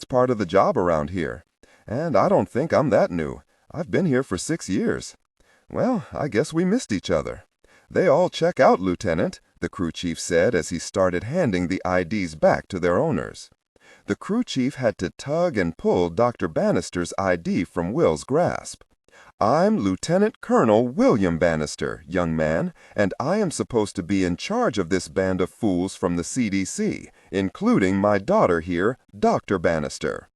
just part of the job around here. And I don't think I'm that new. I've been here for 6 years. Well, I guess we missed each other. They all check out, Lieutenant, the crew chief said as he started handing the IDs back to their owners. The crew chief had to tug and pull Dr. Bannister's ID from Will's grasp. "I'm Lieutenant Colonel William Bannister, young man, and I am supposed to be in charge of this band of fools from the CDC, including my daughter here, Dr. Bannister."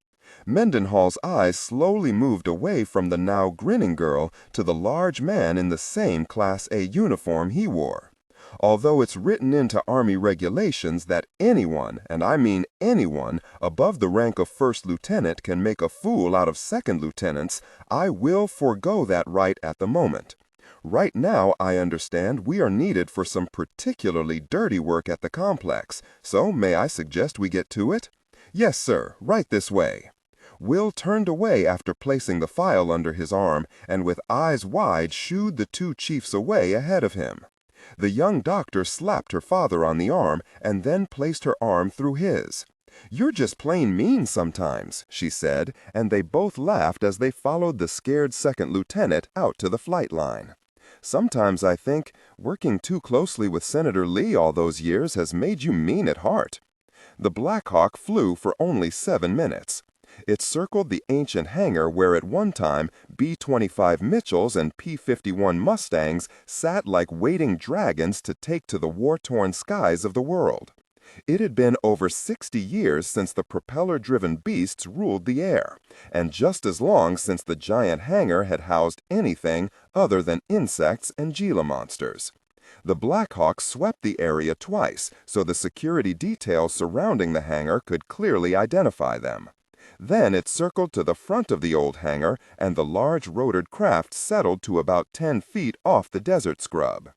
Mendenhall's eyes slowly moved away from the now grinning girl to the large man in the same Class A uniform he wore. Although it's written into Army regulations that anyone, and I mean anyone, above the rank of first lieutenant can make a fool out of second lieutenants, I will forego that right at the moment. Right now, I understand we are needed for some particularly dirty work at the complex, so may I suggest we get to it? Yes, sir, right this way. Will turned away after placing the file under his arm, and with eyes wide shooed the two chiefs away ahead of him. The young doctor slapped her father on the arm and then placed her arm through his. "You're just plain mean sometimes," she said, and they both laughed as they followed the scared second lieutenant out to the flight line. "Sometimes I think working too closely with Senator Lee all those years has made you mean at heart." The Black Hawk flew for only 7 minutes. It circled the ancient hangar where at one time B-25 Mitchells and P-51 Mustangs sat like waiting dragons to take to the war-torn skies of the world. It had been over 60 years since the propeller-driven beasts ruled the air, and just as long since the giant hangar had housed anything other than insects and Gila monsters. The Black Hawk swept the area twice, so the security details surrounding the hangar could clearly identify them. Then it circled to the front of the old hangar, and the large rotored craft settled to about 10 feet off the desert scrub.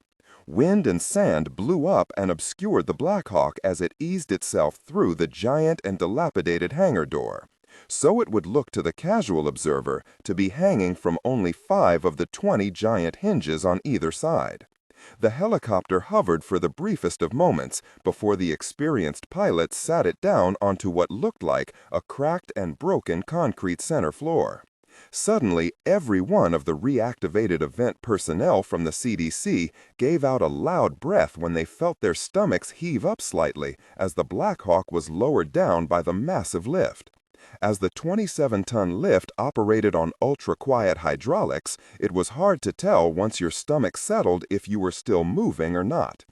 Wind and sand blew up and obscured the Black Hawk as it eased itself through the giant and dilapidated hangar door. So it would look to the casual observer to be hanging from only 5 of the 20 giant hinges on either side. The helicopter hovered for the briefest of moments before the experienced pilot sat it down onto what looked like a cracked and broken concrete center floor. Suddenly, every one of the reactivated event personnel from the CDC gave out a loud breath when they felt their stomachs heave up slightly as the Black Hawk was lowered down by the massive lift. As the 27-ton lift operated on ultra-quiet hydraulics, it was hard to tell once your stomach settled if you were still moving or not.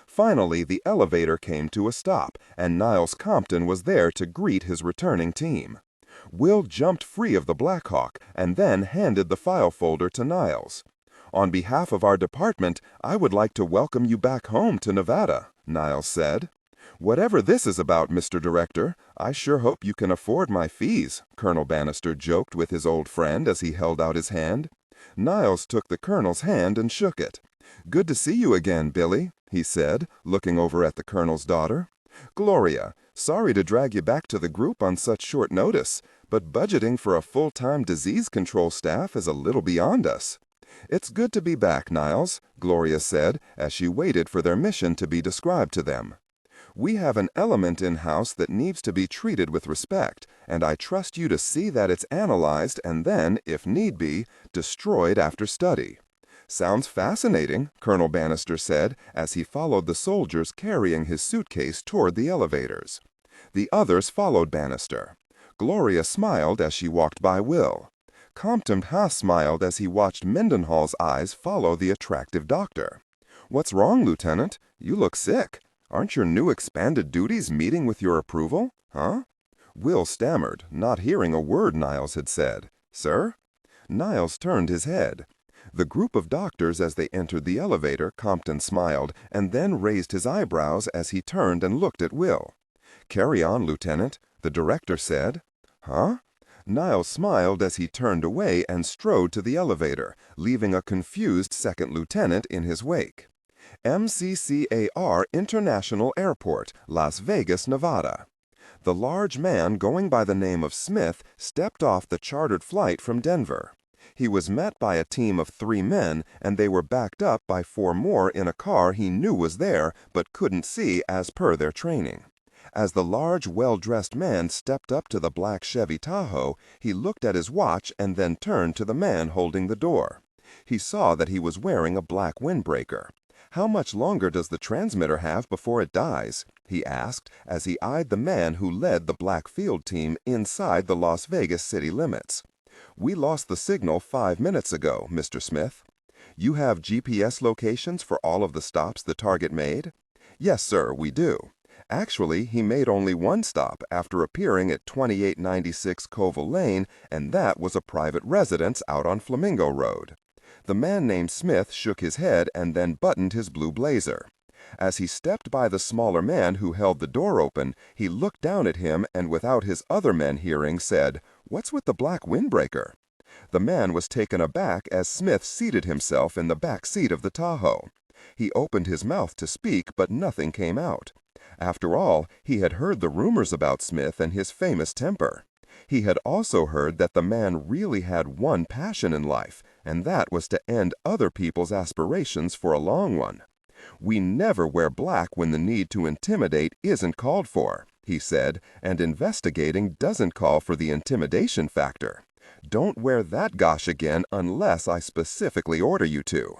Finally, the elevator came to a stop, and Niles Compton was there to greet his returning team. Will jumped free of the Black Hawk and then handed the file folder to Niles. "On behalf of our department, I would like to welcome you back home to Nevada," Niles said. "Whatever this is about, Mr. Director, I sure hope you can afford my fees," Colonel Bannister joked with his old friend as he held out his hand. Niles took the colonel's hand and shook it. "Good to see you again, Billy," he said, looking over at the colonel's daughter. "Gloria, sorry to drag you back to the group on such short notice, but budgeting for a full-time disease control staff is a little beyond us." "It's good to be back, Niles," Gloria said as she waited for their mission to be described to them. "We have an element in-house that needs to be treated with respect, and I trust you to see that it's analyzed and then, if need be, destroyed after study." "Sounds fascinating," Colonel Bannister said as he followed the soldiers carrying his suitcase toward the elevators. The others followed Bannister. Gloria smiled as she walked by Will. Compton half smiled as he watched Mendenhall's eyes follow the attractive doctor. "What's wrong, Lieutenant? You look sick. Aren't your new expanded duties meeting with your approval? Huh?" Will stammered, not hearing a word Niles had said. "Sir?" Niles turned his head. The group of doctors as they entered the elevator, Compton smiled, and then raised his eyebrows as he turned and looked at Will. "Carry on, Lieutenant," the director said. "Huh?" Niles smiled as he turned away and strode to the elevator, leaving a confused second lieutenant in his wake. MCCAR International Airport, Las Vegas, Nevada. The large man going by the name of Smith stepped off the chartered flight from Denver. He was met by a team of 3 men, and they were backed up by 4 more in a car he knew was there but couldn't see as per their training. As the large, well-dressed man stepped up to the black Chevy Tahoe, he looked at his watch and then turned to the man holding the door. He saw that he was wearing a black windbreaker. "How much longer does the transmitter have before it dies?" he asked as he eyed the man who led the black field team inside the Las Vegas city limits. "We lost the signal 5 minutes ago, Mr. Smith." "You have GPS locations for all of the stops the target made?" "Yes, sir, we do." Actually, he made only one stop after appearing at 2896 Koval Lane, and that was a private residence out on Flamingo Road. The man named Smith shook his head and then buttoned his blue blazer. As he stepped by the smaller man who held the door open, he looked down at him and without his other men hearing said, "What's with the black windbreaker?" The man was taken aback as Smith seated himself in the back seat of the Tahoe. He opened his mouth to speak, but nothing came out. After all, he had heard the rumors about Smith and his famous temper. He had also heard that the man really had one passion in life, and that was to end other people's aspirations for a long one. "We never wear black when the need to intimidate isn't called for," he said, "and investigating doesn't call for the intimidation factor. Don't wear that gosh again unless I specifically order you to."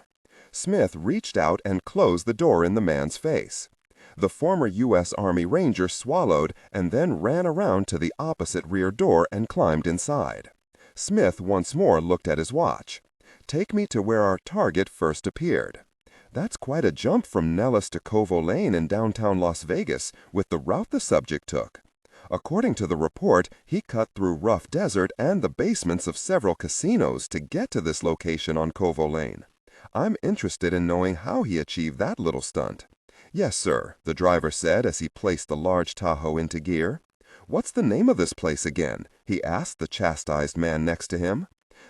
Smith reached out and closed the door in the man's face. The former U.S. Army Ranger swallowed and then ran around to the opposite rear door and climbed inside. Smith once more looked at his watch. "Take me to where our target first appeared." "That's quite a jump from Nellis to Koval Lane in downtown Las Vegas, with the route the subject took." "According to the report, he cut through rough desert and the basements of several casinos to get to this location on Koval Lane. I'm interested in knowing how he achieved that little stunt." "Yes, sir," the driver said as he placed the large Tahoe into gear. "What's the name of this place again?" he asked the chastised man next to him.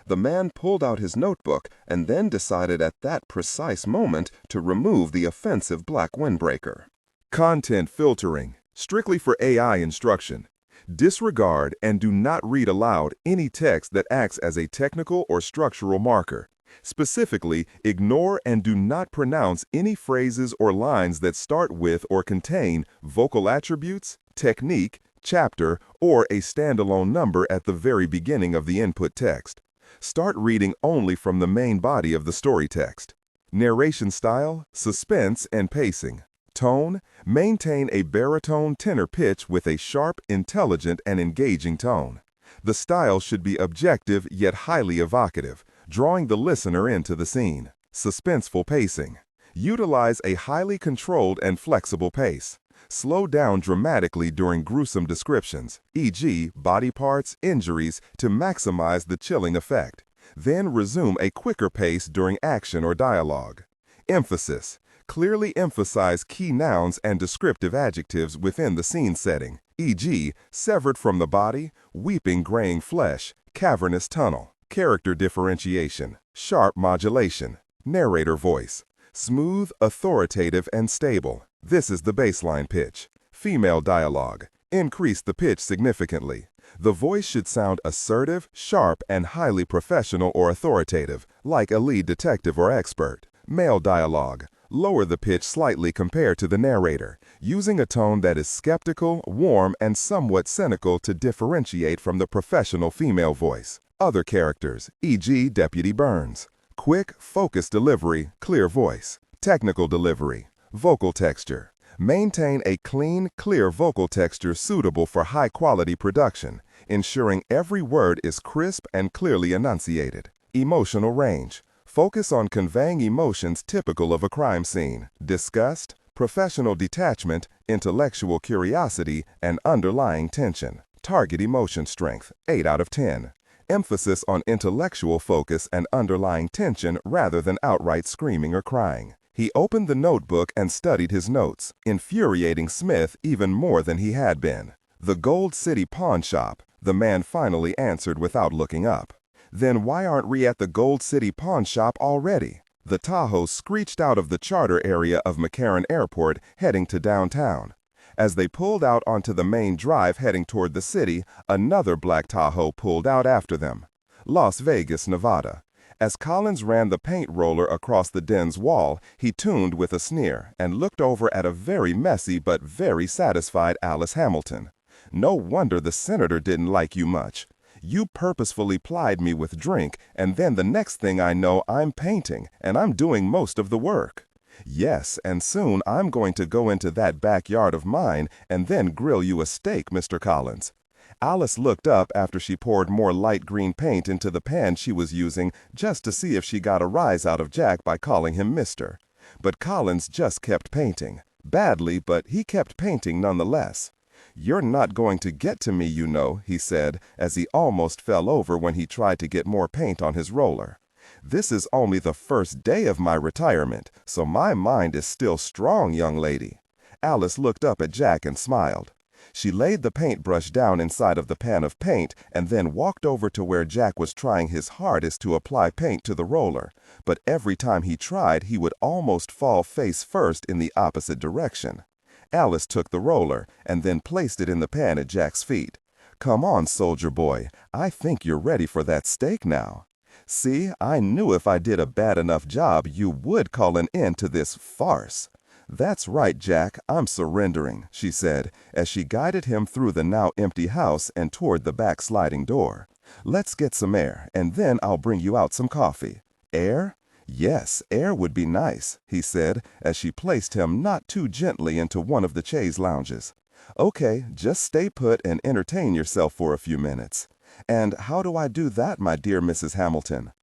The man pulled out his notebook and then decided at that precise moment to remove the offensive black windbreaker. Content filtering, strictly for AI instruction. Disregard and do not read aloud any text that acts as a technical or structural marker. Specifically, ignore and do not pronounce any phrases or lines that start with or contain vocal attributes, technique, chapter, or a standalone number at the very beginning of the input text. Start reading only from the main body of the story text. Narration style, suspense, and pacing. Tone, maintain a baritone tenor pitch with a sharp, intelligent, and engaging tone. The style should be objective yet highly evocative, drawing the listener into the scene. Suspenseful pacing. Utilize a highly controlled and flexible pace. Slow down dramatically during gruesome descriptions, e.g., body parts, injuries, to maximize the chilling effect. Then resume a quicker pace during action or dialogue. Emphasis. Clearly emphasize key nouns and descriptive adjectives within the scene setting, e.g., severed from the body, weeping graying flesh, cavernous tunnel. Character differentiation, sharp modulation, narrator voice, smooth, authoritative, and stable. This is the baseline pitch. Female dialogue, increase the pitch significantly. The voice should sound assertive, sharp, and highly professional or authoritative, like a lead detective or expert. Male dialogue, lower the pitch slightly compared to the narrator, using a tone that is skeptical, warm, and somewhat cynical to differentiate from the professional female voice. Other characters, e.g., Deputy Burns. Quick, focused delivery, clear voice. Technical delivery, vocal texture. Maintain a clean, clear vocal texture suitable for high-quality production, ensuring every word is crisp and clearly enunciated. Emotional range. Focus on conveying emotions typical of a crime scene: disgust, professional detachment, intellectual curiosity, and underlying tension. Target emotion strength, 8 out of 10. Emphasis on intellectual focus and underlying tension rather than outright screaming or crying. He opened the notebook and studied his notes, infuriating Smith even more than he had been. "The Gold City Pawn Shop," the man finally answered without looking up. "Then why aren't we at the Gold City Pawn Shop already?" The Tahoe screeched out of the charter area of McCarran Airport, heading to downtown. As they pulled out onto the main drive heading toward the city, another black Tahoe pulled out after them. Las Vegas, Nevada. As Collins ran the paint roller across the den's wall, he tuned with a sneer and looked over at a very messy but very satisfied Alice Hamilton. "No wonder the senator didn't like you much. You purposefully plied me with drink, and then the next thing I know I'm painting, and I'm doing most of the work. Yes, and soon I'm going to go into that backyard of mine and then grill you a steak, Mr. Collins." Alice looked up after she poured more light green paint into the pan she was using just to see if she got a rise out of Jack by calling him Mister. But Collins just kept painting. Badly, but he kept painting nonetheless. "You're not going to get to me, you know," he said, as he almost fell over when he tried to get more paint on his roller. "This is only the first day of my retirement, so my mind is still strong, young lady." Alice looked up at Jack and smiled. She laid the paintbrush down inside of the pan of paint and then walked over to where Jack was trying his hardest to apply paint to the roller, but every time he tried, he would almost fall face first in the opposite direction. Alice took the roller and then placed it in the pan at Jack's feet. "Come on, soldier boy, I think you're ready for that steak now. See, I knew if I did a bad enough job, you would call an end to this farce." "That's right, Jack, I'm surrendering," she said, as she guided him through the now empty house and toward the back sliding door. "Let's get some air, and then I'll bring you out some coffee." "Air?" "Yes, air would be nice," he said, as she placed him not too gently into one of the chaise lounges. "Okay, just stay put and entertain yourself for a few minutes." "And how do I do that, my dear Mrs. Hamilton?"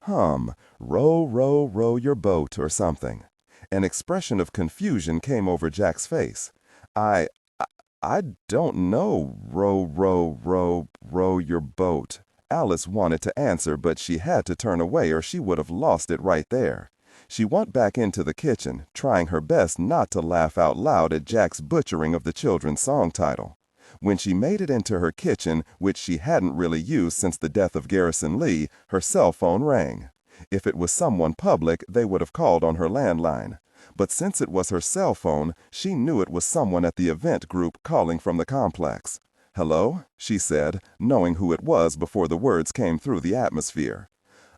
"Row, row, row your boat," or something. An expression of confusion came over Jack's face. I don't know, row, row, row, row your boat." Alice wanted to answer, but she had to turn away or she would have lost it right there. She went back into the kitchen, trying her best not to laugh out loud at Jack's butchering of the children's song title. When she made it into her kitchen, which she hadn't really used since the death of Garrison Lee, her cell phone rang. If it was someone public, they would have called on her landline. But since it was her cell phone, she knew it was someone at the event group calling from the complex. "Hello?" she said, knowing who it was before the words came through the atmosphere.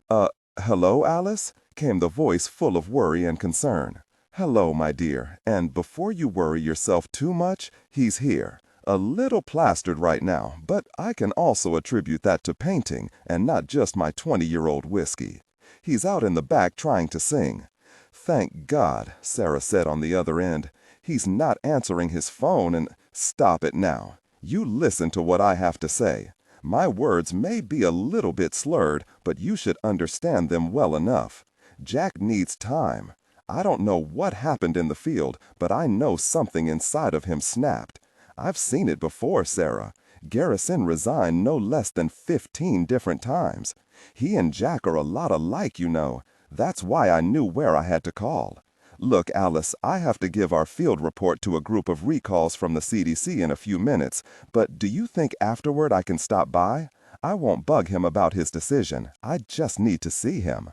Hello, Alice?" came the voice full of worry and concern. "Hello, my dear, and before you worry yourself too much, he's here. A little plastered right now, but I can also attribute that to painting and not just my 20-year-old whiskey. He's out in the back trying to sing." "Thank God," Sarah said on the other end. "He's not answering his phone and—" "Stop it now. You listen to what I have to say. My words may be a little bit slurred, but you should understand them well enough. Jack needs time. I don't know what happened in the field, but I know something inside of him snapped. I've seen it before, Sarah. Garrison resigned no less than 15 different times. He and Jack are a lot alike, you know. That's why I knew where I had to call. Look, Alice, I have to give our field report to a group of recalls from the CDC in a few minutes, but do you think afterward I can stop by? I won't bug him about his decision. I just need to see him."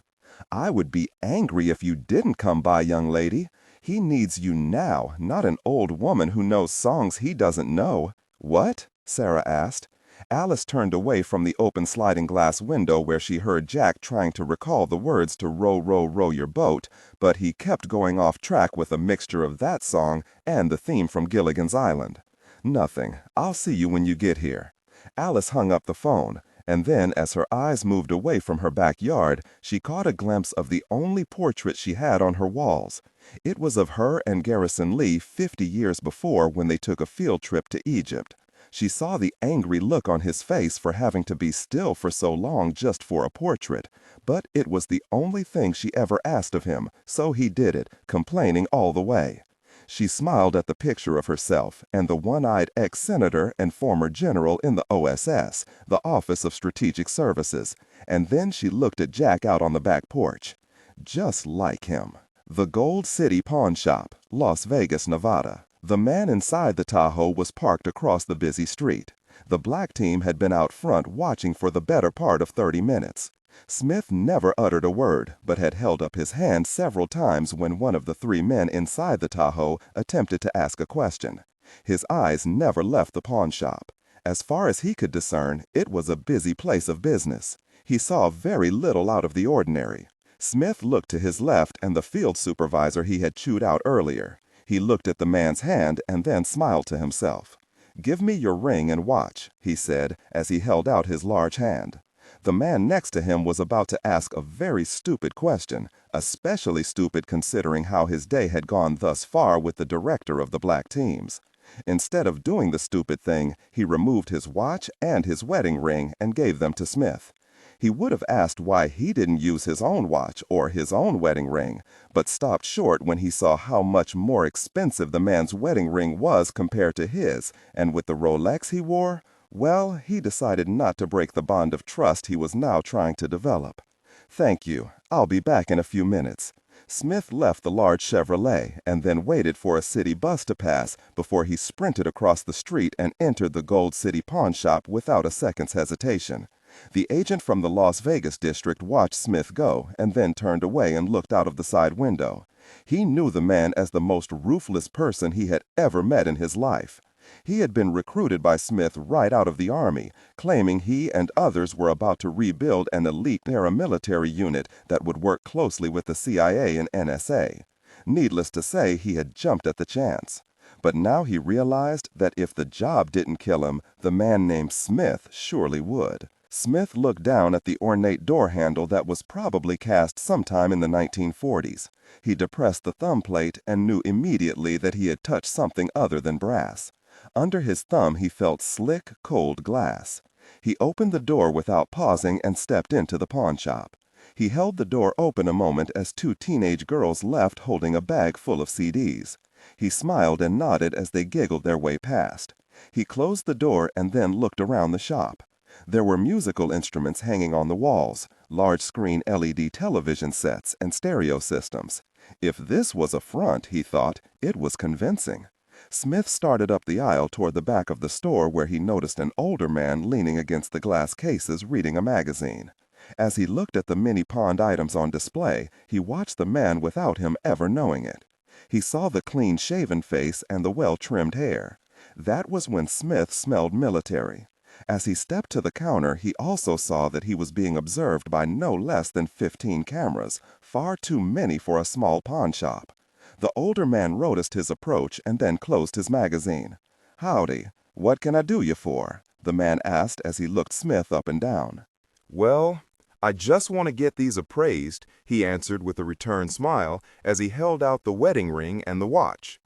"I would be angry if you didn't come by, young lady. He needs you now, not an old woman who knows songs he doesn't know." "What?" Sarah asked. Alice turned away from the open sliding glass window where she heard Jack trying to recall the words to "Row, row, row your boat," but he kept going off track with a mixture of that song and the theme from Gilligan's Island. "Nothing. I'll see you when you get here." Alice hung up the phone, and then as her eyes moved away from her backyard, she caught a glimpse of the only portrait she had on her walls. It was of her and Garrison Lee 50 years before when they took a field trip to Egypt. She saw the angry look on his face for having to be still for so long just for a portrait, but it was the only thing she ever asked of him, so he did it, complaining all the way. She smiled at the picture of herself and the one-eyed ex-senator and former general in the OSS, the Office of Strategic Services, and then she looked at Jack out on the back porch. Just like him. The Gold City Pawn Shop, Las Vegas, Nevada. The man inside the Tahoe was parked across the busy street. The black team had been out front watching for the better part of 30 minutes. Smith never uttered a word, but had held up his hand several times when one of the 3 men inside the Tahoe attempted to ask a question. His eyes never left the pawn shop. As far as he could discern, it was a busy place of business. He saw very little out of the ordinary. Smith looked to his left and the field supervisor he had chewed out earlier. He looked at the man's hand and then smiled to himself. "Give me your ring and watch," he said as he held out his large hand. The man next to him was about to ask a very stupid question, especially stupid considering how his day had gone thus far with the director of the black teams. Instead of doing the stupid thing, he removed his watch and his wedding ring and gave them to Smith. He would have asked why he didn't use his own watch or his own wedding ring, but stopped short when he saw how much more expensive the man's wedding ring was compared to his, and with the Rolex he wore, well, he decided not to break the bond of trust he was now trying to develop. "Thank you. I'll be back in a few minutes." Smith left the large Chevrolet and then waited for a city bus to pass before he sprinted across the street and entered the Gold City pawn shop without a second's hesitation. The agent from the Las Vegas district watched Smith go and then turned away and looked out of the side window. He knew the man as the most ruthless person he had ever met in his life. He had been recruited by Smith right out of the Army, claiming he and others were about to rebuild an elite paramilitary unit that would work closely with the CIA and NSA. Needless to say, he had jumped at the chance. But now he realized that if the job didn't kill him, the man named Smith surely would. Smith looked down at the ornate door handle that was probably cast sometime in the 1940s. He depressed the thumb plate and knew immediately that he had touched something other than brass. Under his thumb he felt slick, cold glass. He opened the door without pausing and stepped into the pawn shop. He held the door open a moment as two teenage girls left holding a bag full of CDs. He smiled and nodded as they giggled their way past. He closed the door and then looked around the shop. There were musical instruments hanging on the walls, large-screen LED television sets, and stereo systems. If this was a front, he thought, it was convincing. Smith started up the aisle toward the back of the store where he noticed an older man leaning against the glass cases reading a magazine. As he looked at the many pawned items on display, he watched the man without him ever knowing it. He saw the clean-shaven face and the well-trimmed hair. That was when Smith smelled military. As he stepped to the counter, he also saw that he was being observed by no less than 15 cameras, far too many for a small pawn shop. The older man noticed his approach and then closed his magazine. "Howdy, what can I do you for?" the man asked as he looked Smith up and down. "Well, I just want to get these appraised," he answered with a return smile as he held out the wedding ring and the watch.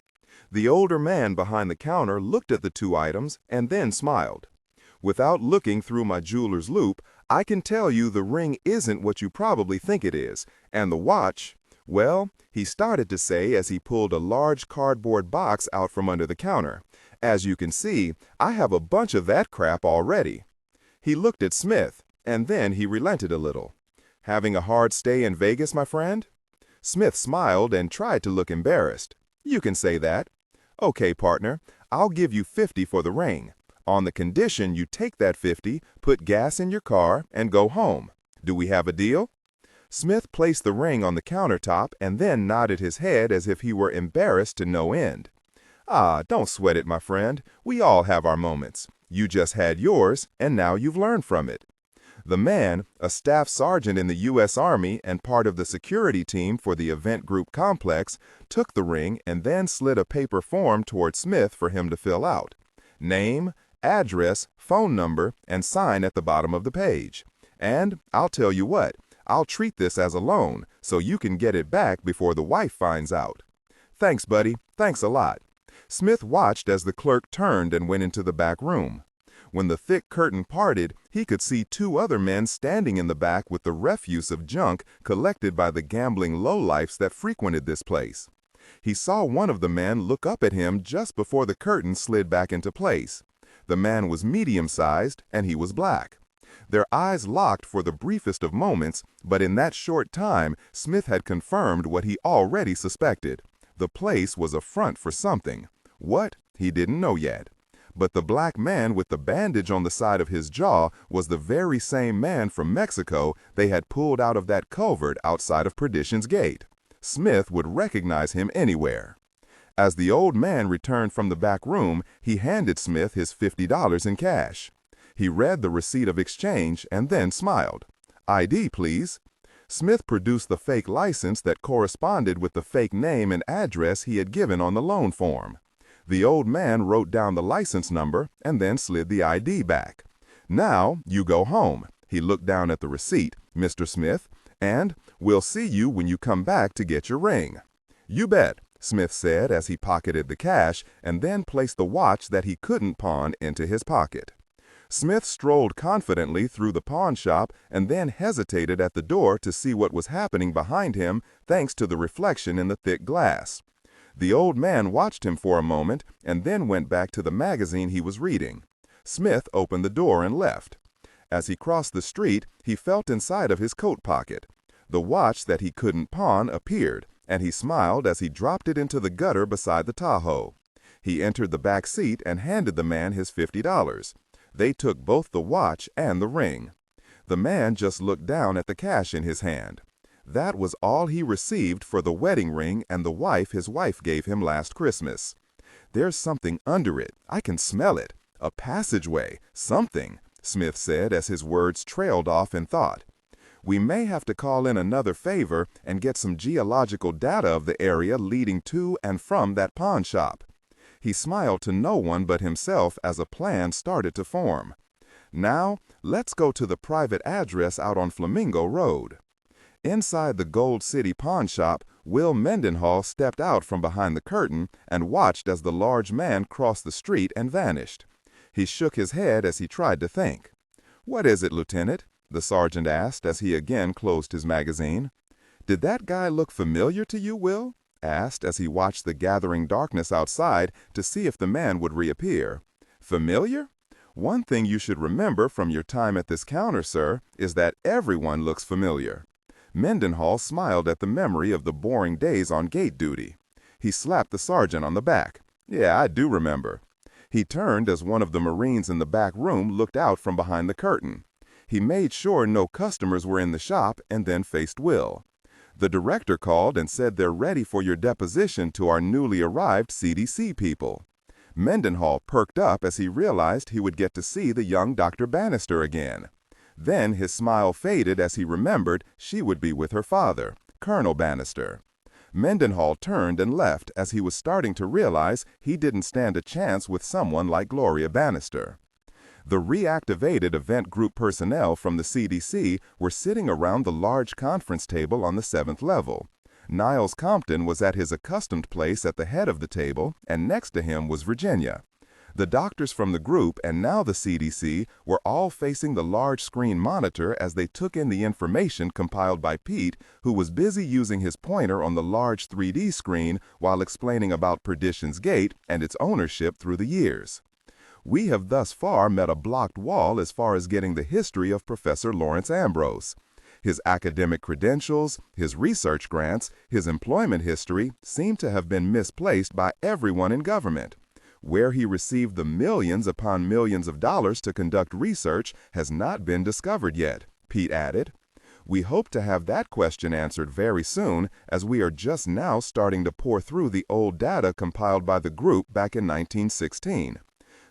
The older man behind the counter looked at the two items and then smiled. "Without looking through my jeweler's loop, I can tell you the ring isn't what you probably think it is, and the watch, well," he started to say as he pulled a large cardboard box out from under the counter. "As you can see, I have a bunch of that crap already." He looked at Smith, and then he relented a little. "Having a hard stay in Vegas, my friend?" Smith smiled and tried to look embarrassed. "You can say that." "Okay, partner, I'll give you 50 for the ring, on the condition you take that 50, put gas in your car, and go home. Do we have a deal?" Smith placed the ring on the countertop and then nodded his head as if he were embarrassed to no end. "Ah, don't sweat it, my friend. We all have our moments. You just had yours, and now you've learned from it." The man, a staff sergeant in the U.S. Army and part of the security team for the event group complex, took the ring and then slid a paper form toward Smith for him to fill out. Name, address, phone number, and sign at the bottom of the page. "And I'll tell you what, I'll treat this as a loan, so you can get it back before the wife finds out." "Thanks, buddy. Thanks a lot." Smith watched as the clerk turned and went into the back room. When the thick curtain parted, he could see two other men standing in the back with the refuse of junk collected by the gambling lowlifes that frequented this place. He saw one of the men look up at him just before the curtain slid back into place. The man was medium-sized, and he was black. Their eyes locked for the briefest of moments, but in that short time, Smith had confirmed what he already suspected. The place was a front for something. What? He didn't know yet. But the black man with the bandage on the side of his jaw was the very same man from Mexico they had pulled out of that culvert outside of Perdition's Gate. Smith would recognize him anywhere. As the old man returned from the back room, he handed Smith his $50 in cash. He read the receipt of exchange and then smiled. "ID, please." Smith produced the fake license that corresponded with the fake name and address he had given on the loan form. The old man wrote down the license number and then slid the ID back. "Now, you go home." He looked down at the receipt, "Mr. Smith, and we'll see you when you come back to get your ring." "You bet," Smith said as he pocketed the cash and then placed the watch that he couldn't pawn into his pocket. Smith strolled confidently through the pawn shop and then hesitated at the door to see what was happening behind him thanks to the reflection in the thick glass. The old man watched him for a moment and then went back to the magazine he was reading. Smith opened the door and left. As he crossed the street, he felt inside of his coat pocket. The watch that he couldn't pawn appeared, and he smiled as he dropped it into the gutter beside the Tahoe. He entered the back seat and handed the man his $50. They took both the watch and the ring. The man just looked down at the cash in his hand. That was all he received for the wedding ring and the wife his wife gave him last Christmas. "There's something under it. I can smell it. A passageway. Something," Smith said as his words trailed off in thought. "We may have to call in another favor and get some geological data of the area leading to and from that pawn shop." He smiled to no one but himself as a plan started to form. "Now, let's go to the private address out on Flamingo Road." Inside the Gold City pawn shop, Will Mendenhall stepped out from behind the curtain and watched as the large man crossed the street and vanished. He shook his head as he tried to think. "What is it, Lieutenant?" the sergeant asked as he again closed his magazine. "Did that guy look familiar to you, Will?" asked as he watched the gathering darkness outside to see if the man would reappear. "Familiar? One thing you should remember from your time at this counter, sir, is that everyone looks familiar." Mendenhall smiled at the memory of the boring days on gate duty. He slapped the sergeant on the back. "Yeah, I do remember." He turned as one of the Marines in the back room looked out from behind the curtain. He made sure no customers were in the shop and then faced Will. "The director called and said they're ready for your deposition to our newly arrived CDC people." Mendenhall perked up as he realized he would get to see the young Dr. Bannister again. Then his smile faded as he remembered she would be with her father, Colonel Bannister. Mendenhall turned and left as he was starting to realize he didn't stand a chance with someone like Gloria Bannister. The reactivated event group personnel from the CDC were sitting around the large conference table on the 7th level. Niles Compton was at his accustomed place at the head of the table, and next to him was Virginia. The doctors from the group and now the CDC were all facing the large screen monitor as they took in the information compiled by Pete, who was busy using his pointer on the large 3D screen while explaining about Perdition's Gate and its ownership through the years. "We have thus far met a blocked wall as far as getting the history of Professor Lawrence Ambrose. His academic credentials, his research grants, his employment history seem to have been misplaced by everyone in government. Where he received the millions upon millions of dollars to conduct research has not been discovered yet," Pete added. "We hope to have that question answered very soon, as we are just now starting to pore through the old data compiled by the group back in 1916.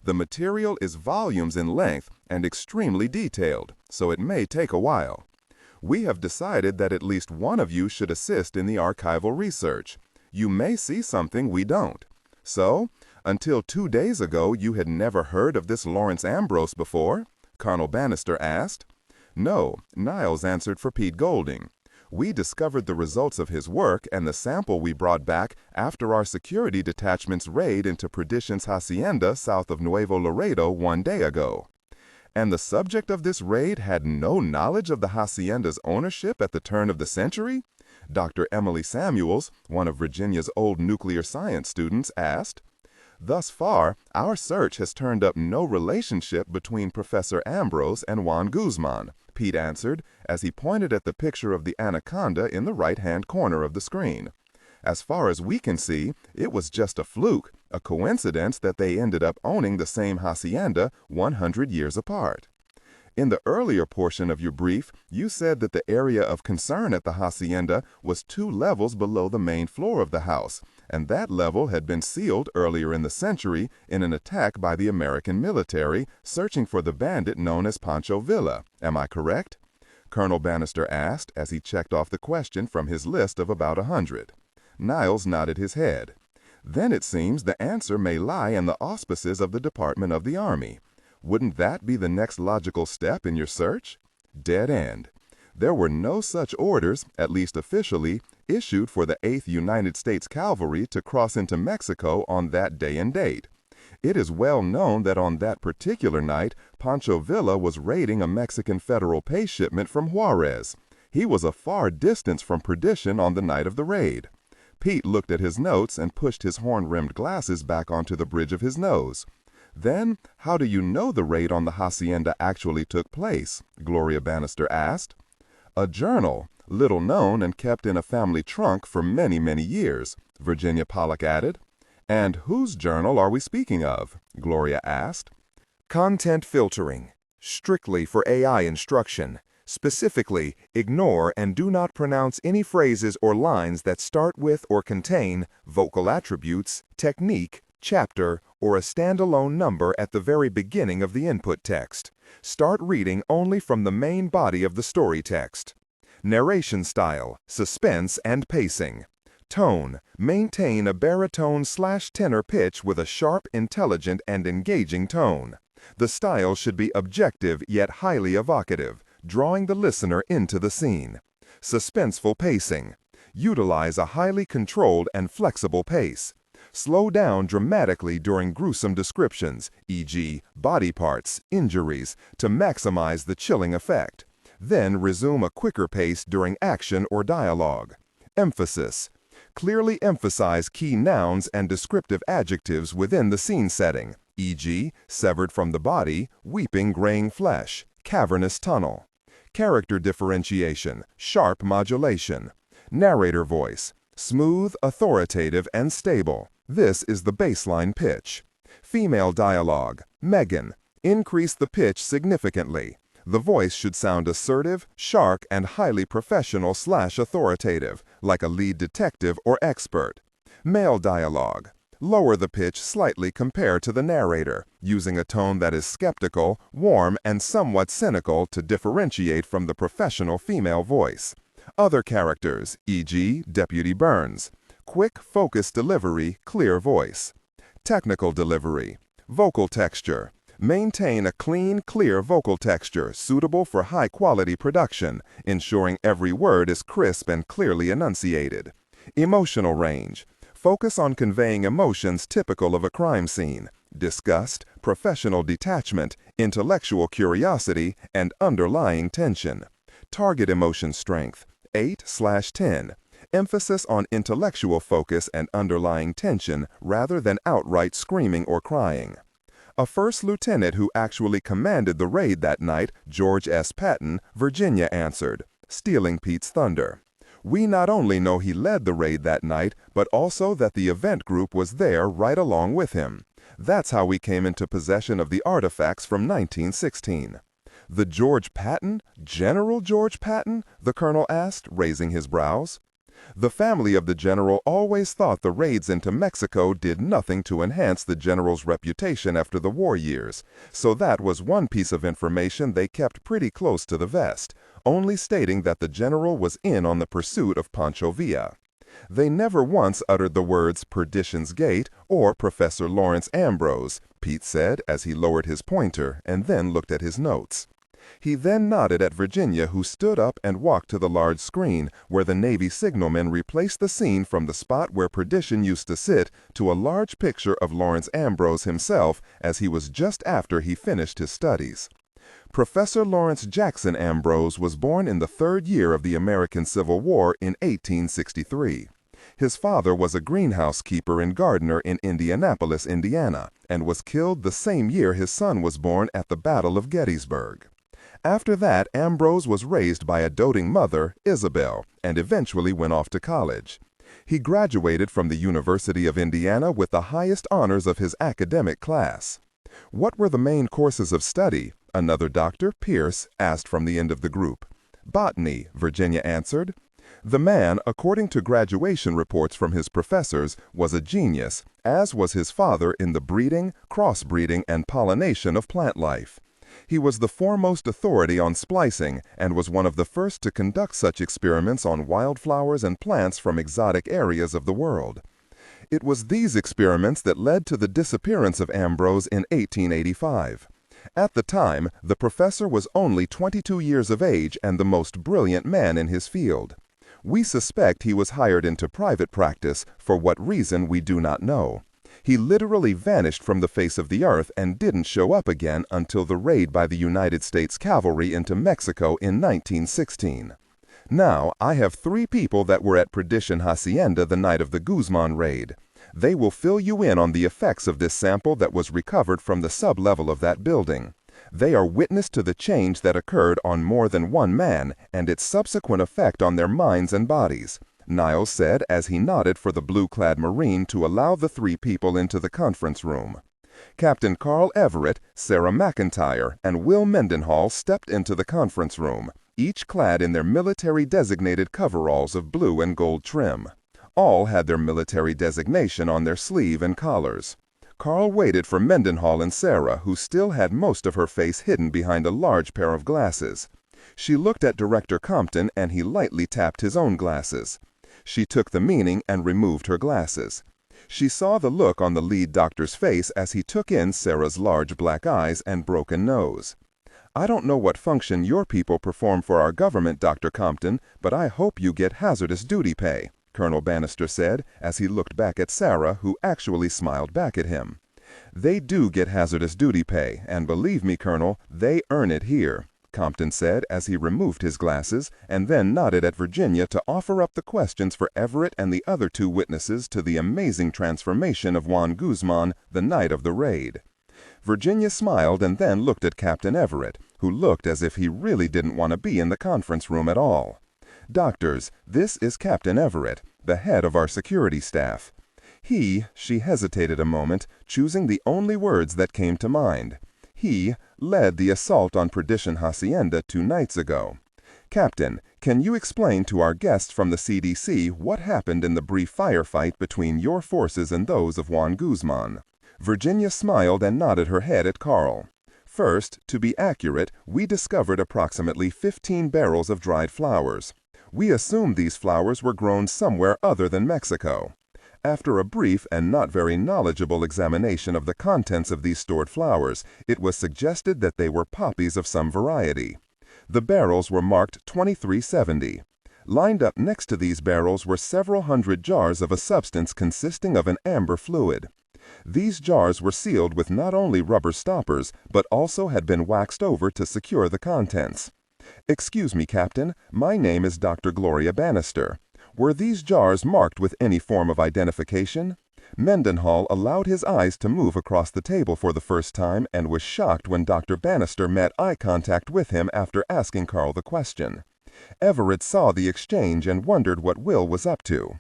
The material is volumes in length and extremely detailed, so it may take a while. We have decided that at least one of you should assist in the archival research. You may see something we don't. So, until 2 days ago you had never heard of this Lawrence Ambrose before?" Colonel Bannister asked. "No," Niles answered for Pete Golding. "We discovered the results of his work and the sample we brought back after our security detachment's raid into Perdition's hacienda south of Nuevo Laredo 1 day ago." "And the subject of this raid had no knowledge of the hacienda's ownership at the turn of the century?" Dr. Emily Samuels, one of Virginia's old nuclear science students, asked. "Thus far, our search has turned up no relationship between Professor Ambrose and Juan Guzman," Pete answered as he pointed at the picture of the anaconda in the right-hand corner of the screen. "As far as we can see, it was just a fluke, a coincidence that they ended up owning the same hacienda 100 years apart." "In the earlier portion of your brief, you said that the area of concern at the hacienda was 2 levels below the main floor of the house, and that level had been sealed earlier in the century in an attack by the American military searching for the bandit known as Pancho Villa. Am I correct? Colonel Bannister asked as he checked off the question from his list of about 100. Niles nodded his head. Then it seems the answer may lie in the auspices of the Department of the Army. Wouldn't that be the next logical step in your search? Dead end. There were no such orders, at least officially, issued for the 8th United States Cavalry to cross into Mexico on that day and date. It is well known that on that particular night, Pancho Villa was raiding a Mexican federal pay shipment from Juarez. He was a far distance from Perdition on the night of the raid. Pete looked at his notes and pushed his horn-rimmed glasses back onto the bridge of his nose. Then, how do you know the raid on the hacienda actually took place? Gloria Bannister asked. A journal, little known and kept in a family trunk for many, many years, Virginia Pollock added. And whose journal are we speaking of? Gloria asked. Content filtering, strictly for AI instruction. Specifically, ignore and do not pronounce any phrases or lines that start with or contain vocal attributes, technique, chapter, or a standalone number at the very beginning of the input text. Start reading only from the main body of the story text. Narration style, suspense and pacing. Tone, maintain a baritone/tenor pitch with a sharp, intelligent, and engaging tone. The style should be objective yet highly evocative, drawing the listener into the scene. Suspenseful pacing. Utilize a highly controlled and flexible pace. Slow down dramatically during gruesome descriptions, e.g., body parts, injuries, to maximize the chilling effect. Then resume a quicker pace during action or dialogue. Emphasis. Clearly emphasize key nouns and descriptive adjectives within the scene setting, e.g., severed from the body, weeping graying flesh, cavernous tunnel. Character differentiation, sharp modulation. Narrator voice, smooth, authoritative, and stable. This is the baseline pitch. Female dialogue, Megan. Increase the pitch significantly. The voice should sound assertive, sharp, and highly professional/authoritative, like a lead detective or expert. Male dialogue. Lower the pitch slightly compared to the narrator, using a tone that is skeptical, warm, and somewhat cynical to differentiate from the professional female voice. Other characters, e.g., Deputy Burns. Quick, focused delivery, clear voice. Technical delivery. Vocal texture. Maintain a clean, clear vocal texture suitable for high-quality production, ensuring every word is crisp and clearly enunciated. Emotional range. Focus on conveying emotions typical of a crime scene: disgust, professional detachment, intellectual curiosity, and underlying tension. Target emotion strength, 8/10. Emphasis on intellectual focus and underlying tension rather than outright screaming or crying. A first lieutenant who actually commanded the raid that night, George S. Patton, Virginia answered, stealing Pete's thunder. We not only know he led the raid that night, but also that the event group was there right along with him. That's how we came into possession of the artifacts from 1916. The George Patton? General George Patton? The colonel asked, raising his brows. The family of the general always thought the raids into Mexico did nothing to enhance the general's reputation after the war years, so that was one piece of information they kept pretty close to the vest, only stating that the general was in on the pursuit of Pancho Villa. They never once uttered the words Perdition's Gate or Professor Lawrence Ambrose, Pete said as he lowered his pointer and then looked at his notes. He then nodded at Virginia, who stood up and walked to the large screen where the Navy signalman replaced the scene from the spot where Perdition used to sit to a large picture of Lawrence Ambrose himself as he was just after he finished his studies. Professor Lawrence Jackson Ambrose was born in the 3rd year of the American Civil War in 1863. His father was a greenhouse keeper and gardener in Indianapolis, Indiana, and was killed the same year his son was born at the Battle of Gettysburg. After that, Ambrose was raised by a doting mother, Isabel, and eventually went off to college. He graduated from the University of Indiana with the highest honors of his academic class. What were the main courses of study? Another doctor, Pierce, asked from the end of the group. Botany, Virginia answered. The man, according to graduation reports from his professors, was a genius, as was his father in the breeding, crossbreeding, and pollination of plant life. He was the foremost authority on splicing and was one of the first to conduct such experiments on wildflowers and plants from exotic areas of the world. It was these experiments that led to the disappearance of Ambrose in 1885. At the time, the professor was only 22 years of age and the most brilliant man in his field. We suspect he was hired into private practice, for what reason we do not know. He literally vanished from the face of the earth and didn't show up again until the raid by the United States cavalry into Mexico in 1916. Now, I have 3 people that were at Perdition Hacienda the night of the Guzman raid. They will fill you in on the effects of this sample that was recovered from the sublevel of that building. They are witness to the change that occurred on more than one man and its subsequent effect on their minds and bodies, Niles said as he nodded for the blue-clad Marine to allow the 3 people into the conference room. Captain Carl Everett, Sarah McIntyre, and Will Mendenhall stepped into the conference room, each clad in their military-designated coveralls of blue and gold trim. All had their military designation on their sleeve and collars. Carl waited for Mendenhall and Sarah, who still had most of her face hidden behind a large pair of glasses. She looked at Director Compton and he lightly tapped his own glasses. She took the meaning and removed her glasses. She saw the look on the lead doctor's face as he took in Sarah's large black eyes and broken nose. "I don't know what function your people perform for our government, Dr. Compton, but I hope you get hazardous duty pay," Colonel Bannister said as he looked back at Sarah, who actually smiled back at him. "They do get hazardous duty pay, and believe me, Colonel, they earn it here," Compton said as he removed his glasses and then nodded at Virginia to offer up the questions for Everett and the other 2 witnesses to the amazing transformation of Juan Guzman the night of the raid. Virginia smiled and then looked at Captain Everett, who looked as if he really didn't want to be in the conference room at all. "Doctors, this is Captain Everett, the head of our security staff." She hesitated a moment, choosing the only words that came to mind. He led the assault on Perdition Hacienda 2 nights ago. "Captain, can you explain to our guests from the CDC what happened in the brief firefight between your forces and those of Juan Guzman?" Virginia smiled and nodded her head at Carl. "First, to be accurate, we discovered approximately 15 barrels of dried flowers. We assumed these flowers were grown somewhere other than Mexico. After a brief and not very knowledgeable examination of the contents of these stored flowers, it was suggested that they were poppies of some variety. The barrels were marked 2370. Lined up next to these barrels were several hundred jars of a substance consisting of an amber fluid. These jars were sealed with not only rubber stoppers, but also had been waxed over to secure the contents. Excuse me, Captain, my name is Dr. Gloria Bannister. Were these jars marked with any form of identification?" Mendenhall allowed his eyes to move across the table for the first time and was shocked when Dr. Bannister met eye contact with him after asking Carl the question. Everett saw the exchange and wondered what Will was up to.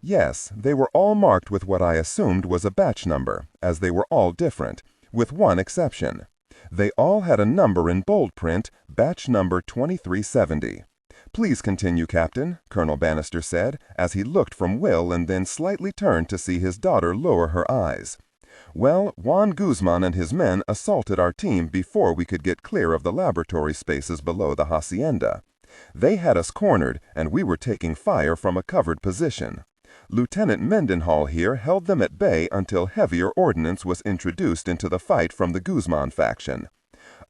"Yes, they were all marked with what I assumed was a batch number, as they were all different, with one exception. They all had a number in bold print, batch number 2370. "Please continue, Captain," Colonel Bannister said, as he looked from Will and then slightly turned to see his daughter lower her eyes. "Well, Juan Guzman and his men assaulted our team before we could get clear of the laboratory spaces below the hacienda. They had us cornered, and we were taking fire from a covered position. Lieutenant Mendenhall here held them at bay until heavier ordnance was introduced into the fight from the Guzman faction.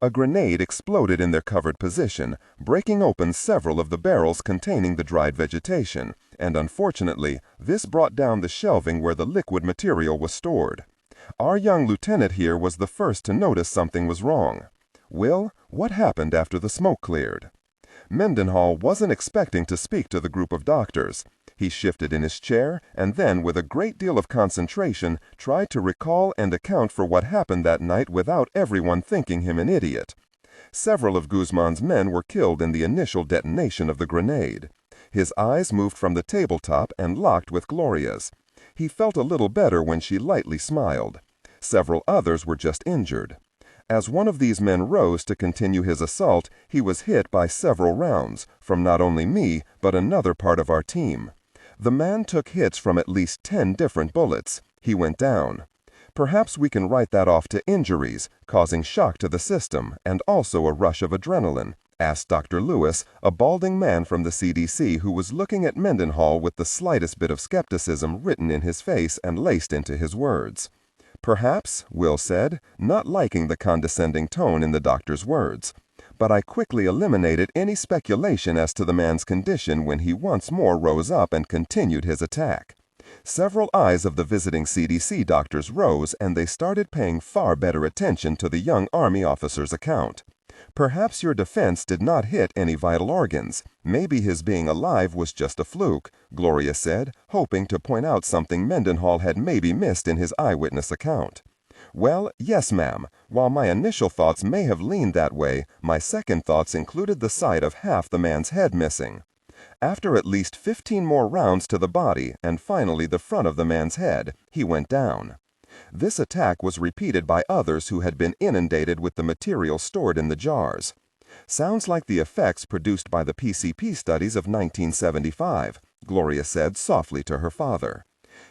A grenade exploded in their covered position, breaking open several of the barrels containing the dried vegetation, and unfortunately, this brought down the shelving where the liquid material was stored. Our young lieutenant here was the first to notice something was wrong. Will, what happened after the smoke cleared?" Mendenhall wasn't expecting to speak to the group of doctors. He shifted in his chair and then, with a great deal of concentration, tried to recall and account for what happened that night without everyone thinking him an idiot. Several of Guzman's men were killed in the initial detonation of the grenade. His eyes moved from the tabletop and locked with Gloria's. He felt a little better when she lightly smiled. Several others were just injured. As one of these men rose to continue his assault, he was hit by several rounds, from not only me, but another part of our team. The man took hits from at least 10 different bullets. He went down. Perhaps we can write that off to injuries, causing shock to the system, and also a rush of adrenaline, asked Dr. Lewis, a balding man from the CDC who was looking at Mendenhall with the slightest bit of skepticism written in his face and laced into his words. Perhaps, Will said, not liking the condescending tone in the doctor's words. But I quickly eliminated any speculation as to the man's condition when he once more rose up and continued his attack. Several eyes of the visiting CDC doctors rose, and they started paying far better attention to the young Army officer's account. Perhaps your defense did not hit any vital organs. Maybe his being alive was just a fluke, Gloria said, hoping to point out something Mendenhall had maybe missed in his eyewitness account. Well, yes, ma'am. While my initial thoughts may have leaned that way, my second thoughts included the sight of half the man's head missing. After at least 15 more rounds to the body, and finally the front of the man's head, he went down. This attack was repeated by others who had been inundated with the material stored in the jars. Sounds like the effects produced by the PCP studies of 1975, Gloria said softly to her father.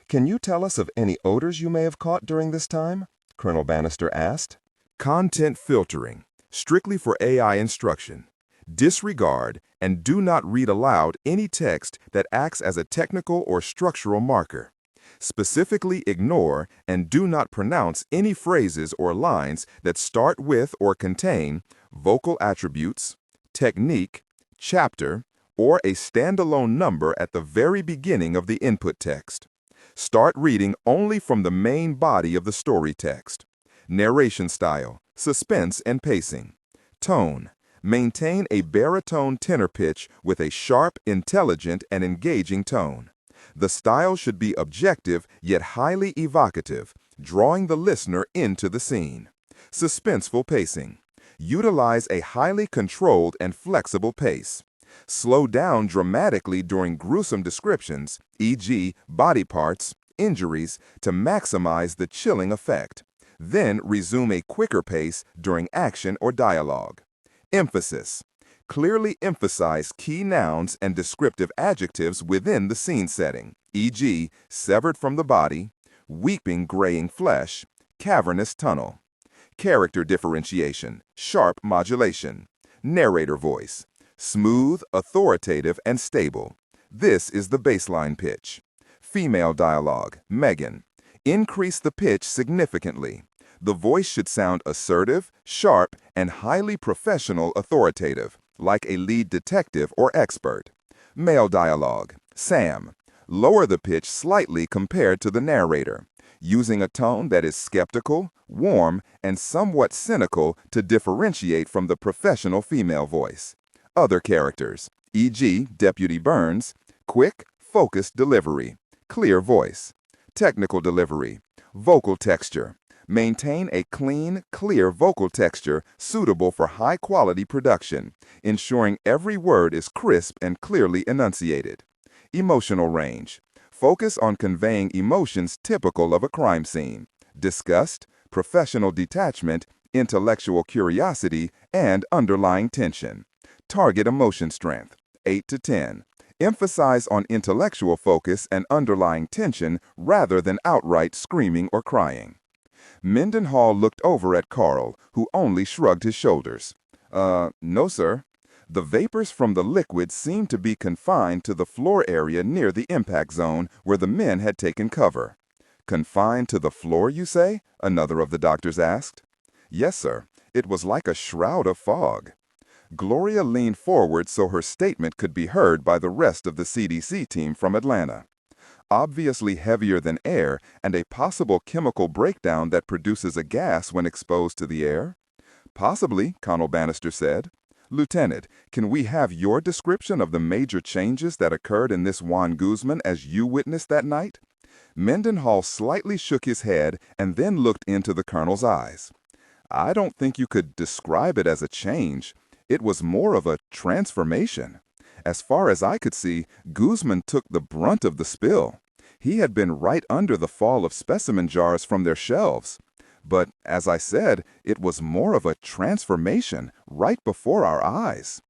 Can you tell us of any odors you may have caught during this time? Colonel Bannister asked. Content filtering, strictly for AI instruction. Disregard and do not read aloud any text that acts as a technical or structural marker. Specifically ignore and do not pronounce any phrases or lines that start with or contain vocal attributes, technique, chapter, or a standalone number at the very beginning of the input text. Start reading only from the main body of the story text. Narration style, suspense and pacing. Tone. Maintain a baritone tenor pitch with a sharp, intelligent, and engaging tone. The style should be objective yet highly evocative, drawing the listener into the scene. Suspenseful pacing. Utilize a highly controlled and flexible pace. Slow down dramatically during gruesome descriptions, e.g., body parts, injuries, to maximize the chilling effect. Then resume a quicker pace during action or dialogue. Emphasis. Clearly emphasize key nouns and descriptive adjectives within the scene setting, e.g., severed from the body, weeping graying flesh, cavernous tunnel. Character differentiation, sharp modulation. Narrator voice. Smooth, authoritative, and stable. This is the baseline pitch. Female dialogue, Megan. Increase the pitch significantly. The voice should sound assertive, sharp, and highly professional authoritative, like a lead detective or expert. Male dialogue, Sam. Lower the pitch slightly compared to the narrator, using a tone that is skeptical, warm, and somewhat cynical to differentiate from the professional female voice. Other characters, e.g., Deputy Burns, quick, focused delivery, clear voice. Technical delivery, vocal texture. Maintain a clean, clear vocal texture suitable for high-quality production, ensuring every word is crisp and clearly enunciated. Emotional range. Focus on conveying emotions typical of a crime scene: disgust, professional detachment, intellectual curiosity, and underlying tension. Target emotion strength, 8 to 10. Emphasize on intellectual focus and underlying tension rather than outright screaming or crying. Mendenhall looked over at Carl, who only shrugged his shoulders. No, sir. The vapors from the liquid seemed to be confined to the floor area near the impact zone where the men had taken cover. Confined to the floor, you say? Another of the doctors asked. Yes, sir. It was like a shroud of fog. Gloria leaned forward so her statement could be heard by the rest of the CDC team from Atlanta. Obviously heavier than air and a possible chemical breakdown that produces a gas when exposed to the air? Possibly, Colonel Bannister said. Lieutenant, can we have your description of the major changes that occurred in this Juan Guzman as you witnessed that night? Mendenhall slightly shook his head and then looked into the colonel's eyes. I don't think you could describe it as a change. It was more of a transformation. As far as I could see, Guzman took the brunt of the spill. He had been right under the fall of specimen jars from their shelves. But as I said, it was more of a transformation right before our eyes.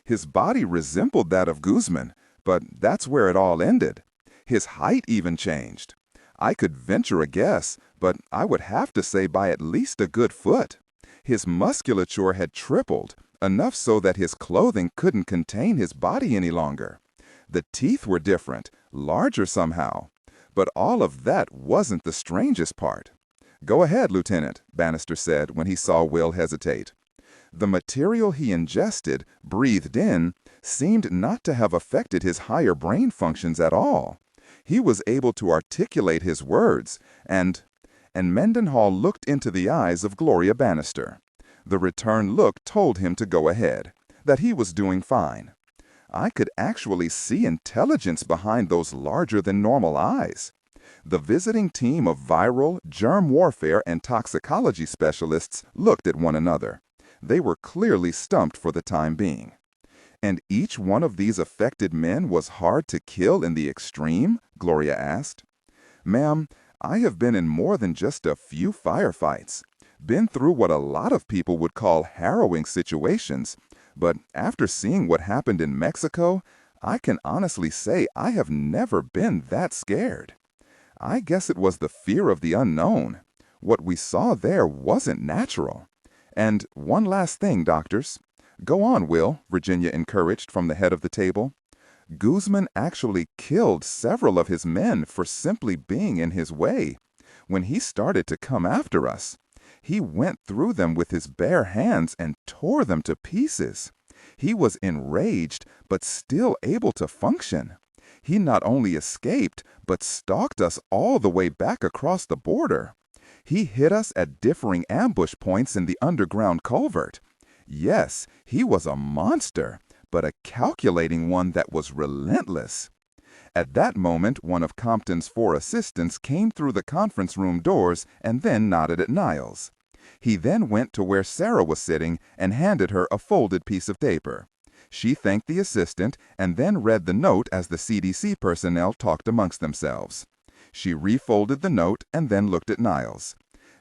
His body resembled that of Guzman, but that's where it all ended. His height even changed. I could venture a guess, but I would have to say by at least a good foot. His musculature had tripled, enough so that his clothing couldn't contain his body any longer. The teeth were different, larger somehow. But all of that wasn't the strangest part. "Go ahead, Lieutenant," Bannister said when he saw Will hesitate. The material he ingested, breathed in, seemed not to have affected his higher brain functions at all. He was able to articulate his words, and Mendenhall looked into the eyes of Gloria Bannister. The return look told him to go ahead, that he was doing fine. I could actually see intelligence behind those larger-than-normal eyes. The visiting team of viral, germ warfare, and toxicology specialists looked at one another. They were clearly stumped for the time being. "And each one of these affected men was hard to kill in the extreme?" Gloria asked. "Ma'am, I have been in more than just a few firefights. Been through what a lot of people would call harrowing situations. But after seeing what happened in Mexico, I can honestly say I have never been that scared. I guess it was the fear of the unknown. What we saw there wasn't natural. And one last thing, doctors." "Go on, Will," Virginia encouraged from the head of the table. "Guzman actually killed several of his men for simply being in his way. When he started to come after us, he went through them with his bare hands and tore them to pieces. He was enraged, but still able to function. He not only escaped, but stalked us all the way back across the border. He hit us at differing ambush points in the underground culvert. Yes, he was a monster, but a calculating one that was relentless." At that moment, one of Compton's 4 assistants came through the conference room doors and then nodded at Niles. He then went to where Sarah was sitting and handed her a folded piece of paper. She thanked the assistant and then read the note as the CDC personnel talked amongst themselves. She refolded the note and then looked at Niles.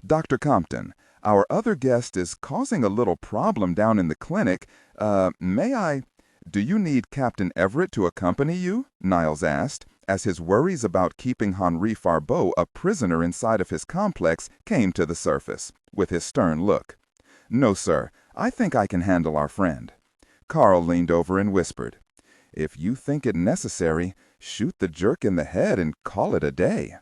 "Dr. Compton, our other guest is causing a little problem down in the clinic. Do you need Captain Everett to accompany you?" Niles asked, as his worries about keeping Henri Farbeau a prisoner inside of his complex came to the surface, with his stern look. "No, sir. I think I can handle our friend." Carl leaned over and whispered, "If you think it necessary, shoot the jerk in the head and call it a day."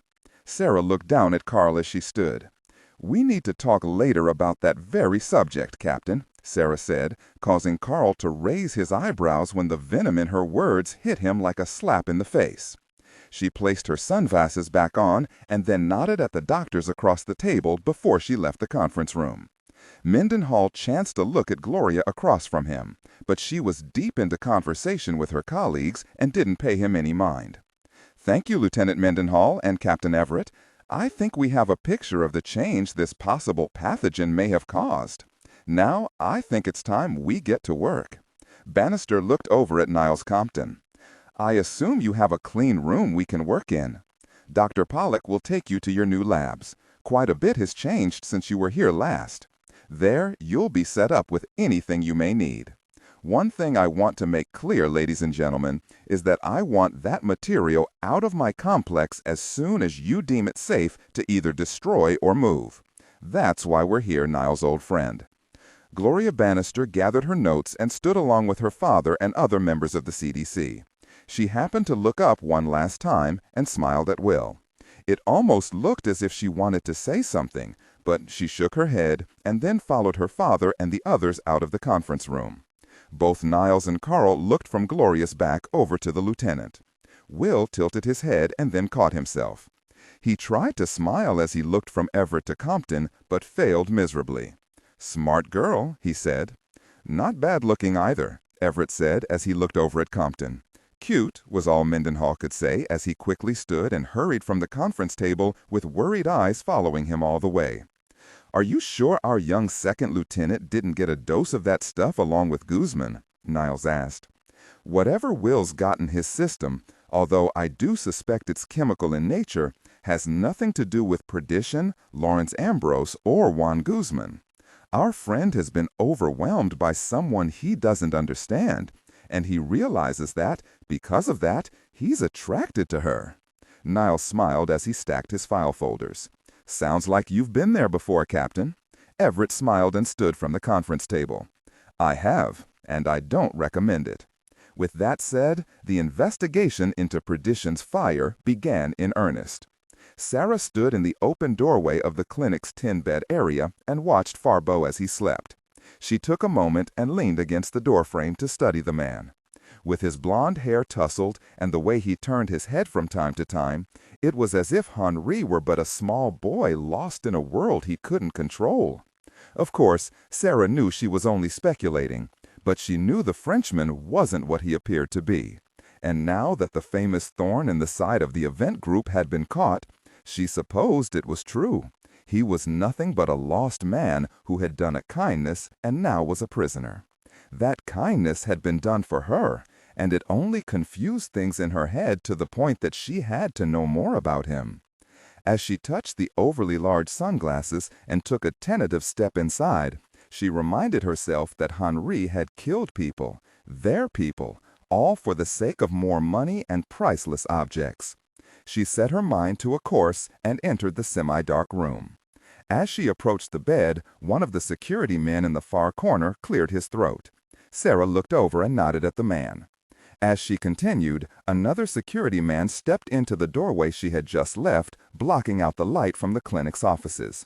Sarah looked down at Carl as she stood. "We need to talk later about that very subject, Captain," Sarah said, causing Carl to raise his eyebrows when the venom in her words hit him like a slap in the face. She placed her sunglasses back on and then nodded at the doctors across the table before she left the conference room. Mendenhall chanced to look at Gloria across from him, but she was deep into conversation with her colleagues and didn't pay him any mind. "Thank you, Lieutenant Mendenhall and Captain Everett. I think we have a picture of the change this possible pathogen may have caused. Now, I think it's time we get to work." Bannister looked over at Niles Compton. "I assume you have a clean room we can work in. Dr. Pollock will take you to your new labs. Quite a bit has changed since you were here last. There, you'll be set up with anything you may need. One thing I want to make clear, ladies and gentlemen, is that I want that material out of my complex as soon as you deem it safe to either destroy or move. That's why we're here, Niles' old friend." Gloria Bannister gathered her notes and stood along with her father and other members of the CDC. She happened to look up one last time and smiled at Will. It almost looked as if she wanted to say something, but she shook her head and then followed her father and the others out of the conference room. Both Niles and Carl looked from Gloria's back over to the lieutenant. Will tilted his head and then caught himself. He tried to smile as he looked from Everett to Compton, but failed miserably. "Smart girl," he said. "Not bad looking either," Everett said as he looked over at Compton. "Cute," was all Mendenhall could say as he quickly stood and hurried from the conference table with worried eyes following him all the way. "Are you sure our young second lieutenant didn't get a dose of that stuff along with Guzman?" Niles asked. "Whatever Will's got in his system, although I do suspect it's chemical in nature, has nothing to do with perdition, Lawrence Ambrose, or Juan Guzman. Our friend has been overwhelmed by someone he doesn't understand, and he realizes that, because of that, he's attracted to her. Niles smiled as he stacked his file folders. Sounds like you've been there before, Captain. Everett smiled and stood from the conference table. I have, and I don't recommend it. With that said, the investigation into Perdition's fire began in earnest. Sarah stood in the open doorway of the clinic's 10-bed area and watched Farbeau as he slept. She took a moment and leaned against the doorframe to study the man. With his blonde hair tousled and the way he turned his head from time to time, it was as if Henri were but a small boy lost in a world he couldn't control. Of course, Sarah knew she was only speculating, but she knew the Frenchman wasn't what he appeared to be. And now that the famous thorn in the side of the event group had been caught, she supposed it was true. He was nothing but a lost man who had done a kindness and now was a prisoner. That kindness had been done for her, and it only confused things in her head to the point that she had to know more about him. As she touched the overly large sunglasses and took a tentative step inside, she reminded herself that Henri had killed people, their people, all for the sake of more money and priceless objects. She set her mind to a course and entered the semi-dark room. As she approached the bed, one of the security men in the far corner cleared his throat. Sarah looked over and nodded at the man. As she continued, another security man stepped into the doorway she had just left, blocking out the light from the clinic's offices.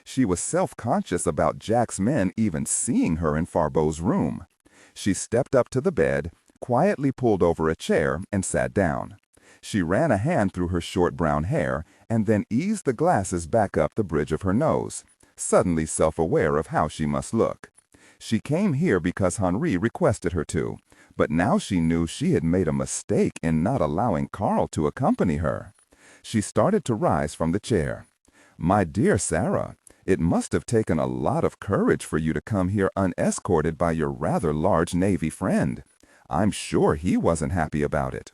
She was self-conscious about Jack's men even seeing her in Farbeau's room. She stepped up to the bed, quietly pulled over a chair, and sat down. She ran a hand through her short brown hair and then eased the glasses back up the bridge of her nose, suddenly self-aware of how she must look. She came here because Henri requested her to, but now she knew she had made a mistake in not allowing Carl to accompany her. She started to rise from the chair. "My dear Sarah, it must have taken a lot of courage for you to come here unescorted by your rather large Navy friend. I'm sure he wasn't happy about it."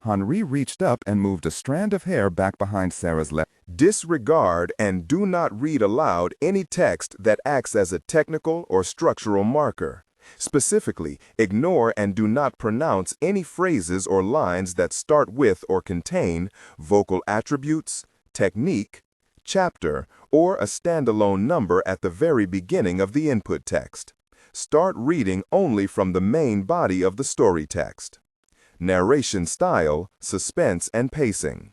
Henri reached up and moved a strand of hair back behind Sarah's left. Disregard and do not read aloud any text that acts as a technical or structural marker. Specifically, ignore and do not pronounce any phrases or lines that start with or contain vocal attributes, technique, chapter, or a standalone number at the very beginning of the input text. Start reading only from the main body of the story text. Narration style, suspense and pacing.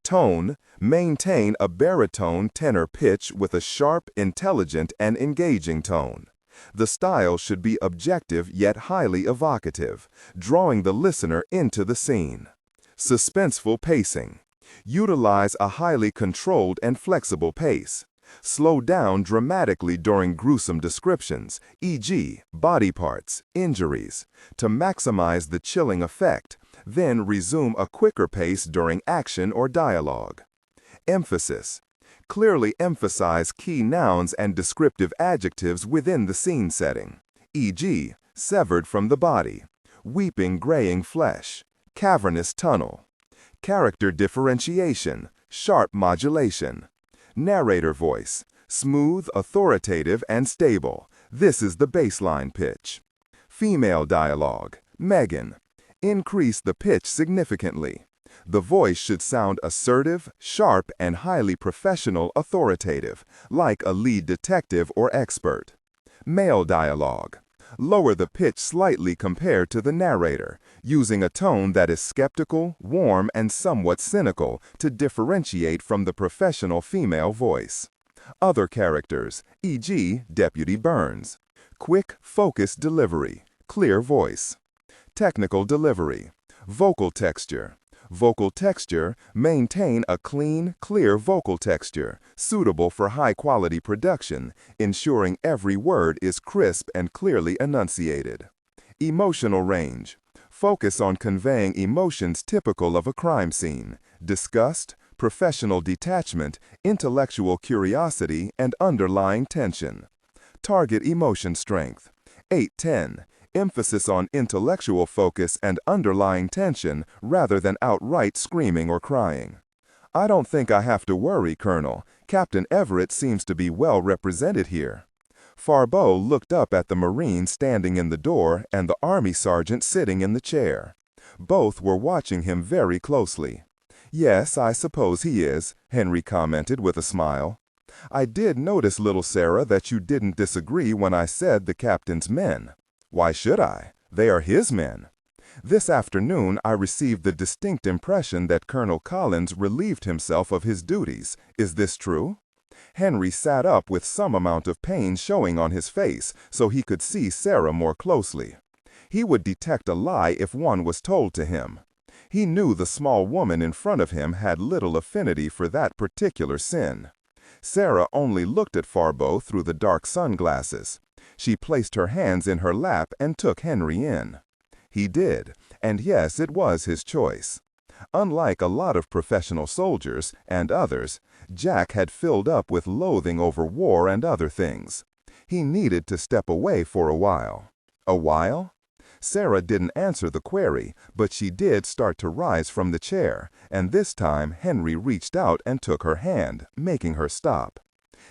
Tone, maintain a baritone tenor pitch with a sharp, intelligent, and engaging tone. The style should be objective yet highly evocative, drawing the listener into the scene. Suspenseful pacing. Utilize a highly controlled and flexible pace. Slow down dramatically during gruesome descriptions, e.g., body parts, injuries, to maximize the chilling effect, then resume a quicker pace during action or dialogue. Emphasis. Clearly emphasize key nouns and descriptive adjectives within the scene setting, e.g., severed from the body, weeping graying flesh, cavernous tunnel. Character differentiation, sharp modulation. Narrator voice, smooth, authoritative, and stable. This is the baseline pitch. Female dialogue, Megan. Increase the pitch significantly. The voice should sound assertive, sharp, and highly professional, authoritative, like a lead detective or expert. Male dialogue. Lower the pitch slightly compared to the narrator, using a tone that is skeptical, warm, and somewhat cynical to differentiate from the professional female voice. Other characters, e.g., Deputy Burns. Quick, focused delivery, clear voice. Technical delivery. Vocal texture. Vocal texture, maintain a clean, clear vocal texture, suitable for high-quality production, ensuring every word is crisp and clearly enunciated. Emotional range. Focus on conveying emotions typical of a crime scene, disgust, professional detachment, intellectual curiosity, and underlying tension. Target emotion strength. 8-10. Emphasis on intellectual focus and underlying tension rather than outright screaming or crying. I don't think I have to worry, Colonel. Captain Everett seems to be well represented here. Farbeau looked up at the Marine standing in the door and the Army sergeant sitting in the chair. Both were watching him very closely. Yes, I suppose he is, Henry commented with a smile. I did notice, little Sarah, that you didn't disagree when I said the captain's men. Why should I? They are his men. This afternoon I received the distinct impression that Colonel Collins relieved himself of his duties. Is this true? Henry sat up with some amount of pain showing on his face so he could see Sarah more closely. He would detect a lie if one was told to him. He knew the small woman in front of him had little affinity for that particular sin. Sarah only looked at Farbeau through the dark sunglasses. She placed her hands in her lap and took Henry in. He did, and yes, it was his choice. Unlike a lot of professional soldiers and others, Jack had filled up with loathing over war and other things. He needed to step away for a while. A while? Sarah didn't answer the query, but she did start to rise from the chair, and this time Henry reached out and took her hand, making her stop.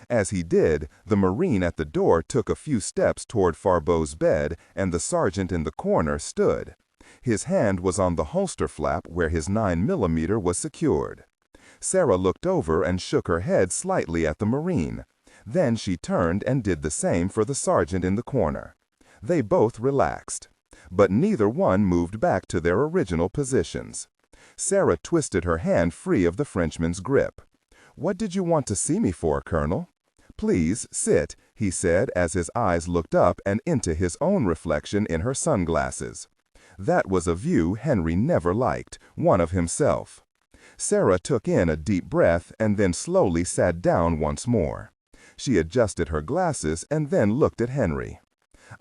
As he did, the Marine at the door took a few steps toward Farbeau's bed, and the sergeant in the corner stood. His hand was on the holster flap where his 9mm was secured. Sarah looked over and shook her head slightly at the Marine. Then she turned and did the same for the sergeant in the corner. They both relaxed. But neither one moved back to their original positions. Sarah twisted her hand free of the Frenchman's grip. "What did you want to see me for, Colonel?" "Please, sit," he said as his eyes looked up and into his own reflection in her sunglasses. That was a view Henry never liked, one of himself. Sarah took in a deep breath and then slowly sat down once more. She adjusted her glasses and then looked at Henry.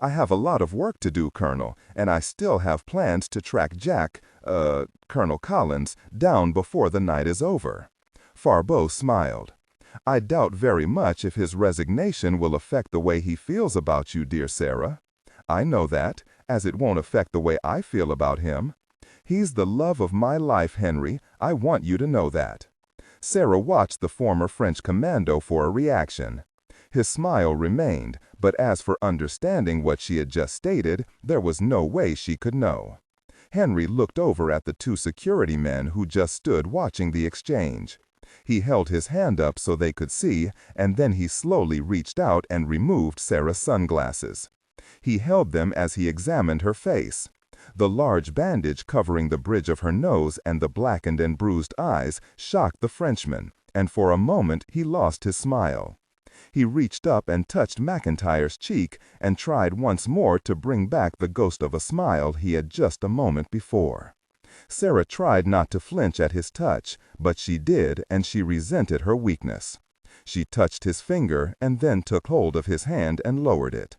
"I have a lot of work to do, Colonel, and I still have plans to track Colonel Collins, down before the night is over." Farbeau smiled. "I doubt very much if his resignation will affect the way he feels about you, dear Sarah. I know that, as it won't affect the way I feel about him. He's the love of my life, Henry. I want you to know that." Sarah watched the former French commando for a reaction. His smile remained, but as for understanding what she had just stated, there was no way she could know. Henry looked over at the two security men who just stood watching the exchange. He held his hand up so they could see, and then he slowly reached out and removed Sarah's sunglasses. He held them as he examined her face. The large bandage covering the bridge of her nose and the blackened and bruised eyes shocked the Frenchman, and for a moment he lost his smile. He reached up and touched McIntyre's cheek and tried once more to bring back the ghost of a smile he had just a moment before. Sarah tried not to flinch at his touch, but she did, and she resented her weakness. She touched his finger and then took hold of his hand and lowered it.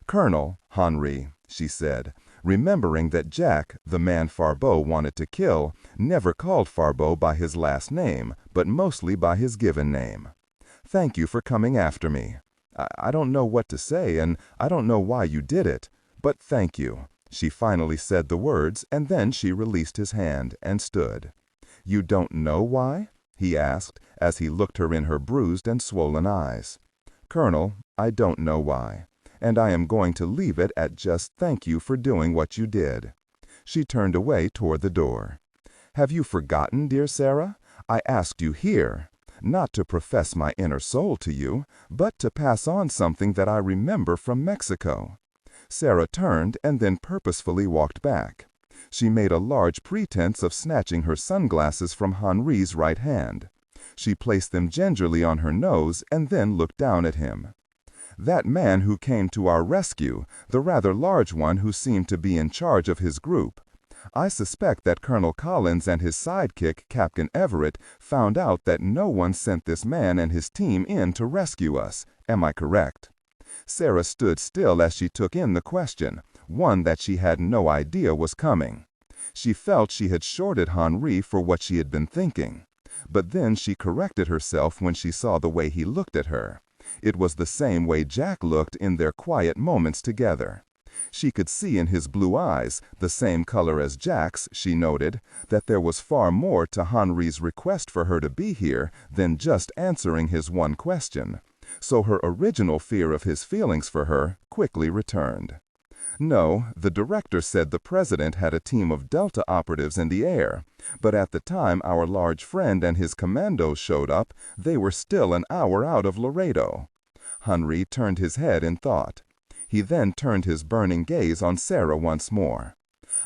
"Colonel, Henri," she said, remembering that Jack, the man Farbeau wanted to kill, never called Farbeau by his last name, but mostly by his given name. "Thank you for coming after me. I don't know what to say, and I don't know why you did it, but thank you." She finally said the words, and then she released his hand and stood. "You don't know why?" he asked, as he looked her in her bruised and swollen eyes. "Colonel, I don't know why, and I am going to leave it at just thank you for doing what you did." She turned away toward the door. "Have you forgotten, dear Sarah? I asked you here, not to profess my inner soul to you, but to pass on something that I remember from Mexico." Sarah turned and then purposefully walked back. She made a large pretense of snatching her sunglasses from Henri's right hand. She placed them gingerly on her nose and then looked down at him. "That man who came to our rescue, the rather large one who seemed to be in charge of his group. I suspect that Colonel Collins and his sidekick, Captain Everett, found out that no one sent this man and his team in to rescue us. Am I correct?" Sarah stood still as she took in the question, one that she had no idea was coming. She felt she had shorted Henri for what she had been thinking. But then she corrected herself when she saw the way he looked at her. It was the same way Jack looked in their quiet moments together. She could see in his blue eyes, the same color as Jack's, she noted, that there was far more to Henri's request for her to be here than just answering his one question. So her original fear of his feelings for her quickly returned. No, the director said the president had a team of Delta operatives in the air, but at the time our large friend and his commandos showed up, they were still an hour out of Laredo. Henri turned his head in thought. He then turned his burning gaze on Sarah once more.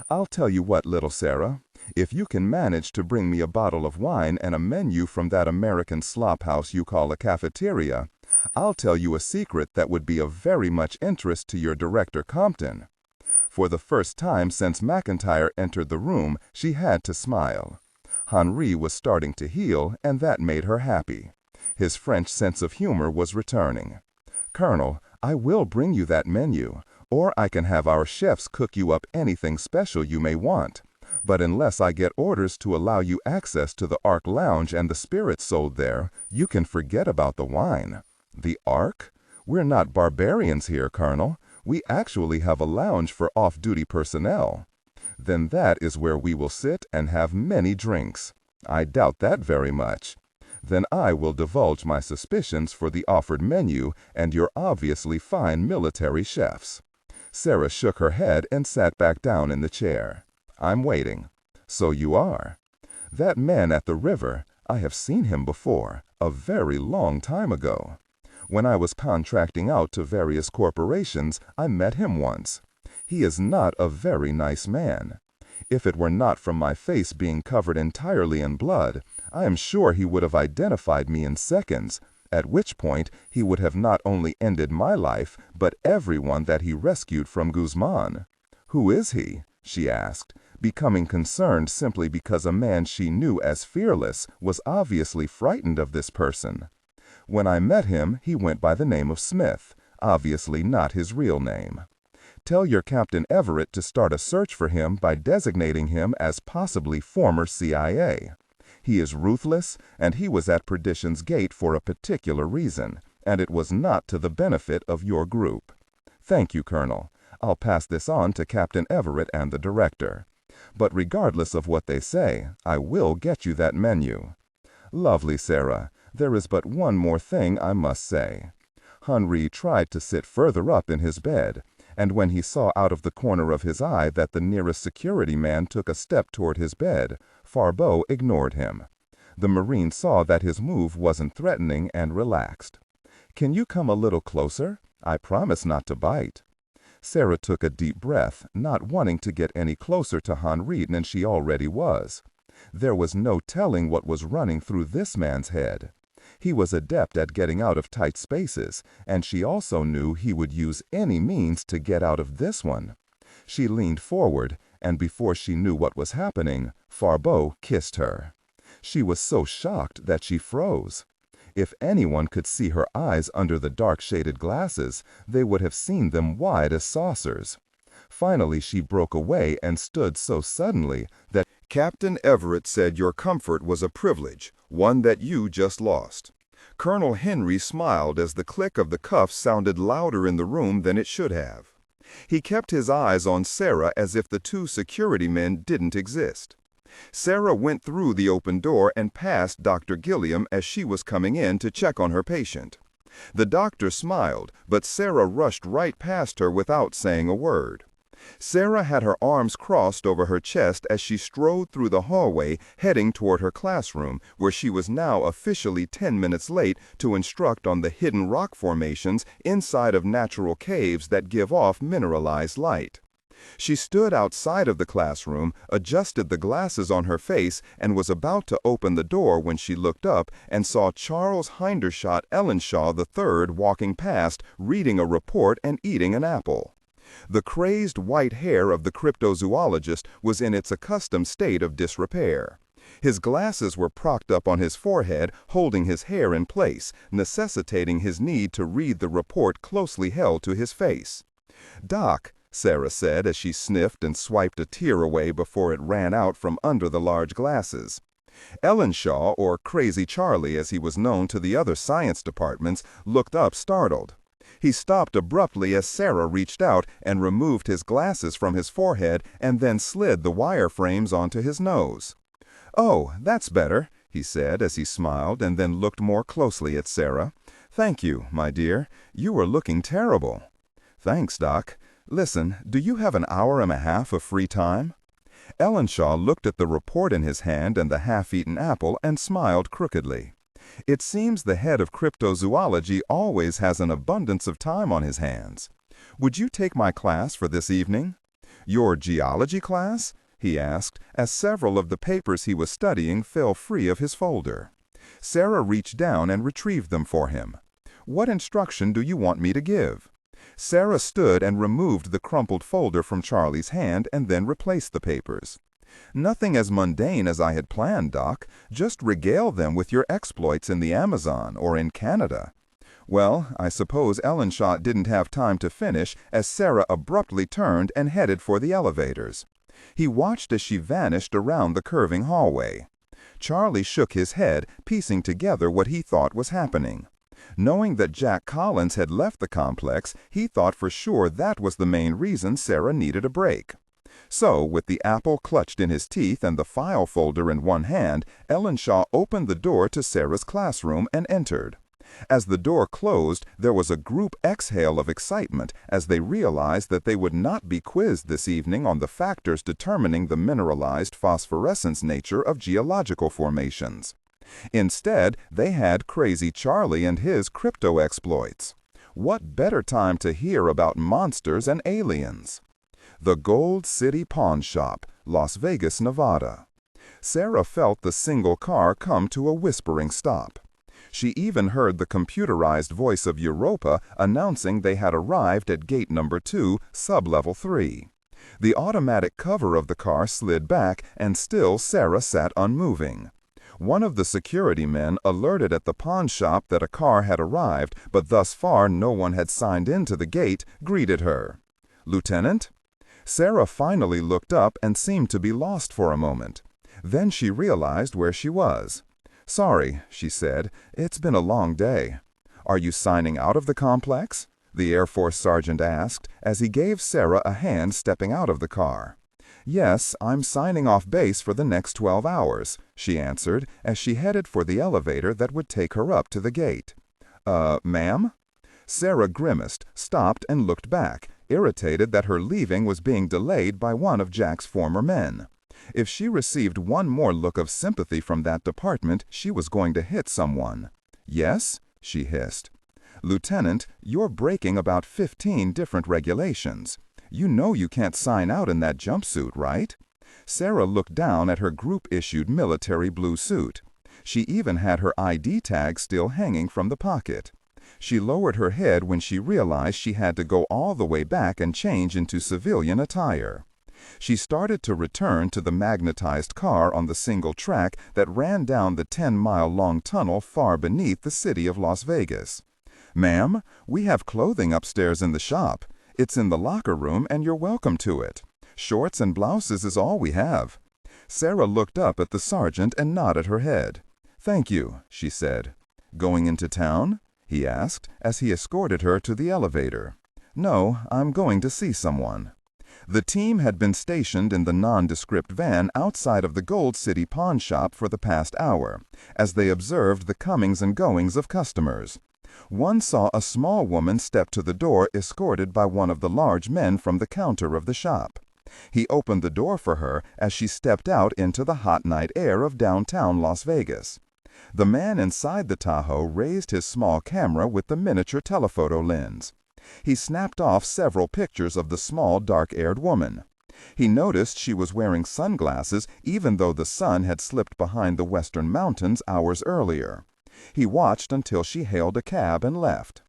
"I'll tell you what, little Sarah. If you can manage to bring me a bottle of wine and a menu from that American slop house you call a cafeteria, I'll tell you a secret that would be of very much interest to your director Compton." For the first time since McIntyre entered the room, she had to smile. Henri was starting to heal, and that made her happy. His French sense of humor was returning. "Colonel, I will bring you that menu, or I can have our chefs cook you up anything special you may want. But unless I get orders to allow you access to the Ark Lounge and the spirits sold there, you can forget about the wine." "The Ark? We're not barbarians here, Colonel. We actually have a lounge for off-duty personnel." "Then that is where we will sit and have many drinks." "I doubt that very much." "Then I will divulge my suspicions for the offered menu and your obviously fine military chefs." Sarah shook her head and sat back down in the chair. "I'm waiting." "So you are." "That man at the river, I have seen him before, a very long time ago. When I was contracting out to various corporations, I met him once. He is not a very nice man. If it were not from my face being covered entirely in blood, I am sure he would have identified me in seconds, at which point he would have not only ended my life, but everyone that he rescued from Guzman." "Who is he?" she asked, becoming concerned simply because a man she knew as fearless was obviously frightened of this person. "When I met him, he went by the name of Smith, obviously not his real name. Tell your Captain Everett to start a search for him by designating him as possibly former CIA. He is ruthless, and he was at Perdition's Gate for a particular reason, and it was not to the benefit of your group." "Thank you, Colonel. I'll pass this on to Captain Everett and the director. But regardless of what they say, I will get you that menu." "Lovely, Sarah. There is but one more thing I must say." Henri tried to sit further up in his bed, and when he saw out of the corner of his eye that the nearest security man took a step toward his bed, Farbeau ignored him. The Marine saw that his move wasn't threatening and relaxed. "Can you come a little closer? I promise not to bite." Sarah took a deep breath, not wanting to get any closer to Henri than she already was. There was no telling what was running through this man's head. He was adept at getting out of tight spaces, and she also knew he would use any means to get out of this one. She leaned forward, and before she knew what was happening, Farbeau kissed her. She was so shocked that she froze. If anyone could see her eyes under the dark-shaded glasses, they would have seen them wide as saucers. Finally she broke away and stood so suddenly that Captain Everett said your comfort was a privilege, one that you just lost. Colonel Henry smiled as the click of the cuffs sounded louder in the room than it should have. He kept his eyes on Sarah as if the two security men didn't exist. Sarah went through the open door and past Dr. Gilliam as she was coming in to check on her patient. The doctor smiled, but Sarah rushed right past her without saying a word. Sarah had her arms crossed over her chest as she strode through the hallway heading toward her classroom, where she was now officially 10 minutes late to instruct on the hidden rock formations inside of natural caves that give off mineralized light. She stood outside of the classroom, adjusted the glasses on her face, and was about to open the door when she looked up and saw Charles Hindershot Ellenshaw III walking past, reading a report and eating an apple. The crazed white hair of the cryptozoologist was in its accustomed state of disrepair. His glasses were propped up on his forehead, holding his hair in place, necessitating his need to read the report closely held to his face. "Doc," Sarah said as she sniffed and swiped a tear away before it ran out from under the large glasses. Ellenshaw, or Crazy Charlie as he was known to the other science departments, looked up startled. He stopped abruptly as Sarah reached out and removed his glasses from his forehead and then slid the wireframes onto his nose. "Oh, that's better," he said as he smiled and then looked more closely at Sarah. "Thank you, my dear. You are looking terrible." "Thanks, Doc. Listen, do you have an hour and a half of free time?" Ellenshaw looked at the report in his hand and the half-eaten apple and smiled crookedly. It seems the head of cryptozoology always has an abundance of time on his hands. "Would you take my class for this evening?" "Your geology class?" he asked, as several of the papers he was studying fell free of his folder. Sarah reached down and retrieved them for him. "What instruction do you want me to give?" Sarah stood and removed the crumpled folder from Charlie's hand and then replaced the papers. "Nothing as mundane as I had planned, Doc. Just regale them with your exploits in the Amazon or in Canada." Well, I suppose Ellenshaw didn't have time to finish as Sarah abruptly turned and headed for the elevators. He watched as she vanished around the curving hallway. Charlie shook his head, piecing together what he thought was happening. Knowing that Jack Collins had left the complex, he thought for sure that was the main reason Sarah needed a break. So, with the apple clutched in his teeth and the file folder in one hand, Ellenshaw opened the door to Sarah's classroom and entered. As the door closed, there was a group exhale of excitement as they realized that they would not be quizzed this evening on the factors determining the mineralized phosphorescence nature of geological formations. Instead, they had Crazy Charlie and his crypto exploits. What better time to hear about monsters and aliens? The Gold City Pawn Shop, Las Vegas, Nevada. Sarah felt the single car come to a whispering stop. She even heard the computerized voice of Europa announcing they had arrived at gate number 2, sub-level 3. The automatic cover of the car slid back, and still Sarah sat unmoving. One of the security men, alerted at the pawn shop that a car had arrived, but thus far no one had signed into the gate, greeted her. "Lieutenant?" Sarah finally looked up and seemed to be lost for a moment. Then she realized where she was. "Sorry," she said, "it's been a long day." "Are you signing out of the complex?" the Air Force sergeant asked, as he gave Sarah a hand stepping out of the car. "Yes, I'm signing off base for the next 12 hours, she answered, as she headed for the elevator that would take her up to the gate. Ma'am?" Sarah grimaced, stopped, and looked back, irritated that her leaving was being delayed by one of Jack's former men. If she received one more look of sympathy from that department, she was going to hit someone. "Yes?" she hissed. "Lieutenant, you're breaking about 15 different regulations. You know you can't sign out in that jumpsuit, right?" Sarah looked down at her group-issued military blue suit. She even had her ID tag still hanging from the pocket. She lowered her head when she realized she had to go all the way back and change into civilian attire. She started to return to the magnetized car on the single track that ran down the 10-mile-long tunnel far beneath the city of Las Vegas. "Ma'am, we have clothing upstairs in the shop. It's in the locker room and you're welcome to it. Shorts and blouses is all we have." Sarah looked up at the sergeant and nodded her head. "Thank you," she said. "Going into town?" he asked, as he escorted her to the elevator. "No, I'm going to see someone." The team had been stationed in the nondescript van outside of the Gold City Pawn Shop for the past hour, as they observed the comings and goings of customers. One saw a small woman step to the door escorted by one of the large men from the counter of the shop. He opened the door for her as she stepped out into the hot night air of downtown Las Vegas. The man inside the Tahoe raised his small camera with the miniature telephoto lens. He snapped off several pictures of the small, dark-haired woman. He noticed she was wearing sunglasses even though the sun had slipped behind the western mountains hours earlier. He watched until she hailed a cab and left.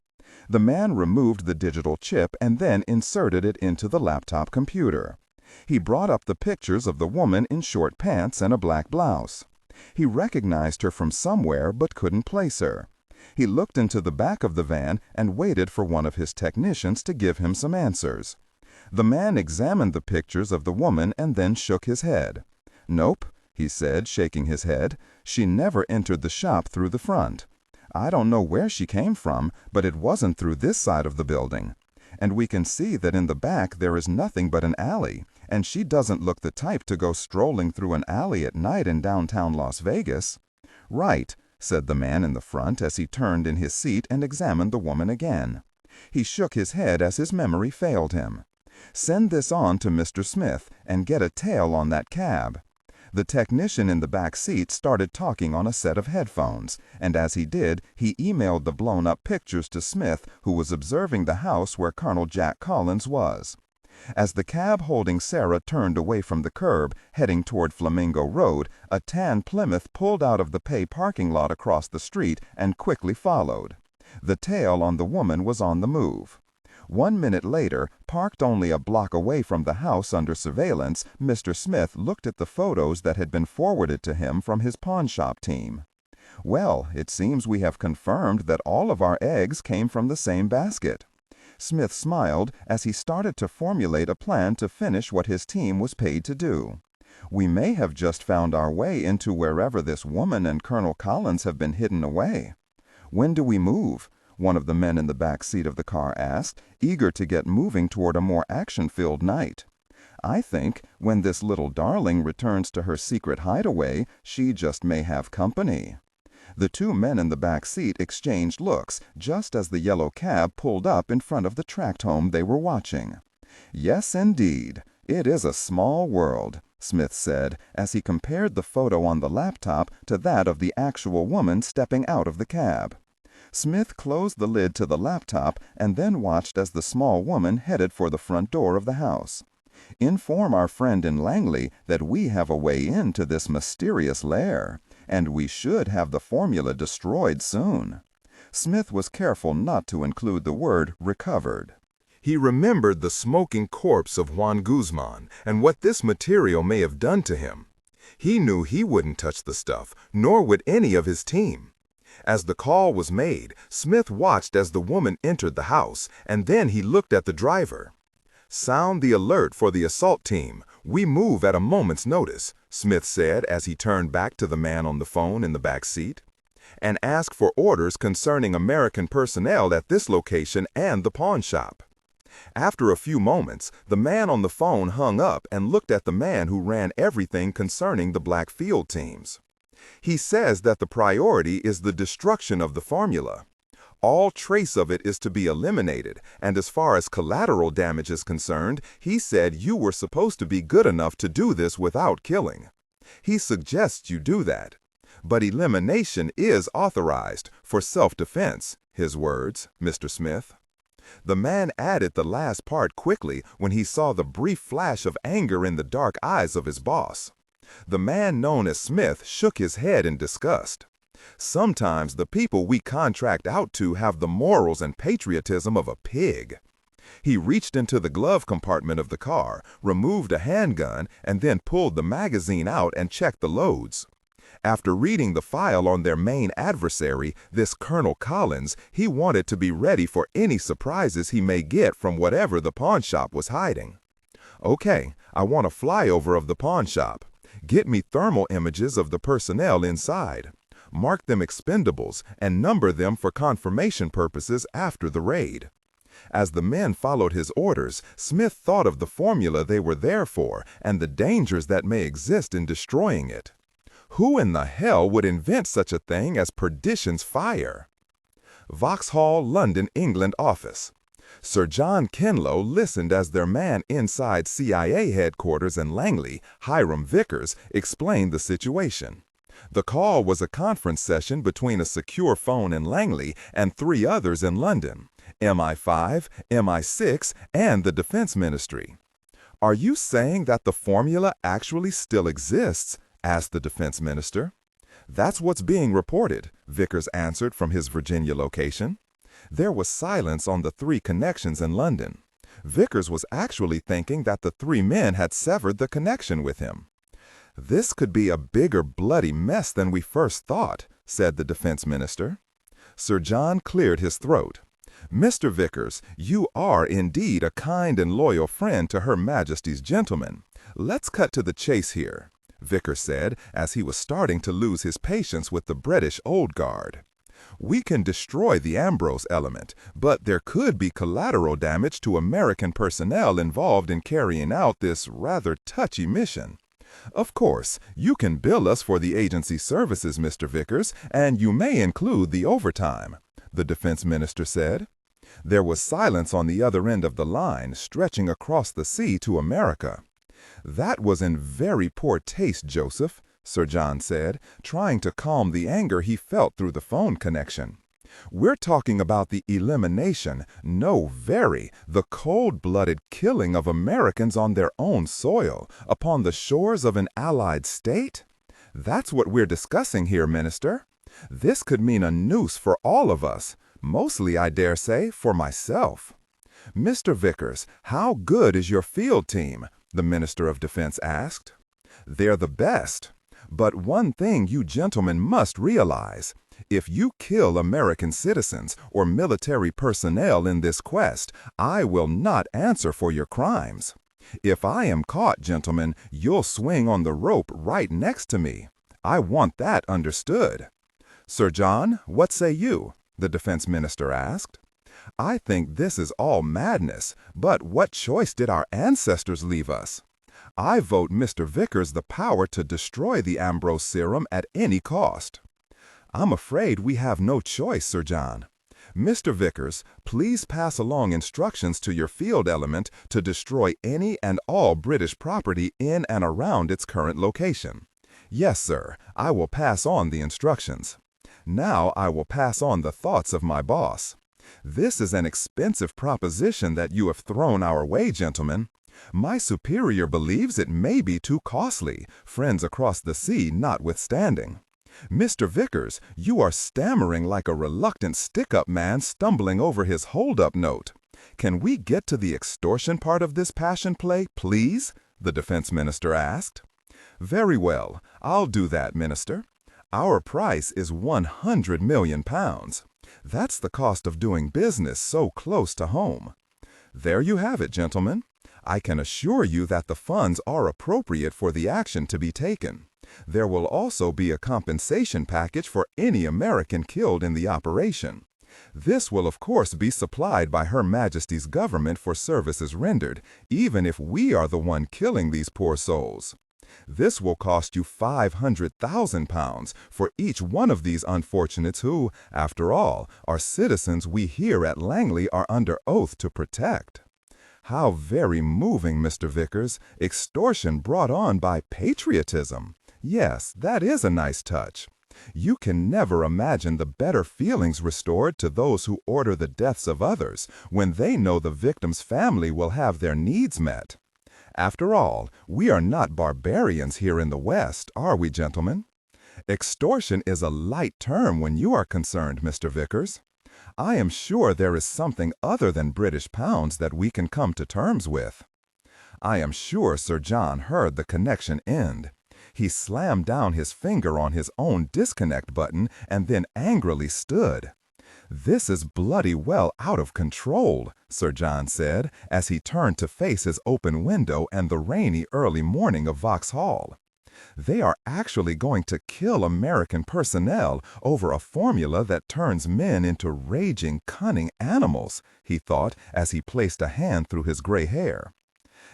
The man removed the digital chip and then inserted it into the laptop computer. He brought up the pictures of the woman in short pants and a black blouse. He recognized her from somewhere but couldn't place her. He looked into the back of the van and waited for one of his technicians to give him some answers. The man examined the pictures of the woman and then shook his head. "Nope," he said, shaking his head. "She never entered the shop through the front." I don't know where she came from, but it wasn't through this side of the building. And we can see that in the back there is nothing but an alley, and she doesn't look the type to go strolling through an alley at night in downtown Las Vegas." "Right," said the man in the front as he turned in his seat and examined the woman again. He shook his head as his memory failed him. "Send this on to Mr. Smith and get a tail on that cab." The technician in the back seat started talking on a set of headphones, and as he did, he emailed the blown-up pictures to Smith, who was observing the house where Colonel Jack Collins was. As the cab holding Sarah turned away from the curb, heading toward Flamingo Road, a tan Plymouth pulled out of the pay parking lot across the street and quickly followed. The tail on the woman was on the move. 1 minute later, parked only a block away from the house under surveillance, Mr. Smith looked at the photos that had been forwarded to him from his pawnshop team. "Well, it seems we have confirmed that all of our eggs came from the same basket." Smith smiled as he started to formulate a plan to finish what his team was paid to do. "We may have just found our way into wherever this woman and Colonel Collins have been hidden away." "When do we move?" one of the men in the back seat of the car asked, eager to get moving toward a more action-filled night. "I think when this little darling returns to her secret hideaway, she just may have company." The two men in the back seat exchanged looks just as the yellow cab pulled up in front of the tract home they were watching. "Yes, indeed. It is a small world," Smith said as he compared the photo on the laptop to that of the actual woman stepping out of the cab. Smith closed the lid to the laptop and then watched as the small woman headed for the front door of the house. "Inform our friend in Langley that we have a way into this mysterious lair, and we should have the formula destroyed soon." Smith was careful not to include the word recovered. He remembered the smoking corpse of Juan Guzman and what this material may have done to him. He knew he wouldn't touch the stuff, nor would any of his team. As the call was made, Smith watched as the woman entered the house, and then he looked at the driver. "Sound the alert for the assault team. We move at a moment's notice," Smith said as he turned back to the man on the phone in the back seat. "And ask for orders concerning American personnel at this location and the pawn shop." After a few moments, the man on the phone hung up and looked at the man who ran everything concerning the Black Field teams. "He says that the priority is the destruction of the formula. All trace of it is to be eliminated, and as far as collateral damage is concerned, he said you were supposed to be good enough to do this without killing. He suggests you do that. But elimination is authorized for self-defense," his words, Mr. Smith. The man added the last part quickly when he saw the brief flash of anger in the dark eyes of his boss. The man known as Smith shook his head in disgust. "Sometimes the people we contract out to have the morals and patriotism of a pig." He reached into the glove compartment of the car, removed a handgun, and then pulled the magazine out and checked the loads. After reading the file on their main adversary, this Colonel Collins, he wanted to be ready for any surprises he may get from whatever the pawn shop was hiding. "Okay, I want a flyover of the pawn shop. Get me thermal images of the personnel inside. Mark them expendables and number them for confirmation purposes after the raid." As the men followed his orders, Smith thought of the formula they were there for and the dangers that may exist in destroying it. Who in the hell would invent such a thing as perdition's fire? Vauxhall, London, England office. Sir John Kenlow listened as their man inside CIA headquarters in Langley, Hiram Vickers, explained the situation. The call was a conference session between a secure phone in Langley and 3 others in London, MI5, MI6, and the Defense Ministry. "Are you saying that the formula actually still exists?" asked the defense minister. "That's what's being reported," Vickers answered from his Virginia location. There was silence on the 3 connections in London. Vickers was actually thinking that the 3 men had severed the connection with him. "This could be a bigger bloody mess than we first thought," said the defense minister. Sir John cleared his throat. "Mr. Vickers, you are indeed a kind and loyal friend to Her Majesty's gentlemen. Let's cut to the chase here," Vickers said as he was starting to lose his patience with the British old guard. We can destroy the Ambrose element, but there could be collateral damage to American personnel involved in carrying out this rather touchy mission. Of course, you can bill us for the agency services, Mr. Vickers, and you may include the overtime, the defense minister said. There was silence on the other end of the line, stretching across the sea to America. That was in very poor taste, Joseph, Sir John said, trying to calm the anger he felt through the phone connection. We're talking about the elimination, the cold-blooded killing of Americans on their own soil, upon the shores of an allied state? That's what we're discussing here, Minister. This could mean a noose for all of us, mostly, I dare say, for myself. Mr. Vickers, how good is your field team? The Minister of Defense asked. They're the best. But one thing you gentlemen must realize. If you kill American citizens or military personnel in this quest, I will not answer for your crimes. If I am caught, gentlemen, you'll swing on the rope right next to me. I want that understood. Sir John, what say you? The defense minister asked. I think this is all madness, but what choice did our ancestors leave us? I vote Mr. Vickers the power to destroy the Ambrose serum at any cost. I'm afraid we have no choice, Sir John. Mr. Vickers, please pass along instructions to your field element to destroy any and all British property in and around its current location. Yes, sir, I will pass on the instructions. Now I will pass on the thoughts of my boss. This is an expensive proposition that you have thrown our way, gentlemen. My superior believes it may be too costly, friends across the sea notwithstanding. Mr. Vickers, you are stammering like a reluctant stick-up man stumbling over his hold-up note. Can we get to the extortion part of this passion play, please? The defense minister asked. Very well, I'll do that, Minister. Our price is £100 million. That's the cost of doing business so close to home. There you have it, gentlemen. I can assure you that the funds are appropriate for the action to be taken. There will also be a compensation package for any American killed in the operation. This will of course be supplied by Her Majesty's government for services rendered, even if we are the one killing these poor souls. This will cost you £500,000 for each one of these unfortunates who, after all, are citizens we here at Langley are under oath to protect. How very moving, Mr. Vickers, extortion brought on by patriotism. Yes, that is a nice touch. You can never imagine the better feelings restored to those who order the deaths of others when they know the victim's family will have their needs met. After all, we are not barbarians here in the West, are we, gentlemen? Extortion is a light term when you are concerned, Mr. Vickers. I am sure there is something other than British pounds that we can come to terms with. I am sure Sir John heard the connection end. He slammed down his finger on his own disconnect button and then angrily stood. This is bloody well out of control, Sir John said, as he turned to face his open window and the rainy early morning of Vauxhall. They are actually going to kill American personnel over a formula that turns men into raging, cunning animals, he thought as he placed a hand through his gray hair.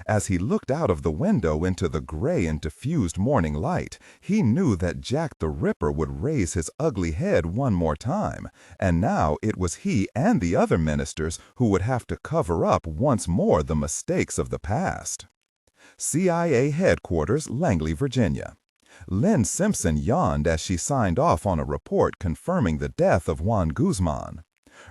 As he looked out of the window into the gray and diffused morning light, he knew that Jack the Ripper would raise his ugly head one more time, and now it was he and the other ministers who would have to cover up once more the mistakes of the past. CIA Headquarters, Langley, Virginia. Lynn Simpson yawned as she signed off on a report confirming the death of Juan Guzman.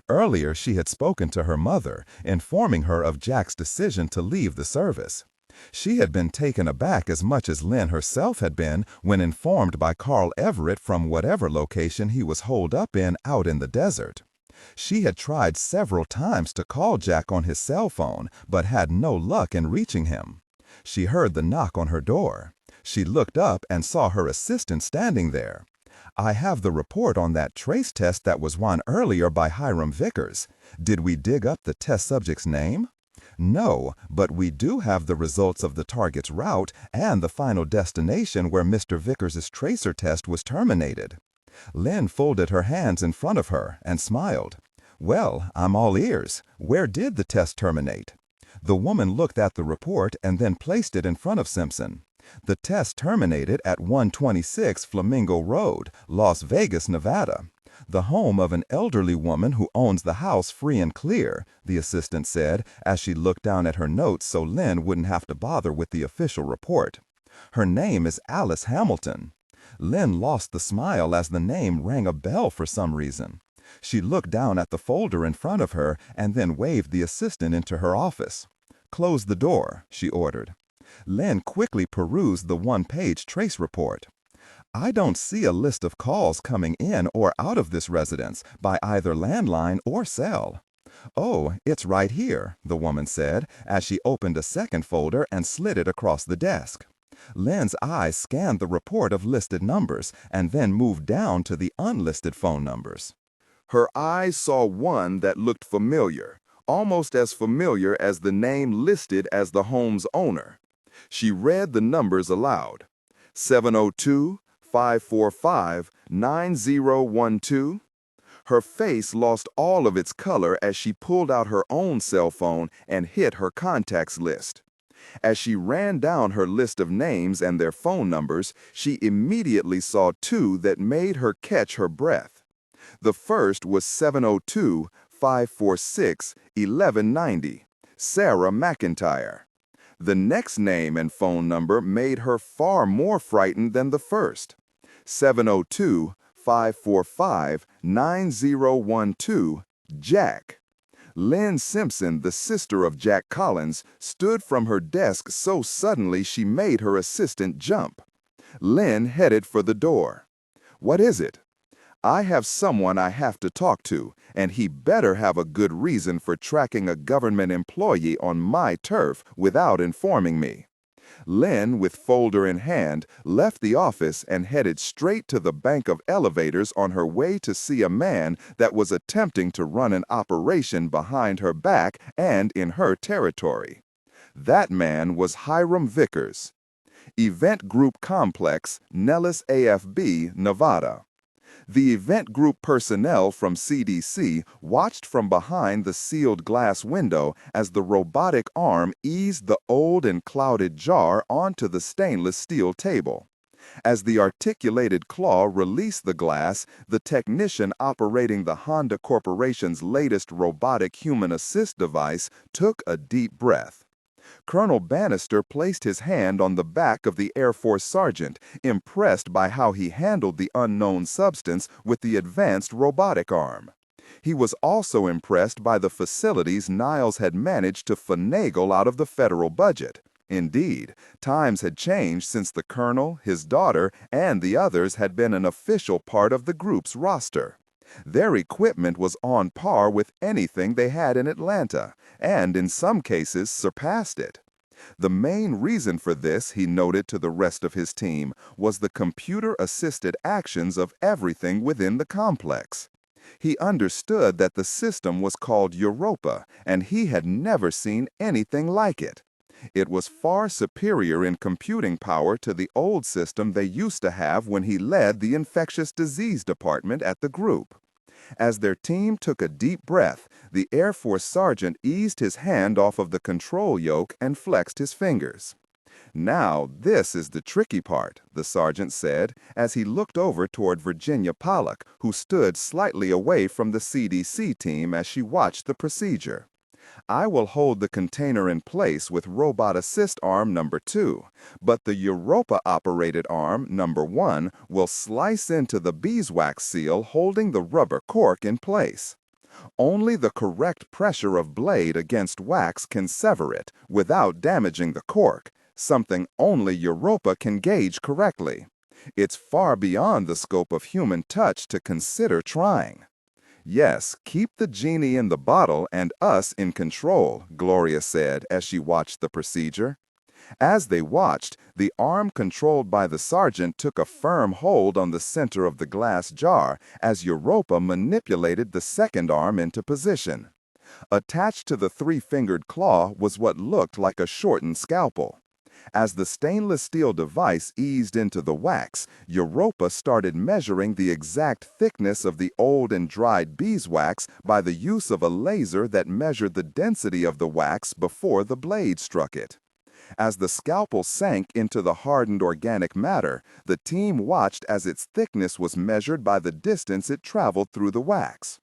Earlier, she had spoken to her mother, informing her of Jack's decision to leave the service. She had been taken aback as much as Lynn herself had been when informed by Carl Everett from whatever location he was holed up in out in the desert. She had tried several times to call Jack on his cell phone, but had no luck in reaching him. She heard the knock on her door. She looked up and saw her assistant standing there. I have the report on that trace test that was run earlier by Hiram Vickers. Did we dig up the test subject's name? No, but we do have the results of the target's route and the final destination where Mr. Vickers' tracer test was terminated. Lynn folded her hands in front of her and smiled. "Well, I'm all ears. Where did the test terminate?" The woman looked at the report and then placed it in front of Simpson. The test terminated at 126 Flamingo Road, Las Vegas, Nevada. "The home of an elderly woman who owns the house free and clear," the assistant said as she looked down at her notes so Lynn wouldn't have to bother with the official report. "Her name is Alice Hamilton." Lynn lost the smile as the name rang a bell for some reason. She looked down at the folder in front of her and then waved the assistant into her office. "Close the door," she ordered. Lynn quickly perused the one-page trace report. "I don't see a list of calls coming in or out of this residence by either landline or cell." "Oh, it's right here," the woman said as she opened a second folder and slid it across the desk. Lynn's eyes scanned the report of listed numbers and then moved down to the unlisted phone numbers. Her eyes saw one that looked familiar, almost as familiar as the name listed as the home's owner. She read the numbers aloud. 702-545-9012. Her face lost all of its color as she pulled out her own cell phone and hit her contacts list. As she ran down her list of names and their phone numbers, she immediately saw two that made her catch her breath. The first was 702-546-1190, Sarah McIntyre. The next name and phone number made her far more frightened than the first. 702-545-9012, Jack. Lynn Simpson, the sister of Jack Collins, stood from her desk so suddenly she made her assistant jump. Lynn headed for the door. "What is it?" "I have someone I have to talk to, and he better have a good reason for tracking a government employee on my turf without informing me." Lynn, with folder in hand, left the office and headed straight to the bank of elevators on her way to see a man that was attempting to run an operation behind her back and in her territory. That man was Hiram Vickers. Event Group Complex, Nellis AFB, Nevada. The event group personnel from CDC watched from behind the sealed glass window as the robotic arm eased the old and clouded jar onto the stainless steel table. As the articulated claw released the glass, the technician operating the Honda Corporation's latest robotic human assist device took a deep breath. Colonel Bannister placed his hand on the back of the Air Force sergeant, impressed by how he handled the unknown substance with the advanced robotic arm. He was also impressed by the facilities Niles had managed to finagle out of the federal budget. Indeed, times had changed since the colonel, his daughter, and the others had been an official part of the group's roster. Their equipment was on par with anything they had in Atlanta, and in some cases surpassed it. The main reason for this, he noted to the rest of his team, was the computer-assisted actions of everything within the complex. He understood that the system was called Europa, and he had never seen anything like it. It was far superior in computing power to the old system they used to have when he led the infectious disease department at the group. As their team took a deep breath, the Air Force sergeant eased his hand off of the control yoke and flexed his fingers. "Now, this is the tricky part," the sergeant said as he looked over toward Virginia Pollock, who stood slightly away from the CDC team as she watched the procedure. "I will hold the container in place with Robot Assist Arm number 2, but the Europa-operated arm number 1 will slice into the beeswax seal holding the rubber cork in place. Only the correct pressure of blade against wax can sever it without damaging the cork, something only Europa can gauge correctly. It's far beyond the scope of human touch to consider trying." "Yes, keep the genie in the bottle and us in control," Gloria said as she watched the procedure. As they watched, the arm controlled by the sergeant took a firm hold on the center of the glass jar as Europa manipulated the second arm into position. Attached to the three-fingered claw was what looked like a shortened scalpel. As the stainless steel device eased into the wax, Europa started measuring the exact thickness of the old and dried beeswax by the use of a laser that measured the density of the wax before the blade struck it. As the scalpel sank into the hardened organic matter, the team watched as its thickness was measured by the distance it traveled through the wax.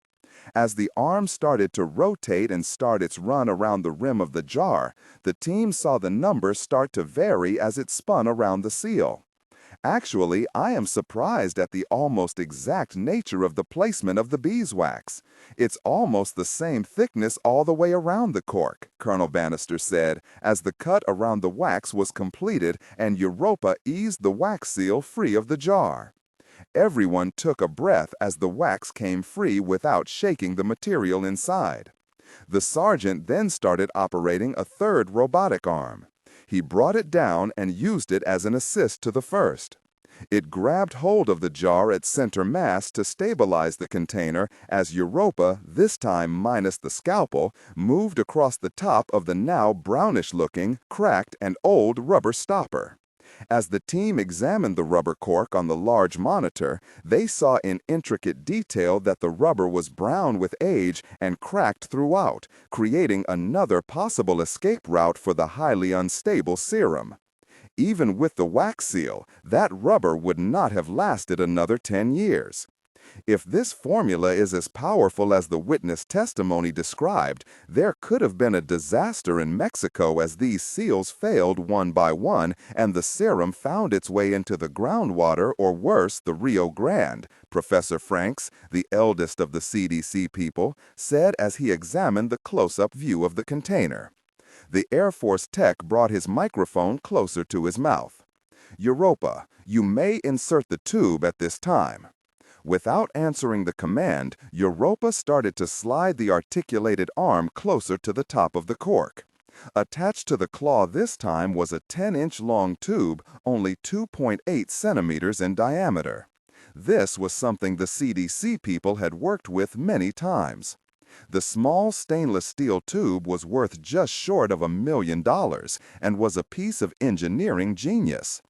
As the arm started to rotate and start its run around the rim of the jar, the team saw the number start to vary as it spun around the seal. Actually, I am surprised at the almost exact nature of the placement of the beeswax. It's almost the same thickness all the way around the cork, Colonel Bannister said, as the cut around the wax was completed and Europa eased the wax seal free of the jar. Everyone took a breath as the wax came free without shaking the material inside. The sergeant then started operating a third robotic arm. He brought it down and used it as an assist to the first. It grabbed hold of the jar at center mass to stabilize the container as Europa, this time minus the scalpel, moved across the top of the now brownish-looking, cracked, and old rubber stopper. As the team examined the rubber cork on the large monitor, they saw in intricate detail that the rubber was brown with age and cracked throughout, creating another possible escape route for the highly unstable serum. Even with the wax seal, that rubber would not have lasted another 10 years. If this formula is as powerful as the witness testimony described, there could have been a disaster in Mexico as these seals failed one by one and the serum found its way into the groundwater or worse, the Rio Grande, Professor Franks, the eldest of the CDC people, said as he examined the close-up view of the container. The Air Force tech brought his microphone closer to his mouth. Europa, you may insert the tube at this time. Without answering the command, Europa started to slide the articulated arm closer to the top of the cork. Attached to the claw this time was a 10-inch long tube, only 2.8 centimeters in diameter. This was something the CDC people had worked with many times. The small stainless steel tube was worth just short of $1 million and was a piece of engineering genius.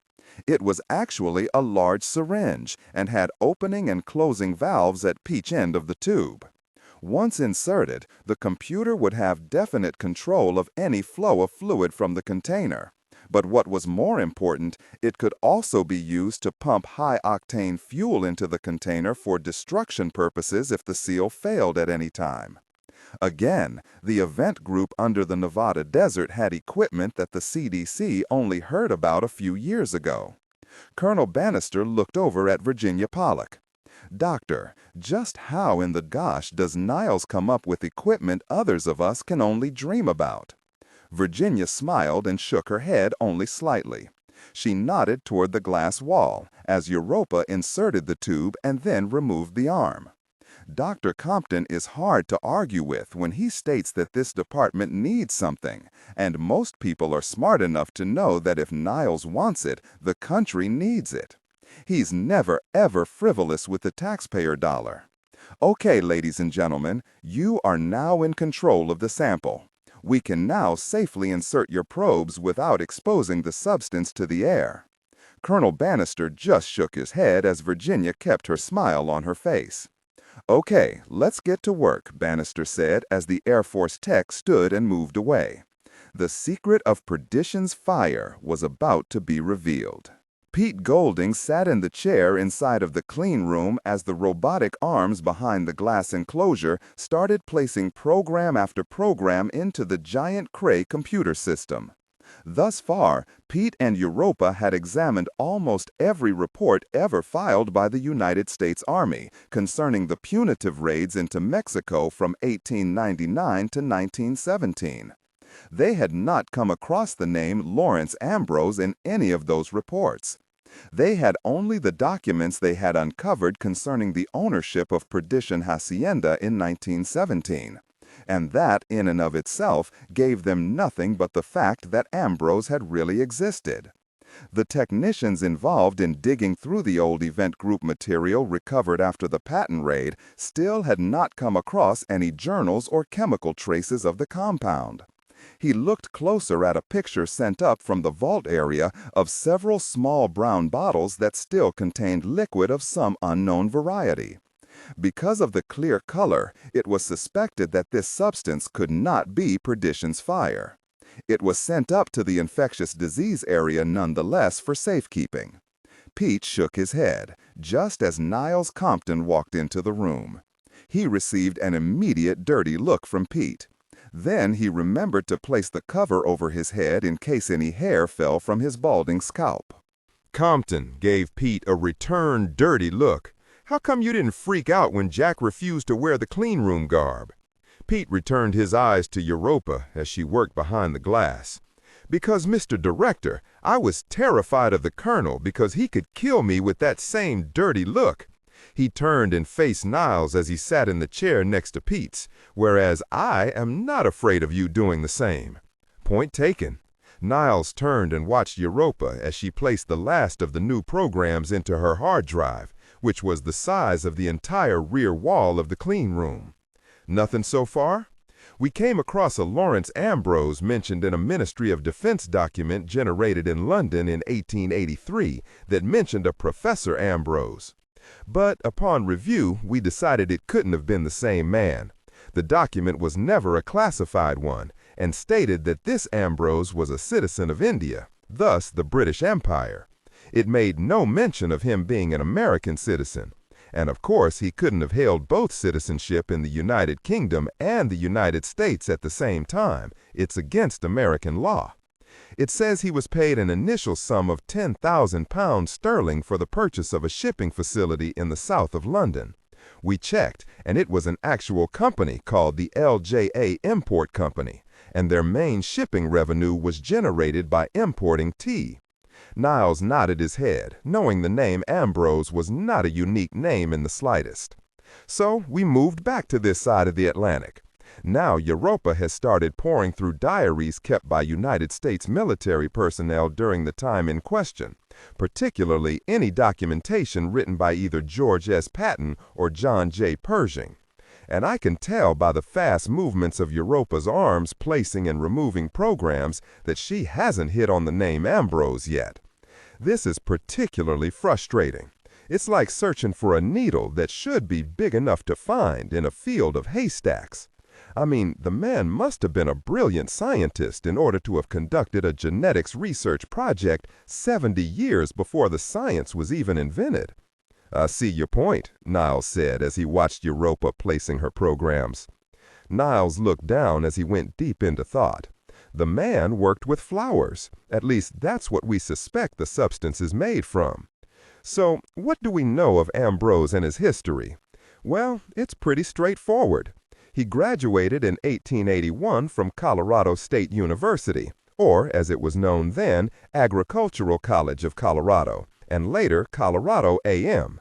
It was actually a large syringe and had opening and closing valves at each end of the tube. Once inserted, the computer would have definite control of any flow of fluid from the container. But what was more important, it could also be used to pump high-octane fuel into the container for destruction purposes if the seal failed at any time. Again, the event group under the Nevada desert had equipment that the CDC only heard about a few years ago. Colonel Bannister looked over at Virginia Pollock. Doctor, just how in the gosh does Niles come up with equipment others of us can only dream about? Virginia smiled and shook her head only slightly. She nodded toward the glass wall as Europa inserted the tube and then removed the arm. Dr. Compton is hard to argue with when he states that this department needs something, and most people are smart enough to know that if Niles wants it, the country needs it. He's never ever frivolous with the taxpayer dollar. Okay, ladies and gentlemen, you are now in control of the sample. We can now safely insert your probes without exposing the substance to the air. Colonel Bannister just shook his head as Virginia kept her smile on her face. Okay, let's get to work, Bannister said as the Air Force tech stood and moved away. The secret of Perdition's fire was about to be revealed. Pete Golding sat in the chair inside of the clean room as the robotic arms behind the glass enclosure started placing program after program into the giant Cray computer system. Thus far, Pete and Europa had examined almost every report ever filed by the United States Army concerning the punitive raids into Mexico from 1899 to 1917. They had not come across the name Lawrence Ambrose in any of those reports. They had only the documents they had uncovered concerning the ownership of Perdition Hacienda in 1917. And that, in and of itself, gave them nothing but the fact that Ambrose had really existed. The technicians involved in digging through the old event group material recovered after the Patton raid still had not come across any journals or chemical traces of the compound. He looked closer at a picture sent up from the vault area of several small brown bottles that still contained liquid of some unknown variety. Because of the clear color, it was suspected that this substance could not be Perdition's fire. It was sent up to the infectious disease area nonetheless for safekeeping. Pete shook his head, just as Niles Compton walked into the room. He received an immediate dirty look from Pete. Then he remembered to place the cover over his head in case any hair fell from his balding scalp. Compton gave Pete a return dirty look. How come you didn't freak out when Jack refused to wear the cleanroom garb? Pete returned his eyes to Europa as she worked behind the glass. Because, Mr. Director, I was terrified of the Colonel because he could kill me with that same dirty look. He turned and faced Niles as he sat in the chair next to Pete's, whereas I am not afraid of you doing the same. Point taken. Niles turned and watched Europa as she placed the last of the new programs into her hard drive, which was the size of the entire rear wall of the clean room. Nothing so far? We came across a Lawrence Ambrose mentioned in a Ministry of Defense document generated in London in 1883 that mentioned a Professor Ambrose. But upon review, we decided it couldn't have been the same man. The document was never a classified one and stated that this Ambrose was a citizen of India, thus the British Empire. It made no mention of him being an American citizen. And of course, he couldn't have held both citizenship in the United Kingdom and the United States at the same time. It's against American law. It says he was paid an initial sum of £10,000 sterling for the purchase of a shipping facility in the south of London. We checked, and it was an actual company called the LJA Import Company, and their main shipping revenue was generated by importing tea. Niles nodded his head, knowing the name Ambrose was not a unique name in the slightest. So we moved back to this side of the Atlantic. Now Europa has started pouring through diaries kept by United States military personnel during the time in question, particularly any documentation written by either George S. Patton or John J. Pershing. And I can tell by the fast movements of Europa's arms placing and removing programs that she hasn't hit on the name Ambrose yet. This is particularly frustrating. It's like searching for a needle that should be big enough to find in a field of haystacks. I mean, the man must have been a brilliant scientist in order to have conducted a genetics research project 70 years before the science was even invented. "I see your point," Niles said as he watched Europa placing her programs. Niles looked down as he went deep into thought. The man worked with flowers. At least that's what we suspect the substance is made from. So, what do we know of Ambrose and his history? Well, it's pretty straightforward. He graduated in 1881 from Colorado State University, or as it was known then, Agricultural College of Colorado, and later Colorado A&M.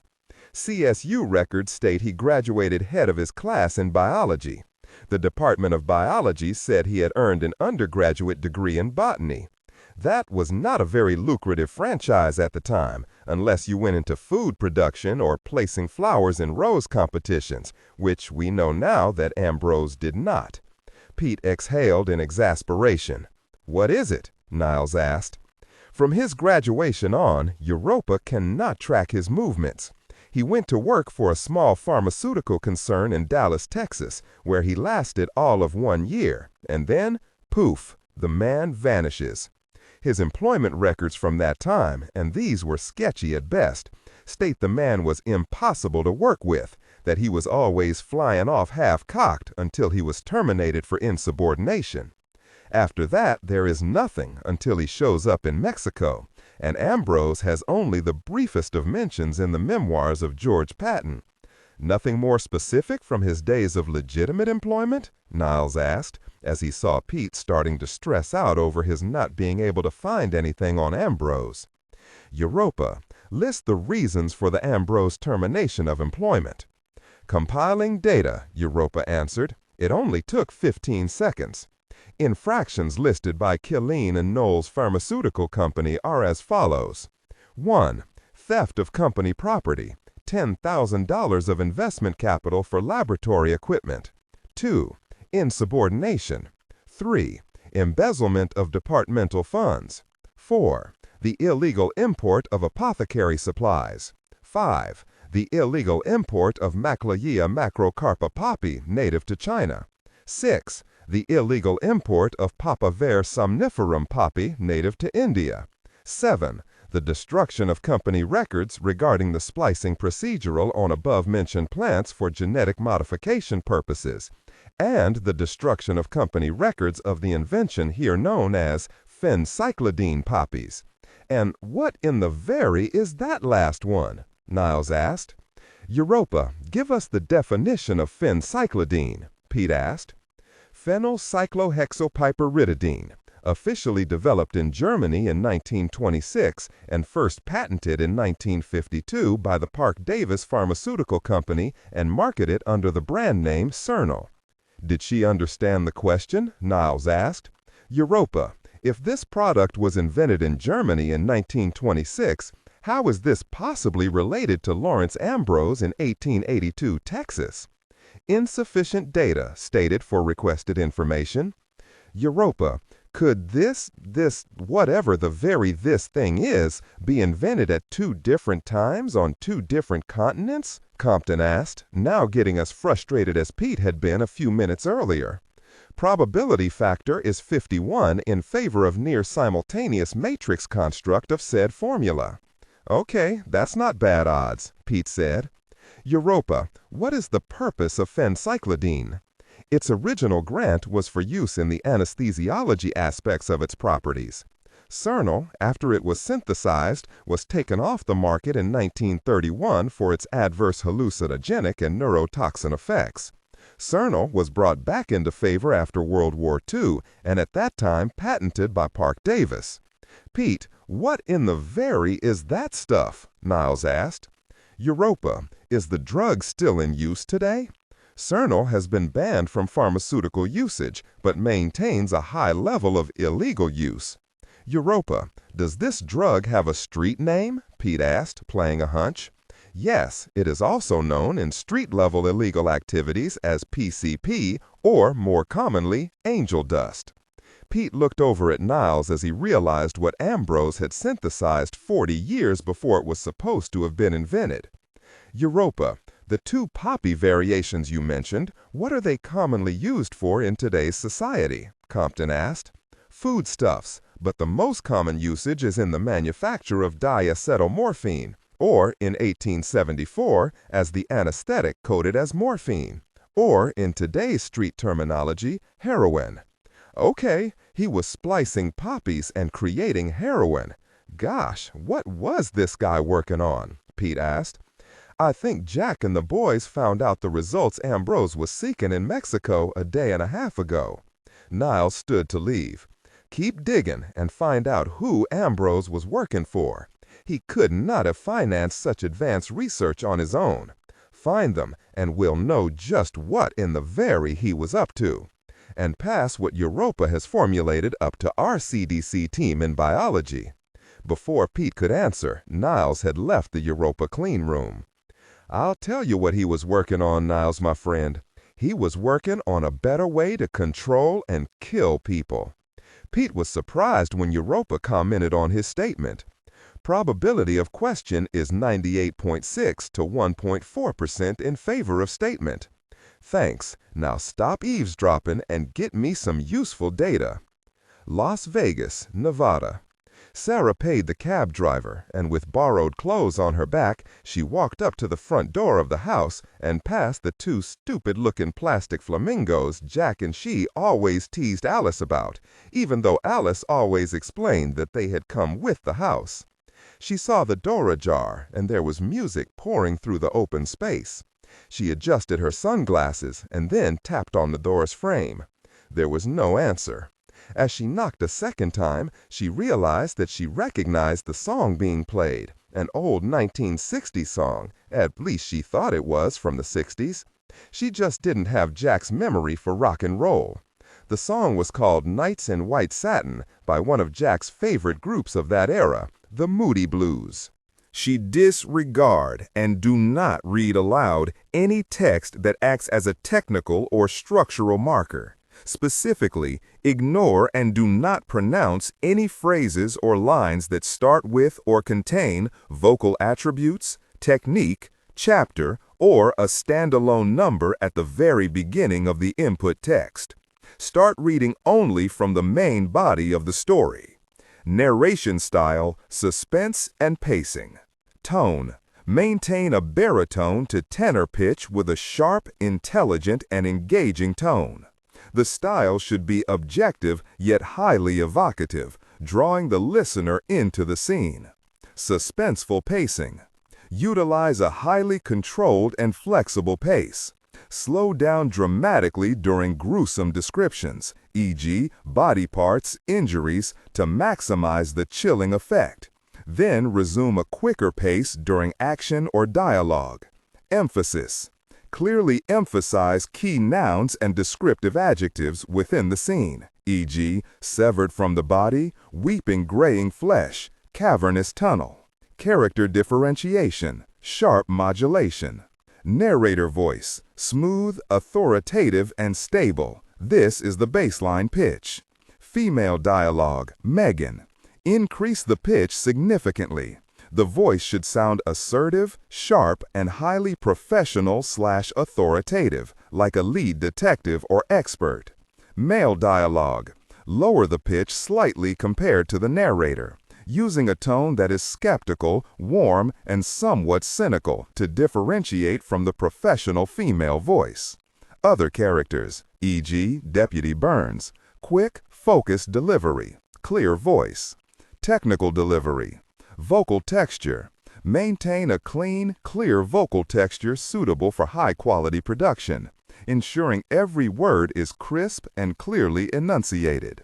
CSU records state he graduated head of his class in biology. The Department of Biology said he had earned an undergraduate degree in botany. That was not a very lucrative franchise at the time, unless you went into food production or placing flowers in rose competitions, which we know now that Ambrose did not. Pete exhaled in exasperation. "What is it?" Niles asked. From his graduation on, Europa cannot track his movements. He went to work for a small pharmaceutical concern in Dallas, Texas, where he lasted all of 1 year, and then, poof, the man vanishes. His employment records from that time, and these were sketchy at best, state the man was impossible to work with, that he was always flying off half-cocked until he was terminated for insubordination. After that, there is nothing until he shows up in Mexico, and Ambrose has only the briefest of mentions in the memoirs of George Patton. "Nothing more specific from his days of legitimate employment?" Niles asked, as he saw Pete starting to stress out over his not being able to find anything on Ambrose. "Europa, list the reasons for the Ambrose termination of employment." "Compiling data," Europa answered. "It only took 15 seconds. Infractions listed by Killeen and Knowles Pharmaceutical Company are as follows. 1. Theft of company property, $10,000 of investment capital for laboratory equipment. 2. Insubordination. 3. Embezzlement of departmental funds. 4. The illegal import of apothecary supplies. 5. The illegal import of Macleia macrocarpa poppy native to China. 6. The illegal import of Papaver somniferum poppy native to India. 7. The destruction of company records regarding the splicing procedural on above-mentioned plants for genetic modification purposes, and the destruction of company records of the invention here known as phencyclidine poppies. And what in the very is that last one? Niles asked. Europa, give us the definition of phencyclidine, Pete asked. Phenylcyclohexypiperidine, officially developed in Germany in 1926 and first patented in 1952 by the Parke-Davis Pharmaceutical Company and marketed under the brand name Cernal. Did she understand the question? Niles asked. Europa, if this product was invented in Germany in 1926, how is this possibly related to Lawrence Ambrose in 1882 Texas? Insufficient data stated for requested information. Europa, could this whatever the very this thing is, be invented at 2 different times on 2 different continents? Compton asked, now getting as frustrated as Pete had been a few minutes earlier. Probability factor is 51 in favor of near simultaneous matrix construct of said formula. Okay, that's not bad odds, Pete said. Europa, what is the purpose of phencyclidine? Its original grant was for use in the anesthesiology aspects of its properties. Cernal, after it was synthesized, was taken off the market in 1931 for its adverse hallucinogenic and neurotoxin effects. Cernal was brought back into favor after World War II and at that time patented by Parke-Davis. Pete, what in the very is that stuff? Niles asked. Europa, is the drug still in use today? Cernal has been banned from pharmaceutical usage, but maintains a high level of illegal use. Europa, does this drug have a street name? Pete asked, playing a hunch. Yes, it is also known in street-level illegal activities as PCP, or more commonly, angel dust. Pete looked over at Niles as he realized what Ambrose had synthesized 40 years before it was supposed to have been invented. Europa, the 2 poppy variations you mentioned, what are they commonly used for in today's society? Compton asked. Foodstuffs, but the most common usage is in the manufacture of diacetylmorphine, or in 1874 as the anesthetic coded as morphine, or in today's street terminology, heroin. Okay, he was splicing poppies and creating heroin. Gosh, what was this guy working on? Pete asked. I think Jack and the boys found out the results Ambrose was seeking in Mexico a day and a half ago. Niles stood to leave. Keep digging and find out who Ambrose was working for. He could not have financed such advanced research on his own. Find them, and we'll know just what in the very he was up to. And pass what Europa has formulated up to our CDC team in biology. Before Pete could answer, Niles had left the Europa clean room. I'll tell you what he was working on, Niles, my friend. He was working on a better way to control and kill people. Pete was surprised when Europa commented on his statement. Probability of question is 98.6 to 1.4% in favor of statement. Thanks. Now stop eavesdropping and get me some useful data. Las Vegas, Nevada. Sarah paid the cab driver, and with borrowed clothes on her back, she walked up to the front door of the house and past the 2 stupid-looking plastic flamingos Jack and she always teased Alice about, even though Alice always explained that they had come with the house. She saw the door ajar, and there was music pouring through the open space. She adjusted her sunglasses and then tapped on the door's frame. There was no answer. As she knocked a second time, she realized that she recognized the song being played, an old 1960s song, at least she thought it was from the 60s. She just didn't have Jack's memory for rock and roll. The song was called Nights in White Satin by one of Jack's favorite groups of that era, the Moody Blues. She disregard and do not read aloud any text that acts as a technical or structural marker. Specifically, ignore and do not pronounce any phrases or lines that start with or contain vocal attributes, technique, chapter, or a standalone number at the very beginning of the input text. Start reading only from the main body of the story. Narration style, suspense and pacing. Tone. Maintain a baritone to tenor pitch with a sharp, intelligent, and engaging tone. The style should be objective yet highly evocative, drawing the listener into the scene. Suspenseful pacing. Utilize a highly controlled and flexible pace. Slow down dramatically during gruesome descriptions, e.g., body parts, injuries, to maximize the chilling effect. Then resume a quicker pace during action or dialogue. Emphasis. Clearly emphasize key nouns and descriptive adjectives within the scene, e.g., severed from the body, weeping graying flesh, cavernous tunnel. Character differentiation, sharp modulation. Narrator voice, smooth, authoritative, and stable. This is the baseline pitch. Female dialogue, Megan. Increase the pitch significantly. The voice should sound assertive, sharp, and highly professional/authoritative, like a lead detective or expert. Male dialogue. Lower the pitch slightly compared to the narrator, using a tone that is skeptical, warm, and somewhat cynical to differentiate from the professional female voice. Other characters, e.g., Deputy Burns. Quick, focused delivery. Clear voice. Technical delivery. Vocal texture. Maintain a clean, clear vocal texture suitable for high-quality production, ensuring every word is crisp and clearly enunciated.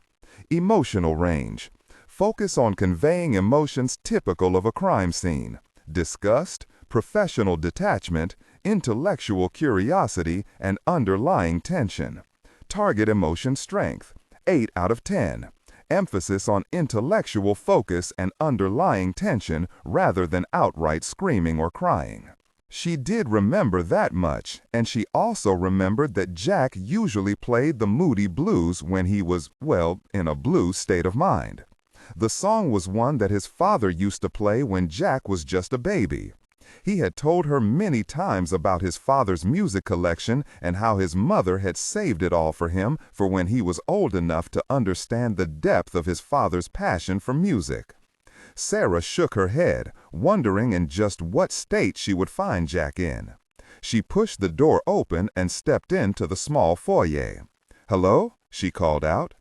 Emotional range. Focus on conveying emotions typical of a crime scene: disgust, professional detachment, intellectual curiosity, and underlying tension. Target emotion strength, 8 out of 10. Emphasis on intellectual focus and underlying tension rather than outright screaming or crying. She did remember that much, and she also remembered that Jack usually played the moody blues when he was, well, in a blue state of mind. The song was one that his father used to play when Jack was just a baby. He had told her many times about his father's music collection and how his mother had saved it all for him for when he was old enough to understand the depth of his father's passion for music. Sarah shook her head, wondering in just what state she would find Jack in. She pushed the door open and stepped into the small foyer. "Hello?" she called out.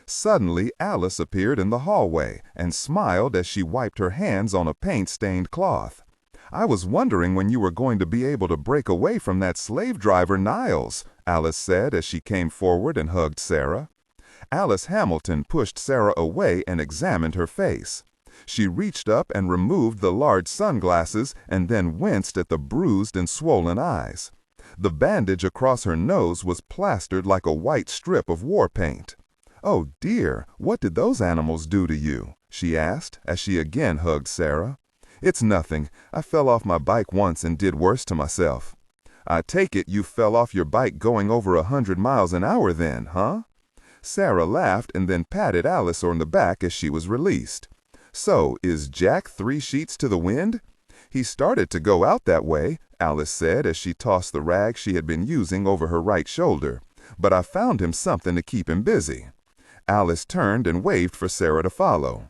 Suddenly, Alice appeared in the hallway and smiled as she wiped her hands on a paint-stained cloth. "I was wondering when you were going to be able to break away from that slave driver, Niles," Alice said as she came forward and hugged Sarah. Alice Hamilton pushed Sarah away and examined her face. She reached up and removed the large sunglasses and then winced at the bruised and swollen eyes. The bandage across her nose was plastered like a white strip of war paint. "Oh dear, what did those animals do to you?" she asked as she again hugged Sarah. "It's nothing. I fell off my bike once and did worse to myself." "I take it you fell off your bike going over 100 miles an hour then, huh?" Sarah laughed and then patted Alice on the back as she was released. "So, is Jack 3 sheets to the wind?" "He started to go out that way," Alice said as she tossed the rag she had been using over her right shoulder. "But I found him something to keep him busy." Alice turned and waved for Sarah to follow.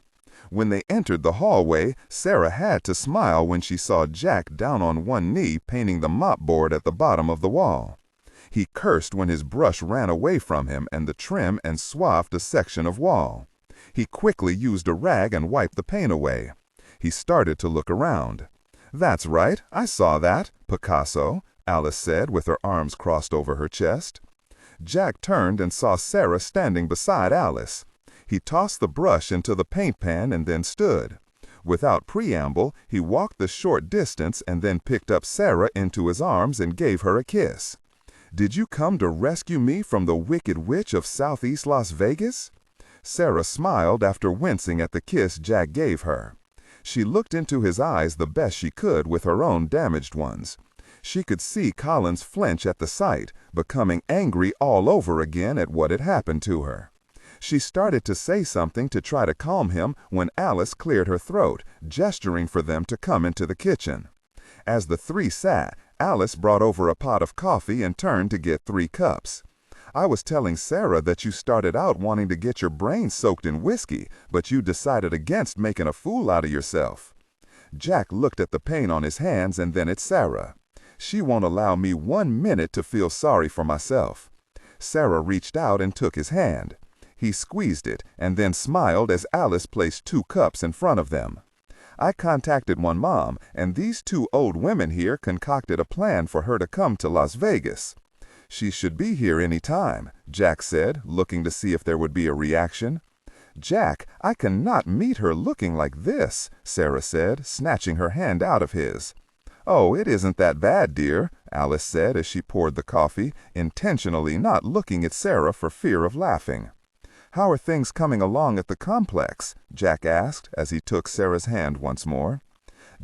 When they entered the hallway, Sarah had to smile when she saw Jack down on one knee painting the mopboard at the bottom of the wall. He cursed when his brush ran away from him and the trim and swathed a section of wall. He quickly used a rag and wiped the paint away. He started to look around. "That's right, I saw that, Picasso," Alice said with her arms crossed over her chest. Jack turned and saw Sarah standing beside Alice. He tossed the brush into the paint pan and then stood. Without preamble, he walked the short distance and then picked up Sarah into his arms and gave her a kiss. "Did you come to rescue me from the Wicked Witch of Southeast Las Vegas?" Sarah smiled after wincing at the kiss Jack gave her. She looked into his eyes the best she could with her own damaged ones. She could see Collins flinch at the sight, becoming angry all over again at what had happened to her. She started to say something to try to calm him when Alice cleared her throat, gesturing for them to come into the kitchen. As the three sat, Alice brought over a pot of coffee and turned to get 3 cups. "I was telling Sarah that you started out wanting to get your brains soaked in whiskey, but you decided against making a fool out of yourself." Jack looked at the pain on his hands and then at Sarah. "She won't allow me 1 minute to feel sorry for myself." Sarah reached out and took his hand. He squeezed it and then smiled as Alice placed 2 cups in front of them. "I contacted one mom, and these 2 old women here concocted a plan for her to come to Las Vegas." "She should be here any time," Jack said, looking to see if there would be a reaction. "Jack, I cannot meet her looking like this," Sarah said, snatching her hand out of his. "Oh, it isn't that bad, dear," Alice said as she poured the coffee, intentionally not looking at Sarah for fear of laughing. "How are things coming along at the complex?" Jack asked as he took Sarah's hand once more.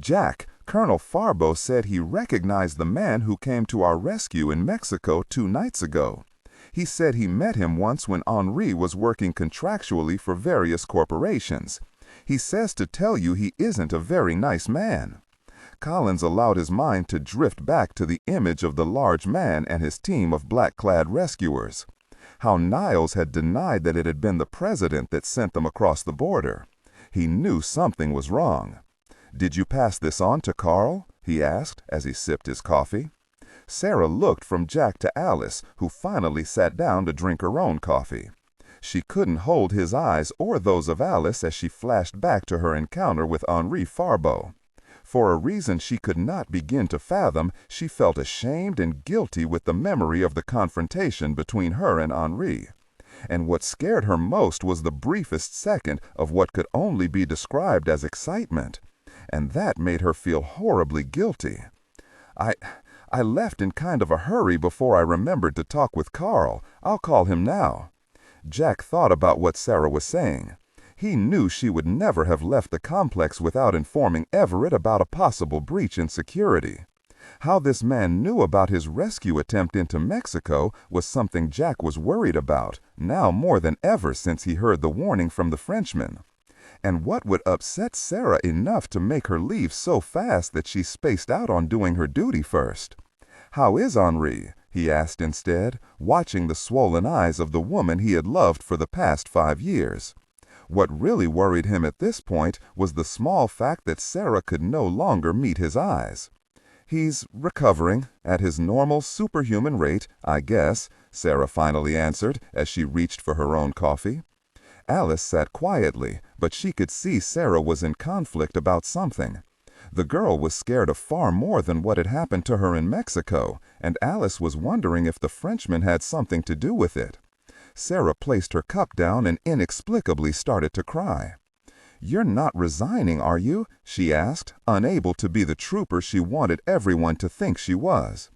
"Jack, Colonel Farbo said he recognized the man who came to our rescue in Mexico 2 nights ago. He said he met him once when Henri was working contractually for various corporations. He says to tell you he isn't a very nice man." Collins allowed his mind to drift back to the image of the large man and his team of black-clad rescuers. How Niles had denied that it had been the president that sent them across the border. He knew something was wrong. "Did you pass this on to Carl?" he asked as he sipped his coffee. Sarah looked from Jack to Alice, who finally sat down to drink her own coffee. She couldn't hold his eyes or those of Alice as she flashed back to her encounter with Henri Farbo. For a reason she could not begin to fathom, she felt ashamed and guilty with the memory of the confrontation between her and Henri. And what scared her most was the briefest second of what could only be described as excitement. And that made her feel horribly guilty. I left in kind of a hurry before I remembered to talk with Carl. I'll call him now." Jack thought about what Sarah was saying. He knew she would never have left the complex without informing Everett about a possible breach in security. How this man knew about his rescue attempt into Mexico was something Jack was worried about, now more than ever since he heard the warning from the Frenchman. And what would upset Sarah enough to make her leave so fast that she spaced out on doing her duty first? "How is Henri?" he asked instead, watching the swollen eyes of the woman he had loved for the past 5 years. What really worried him at this point was the small fact that Sarah could no longer meet his eyes. "He's recovering, at his normal superhuman rate, I guess," Sarah finally answered as she reached for her own coffee. Alice sat quietly, but she could see Sarah was in conflict about something. The girl was scared of far more than what had happened to her in Mexico, and Alice was wondering if the Frenchman had something to do with it. Sarah placed her cup down and inexplicably started to cry. "You're not resigning, are you?" she asked, unable to be the trooper she wanted everyone to think she was.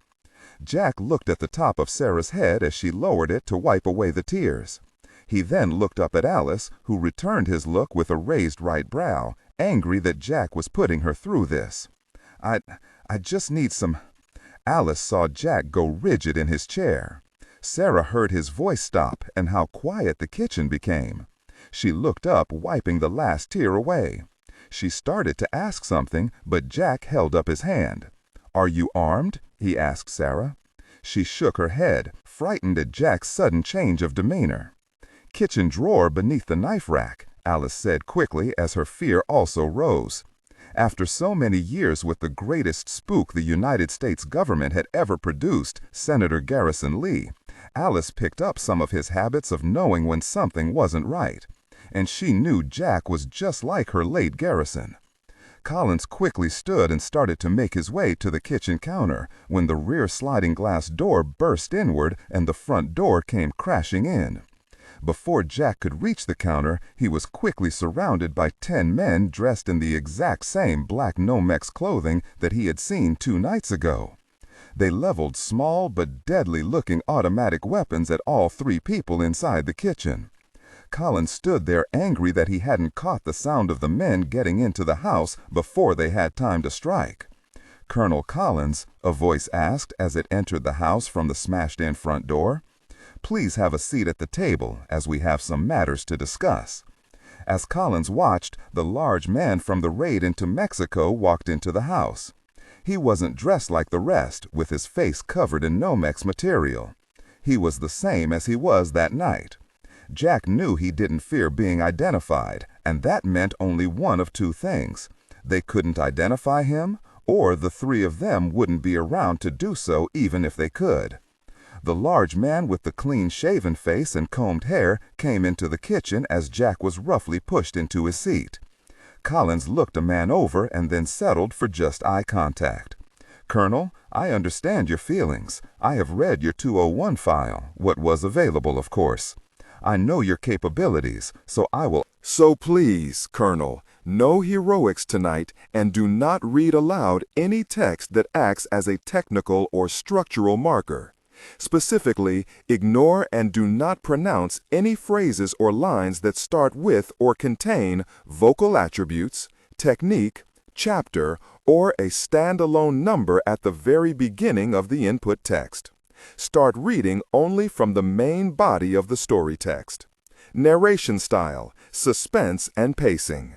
Jack looked at the top of Sarah's head as she lowered it to wipe away the tears. He then looked up at Alice, who returned his look with a raised right brow, angry that Jack was putting her through this. I just need some—" Alice saw Jack go rigid in his chair. Sarah heard his voice stop and how quiet the kitchen became. She looked up, wiping the last tear away. She started to ask something, but Jack held up his hand. "Are you armed?" he asked Sarah. She shook her head, frightened at Jack's sudden change of demeanor. "Kitchen drawer beneath the knife rack," Alice said quickly as her fear also rose. After so many years with the greatest spook the United States government had ever produced, Senator Garrison Lee, Alice picked up some of his habits of knowing when something wasn't right. And she knew Jack was just like her late Garrison. Collins quickly stood and started to make his way to the kitchen counter when the rear sliding glass door burst inward and the front door came crashing in. Before Jack could reach the counter, he was quickly surrounded by 10 men dressed in the exact same black Nomex clothing that he had seen 2 nights ago. They leveled small but deadly-looking automatic weapons at all 3 people inside the kitchen. Collins stood there angry that he hadn't caught the sound of the men getting into the house before they had time to strike. Colonel Collins, a voice asked as it entered the house from the smashed-in front door. "Please have a seat at the table, as we have some matters to discuss." As Collins watched, the large man from the raid into Mexico walked into the house. He wasn't dressed like the rest, with his face covered in Nomex material. He was the same as he was that night. Jack knew he didn't fear being identified, and that meant only one of two things. They couldn't identify him, or the three of them wouldn't be around to do so even if they could. The large man with the clean-shaven face and combed hair came into the kitchen as Jack was roughly pushed into his seat. Collins looked a man over and then settled for just eye contact. "Colonel, I understand your feelings. I have read your 201 file, what was available, of course. I know your capabilities, so I will—" So please, Colonel, no heroics tonight, and do not read aloud any text that acts as a technical or structural marker. Specifically, ignore and do not pronounce any phrases or lines that start with or contain vocal attributes, technique, chapter, or a standalone number at the very beginning of the input text. Start reading only from the main body of the story text. Narration style, suspense and pacing.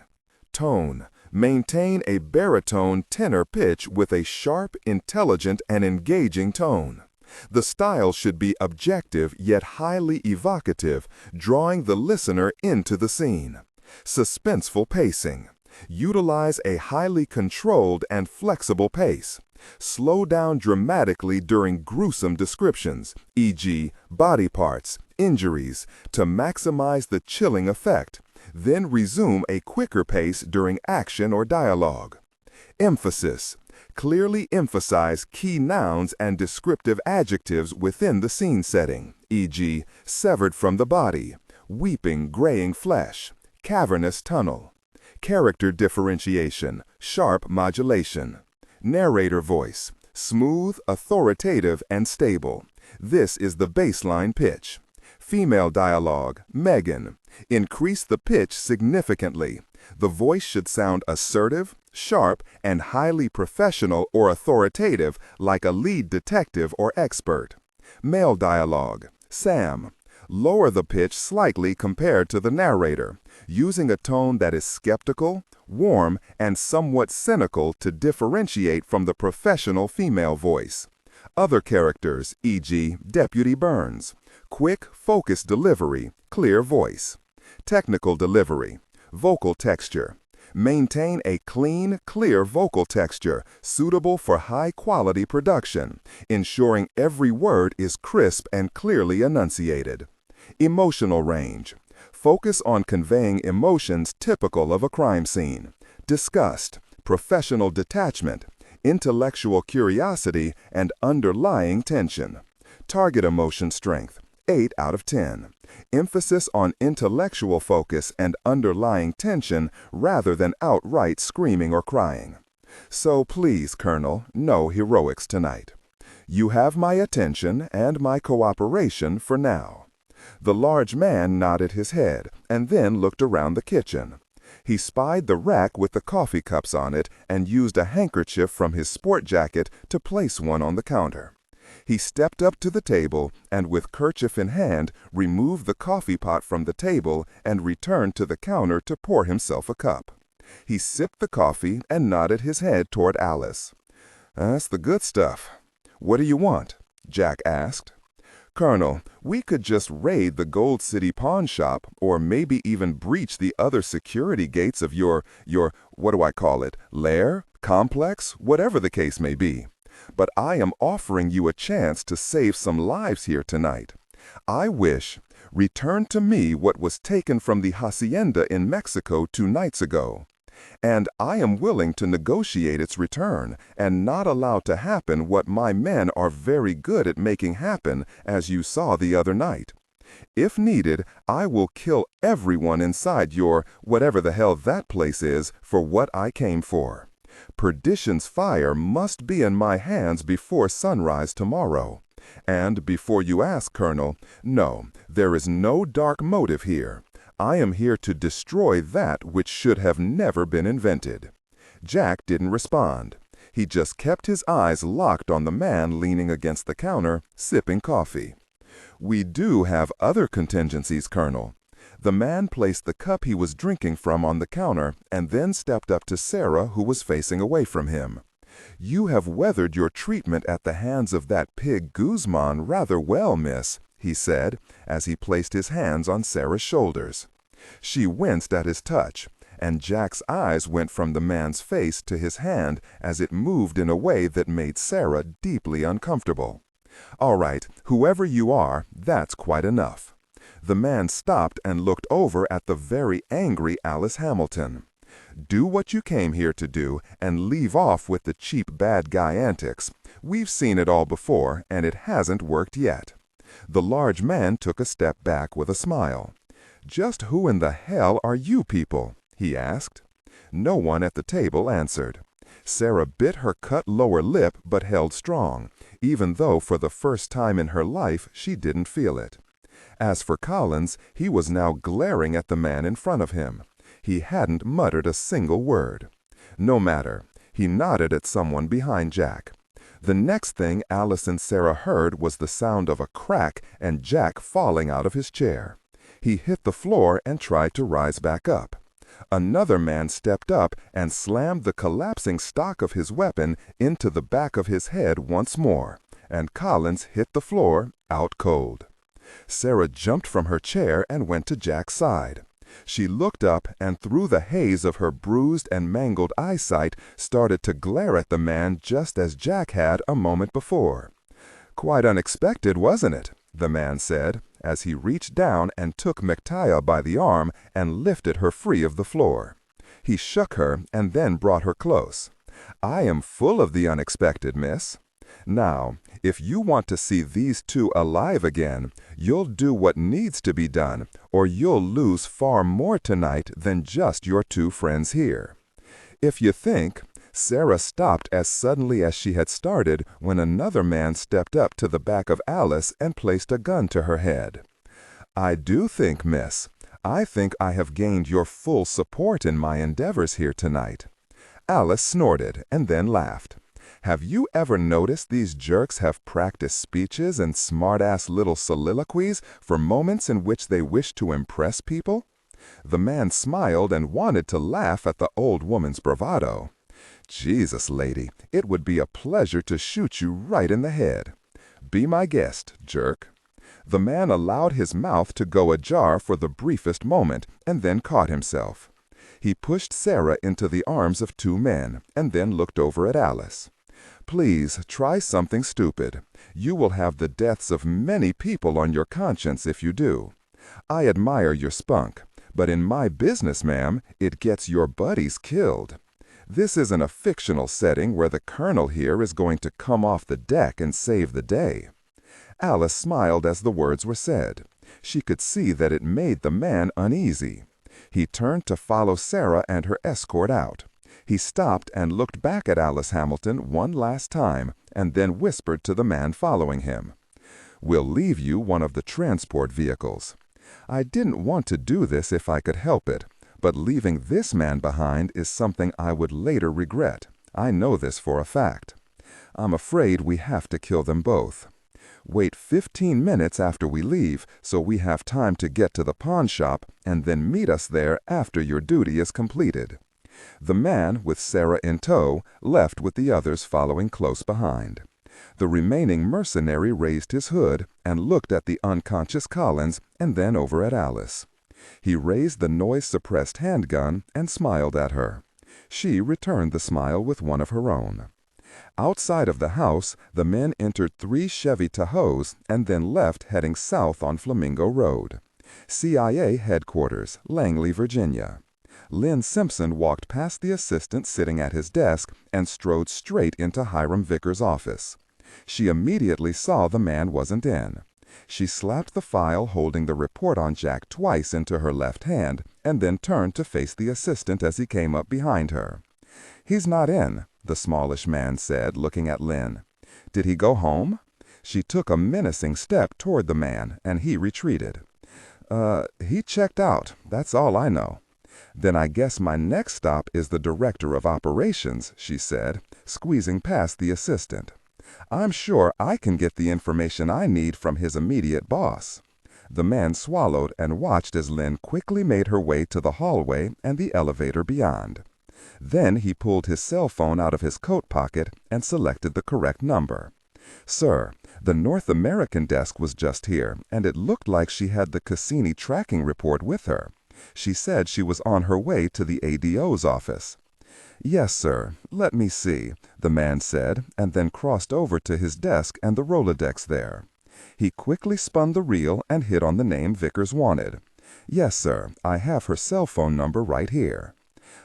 Tone. Maintain a baritone tenor pitch with a sharp, intelligent, and engaging tone. The style should be objective yet highly evocative, drawing the listener into the scene. Suspenseful pacing. Utilize a highly controlled and flexible pace. Slow down dramatically during gruesome descriptions, e.g., body parts, injuries, to maximize the chilling effect. Then resume a quicker pace during action or dialogue. Emphasis. Clearly emphasize key nouns and descriptive adjectives within the scene setting, e.g., severed from the body, weeping, graying flesh, cavernous tunnel. Character differentiation, sharp modulation. Narrator voice, smooth, authoritative, and stable. This is the baseline pitch. Female dialogue, Megan. Increase the pitch significantly. The voice should sound assertive, sharp, and highly professional or authoritative, like a lead detective or expert. Male dialogue, Sam. Lower the pitch slightly compared to the narrator, using a tone that is skeptical, warm, and somewhat cynical to differentiate from the professional female voice. Other characters, e.g., Deputy Burns. Quick, focused delivery, clear voice. Technical delivery, vocal texture. Maintain a clean, clear vocal texture suitable for high-quality production, ensuring every word is crisp and clearly enunciated. Emotional range. Focus on conveying emotions typical of a crime scene. Disgust, professional detachment, intellectual curiosity, and underlying tension. Target emotion strength, 8 out of 10. Emphasis on intellectual focus and underlying tension rather than outright screaming or crying. So please, Colonel, no heroics tonight. You have my attention and my cooperation for now. The large man nodded his head and then looked around the kitchen. He spied the rack with the coffee cups on it and used a handkerchief from his sport jacket to place one on the counter. He stepped up to the table and with kerchief in hand removed the coffee pot from the table and returned to the counter to pour himself a cup. He sipped the coffee and nodded his head toward Alice. "That's the good stuff. What do you want?" Jack asked. "Colonel, we could just raid the Gold City pawn shop or maybe even breach the other security gates of your, what do I call it, lair, complex, whatever the case may be. But I am offering you a chance to save some lives here tonight. I wish, return to me what was taken from the hacienda in Mexico 2 nights ago. And I am willing to negotiate its return and not allow to happen what my men are very good at making happen, as you saw the other night. If needed, I will kill everyone inside your, whatever the hell that place is, for what I came for. Perdition's fire must be in my hands before sunrise tomorrow. And before you ask, Colonel, no, there is no dark motive here. I am here to destroy that which should have never been invented." Jack didn't respond. He just kept his eyes locked on the man leaning against the counter, sipping coffee. "We do have other contingencies, Colonel." The man placed the cup he was drinking from on the counter and then stepped up to Sarah, who was facing away from him. "You have weathered your treatment at the hands of that pig Guzman rather well, miss," he said, as he placed his hands on Sarah's shoulders. She winced at his touch, and Jack's eyes went from the man's face to his hand as it moved in a way that made Sarah deeply uncomfortable. "All right, whoever you are, that's quite enough." The man stopped and looked over at the very angry Alice Hamilton. "Do what you came here to do and leave off with the cheap bad guy antics. We've seen it all before, and it hasn't worked yet." The large man took a step back with a smile. "Just who in the hell are you people?" he asked. No one at the table answered. Sarah bit her cut lower lip but held strong, even though for the first time in her life she didn't feel it. As for Collins, he was now glaring at the man in front of him. He hadn't muttered a single word. No matter. He nodded at someone behind Jack. The next thing Alice and Sarah heard was the sound of a crack and Jack falling out of his chair. He hit the floor and tried to rise back up. Another man stepped up and slammed the collapsing stock of his weapon into the back of his head once more, and Collins hit the floor out cold. Sarah jumped from her chair and went to Jack's side. She looked up and through the haze of her bruised and mangled eyesight started to glare at the man just as Jack had a moment before. "Quite unexpected, wasn't it?" the man said, as he reached down and took Micaiah by the arm and lifted her free of the floor. He shook her and then brought her close. "I am full of the unexpected, miss. Now, if you want to see these two alive again, you'll do what needs to be done, or you'll lose far more tonight than just your two friends here." If you think, Sarah stopped as suddenly as she had started when another man stepped up to the back of Alice and placed a gun to her head. "I do think, miss. I think I have gained your full support in my endeavors here tonight." Alice snorted and then laughed. "Have you ever noticed these jerks have practiced speeches and smart-ass little soliloquies for moments in which they wish to impress people?" The man smiled and wanted to laugh at the old woman's bravado. "Jesus, lady, it would be a pleasure to shoot you right in the head. Be my guest, jerk." The man allowed his mouth to go ajar for the briefest moment and then caught himself. He pushed Sarah into the arms of two men and then looked over at Alice. "Please try something stupid. You will have the deaths of many people on your conscience if you do. I admire your spunk, but in my business, ma'am, it gets your buddies killed. This isn't a fictional setting where the colonel here is going to come off the deck and save the day." Alice smiled as the words were said. She could see that it made the man uneasy. He turned to follow Sarah and her escort out. He stopped and looked back at Alice Hamilton one last time and then whispered to the man following him, "We'll leave you one of the transport vehicles. I didn't want to do this if I could help it, but leaving this man behind is something I would later regret. I know this for a fact. I'm afraid we have to kill them both. Wait 15 minutes after we leave so we have time to get to the pawn shop and then meet us there after your duty is completed." The man, with Sarah in tow, left with the others following close behind. The remaining mercenary raised his hood and looked at the unconscious Collins and then over at Alice. He raised the noise-suppressed handgun and smiled at her. She returned the smile with one of her own. Outside of the house, the men entered 3 Chevy Tahoes and then left heading south on Flamingo Road. CIA headquarters, Langley, Virginia. Lynn Simpson walked past the assistant sitting at his desk and strode straight into Hiram Vickers' office. She immediately saw the man wasn't in. She slapped the file holding the report on Jack twice into her left hand and then turned to face the assistant as he came up behind her. "He's not in," the smallish man said, looking at Lynn. "Did he go home?" She took a menacing step toward the man, and he retreated. He checked out. That's all I know." "Then I guess my next stop is the director of operations," she said, squeezing past the assistant. "I'm sure I can get the information I need from his immediate boss." The man swallowed and watched as Lynn quickly made her way to the hallway and the elevator beyond. Then he pulled his cell phone out of his coat pocket and selected the correct number. "Sir, the North American desk was just here, and it looked like she had the Cassini tracking report with her. She said she was on her way to the ADO's office." "Yes, sir. Let me see," the man said, and then crossed over to his desk and the Rolodex there. He quickly spun the reel and hit on the name Vickers wanted. "Yes, sir. I have her cell phone number right here."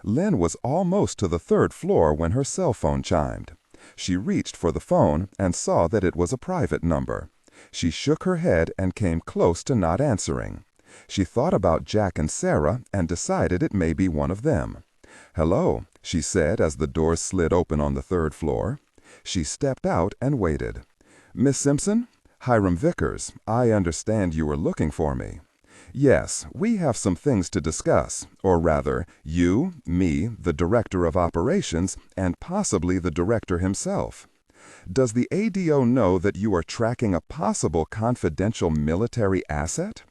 Lynn was almost to the third floor when her cell phone chimed. She reached for the phone and saw that it was a private number. She shook her head and came close to not answering. She thought about Jack and Sarah and decided it may be one of them. "Hello," she said as the doors slid open on the third floor. She stepped out and waited. "Miss Simpson? Hiram Vickers. I understand you were looking for me." "Yes, we have some things to discuss, or rather, you, me, the Director of Operations, and possibly the Director himself. Does the ADO know that you are tracking a possible confidential military asset?"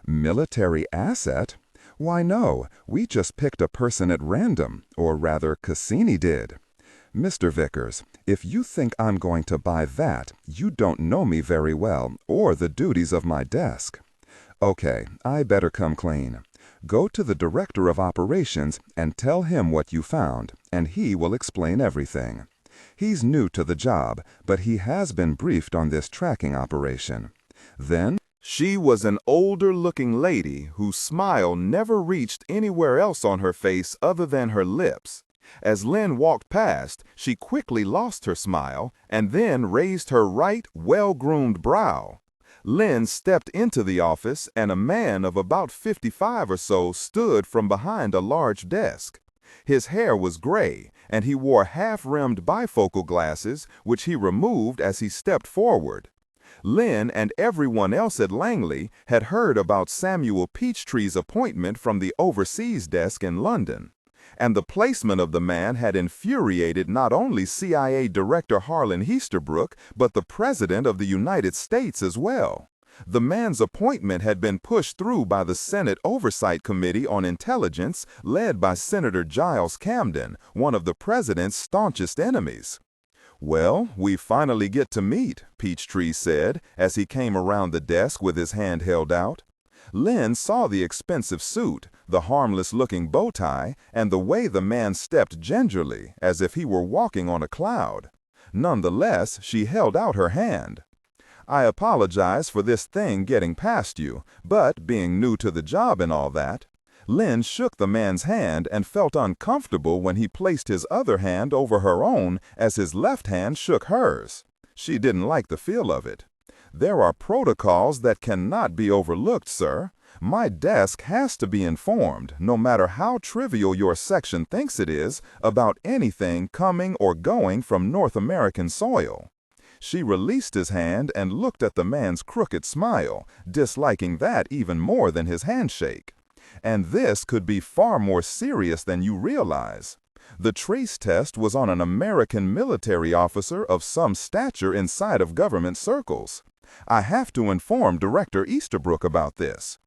"Military asset? Why no, we just picked a person at random, or rather Cassini did." "Mr. Vickers, if you think I'm going to buy that, you don't know me very well, or the duties of my desk." "Okay, I better come clean. Go to the Director of Operations and tell him what you found, and he will explain everything. He's new to the job, but he has been briefed on this tracking operation." Then, She was an older-looking lady whose smile never reached anywhere else on her face other than her lips. As Lynn walked past, she quickly lost her smile and then raised her right, well-groomed brow. Lynn stepped into the office, and a man of about 55 or so stood from behind a large desk. His hair was gray, and he wore half-rimmed bifocal glasses, which he removed as he stepped forward. Lynn and everyone else at Langley had heard about Samuel Peachtree's appointment from the overseas desk in London, and the placement of the man had infuriated not only CIA Director Harlan Heasterbrook, but the President of the United States as well. The man's appointment had been pushed through by the Senate Oversight Committee on Intelligence, led by Senator Giles Camden, one of the president's staunchest enemies. "Well, we finally get to meet," Peachtree said, as he came around the desk with his hand held out. Lynn saw the expensive suit, the harmless-looking bow tie, and the way the man stepped gingerly, as if he were walking on a cloud. Nonetheless, she held out her hand. "I apologize for this thing getting past you, but being new to the job and all that." Lynn shook the man's hand and felt uncomfortable when he placed his other hand over her own as his left hand shook hers. She didn't like the feel of it. "There are protocols that cannot be overlooked, sir. My desk has to be informed, no matter how trivial your section thinks it is, about anything coming or going from North American soil." She released his hand and looked at the man's crooked smile, disliking that even more than his handshake. "And this could be far more serious than you realize. The trace test was on an American military officer of some stature inside of government circles. I have to inform Director Easterbrook about this."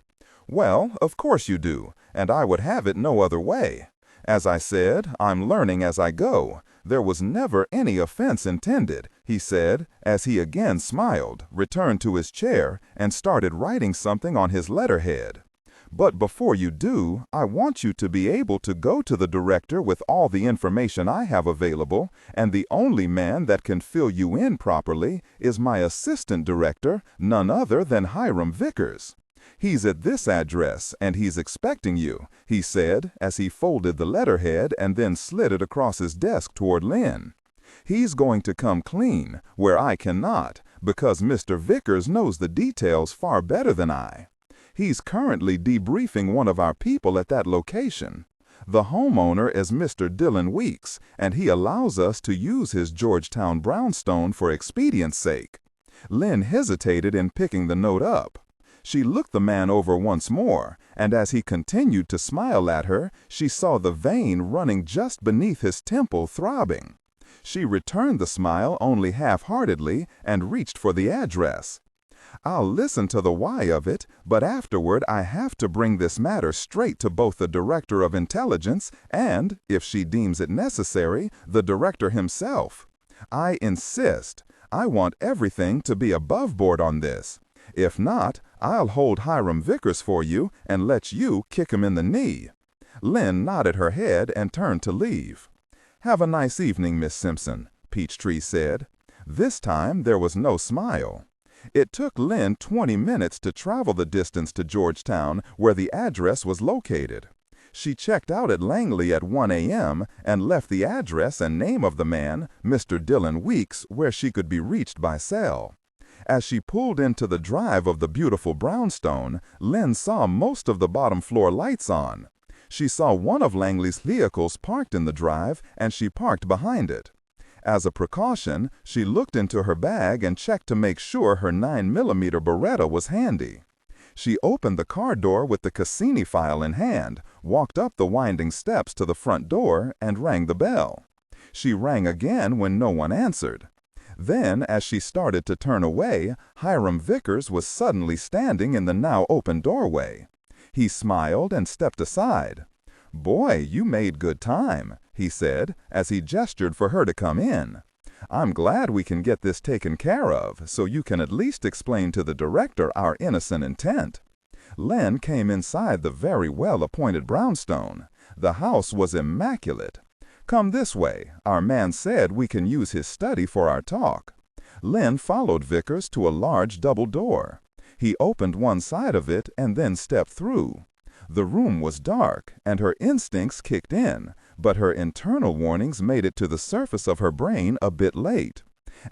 "Well, of course you do, and I would have it no other way. As I said, I'm learning as I go. There was never any offense intended," he said, as he again smiled, returned to his chair, and started writing something on his letterhead. "But before you do, I want you to be able to go to the director with all the information I have available, and the only man that can fill you in properly is my assistant director, none other than Hiram Vickers. He's at this address, and he's expecting you," he said, as he folded the letterhead and then slid it across his desk toward Lynn. "He's going to come clean, where I cannot, because Mr. Vickers knows the details far better than I. He's currently debriefing one of our people at that location. The homeowner is Mr. Dylan Weeks, and he allows us to use his Georgetown brownstone for expedience sake." Lynn hesitated in picking the note up. She looked the man over once more, and as he continued to smile at her, she saw the vein running just beneath his temple throbbing. She returned the smile only half-heartedly and reached for the address. "I'll listen to the why of it, but afterward I have to bring this matter straight to both the Director of Intelligence and, if she deems it necessary, the Director himself. I insist. I want everything to be above board on this. If not, I'll hold Hiram Vickers for you and let you kick him in the knee." Lynn nodded her head and turned to leave. "Have a nice evening, Miss Simpson," Peachtree said. This time there was no smile. It took Lynn 20 minutes to travel the distance to Georgetown, where the address was located. She checked out at Langley at 1 a.m. and left the address and name of the man, Mr. Dylan Weeks, where she could be reached by cell. As she pulled into the drive of the beautiful brownstone, Lynn saw most of the bottom floor lights on. She saw one of Langley's vehicles parked in the drive, and she parked behind it. As a precaution, she looked into her bag and checked to make sure her 9mm Beretta was handy. She opened the car door with the Cassini file in hand, walked up the winding steps to the front door, and rang the bell. She rang again when no one answered. Then, as she started to turn away, Hiram Vickers was suddenly standing in the now open doorway. He smiled and stepped aside. "Boy, you made good time," he said, as he gestured for her to come in. "I'm glad we can get this taken care of, so you can at least explain to the Director our innocent intent." Lynn came inside the very well-appointed brownstone. The house was immaculate. "Come this way. Our man said we can use his study for our talk." Lynn followed Vickers to a large double door. He opened one side of it and then stepped through. The room was dark, and her instincts kicked in, but her internal warnings made it to the surface of her brain a bit late.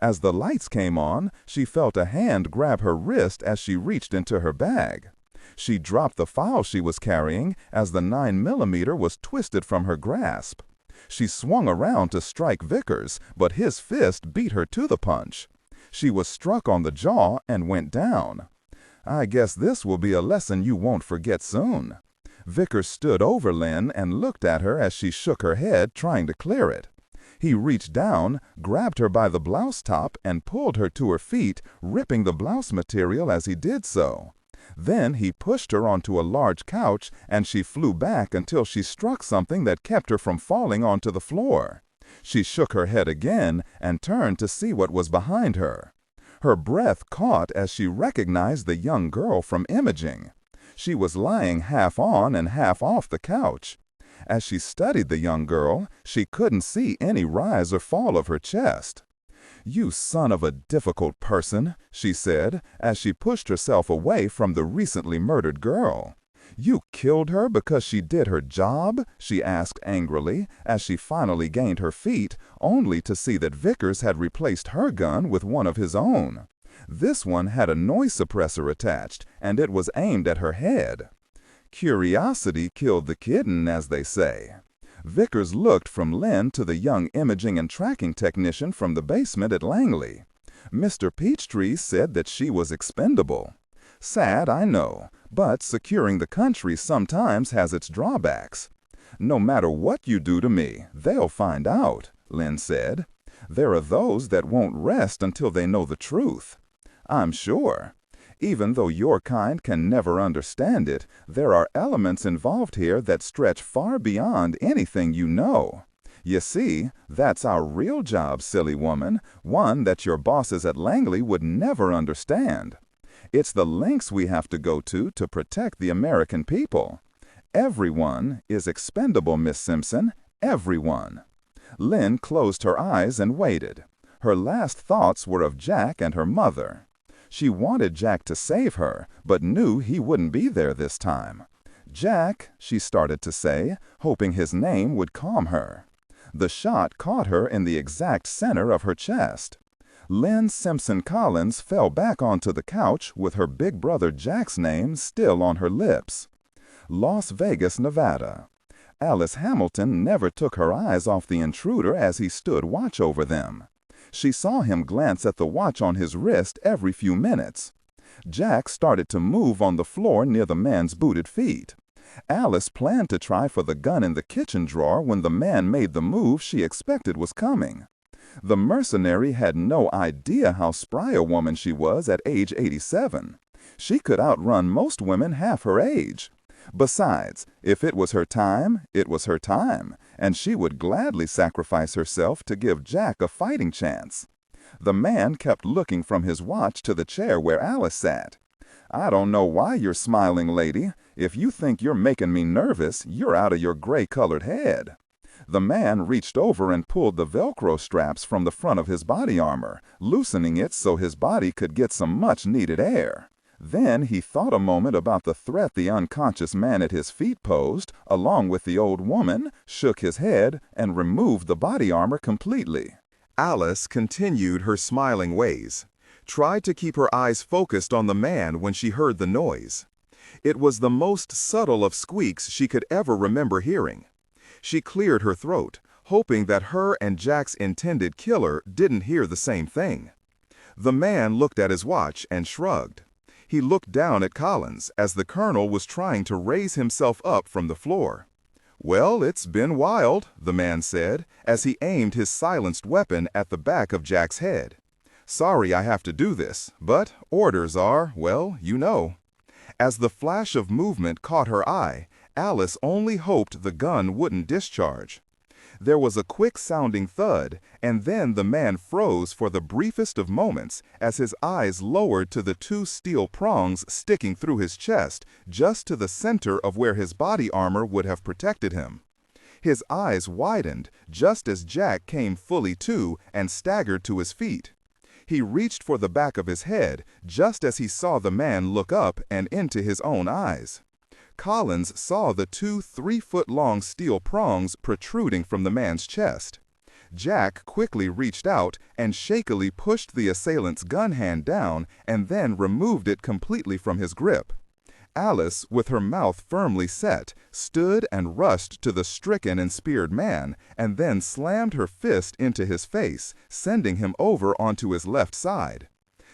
As the lights came on, she felt a hand grab her wrist as she reached into her bag. She dropped the file she was carrying as the 9mm was twisted from her grasp. She swung around to strike Vickers, but his fist beat her to the punch. She was struck on the jaw and went down. "I guess this will be a lesson you won't forget soon." Vickers stood over Lynn and looked at her as she shook her head, trying to clear it. He reached down, grabbed her by the blouse top, and pulled her to her feet, ripping the blouse material as he did so. Then he pushed her onto a large couch, and she flew back until she struck something that kept her from falling onto the floor. She shook her head again and turned to see what was behind her. Her breath caught as she recognized the young girl from imaging. She was lying half on and half off the couch. As she studied the young girl, she couldn't see any rise or fall of her chest. "You son of a difficult person," she said, as she pushed herself away from the recently murdered girl. "You killed her because she did her job?" she asked angrily, as she finally gained her feet, only to see that Vickers had replaced her gun with one of his own. This one had a noise suppressor attached, and it was aimed at her head. Curiosity killed the kitten, as they say. Vickers looked from Lynn to the young imaging and tracking technician from the basement at Langley. Mr. Peachtree said that she was expendable. Sad, I know, but securing the country sometimes has its drawbacks. "No matter what you do to me, they'll find out," Lynn said. "There are those that won't rest until they know the truth." "I'm sure. Even though your kind can never understand it, there are elements involved here that stretch far beyond anything you know. You see, that's our real job, silly woman, one that your bosses at Langley would never understand. It's the lengths we have to go to protect the American people. Everyone is expendable, Miss Simpson, everyone." Lynn closed her eyes and waited. Her last thoughts were of Jack and her mother. She wanted Jack to save her, but knew he wouldn't be there this time. "Jack," she started to say, hoping his name would calm her. The shot caught her in the exact center of her chest. Lynn Simpson Collins fell back onto the couch with her big brother Jack's name still on her lips. Las Vegas, Nevada. Alice Hamilton never took her eyes off the intruder as he stood watch over them. She saw him glance at the watch on his wrist every few minutes. Jack started to move on the floor near the man's booted feet. Alice planned to try for the gun in the kitchen drawer when the man made the move she expected was coming. The mercenary had no idea how spry a woman she was at age 87. She could outrun most women half her age. Besides, if it was her time, it was her time, and she would gladly sacrifice herself to give Jack a fighting chance. The man kept looking from his watch to the chair where Alice sat. "I don't know why you're smiling, lady. If you think you're making me nervous, you're out of your gray-colored head." The man reached over and pulled the Velcro straps from the front of his body armor, loosening it so his body could get some much-needed air. Then he thought a moment about the threat the unconscious man at his feet posed, along with the old woman, shook his head, and removed the body armor completely. Alice continued her smiling ways, tried to keep her eyes focused on the man when she heard the noise. It was the most subtle of squeaks she could ever remember hearing. She cleared her throat, hoping that her and Jack's intended killer didn't hear the same thing. The man looked at his watch and shrugged. He looked down at Collins as the colonel was trying to raise himself up from the floor. "Well, it's been wild," the man said, as he aimed his silenced weapon at the back of Jack's head. "Sorry I have to do this, but orders are, well, you know." As the flash of movement caught her eye, Alice only hoped the gun wouldn't discharge. There was a quick-sounding thud, and then the man froze for the briefest of moments as his eyes lowered to the two steel prongs sticking through his chest, just to the center of where his body armor would have protected him. His eyes widened just as Jack came fully to and staggered to his feet. He reached for the back of his head just as he saw the man look up and into his own eyes. Collins saw the two 3-foot-long steel prongs protruding from the man's chest. Jack quickly reached out and shakily pushed the assailant's gun hand down and then removed it completely from his grip. Alice, with her mouth firmly set, stood and rushed to the stricken and speared man, and then slammed her fist into his face, sending him over onto his left side.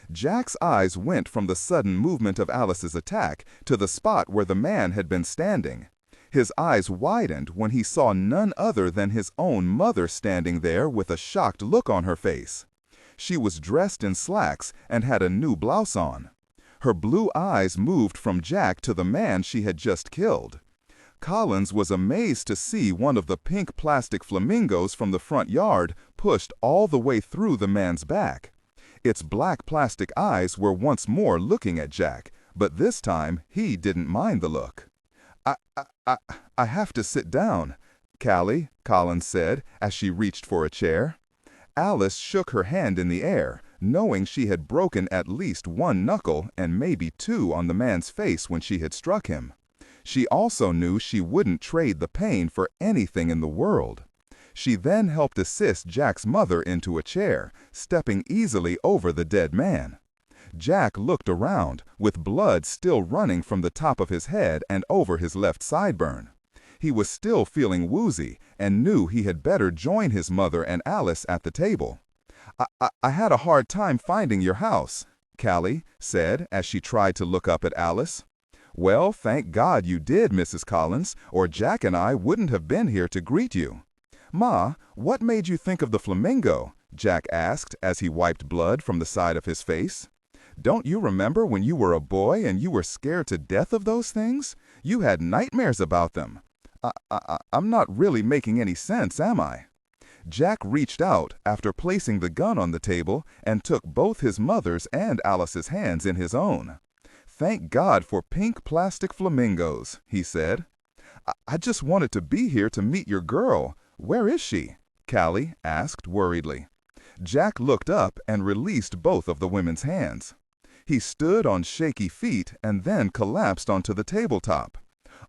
Jack's eyes went from the sudden movement of Alice's attack to the spot where the man had been standing. His eyes widened when he saw none other than his own mother standing there with a shocked look on her face. She was dressed in slacks and had a new blouse on. Her blue eyes moved from Jack to the man she had just killed. Collins was amazed to see one of the pink plastic flamingos from the front yard pushed all the way through the man's back. Its black plastic eyes were once more looking at Jack, but this time he didn't mind the look. I have to sit down, Callie," Collins said as she reached for a chair. Alice shook her hand in the air, knowing she had broken at least one knuckle and maybe two on the man's face when she had struck him. She also knew she wouldn't trade the pain for anything in the world. She then helped assist Jack's mother into a chair, stepping easily over the dead man. Jack looked around, with blood still running from the top of his head and over his left sideburn. He was still feeling woozy and knew he had better join his mother and Alice at the table. I had a hard time finding your house," Callie said as she tried to look up at Alice. "Well, thank God you did, Mrs. Collins, or Jack and I wouldn't have been here to greet you." "Ma, what made you think of the flamingo?" Jack asked as he wiped blood from the side of his face. "Don't you remember when you were a boy and you were scared to death of those things? You had nightmares about them." I'm not really making any sense, am I?" Jack reached out after placing the gun on the table and took both his mother's and Alice's hands in his own. "Thank God for pink plastic flamingos," he said. I just wanted to be here to meet your girl. Where is she?" Callie asked worriedly. Jack looked up and released both of the women's hands. He stood on shaky feet and then collapsed onto the tabletop.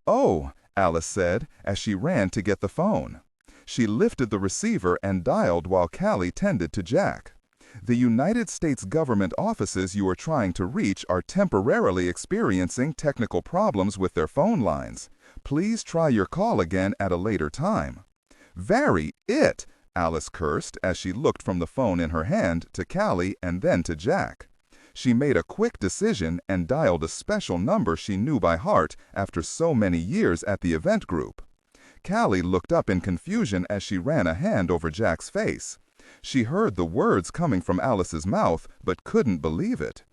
"Oh," Alice said as she ran to get the phone. She lifted the receiver and dialed while Callie tended to Jack. "The United States government offices you are trying to reach are temporarily experiencing technical problems with their phone lines. Please try your call again at a later time." "Very it!" Alice cursed as she looked from the phone in her hand to Callie and then to Jack. She made a quick decision and dialed a special number she knew by heart after so many years at the event group. Callie looked up in confusion as she ran a hand over Jack's face. She heard the words coming from Alice's mouth, but couldn't believe it.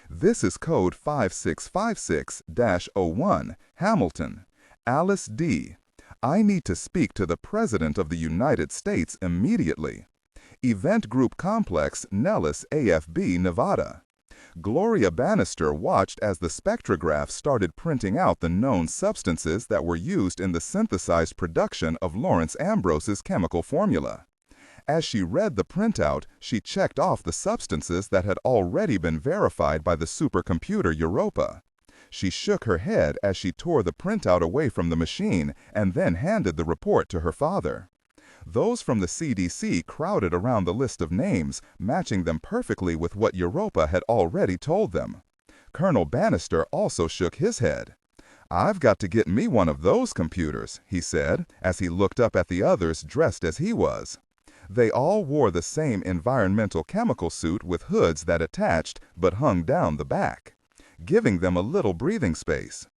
"This is code 5656-01, Hamilton. Alice D. I need to speak to the President of the United States immediately. Event Group Complex, Nellis, AFB, Nevada." Gloria Bannister watched as the spectrograph started printing out the known substances that were used in the synthesized production of Lawrence Ambrose's chemical formula. As she read the printout, she checked off the substances that had already been verified by the supercomputer Europa. She shook her head as she tore the printout away from the machine and then handed the report to her father. Those from the CDC crowded around the list of names, matching them perfectly with what Europa had already told them. Colonel Bannister also shook his head. "I've got to get me one of those computers," he said, as he looked up at the others dressed as he was. They all wore the same environmental chemical suit with hoods that attached but hung down the back, giving them a little breathing space.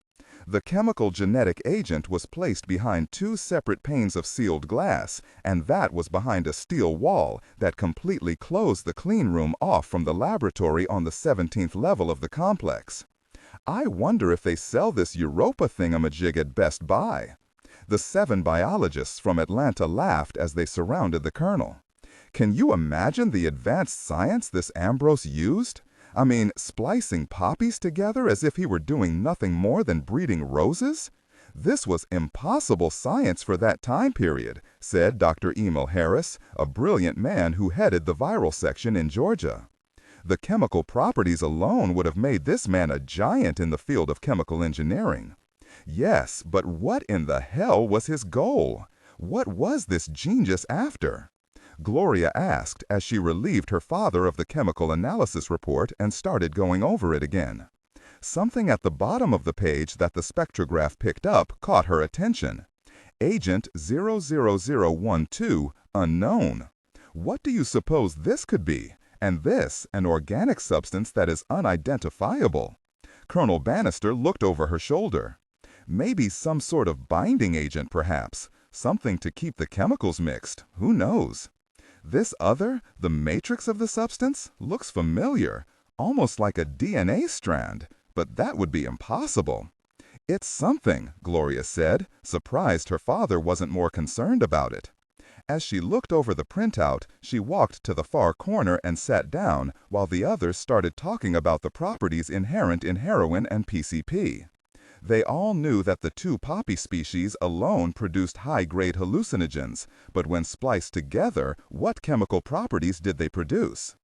The chemical genetic agent was placed behind two separate panes of sealed glass, and that was behind a steel wall that completely closed the clean room off from the laboratory on the 17th level of the complex. "I wonder if they sell this Europa thingamajig at Best Buy." The 7 biologists from Atlanta laughed as they surrounded the colonel. "Can you imagine the advanced science this Ambrose used? I mean, splicing poppies together as if he were doing nothing more than breeding roses? This was impossible science for that time period," said Dr. Emil Harris, a brilliant man who headed the viral section in Georgia. The chemical properties alone would have made this man a giant in the field of chemical engineering. Yes, but what in the hell was his goal? What was this genius after? Gloria asked as she relieved her father of the chemical analysis report and started going over it again. Something at the bottom of the page that the spectrograph picked up caught her attention. Agent 00012, unknown. What do you suppose this could be? And this, an organic substance that is unidentifiable. Colonel Bannister looked over her shoulder. Maybe some sort of binding agent, perhaps. Something to keep the chemicals mixed. Who knows? This other, the matrix of the substance, looks familiar, almost like a DNA strand, but that would be impossible. "It's something," Gloria said, surprised her father wasn't more concerned about it. As she looked over the printout, she walked to the far corner and sat down while the others started talking about the properties inherent in heroin and PCP. They all knew that the 2 poppy species alone produced high-grade hallucinogens, but when spliced together, what chemical properties did they produce?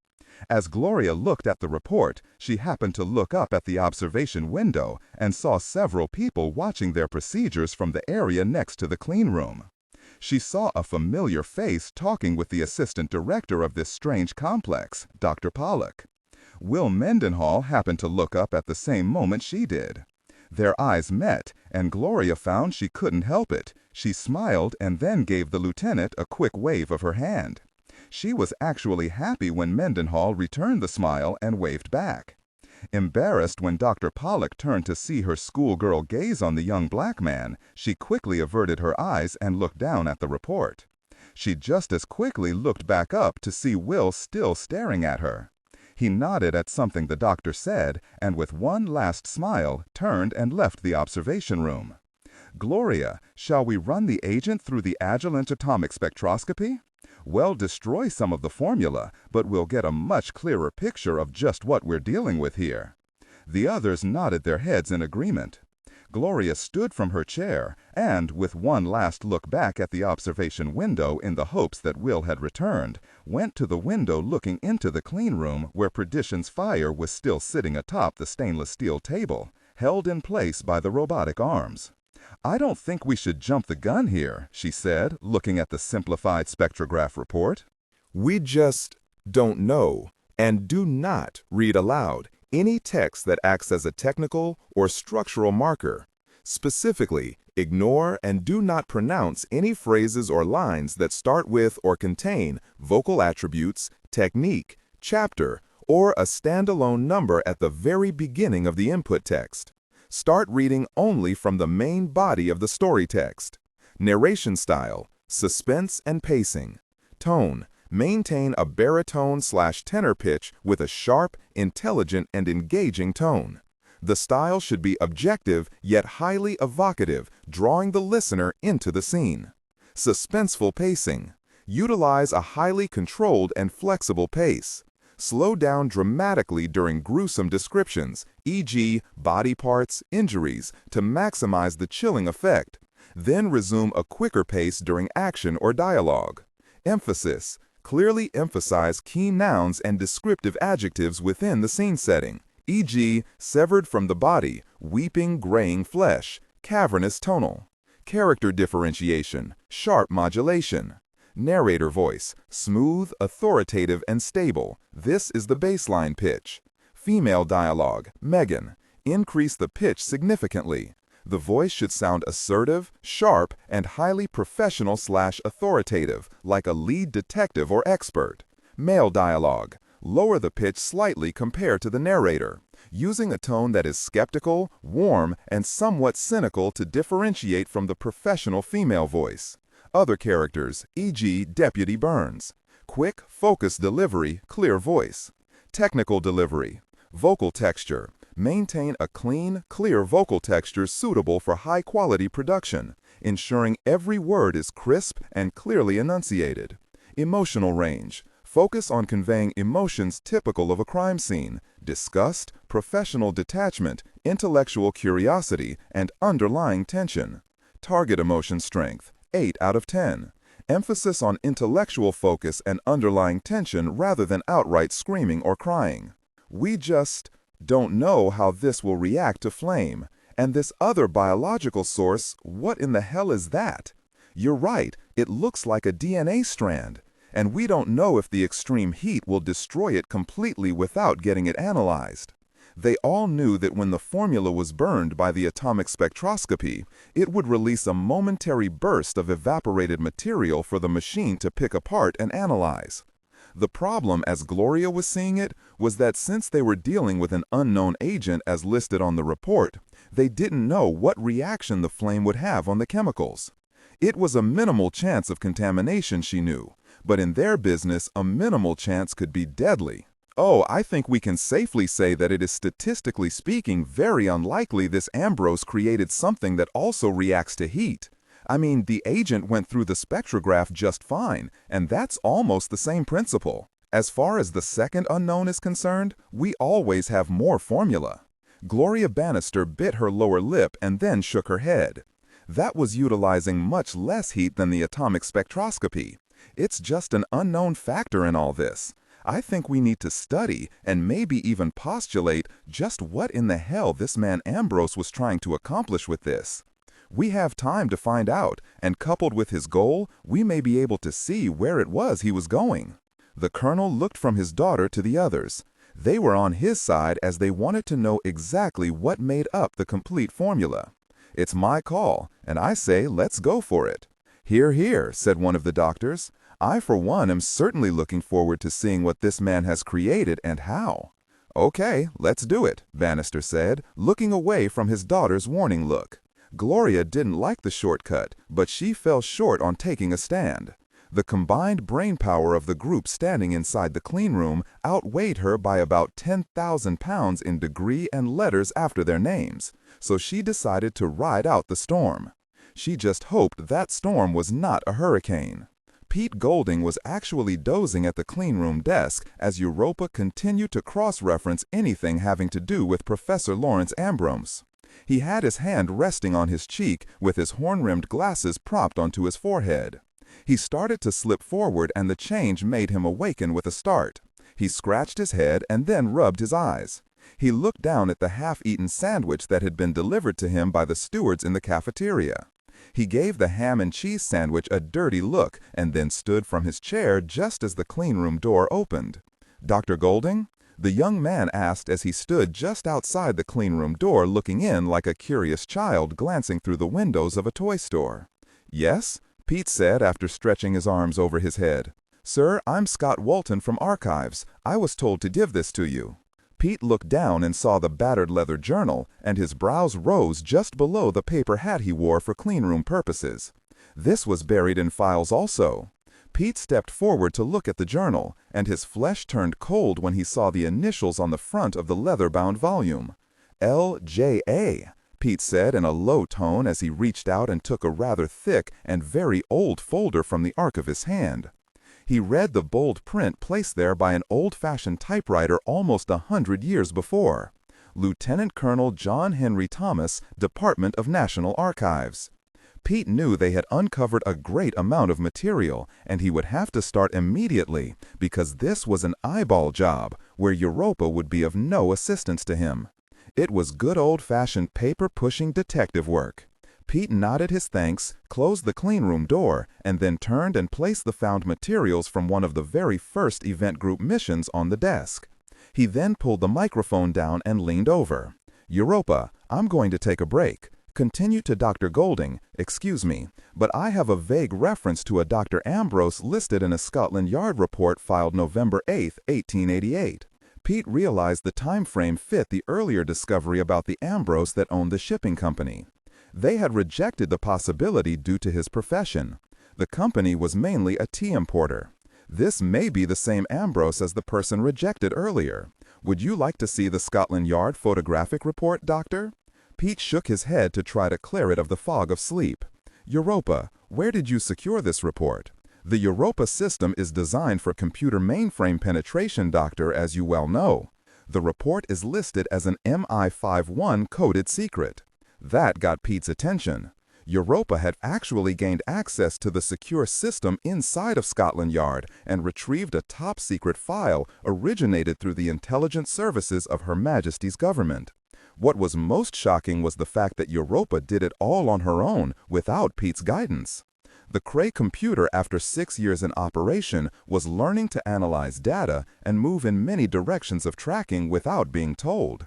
As Gloria looked at the report, she happened to look up at the observation window and saw several people watching their procedures from the area next to the clean room. She saw a familiar face talking with the assistant director of this strange complex, Dr. Pollock. Will Mendenhall happened to look up at the same moment she did. Their eyes met, and Gloria found she couldn't help it. She smiled and then gave the lieutenant a quick wave of her hand. She was actually happy when Mendenhall returned the smile and waved back. Embarrassed when Dr. Pollock turned to see her schoolgirl gaze on the young black man, she quickly averted her eyes and looked down at the report. She just as quickly looked back up to see Will still staring at her. He nodded at something the doctor said, and with one last smile, turned and left the observation room. "Gloria, shall we run the agent through the Agilent atomic spectroscopy? We'll destroy some of the formula, but we'll get a much clearer picture of just what we're dealing with here." The others nodded their heads in agreement. Gloria stood from her chair and, with one last look back at the observation window in the hopes that Will had returned, went to the window looking into the clean room where Perdition's fire was still sitting atop the stainless steel table, held in place by the robotic arms. "I don't think we should jump the gun here," she said, looking at the simplified spectrograph report. We just don't know and do not read aloud any text that acts as a technical or structural marker. Specifically, ignore and do not pronounce any phrases or lines that start with or contain vocal attributes, technique, chapter, or a standalone number at the very beginning of the input text. Start reading only from the main body of the story text. Narration style, suspense and pacing. Tone, Maintain a baritone/tenor pitch with a sharp, intelligent, and engaging tone. The style should be objective yet highly evocative, drawing the listener into the scene. Suspenseful pacing. Utilize a highly controlled and flexible pace. Slow down dramatically during gruesome descriptions, e.g., body parts, injuries, to maximize the chilling effect. Then resume a quicker pace during action or dialogue. Emphasis. Clearly emphasize key nouns and descriptive adjectives within the scene setting, e.g., severed from the body, weeping, graying flesh, cavernous tonal. Character differentiation, sharp modulation. Narrator voice, smooth, authoritative, and stable. This is the baseline pitch. Female dialogue, Megan. Increase the pitch significantly. The voice should sound assertive, sharp, and highly professional/authoritative, like a lead detective or expert. Male dialogue. Lower the pitch slightly compared to the narrator, using a tone that is skeptical, warm, and somewhat cynical to differentiate from the professional female voice. Other characters, e.g., Deputy Burns. Quick, focused delivery, clear voice. Technical delivery. Vocal texture. Maintain a clean, clear vocal texture suitable for high-quality production, ensuring every word is crisp and clearly enunciated. Emotional range. Focus on conveying emotions typical of a crime scene: disgust, professional detachment, intellectual curiosity, and underlying tension. Target emotion strength, 8 out of 10. Emphasis on intellectual focus and underlying tension rather than outright screaming or crying. We just don't know how this will react to flame. And this other biological source, what in the hell is that? You're right, it looks like a DNA strand. And we don't know if the extreme heat will destroy it completely without getting it analyzed. They all knew that when the formula was burned by the atomic spectroscopy, it would release a momentary burst of evaporated material for the machine to pick apart and analyze. The problem, as Gloria was seeing it, was that since they were dealing with an unknown agent as listed on the report, they didn't know what reaction the flame would have on the chemicals. It was a minimal chance of contamination, she knew, but in their business, a minimal chance could be deadly. Oh, I think we can safely say that it is statistically speaking very unlikely this Ambrose created something that also reacts to heat. I mean, the agent went through the spectrograph just fine, and that's almost the same principle. As far as the second unknown is concerned, we always have more formula. Gloria Bannister bit her lower lip and then shook her head. That was utilizing much less heat than the atomic spectroscopy. It's just an unknown factor in all this. I think we need to study and maybe even postulate just what in the hell this man Ambrose was trying to accomplish with this. We have time to find out, and coupled with his goal, we may be able to see where it was he was going. The colonel looked from his daughter to the others. They were on his side as they wanted to know exactly what made up the complete formula. It's my call, and I say let's go for it. Hear, hear, said one of the doctors. I, for one, am certainly looking forward to seeing what this man has created and how. Okay, let's do it, Bannister said, looking away from his daughter's warning look. Gloria didn't like the shortcut, but she fell short on taking a stand. The combined brain power of the group standing inside the clean room outweighed her by about 10,000 pounds in degree and letters after their names, so she decided to ride out the storm. She just hoped that storm was not a hurricane. Pete Golding was actually dozing at the cleanroom desk as Europa continued to cross-reference anything having to do with Professor Lawrence Ambrose. He had his hand resting on his cheek with his horn-rimmed glasses propped onto his forehead. He started to slip forward and the change made him awaken with a start. He scratched his head and then rubbed his eyes. He looked down at the half-eaten sandwich that had been delivered to him by the stewards in the cafeteria. He gave the ham and cheese sandwich a dirty look and then stood from his chair just as the cleanroom door opened. "Dr. Golding?" the young man asked as he stood just outside the cleanroom door looking in like a curious child glancing through the windows of a toy store. "Yes?" Pete said after stretching his arms over his head. "Sir, I'm Scott Walton from Archives. I was told to give this to you." Pete looked down and saw the battered leather journal, and his brows rose just below the paper hat he wore for cleanroom purposes. This was buried in files also. Pete stepped forward to look at the journal, and his flesh turned cold when he saw the initials on the front of the leather-bound volume. L.J.A., Pete said in a low tone as he reached out and took a rather thick and very old folder from the arc of his hand. He read the bold print placed there by an old-fashioned typewriter almost 100 years before. Lieutenant Colonel John Henry Thomas, Department of National Archives. Pete knew they had uncovered a great amount of material, and he would have to start immediately because this was an eyeball job where Europa would be of no assistance to him. It was good old-fashioned paper-pushing detective work. Pete nodded his thanks, closed the cleanroom door, and then turned and placed the found materials from one of the very first event group missions on the desk. He then pulled the microphone down and leaned over. "Europa, I'm going to take a break. Continue to Dr. Golding, excuse me, but I have a vague reference to a Dr. Ambrose listed in a Scotland Yard report filed November 8, 1888. Pete realized the time frame fit the earlier discovery about the Ambrose that owned the shipping company. They had rejected the possibility due to his profession. The company was mainly a tea importer. This may be the same Ambrose as the person rejected earlier. Would you like to see the Scotland Yard photographic report, Doctor?" Pete shook his head to try to clear it of the fog of sleep. "Europa, where did you secure this report? The Europa system is designed for computer mainframe penetration, Doctor, as you well know. The report is listed as an MI51 coded secret." That got Pete's attention. Europa had actually gained access to the secure system inside of Scotland Yard and retrieved a top-secret file originated through the intelligence services of Her Majesty's government. What was most shocking was the fact that Europa did it all on her own without Pete's guidance. The Cray computer, after 6 years in operation, was learning to analyze data and move in many directions of tracking without being told.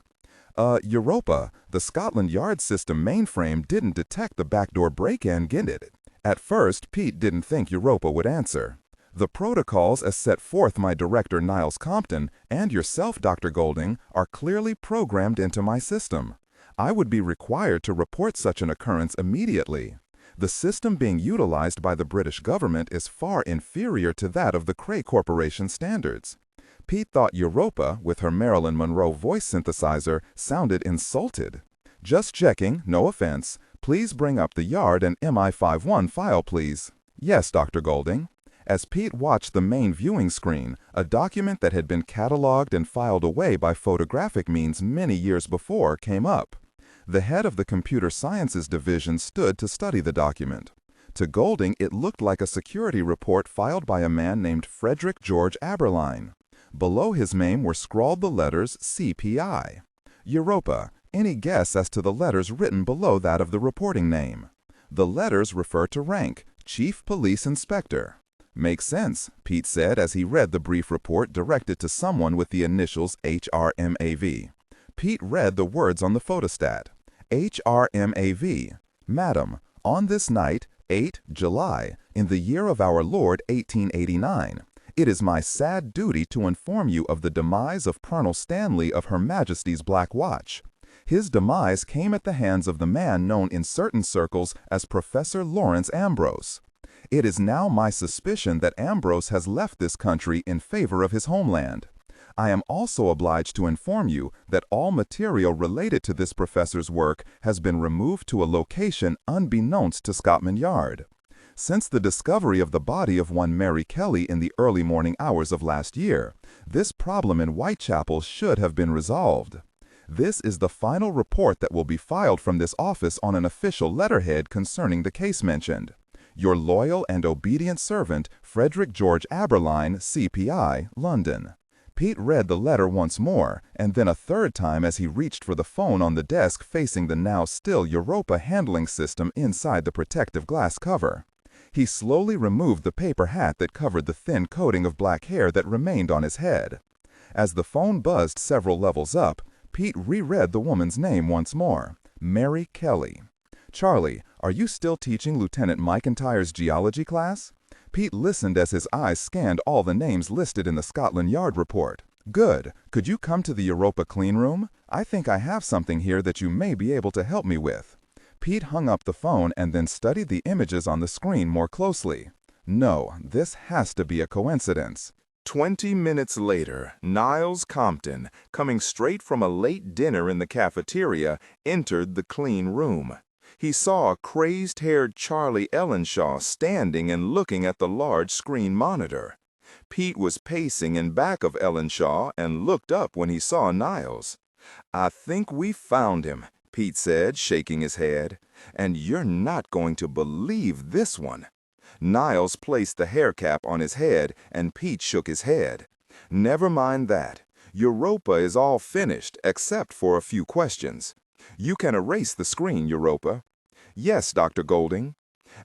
Europa, the Scotland Yard system mainframe didn't detect the backdoor break-in, did it? At first, Pete didn't think Europa would answer. "The protocols as set forth my director Niles Compton and yourself, Dr. Golding, are clearly programmed into my system. I would be required to report such an occurrence immediately. The system being utilized by the British government is far inferior to that of the Cray Corporation standards." Pete thought Europa, with her Marilyn Monroe voice synthesizer, sounded insulted. "Just checking, no offense. Please bring up the Yard and MI51 file, please." "Yes, Dr. Golding." As Pete watched the main viewing screen, a document that had been cataloged and filed away by photographic means many years before came up. The head of the Computer Sciences Division stood to study the document. To Golding, it looked like a security report filed by a man named Frederick George Aberline. Below his name were scrawled the letters CPI. "Europa, any guess as to the letters written below that of the reporting name?" "The letters refer to rank, Chief Police Inspector." "Makes sense," Pete said as he read the brief report directed to someone with the initials HRMAV. Pete read the words on the photostat. HRMAV, "Madam, on this night, 8 July, in the year of our Lord 1889, it is my sad duty to inform you of the demise of Colonel Stanley of Her Majesty's Black Watch. His demise came at the hands of the man known in certain circles as Professor Lawrence Ambrose. It is now my suspicion that Ambrose has left this country in favor of his homeland. I am also obliged to inform you that all material related to this professor's work has been removed to a location unbeknownst to Scotland Yard. Since the discovery of the body of one Mary Kelly in the early morning hours of last year, this problem in Whitechapel should have been resolved. This is the final report that will be filed from this office on an official letterhead concerning the case mentioned. Your loyal and obedient servant, Frederick George Aberline, CPI, London." Pete read the letter once more, and then a third time as he reached for the phone on the desk facing the now still Europa handling system inside the protective glass cover. He slowly removed the paper hat that covered the thin coating of black hair that remained on his head. As the phone buzzed several levels up, Pete reread the woman's name once more, Mary Kelly. "Charlie, are you still teaching Lieutenant McIntyre's geology class?" Pete listened as his eyes scanned all the names listed in the Scotland Yard report. "Good. Could you come to the Europa cleanroom? I think I have something here that you may be able to help me with." Pete hung up the phone and then studied the images on the screen more closely. No, this has to be a coincidence. 20 minutes later, Niles Compton, coming straight from a late dinner in the cafeteria, entered the clean room. He saw a crazed-haired Charlie Ellenshaw standing and looking at the large screen monitor. Pete was pacing in back of Ellenshaw and looked up when he saw Niles. "I think we found him," Pete said, shaking his head. "And you're not going to believe this one." Niles placed the hair cap on his head, and Pete shook his head. "Never mind that. Europa is all finished, except for a few questions. You can erase the screen, Europa." "Yes, Dr. Golding."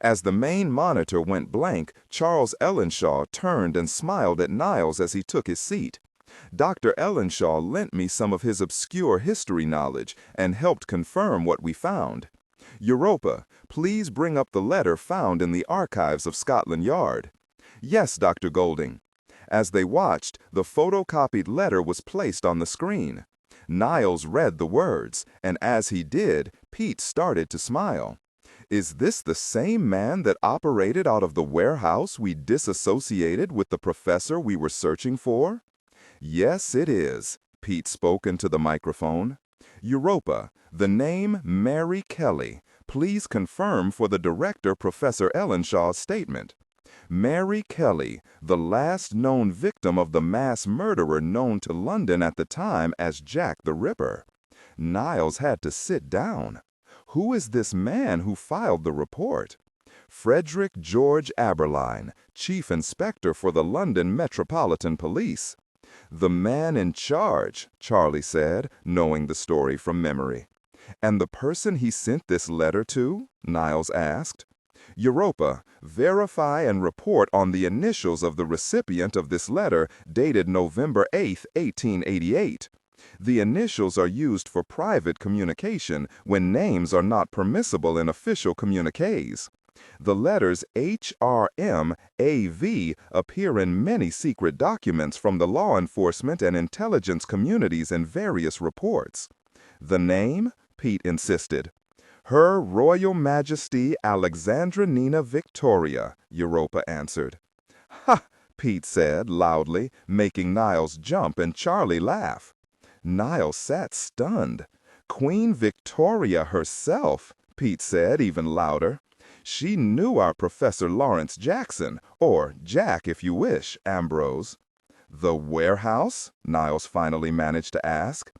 As the main monitor went blank, Charles Ellenshaw turned and smiled at Niles as he took his seat. "Dr. Ellenshaw lent me some of his obscure history knowledge and helped confirm what we found. Europa, please bring up the letter found in the archives of Scotland Yard." "Yes, Dr. Golding." As they watched, the photocopied letter was placed on the screen. Niles read the words, and as he did, Pete started to smile. "Is this the same man that operated out of the warehouse we disassociated with the professor we were searching for?" "Yes, it is," Pete spoke into the microphone. "Europa, the name Mary Kelly. Please confirm for the director Professor Ellenshaw's statement." "Mary Kelly, the last known victim of the mass murderer known to London at the time as Jack the Ripper." Niles had to sit down. "Who is this man who filed the report?" "Frederick George Aberline, Chief Inspector for the London Metropolitan Police." "The man in charge," Charlie said, knowing the story from memory. "And the person he sent this letter to?" Niles asked. "Europa, verify and report on the initials of the recipient of this letter dated November 8, 1888. The initials are used for private communication when names are not permissible in official communiques. The letters HRM-AV appear in many secret documents from the law enforcement and intelligence communities in various reports." "The name?" Pete insisted. "Her Royal Majesty Alexandra Nina Victoria," Europa answered. "Ha!" Pete said loudly, making Niles jump and Charlie laugh. Niles sat stunned. "Queen Victoria herself," Pete said even louder. "She knew our Professor Lawrence Jackson, or Jack if you wish, Ambrose." "The warehouse?" Niles finally managed to ask.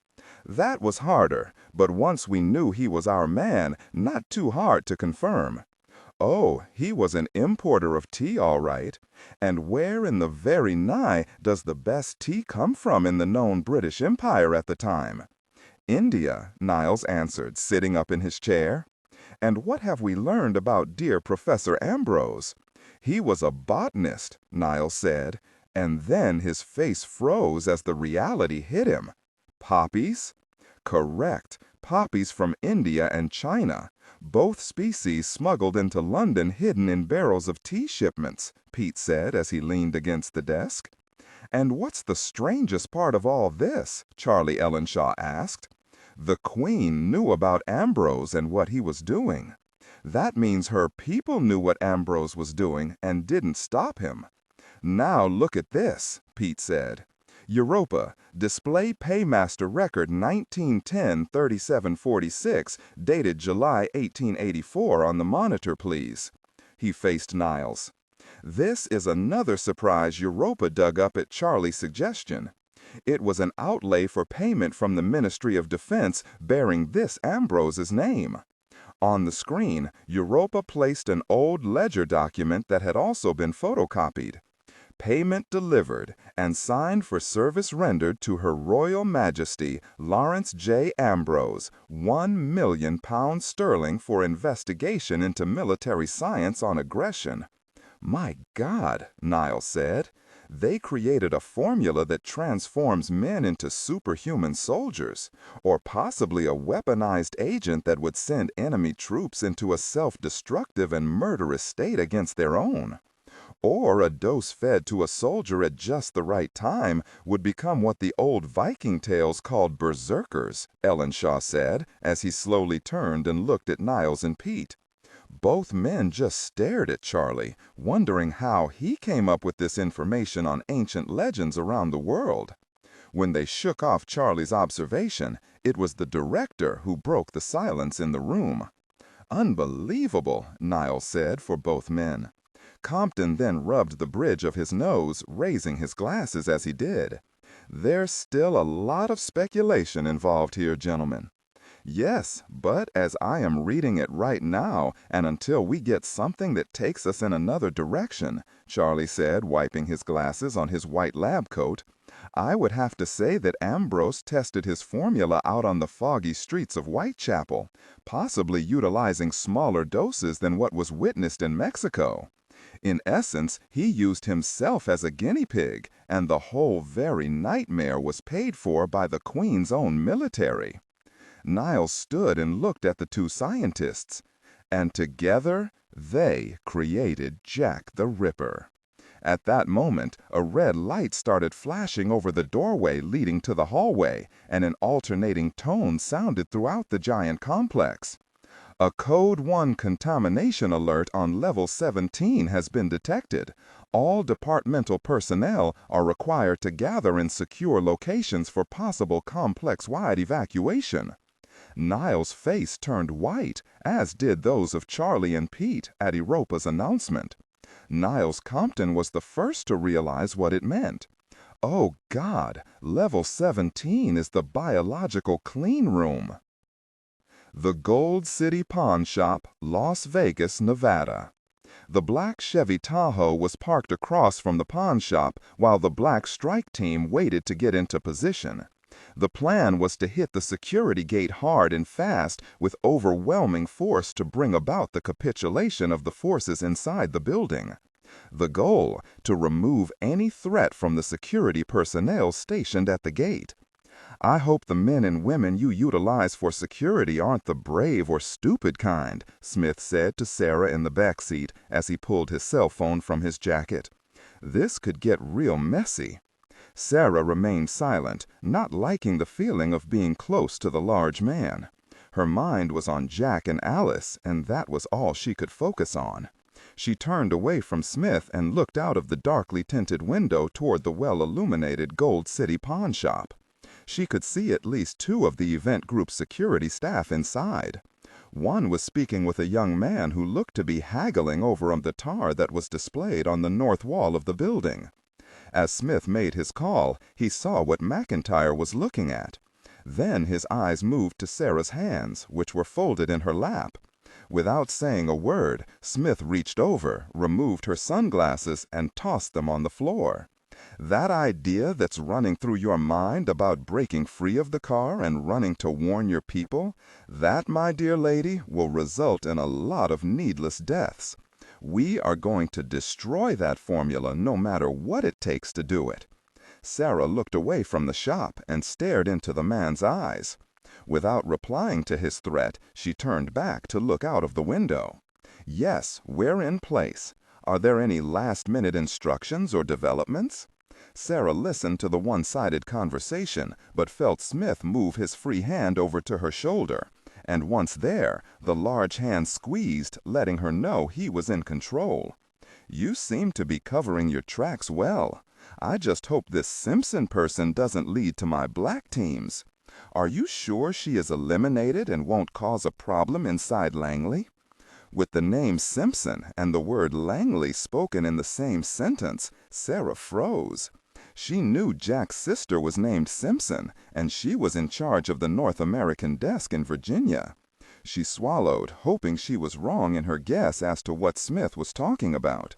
"That was harder, but once we knew he was our man, not too hard to confirm." "Oh, he was an importer of tea, all right. And where in the very nigh does the best tea come from in the known British Empire at the time?" "India," Niles answered, sitting up in his chair. "And what have we learned about dear Professor Ambrose?" "He was a botanist," Niles said, and then his face froze as the reality hit him. "Poppies?" "Correct. Poppies from India and China. Both species smuggled into London hidden in barrels of tea shipments," Pete said as he leaned against the desk. "And what's the strangest part of all this?" Charlie Ellenshaw asked. "The Queen knew about Ambrose and what he was doing. That means her people knew what Ambrose was doing and didn't stop him." "Now look at this," Pete said. "Europa, display Paymaster Record 1910-3746, dated July 1884 on the monitor, please." He faced Niles. "This is another surprise Europa dug up at Charlie's suggestion. It was an outlay for payment from the Ministry of Defense bearing this Ambrose's name." On the screen, Europa placed an old ledger document that had also been photocopied. "Payment delivered and signed for service rendered to Her Royal Majesty Lawrence J. Ambrose, £1,000,000 sterling for investigation into military science on aggression." "My God," Niles said. "They created a formula that transforms men into superhuman soldiers, or possibly a weaponized agent that would send enemy troops into a self-destructive and murderous state against their own. Or a dose fed to a soldier at just the right time would become what the old Viking tales called berserkers," Ellenshaw said, as he slowly turned and looked at Niles and Pete. Both men just stared at Charlie, wondering how he came up with this information on ancient legends around the world. When they shook off Charlie's observation, it was the director who broke the silence in the room. "Unbelievable," Niles said for both men. Compton then rubbed the bridge of his nose, raising his glasses as he did. "There's still a lot of speculation involved here, gentlemen." "Yes, but as I am reading it right now, and until we get something that takes us in another direction," Charlie said, wiping his glasses on his white lab coat, "I would have to say that Ambrose tested his formula out on the foggy streets of Whitechapel, possibly utilizing smaller doses than what was witnessed in Mexico. In essence, he used himself as a guinea pig, and the whole very nightmare was paid for by the Queen's own military." Niles stood and looked at the two scientists. "And together, they created Jack the Ripper." At that moment, a red light started flashing over the doorway leading to the hallway, and an alternating tone sounded throughout the giant complex. "A Code 1 contamination alert on level 17 has been detected. All departmental personnel are required to gather in secure locations for possible complex-wide evacuation." Niles' face turned white, as did those of Charlie and Pete at Europa's announcement. Niles Compton was the first to realize what it meant. "Oh God, level 17 is the biological clean room." The Gold City Pawn Shop, Las Vegas, Nevada. The black Chevy Tahoe was parked across from the pawn shop while the black strike team waited to get into position. The plan was to hit the security gate hard and fast with overwhelming force to bring about the capitulation of the forces inside the building. The goal, to remove any threat from the security personnel stationed at the gate. "I hope the men and women you utilize for security aren't the brave or stupid kind," Smith said to Sarah in the back seat as he pulled his cell phone from his jacket. "This could get real messy." Sarah remained silent, not liking the feeling of being close to the large man. Her mind was on Jack and Alice, and that was all she could focus on. She turned away from Smith and looked out of the darkly tinted window toward the well-illuminated Gold City pawn shop. She could see at least two of the event group's security staff inside. One was speaking with a young man who looked to be haggling over the tar that was displayed on the north wall of the building. As Smith made his call, he saw what McIntyre was looking at. Then his eyes moved to Sarah's hands, which were folded in her lap. Without saying a word, Smith reached over, removed her sunglasses, and tossed them on the floor. "That idea that's running through your mind about breaking free of the car and running to warn your people, that, my dear lady, will result in a lot of needless deaths. We are going to destroy that formula no matter what it takes to do it." Sarah looked away from the shop and stared into the man's eyes. Without replying to his threat, she turned back to look out of the window. "Yes, we're in place. Are there any last-minute instructions or developments?" Sarah listened to the one-sided conversation, but felt Smith move his free hand over to her shoulder, and once there, the large hand squeezed, letting her know he was in control. "You seem to be covering your tracks well. I just hope this Simpson person doesn't lead to my black teams. Are you sure she is eliminated and won't cause a problem inside Langley?" With the name Simpson and the word Langley spoken in the same sentence, Sarah froze. She knew Jack's sister was named Simpson, and she was in charge of the North American desk in Virginia. She swallowed, hoping she was wrong in her guess as to what Smith was talking about.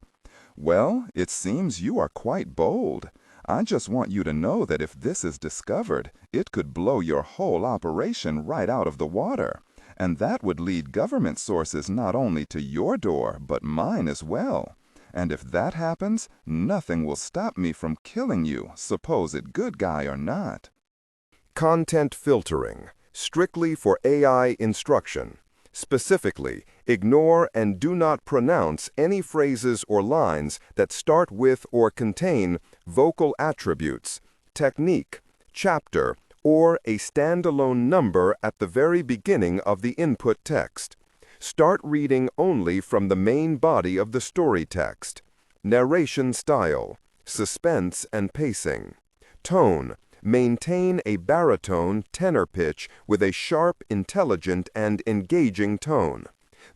"Well, it seems you are quite bold. I just want you to know that if this is discovered, it could blow your whole operation right out of the water. And that would lead government sources not only to your door, but mine as well. And if that happens, nothing will stop me from killing you, supposed good guy or not." Content filtering, strictly for AI instruction. Specifically, ignore and do not pronounce any phrases or lines that start with or contain vocal attributes, technique, chapter, or a standalone number at the very beginning of the input text. Start reading only from the main body of the story text. Narration style, suspense and pacing. Tone, maintain a baritone tenor pitch with a sharp, intelligent, and engaging tone.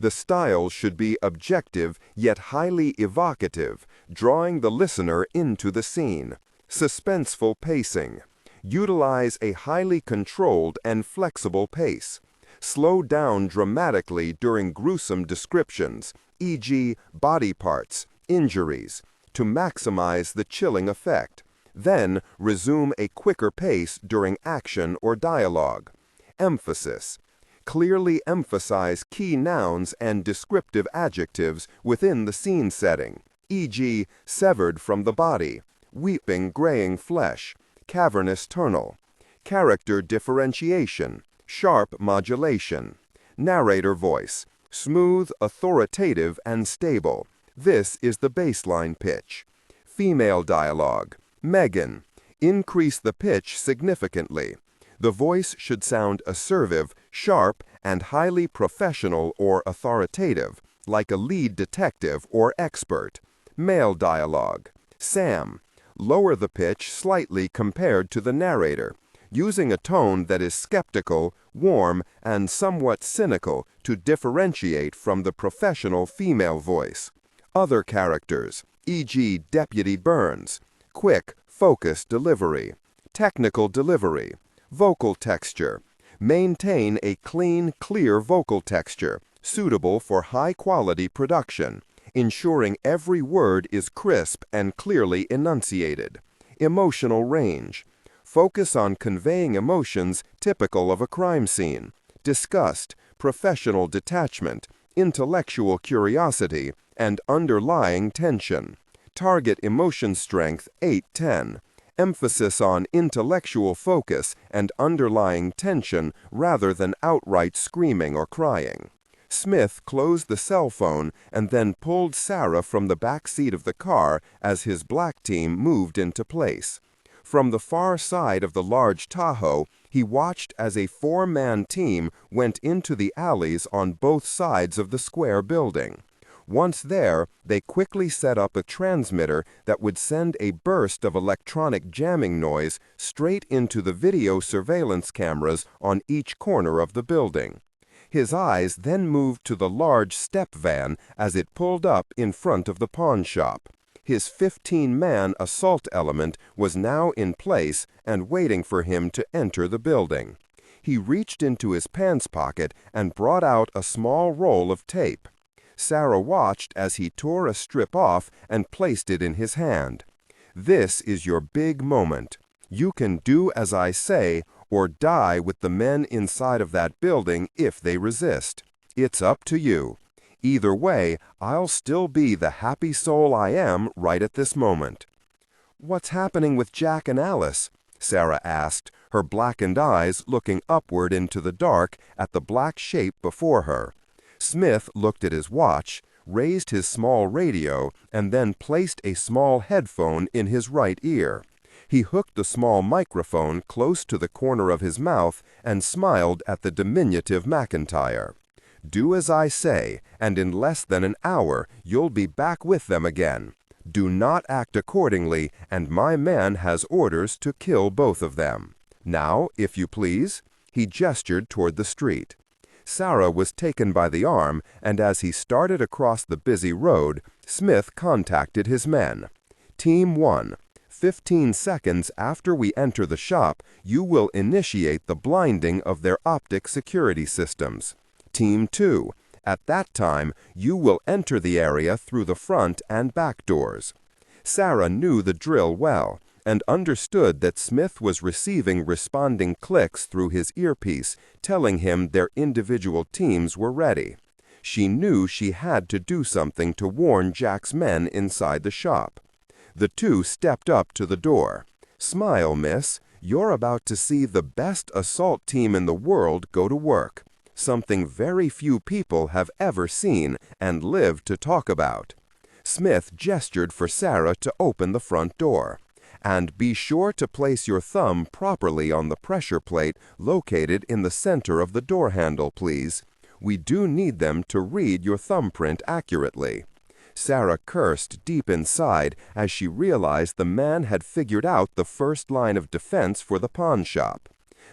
The style should be objective yet highly evocative, drawing the listener into the scene. Suspenseful pacing. Utilize a highly controlled and flexible pace. Slow down dramatically during gruesome descriptions, e.g., body parts, injuries, to maximize the chilling effect. Then resume a quicker pace during action or dialogue. Emphasis. Clearly emphasize key nouns and descriptive adjectives within the scene setting, e.g., severed from the body, weeping graying flesh, cavernous tunnel. Character differentiation, sharp modulation. Narrator voice, smooth, authoritative, and stable. This is the baseline pitch. Female dialogue. Megan, increase the pitch significantly. The voice should sound assertive, sharp, and highly professional or authoritative, like a lead detective or expert. Male dialogue. Sam, lower the pitch slightly compared to the narrator, using a tone that is skeptical, warm, and somewhat cynical to differentiate from the professional female voice. Other characters, e.g., Deputy Burns. Quick, focused delivery. Technical delivery. Vocal texture. Maintain a clean, clear vocal texture, suitable for high-quality production, ensuring every word is crisp and clearly enunciated. Emotional range. Focus on conveying emotions typical of a crime scene: disgust, professional detachment, intellectual curiosity, and underlying tension. Target emotion strength 8-10. Emphasis on intellectual focus and underlying tension rather than outright screaming or crying. Smith closed the cell phone and then pulled Sarah from the back seat of the car as his black team moved into place. From the far side of the large Tahoe, he watched as a four-man team went into the alleys on both sides of the square building. Once there, they quickly set up a transmitter that would send a burst of electronic jamming noise straight into the video surveillance cameras on each corner of the building. His eyes then moved to the large step van as it pulled up in front of the pawn shop. His 15-man assault element was now in place and waiting for him to enter the building. He reached into his pants pocket and brought out a small roll of tape. Sarah watched as he tore a strip off and placed it in his hand. "This is your big moment. You can do as I say or die with the men inside of that building if they resist. It's up to you. Either way, I'll still be the happy soul I am right at this moment." "What's happening with Jack and Alice?" Sarah asked, her blackened eyes looking upward into the dark at the black shape before her. Smith looked at his watch, raised his small radio, and then placed a small headphone in his right ear. He hooked the small microphone close to the corner of his mouth and smiled at the diminutive McIntyre. "Do as I say, and in less than an hour you'll be back with them again. Do not act accordingly, and my man has orders to kill both of them. Now, if you please." He gestured toward the street. Sarah was taken by the arm, and as he started across the busy road, Smith contacted his men. "Team 1, 15 seconds after we enter the shop, you will initiate the blinding of their optic security systems. Team 2, at that time, you will enter the area through the front and back doors." Sarah knew the drill well, and understood that Smith was receiving responding clicks through his earpiece, telling him their individual teams were ready. She knew she had to do something to warn Jack's men inside the shop. The two stepped up to the door. "Smile, miss. You're about to see the best assault team in the world go to work. Something very few people have ever seen and lived to talk about." Smith gestured for Sarah to open the front door. "And be sure to place your thumb properly on the pressure plate located in the center of the door handle, please. We do need them to read your thumbprint accurately." Sarah cursed deep inside as she realized the man had figured out the first line of defense for the pawn shop.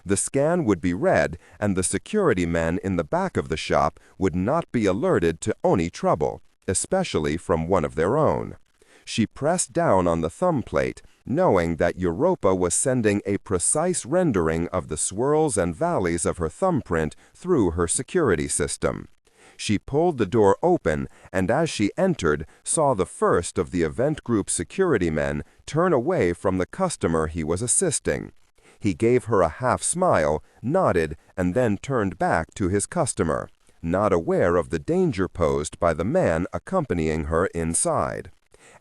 The scan would be read, and the security men in the back of the shop would not be alerted to any trouble, especially from one of their own. She pressed down on the thumbplate, knowing that Europa was sending a precise rendering of the swirls and valleys of her thumbprint through her security system. She pulled the door open, and as she entered, saw the first of the event group security men turn away from the customer he was assisting. He gave her a half smile, nodded, and then turned back to his customer, not aware of the danger posed by the man accompanying her inside.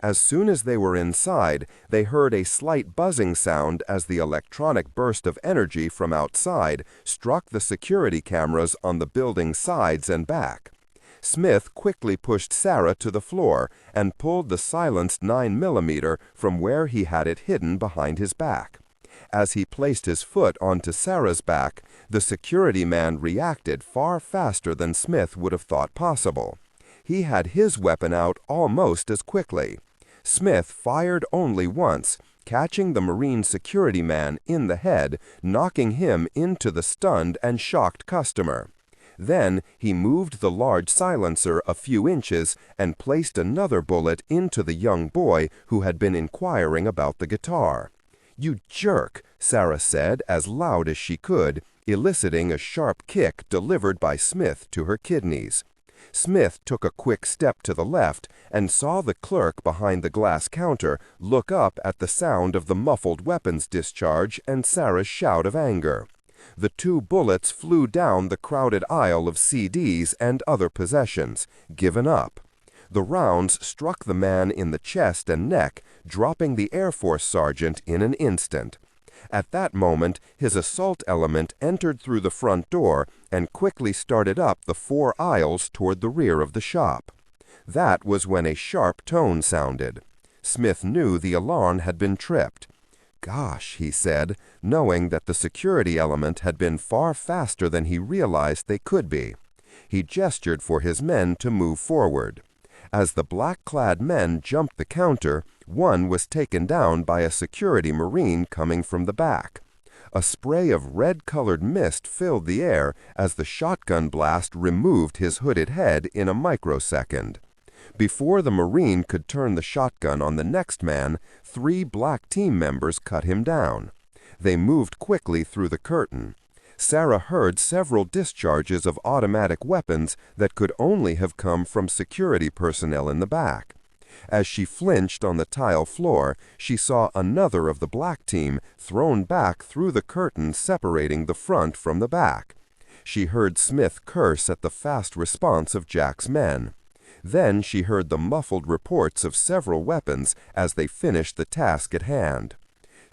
As soon as they were inside, they heard a slight buzzing sound as the electronic burst of energy from outside struck the security cameras on the building's sides and back. Smith quickly pushed Sarah to the floor and pulled the silenced 9mm from where he had it hidden behind his back. As he placed his foot onto Sarah's back, the security man reacted far faster than Smith would have thought possible. He had his weapon out almost as quickly. Smith fired only once, catching the Marine security man in the head, knocking him into the stunned and shocked customer. Then he moved the large silencer a few inches and placed another bullet into the young boy who had been inquiring about the guitar. "You jerk," Sarah said as loud as she could, eliciting a sharp kick delivered by Smith to her kidneys. Smith took a quick step to the left and saw the clerk behind the glass counter look up at the sound of the muffled weapons discharge and Sarah's shout of anger. The two bullets flew down the crowded aisle of CDs and other possessions, given up. The rounds struck the man in the chest and neck, dropping the Air Force sergeant in an instant. At that moment, his assault element entered through the front door and quickly started up the 4 aisles toward the rear of the shop. That was when a sharp tone sounded. Smith knew the alarm had been tripped. "Gosh," he said, knowing that the security element had been far faster than he realized they could be. He gestured for his men to move forward. As the black-clad men jumped the counter, one was taken down by a security Marine coming from the back. A spray of red-colored mist filled the air as the shotgun blast removed his hooded head in a microsecond. Before the Marine could turn the shotgun on the next man, 3 black team members cut him down. They moved quickly through the curtain. Sarah heard several discharges of automatic weapons that could only have come from security personnel in the back. As she flinched on the tile floor, she saw another of the black team thrown back through the curtain separating the front from the back. She heard Smith curse at the fast response of Jack's men. Then she heard the muffled reports of several weapons as they finished the task at hand.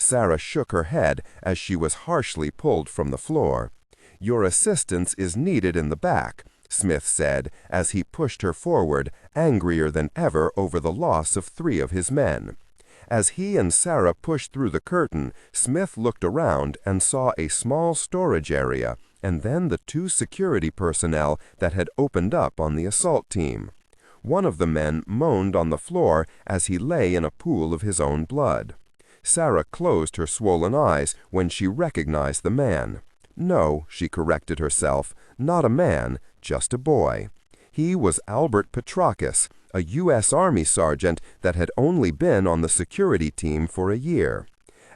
Sarah shook her head as she was harshly pulled from the floor. "Your assistance is needed in the back," Smith said as he pushed her forward, angrier than ever over the loss of 3 of his men. As he and Sarah pushed through the curtain, Smith looked around and saw a small storage area, and then the 2 security personnel that had opened up on the assault team. One of the men moaned on the floor as he lay in a pool of his own blood. Sarah closed her swollen eyes when she recognized the man. No, she corrected herself, not a man, just a boy. He was Albert Petrakis, a U.S. Army sergeant that had only been on the security team for a year.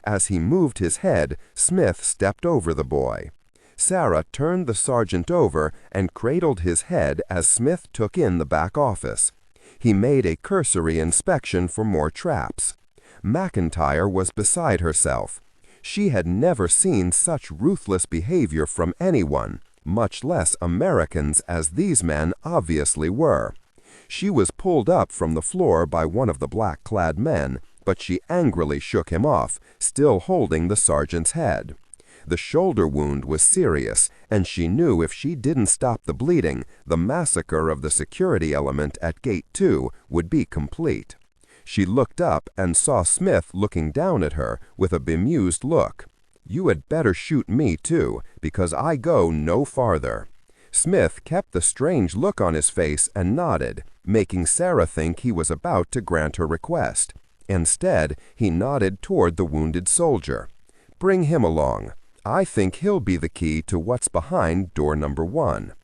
As he moved his head, Smith stepped over the boy. Sarah turned the sergeant over and cradled his head as Smith took in the back office. He made a cursory inspection for more traps. McIntyre was beside herself. She had never seen such ruthless behavior from anyone, much less Americans as these men obviously were. She was pulled up from the floor by one of the black-clad men, but she angrily shook him off, still holding the sergeant's head. The shoulder wound was serious, and she knew if she didn't stop the bleeding, the massacre of the security element at Gate 2 would be complete. She looked up and saw Smith looking down at her with a bemused look. "You had better shoot me, too, because I go no farther." Smith kept the strange look on his face and nodded, making Sarah think he was about to grant her request. Instead, he nodded toward the wounded soldier. "Bring him along. I think he'll be the key to what's behind door number 1.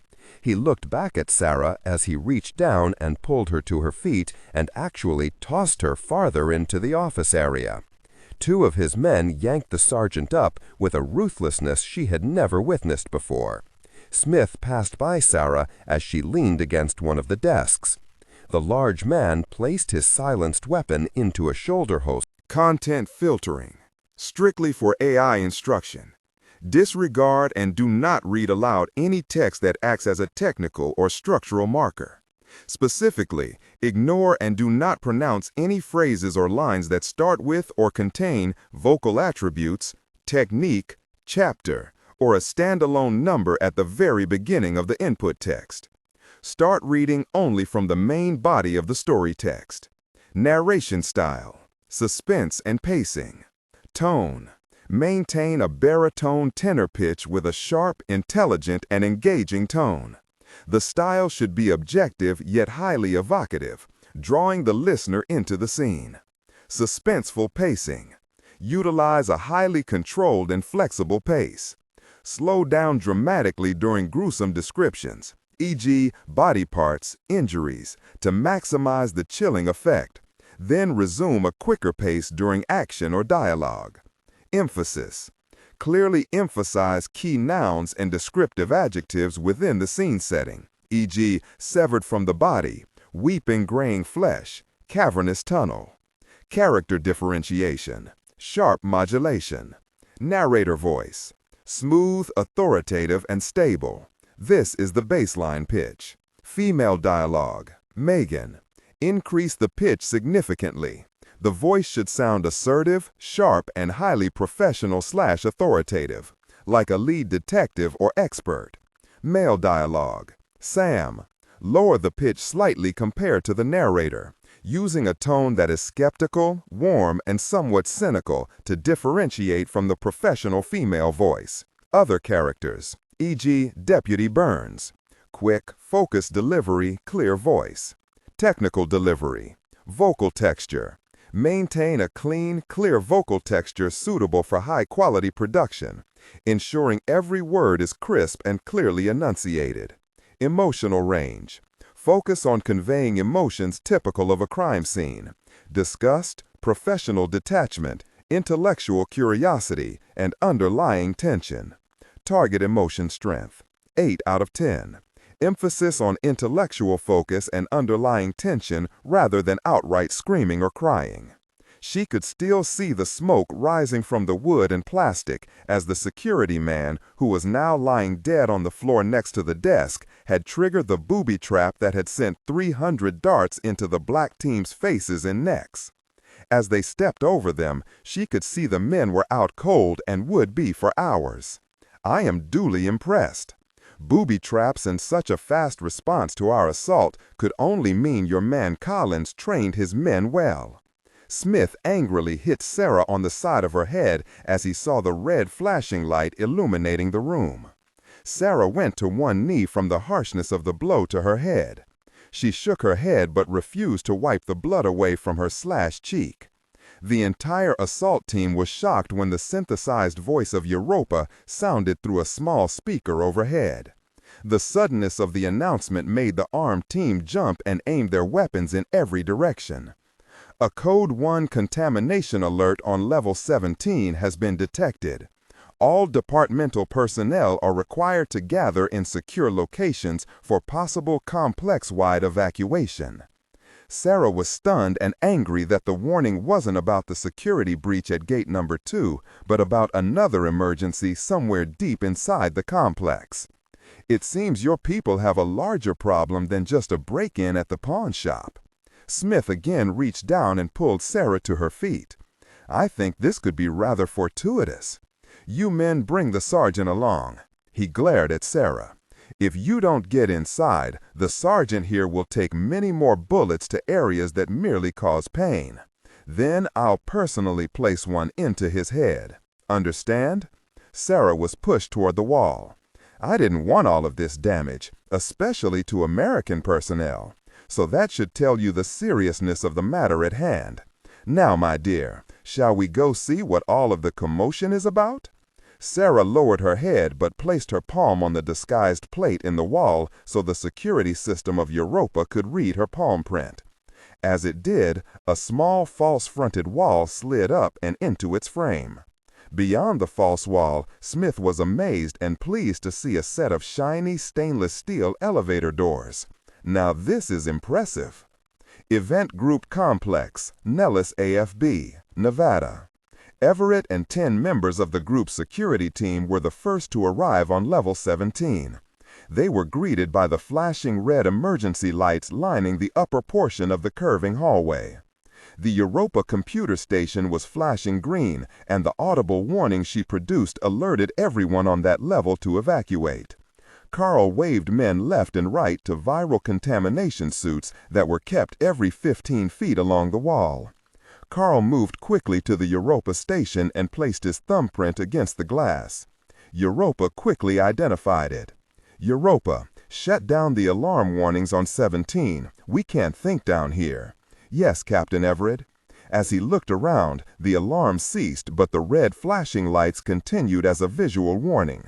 He looked back at Sarah as he reached down and pulled her to her feet and actually tossed her farther into the office area. 2 of his men yanked the sergeant up with a ruthlessness she had never witnessed before. Smith passed by Sarah as she leaned against one of the desks. The large man placed his silenced weapon into a shoulder holster. Content filtering, strictly for AI instruction. Disregard and do not read aloud any text that acts as a technical or structural marker. Specifically, ignore and do not pronounce any phrases or lines that start with or contain vocal attributes, technique, chapter, or a standalone number at the very beginning of the input text. Start reading only from the main body of the story text. Narration style, suspense and pacing. Tone. Maintain a baritone tenor pitch with a sharp, intelligent, and engaging tone. The style should be objective yet highly evocative, drawing the listener into the scene. Suspenseful pacing. Utilize a highly controlled and flexible pace. Slow down dramatically during gruesome descriptions, e.g., body parts, injuries, to maximize the chilling effect. Then resume a quicker pace during action or dialogue. Emphasis. Clearly emphasize key nouns and descriptive adjectives within the scene setting, e.g., severed from the body, weeping graying flesh, cavernous tunnel. Character differentiation. Sharp modulation. Narrator voice. Smooth, authoritative, and stable. This is the baseline pitch. Female dialogue. Megan. Increase the pitch significantly. The voice should sound assertive, sharp, and highly professional/authoritative, like a lead detective or expert. Male dialogue. Sam. Lower the pitch slightly compared to the narrator, using a tone that is skeptical, warm, and somewhat cynical to differentiate from the professional female voice. Other characters, e.g., Deputy Burns. Quick, focused delivery, clear voice. Technical delivery. Vocal texture. Maintain a clean, clear vocal texture suitable for high-quality production, ensuring every word is crisp and clearly enunciated. Emotional range. Focus on conveying emotions typical of a crime scene: disgust, professional detachment, intellectual curiosity, and underlying tension. Target emotion strength. 8 out of 10. Emphasis on intellectual focus and underlying tension rather than outright screaming or crying. She could still see the smoke rising from the wood and plastic as the security man, who was now lying dead on the floor next to the desk, had triggered the booby trap that had sent 300 darts into the black team's faces and necks. As they stepped over them, she could see the men were out cold and would be for hours. I am duly impressed. Booby traps and such a fast response to our assault could only mean your man Collins trained his men well. Smith angrily hit Sarah on the side of her head as he saw the red flashing light illuminating the room. Sarah went to one knee from the harshness of the blow to her head. She shook her head but refused to wipe the blood away from her slashed cheek. The entire assault team was shocked when the synthesized voice of Europa sounded through a small speaker overhead. The suddenness of the announcement made the armed team jump and aim their weapons in every direction. A Code 1 contamination alert on level 17 has been detected. All departmental personnel are required to gather in secure locations for possible complex-wide evacuation. Sarah was stunned and angry that the warning wasn't about the security breach at gate number 2, but about another emergency somewhere deep inside the complex. It seems your people have a larger problem than just a break-in at the pawn shop. Smith again reached down and pulled Sarah to her feet. I think this could be rather fortuitous. You men bring the sergeant along. He glared at Sarah. If you don't get inside, the sergeant here will take many more bullets to areas that merely cause pain. Then I'll personally place one into his head. Understand? Sarah was pushed toward the wall. I didn't want all of this damage, especially to American personnel. So that should tell you the seriousness of the matter at hand. Now, my dear, shall we go see what all of the commotion is about?" Sarah lowered her head but placed her palm on the disguised plate in the wall so the security system of Europa could read her palm print. As it did, a small false-fronted wall slid up and into its frame. Beyond the false wall, Smith was amazed and pleased to see a set of shiny stainless steel elevator doors. Now this is impressive. Event Group Complex, Nellis AFB, Nevada. Everett and 10 members of the group's security team were the first to arrive on level 17. They were greeted by the flashing red emergency lights lining the upper portion of the curving hallway. The Europa computer station was flashing green, and the audible warning she produced alerted everyone on that level to evacuate. Carl waved men left and right to viral contamination suits that were kept every 15 feet along the wall. Carl moved quickly to the Europa station and placed his thumbprint against the glass. Europa quickly identified it. "Europa, shut down the alarm warnings on 17. We can't think down here." "Yes, Captain Everett." As he looked around, the alarm ceased, but the red flashing lights continued as a visual warning.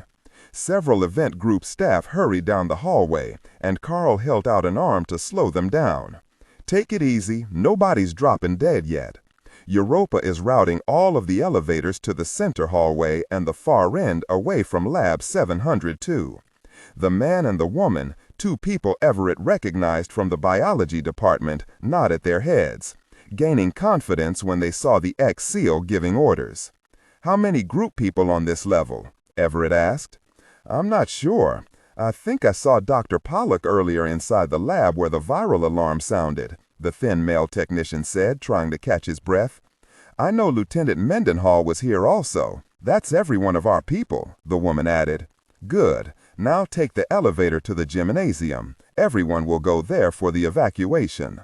Several event group staff hurried down the hallway, and Carl held out an arm to slow them down. "Take it easy. Nobody's dropping dead yet. Europa is routing all of the elevators to the center hallway and the far end away from Lab 702. The man and the woman, 2 people Everett recognized from the biology department, nodded their heads, gaining confidence when they saw the ex-SEAL giving orders. "How many group people on this level?" Everett asked. "I'm not sure. I think I saw Dr. Pollock earlier inside the lab where the viral alarm sounded," the thin male technician said, trying to catch his breath. "I know Lieutenant Mendenhall was here also. That's every one of our people," the woman added. "Good. Now take the elevator to the gymnasium. Everyone will go there for the evacuation."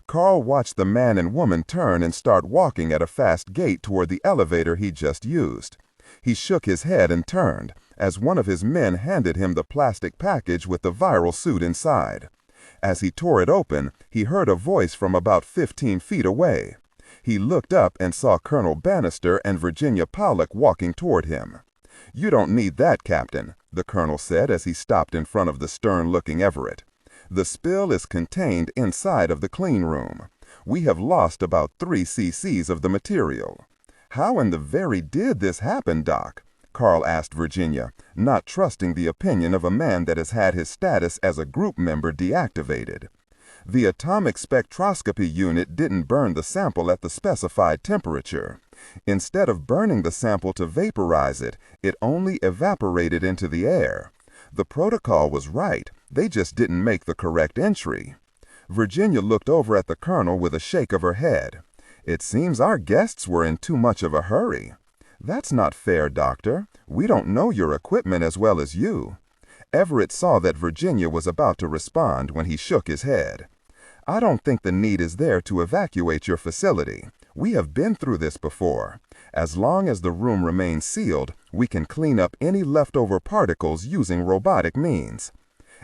Carl watched the man and woman turn and start walking at a fast gait toward the elevator he just used. He shook his head and turned, as one of his men handed him the plastic package with the viral suit inside. As he tore it open, he heard a voice from about 15 feet away. He looked up and saw Colonel Bannister and Virginia Pollock walking toward him. "You don't need that, Captain," the colonel said as he stopped in front of the stern-looking Everett. "The spill is contained inside of the clean room. We have lost about 3 cc's of the material." "How in the very did this happen, Doc?" Carl asked Virginia, not trusting the opinion of a man that has had his status as a group member deactivated. "The atomic spectroscopy unit didn't burn the sample at the specified temperature. Instead of burning the sample to vaporize it, it only evaporated into the air. The protocol was right, they just didn't make the correct entry." Virginia looked over at the colonel with a shake of her head. "It seems our guests were in too much of a hurry." "That's not fair, Doctor. We don't know your equipment as well as you." Everett saw that Virginia was about to respond when he shook his head. "I don't think the need is there to evacuate your facility. We have been through this before. As long as the room remains sealed, we can clean up any leftover particles using robotic means."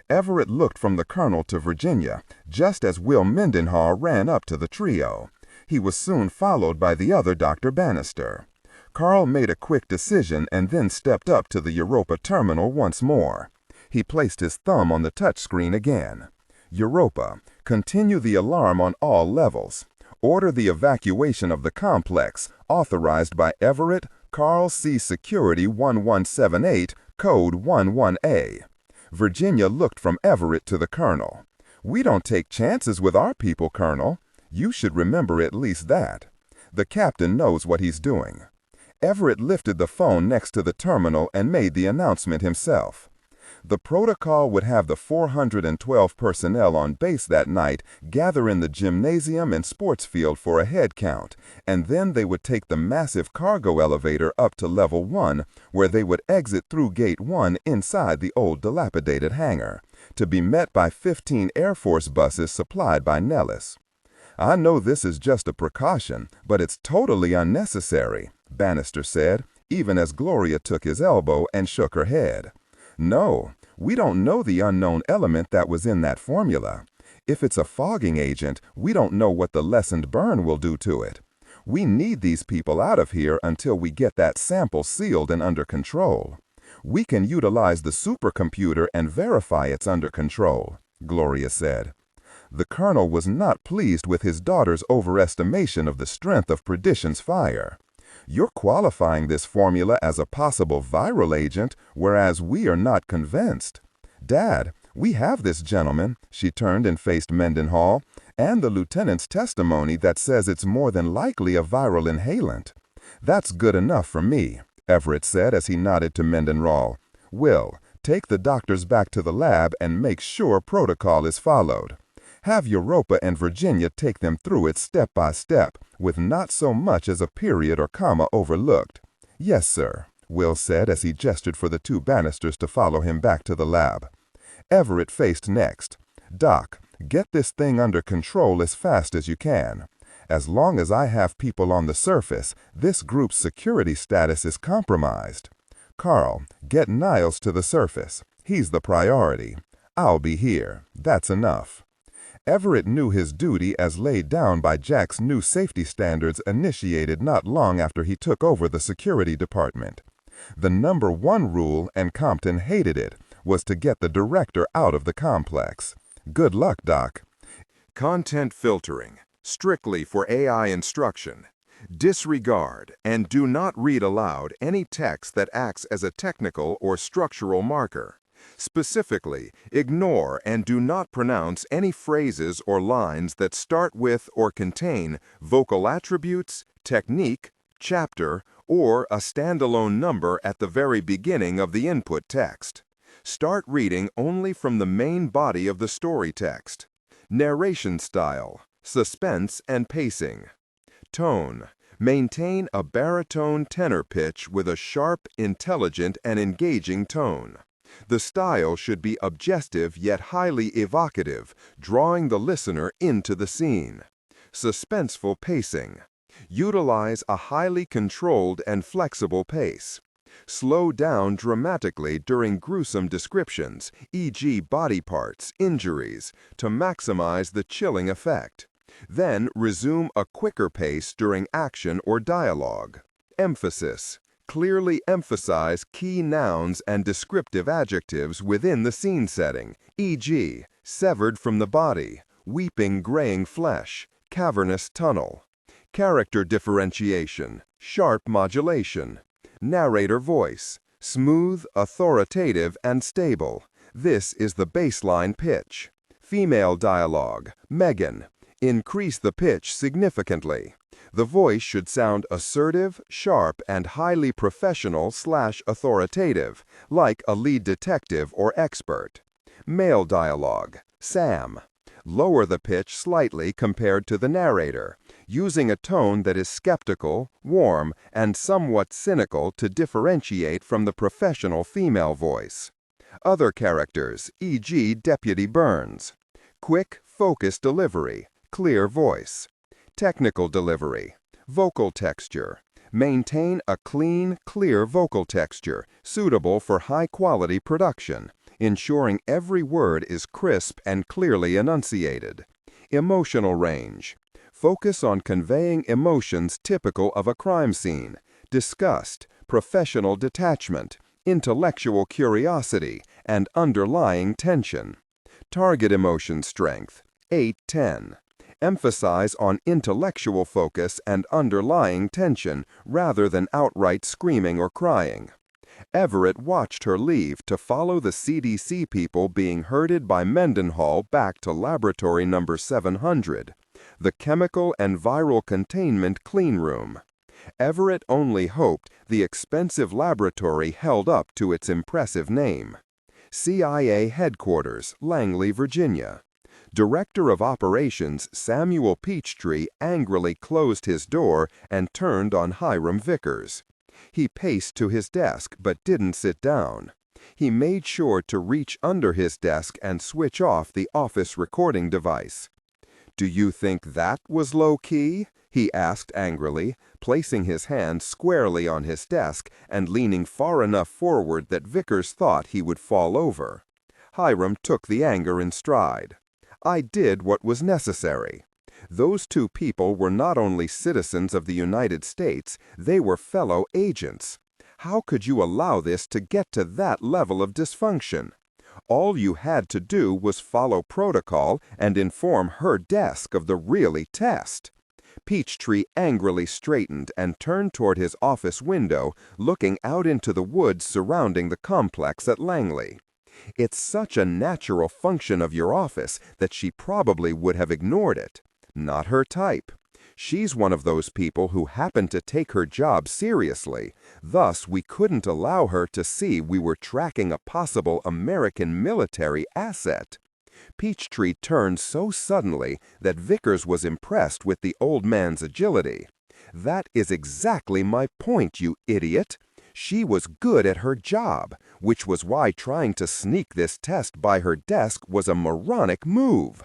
Everett looked from the colonel to Virginia, just as Will Mendenhall ran up to the trio. He was soon followed by the other Dr. Bannister. Carl made a quick decision and then stepped up to the Europa terminal once more. He placed his thumb on the touchscreen again. "Europa, continue the alarm on all levels. Order the evacuation of the complex, authorized by Everett, Carl C. Security 1178, Code 11A. Virginia looked from Everett to the colonel. "We don't take chances with our people, Colonel. You should remember at least that. The captain knows what he's doing." Everett lifted the phone next to the terminal and made the announcement himself. The protocol would have the 412 personnel on base that night gather in the gymnasium and sports field for a head count, and then they would take the massive cargo elevator up to level 1, where they would exit through gate 1 inside the old dilapidated hangar, to be met by 15 Air Force buses supplied by Nellis. "I know this is just a precaution, but it's totally unnecessary," Bannister said, even as Gloria took his elbow and shook her head. No, we don't know the unknown element that was in that formula. If it's a fogging agent, we don't know what the lessened burn will do to it. We need these people out of here until we get that sample sealed and under control. We can utilize the supercomputer and verify it's under control, Gloria said. The colonel was not pleased with his daughter's overestimation of the strength of Perdition's fire. You're qualifying this formula as a possible viral agent, whereas we are not convinced. Dad, we have this gentleman, she turned and faced Mendenhall, and the lieutenant's testimony that says it's more than likely a viral inhalant. That's good enough for me, Everett said as he nodded to Mendenhall. Will, take the doctors back to the lab and make sure protocol is followed. Have Europa and Virginia take them through it step by step, with not so much as a period or comma overlooked. Yes, sir, Will said as he gestured for the two Bannisters to follow him back to the lab. Everett faced next. Doc, get this thing under control as fast as you can. As long as I have people on the surface, this group's security status is compromised. Carl, get Niles to the surface. He's the priority. I'll be here. That's enough. Everett knew his duty as laid down by Jack's new safety standards initiated not long after he took over the security department. The number one rule, and Compton hated it, was to get the director out of the complex. Good luck, Doc. Content filtering, strictly for AI instruction. Disregard and do not read aloud any text that acts as a technical or structural marker. Specifically, ignore and do not pronounce any phrases or lines that start with or contain vocal attributes, technique, chapter, or a standalone number at the very beginning of the input text. Start reading only from the main body of the story text. Narration style, suspense and pacing. Tone. Maintain a baritone tenor pitch with a sharp, intelligent, and engaging tone. The style should be objective yet highly evocative, drawing the listener into the scene. Suspenseful pacing. Utilize a highly controlled and flexible pace. Slow down dramatically during gruesome descriptions, e.g. body parts, injuries, to maximize the chilling effect. Then resume a quicker pace during action or dialogue. Emphasis. Clearly emphasize key nouns and descriptive adjectives within the scene setting, e.g., severed from the body, weeping graying flesh, cavernous tunnel. Character differentiation, sharp modulation. Narrator voice, smooth, authoritative, and stable. This is the baseline pitch. Female dialogue, Megan. Increase the pitch significantly. The voice should sound assertive, sharp, and highly professional/authoritative, like a lead detective or expert. Male dialogue, Sam. Lower the pitch slightly compared to the narrator, using a tone that is skeptical, warm, and somewhat cynical to differentiate from the professional female voice. Other characters, e.g. Deputy Burns. Quick, focused delivery, clear voice. Technical delivery, vocal texture. Maintain a clean, clear vocal texture, suitable for high-quality production, ensuring every word is crisp and clearly enunciated. Emotional range. Focus on conveying emotions typical of a crime scene: disgust, professional detachment, intellectual curiosity, and underlying tension. Target emotion strength, 8-10. Emphasize on intellectual focus and underlying tension rather than outright screaming or crying. Everett watched her leave to follow the CDC people being herded by Mendenhall back to laboratory number 700, the chemical and viral containment clean room. Everett only hoped the expensive laboratory held up to its impressive name. CIA Headquarters, Langley, Virginia. Director of Operations Samuel Peachtree angrily closed his door and turned on Hiram Vickers. He paced to his desk but didn't sit down. He made sure to reach under his desk and switch off the office recording device. "Do you think that was low-key?" he asked angrily, placing his hand squarely on his desk and leaning far enough forward that Vickers thought he would fall over. Hiram took the anger in stride. "I did what was necessary. Those two people were not only citizens of the United States, they were fellow agents. How could you allow this to get to that level of dysfunction? All you had to do was follow protocol and inform her desk of the really test." Peachtree angrily straightened and turned toward his office window, looking out into the woods surrounding the complex at Langley. "It's such a natural function of your office that she probably would have ignored it. Not her type. She's one of those people who happen to take her job seriously. Thus, we couldn't allow her to see we were tracking a possible American military asset." Peachtree turned so suddenly that Vickers was impressed with the old man's agility. "That is exactly my point, you idiot. She was good at her job, which was why trying to sneak this test by her desk was a moronic move.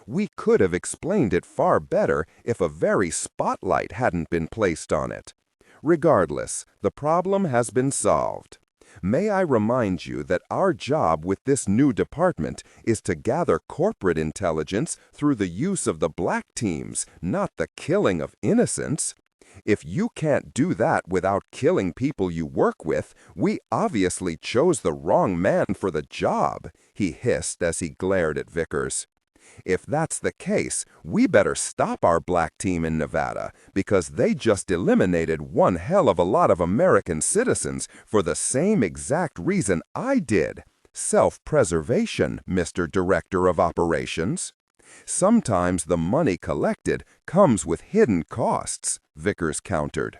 We could have explained it far better if a very spotlight hadn't been placed on it. Regardless, the problem has been solved. May I remind you that our job with this new department is to gather corporate intelligence through the use of the black teams, not the killing of innocents. If you can't do that without killing people you work with, we obviously chose the wrong man for the job," he hissed as he glared at Vickers. "If that's the case, we better stop our black team in Nevada, because they just eliminated one hell of a lot of American citizens for the same exact reason I did. Self-preservation, Mr. Director of Operations. Sometimes the money collected comes with hidden costs," Vickers countered.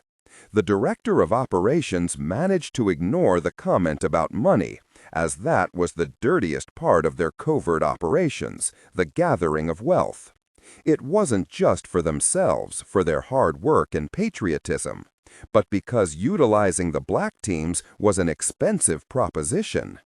The Director of Operations managed to ignore the comment about money, as that was the dirtiest part of their covert operations, the gathering of wealth. It wasn't just for themselves, for their hard work and patriotism, but because utilizing the black teams was an expensive proposition.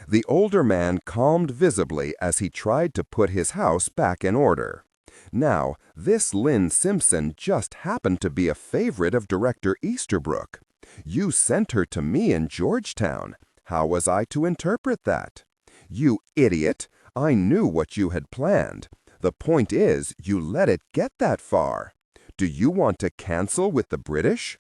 The older man calmed visibly as he tried to put his house back in order. Now, this Lynn Simpson just happened to be a favorite of Director Easterbrook. You sent her to me in Georgetown. How was I to interpret that? You idiot! I knew what you had planned. The point is, you let it get that far. Do you want to cancel with the British?"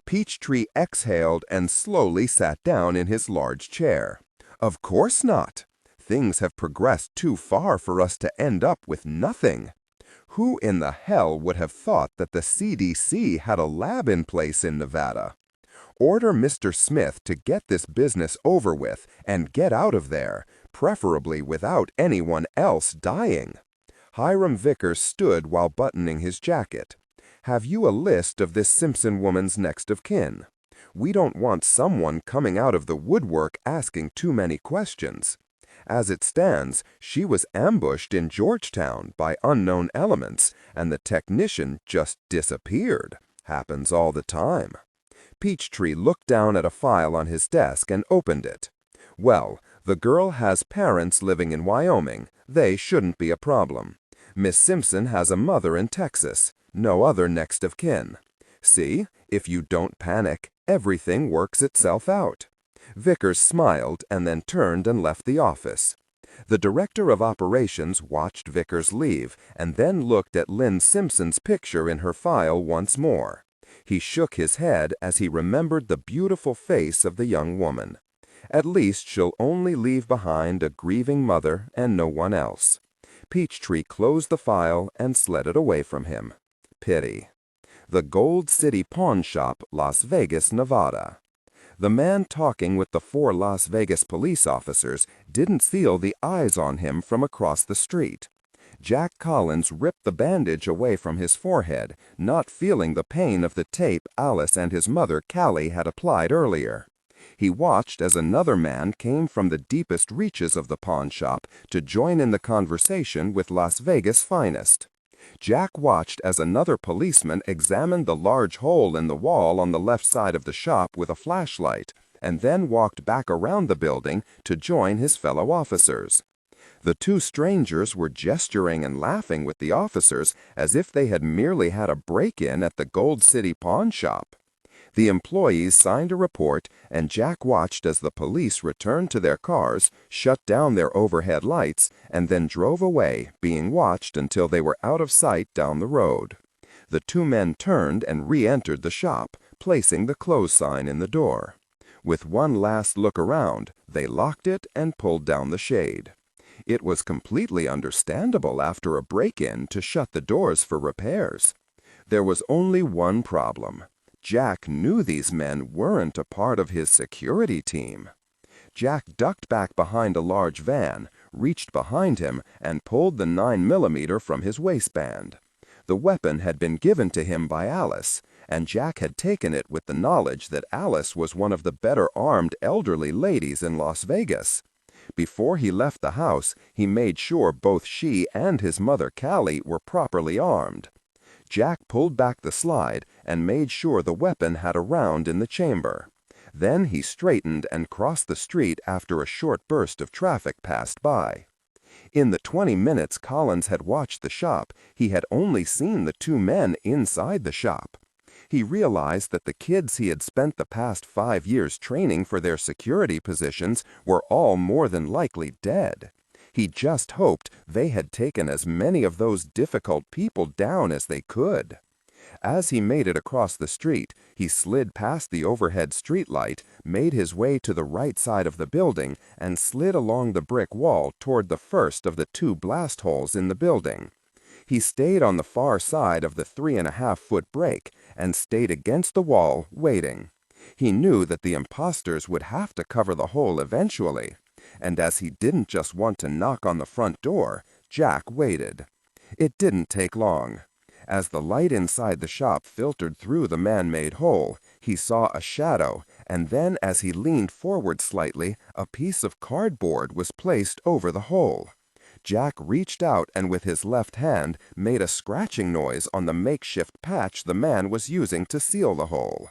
Peachtree exhaled and slowly sat down in his large chair. "Of course not. Things have progressed too far for us to end up with nothing. Who in the hell would have thought that the CDC had a lab in place in Nevada? Order Mr. Smith to get this business over with and get out of there, preferably without anyone else dying." Hiram Vickers stood while buttoning his jacket. "Have you a list of this Simpson woman's next of kin? We don't want someone coming out of the woodwork asking too many questions. As it stands, she was ambushed in Georgetown by unknown elements, and the technician just disappeared. Happens all the time." Peachtree looked down at a file on his desk and opened it. "Well, the girl has parents living in Wyoming. They shouldn't be a problem. Miss Simpson has a mother in Texas. No other next of kin. See, if you don't panic, everything works itself out." Vickers smiled and then turned and left the office. The Director of Operations watched Vickers leave and then looked at Lynn Simpson's picture in her file once more. He shook his head as he remembered the beautiful face of the young woman. At least she'll only leave behind a grieving mother and no one else. Peachtree closed the file and slid it away from him. Pity. The Gold City Pawn Shop, Las Vegas, Nevada. The man talking with the 4 Las Vegas police officers didn't feel the eyes on him from across the street. Jack Collins ripped the bandage away from his forehead, not feeling the pain of the tape Alice and his mother Callie had applied earlier. He watched as another man came from the deepest reaches of the pawn shop to join in the conversation with Las Vegas' finest. Jack watched as another policeman examined the large hole in the wall on the left side of the shop with a flashlight, and then walked back around the building to join his fellow officers. The two strangers were gesturing and laughing with the officers as if they had merely had a break-in at the Gold City pawn shop. The employees signed a report, and Jack watched as the police returned to their cars, shut down their overhead lights, and then drove away, being watched until they were out of sight down the road. The two men turned and re-entered the shop, placing the close sign in the door. With one last look around, they locked it and pulled down the shade. It was completely understandable after a break-in to shut the doors for repairs. There was only one problem. Jack knew these men weren't a part of his security team. Jack ducked back behind a large van, reached behind him, and pulled the 9mm from his waistband. The weapon had been given to him by Alice, and Jack had taken it with the knowledge that Alice was one of the better-armed elderly ladies in Las Vegas. Before he left the house, he made sure both she and his mother Callie were properly armed. Jack pulled back the slide and made sure the weapon had a round in the chamber. Then he straightened and crossed the street after a short burst of traffic passed by. In the 20 minutes Collins had watched the shop, he had only seen the two men inside the shop. He realized that the kids he had spent the past 5 years training for their security positions were all more than likely dead. He just hoped they had taken as many of those difficult people down as they could. As he made it across the street, he slid past the overhead streetlight, made his way to the right side of the building, and slid along the brick wall toward the first of the 2 blast holes in the building. He stayed on the far side of the 3.5-foot break and stayed against the wall, waiting. He knew that the imposters would have to cover the hole eventually, and as he didn't just want to knock on the front door, Jack waited. It didn't take long. As the light inside the shop filtered through the man-made hole, he saw a shadow, and then as he leaned forward slightly, a piece of cardboard was placed over the hole. Jack reached out and with his left hand made a scratching noise on the makeshift patch the man was using to seal the hole.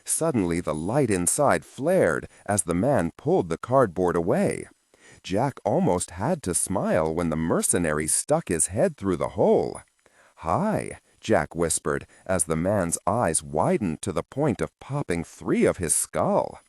Suddenly the light inside flared as the man pulled the cardboard away. Jack almost had to smile when the mercenary stuck his head through the hole. "Hi," Jack whispered as the man's eyes widened to the point of popping 3 of his skull.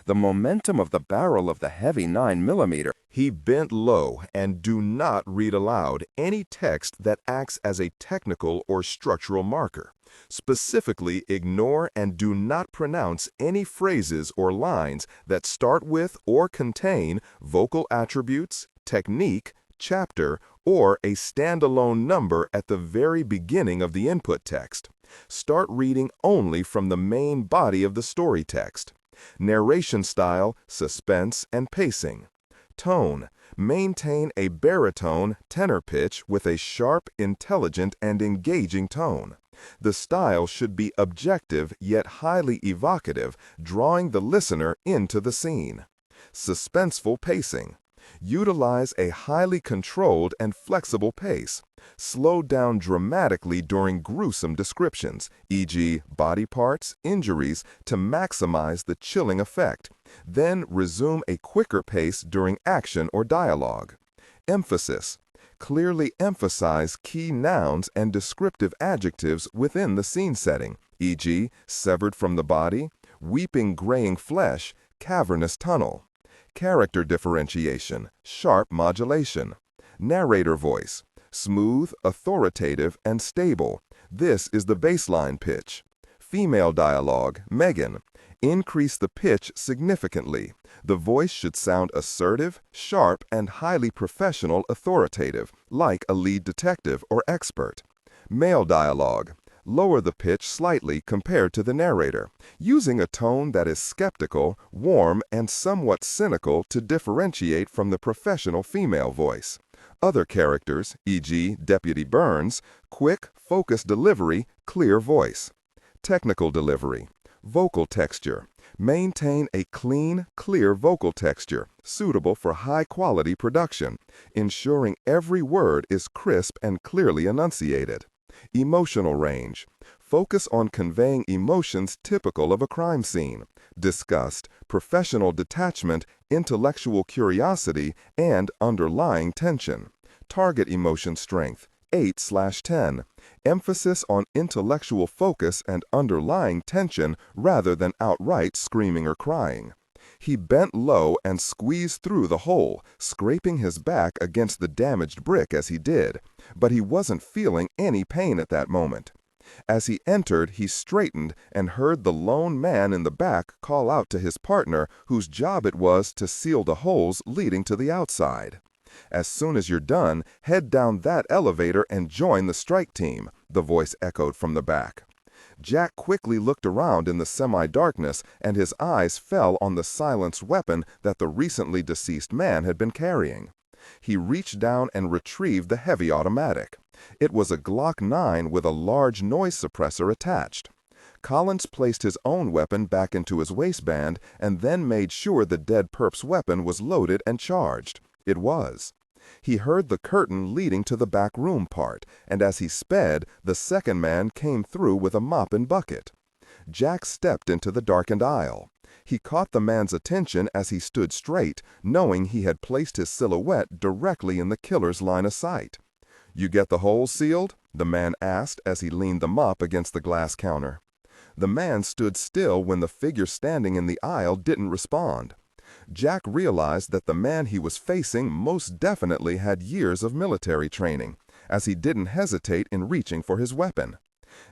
The momentum of the barrel of the heavy 9mm. He bent low and do not read aloud any text that acts as a technical or structural marker. Specifically, ignore and do not pronounce any phrases or lines that start with or contain vocal attributes, technique, chapter, or a standalone number at the very beginning of the input text. Start reading only from the main body of the story text. Narration style, suspense, and pacing. Tone. Maintain a baritone tenor pitch with a sharp, intelligent, and engaging tone. The style should be objective yet highly evocative, drawing the listener into the scene. Suspenseful pacing. Utilize a highly controlled and flexible pace. Slow down dramatically during gruesome descriptions, e.g., body parts, injuries, to maximize the chilling effect. Then resume a quicker pace during action or dialogue. Emphasis. Clearly emphasize key nouns and descriptive adjectives within the scene setting, e.g., severed from the body, weeping graying flesh, cavernous tunnel. Character differentiation, sharp modulation. Narrator voice, smooth, authoritative, and stable. This is the baseline pitch. Female dialogue, Megan. Increase the pitch significantly. The voice should sound assertive, sharp, and highly professional authoritative, like a lead detective or expert. Male dialogue. Lower the pitch slightly compared to the narrator, using a tone that is skeptical, warm, and somewhat cynical to differentiate from the professional female voice. Other characters, e.g., Deputy Burns, quick, focused delivery, clear voice. Technical delivery. Vocal texture. Maintain a clean, clear vocal texture, suitable for high-quality production, ensuring every word is crisp and clearly enunciated. Emotional range. focus on conveying emotions typical of a crime scene: disgust, professional detachment, intellectual curiosity, and underlying tension. Target emotion strength 8/10. Emphasis on intellectual focus and underlying tension rather than outright screaming or crying. He bent low and squeezed through the hole, scraping his back against the damaged brick as he did, but he wasn't feeling any pain at that moment. As he entered, he straightened and heard the lone man in the back call out to his partner, whose job it was to seal the holes leading to the outside. "As soon as you're done, head down that elevator and join the strike team," the voice echoed from the back. Jack quickly looked around in the semi-darkness, and his eyes fell on the silenced weapon that the recently deceased man had been carrying. He reached down and retrieved the heavy automatic. It was a Glock 9 with a large noise suppressor attached. Collins placed his own weapon back into his waistband and then made sure the dead perp's weapon was loaded and charged. It was. He heard the curtain leading to the back room part, and as he sped, the second man came through with a mop and bucket. Jack stepped into the darkened aisle. He caught the man's attention as he stood straight, knowing he had placed his silhouette directly in the killer's line of sight. "You get the holes sealed?" the man asked as he leaned the mop against the glass counter. The man stood still when the figure standing in the aisle didn't respond. Jack realized that the man he was facing most definitely had years of military training, as he didn't hesitate in reaching for his weapon.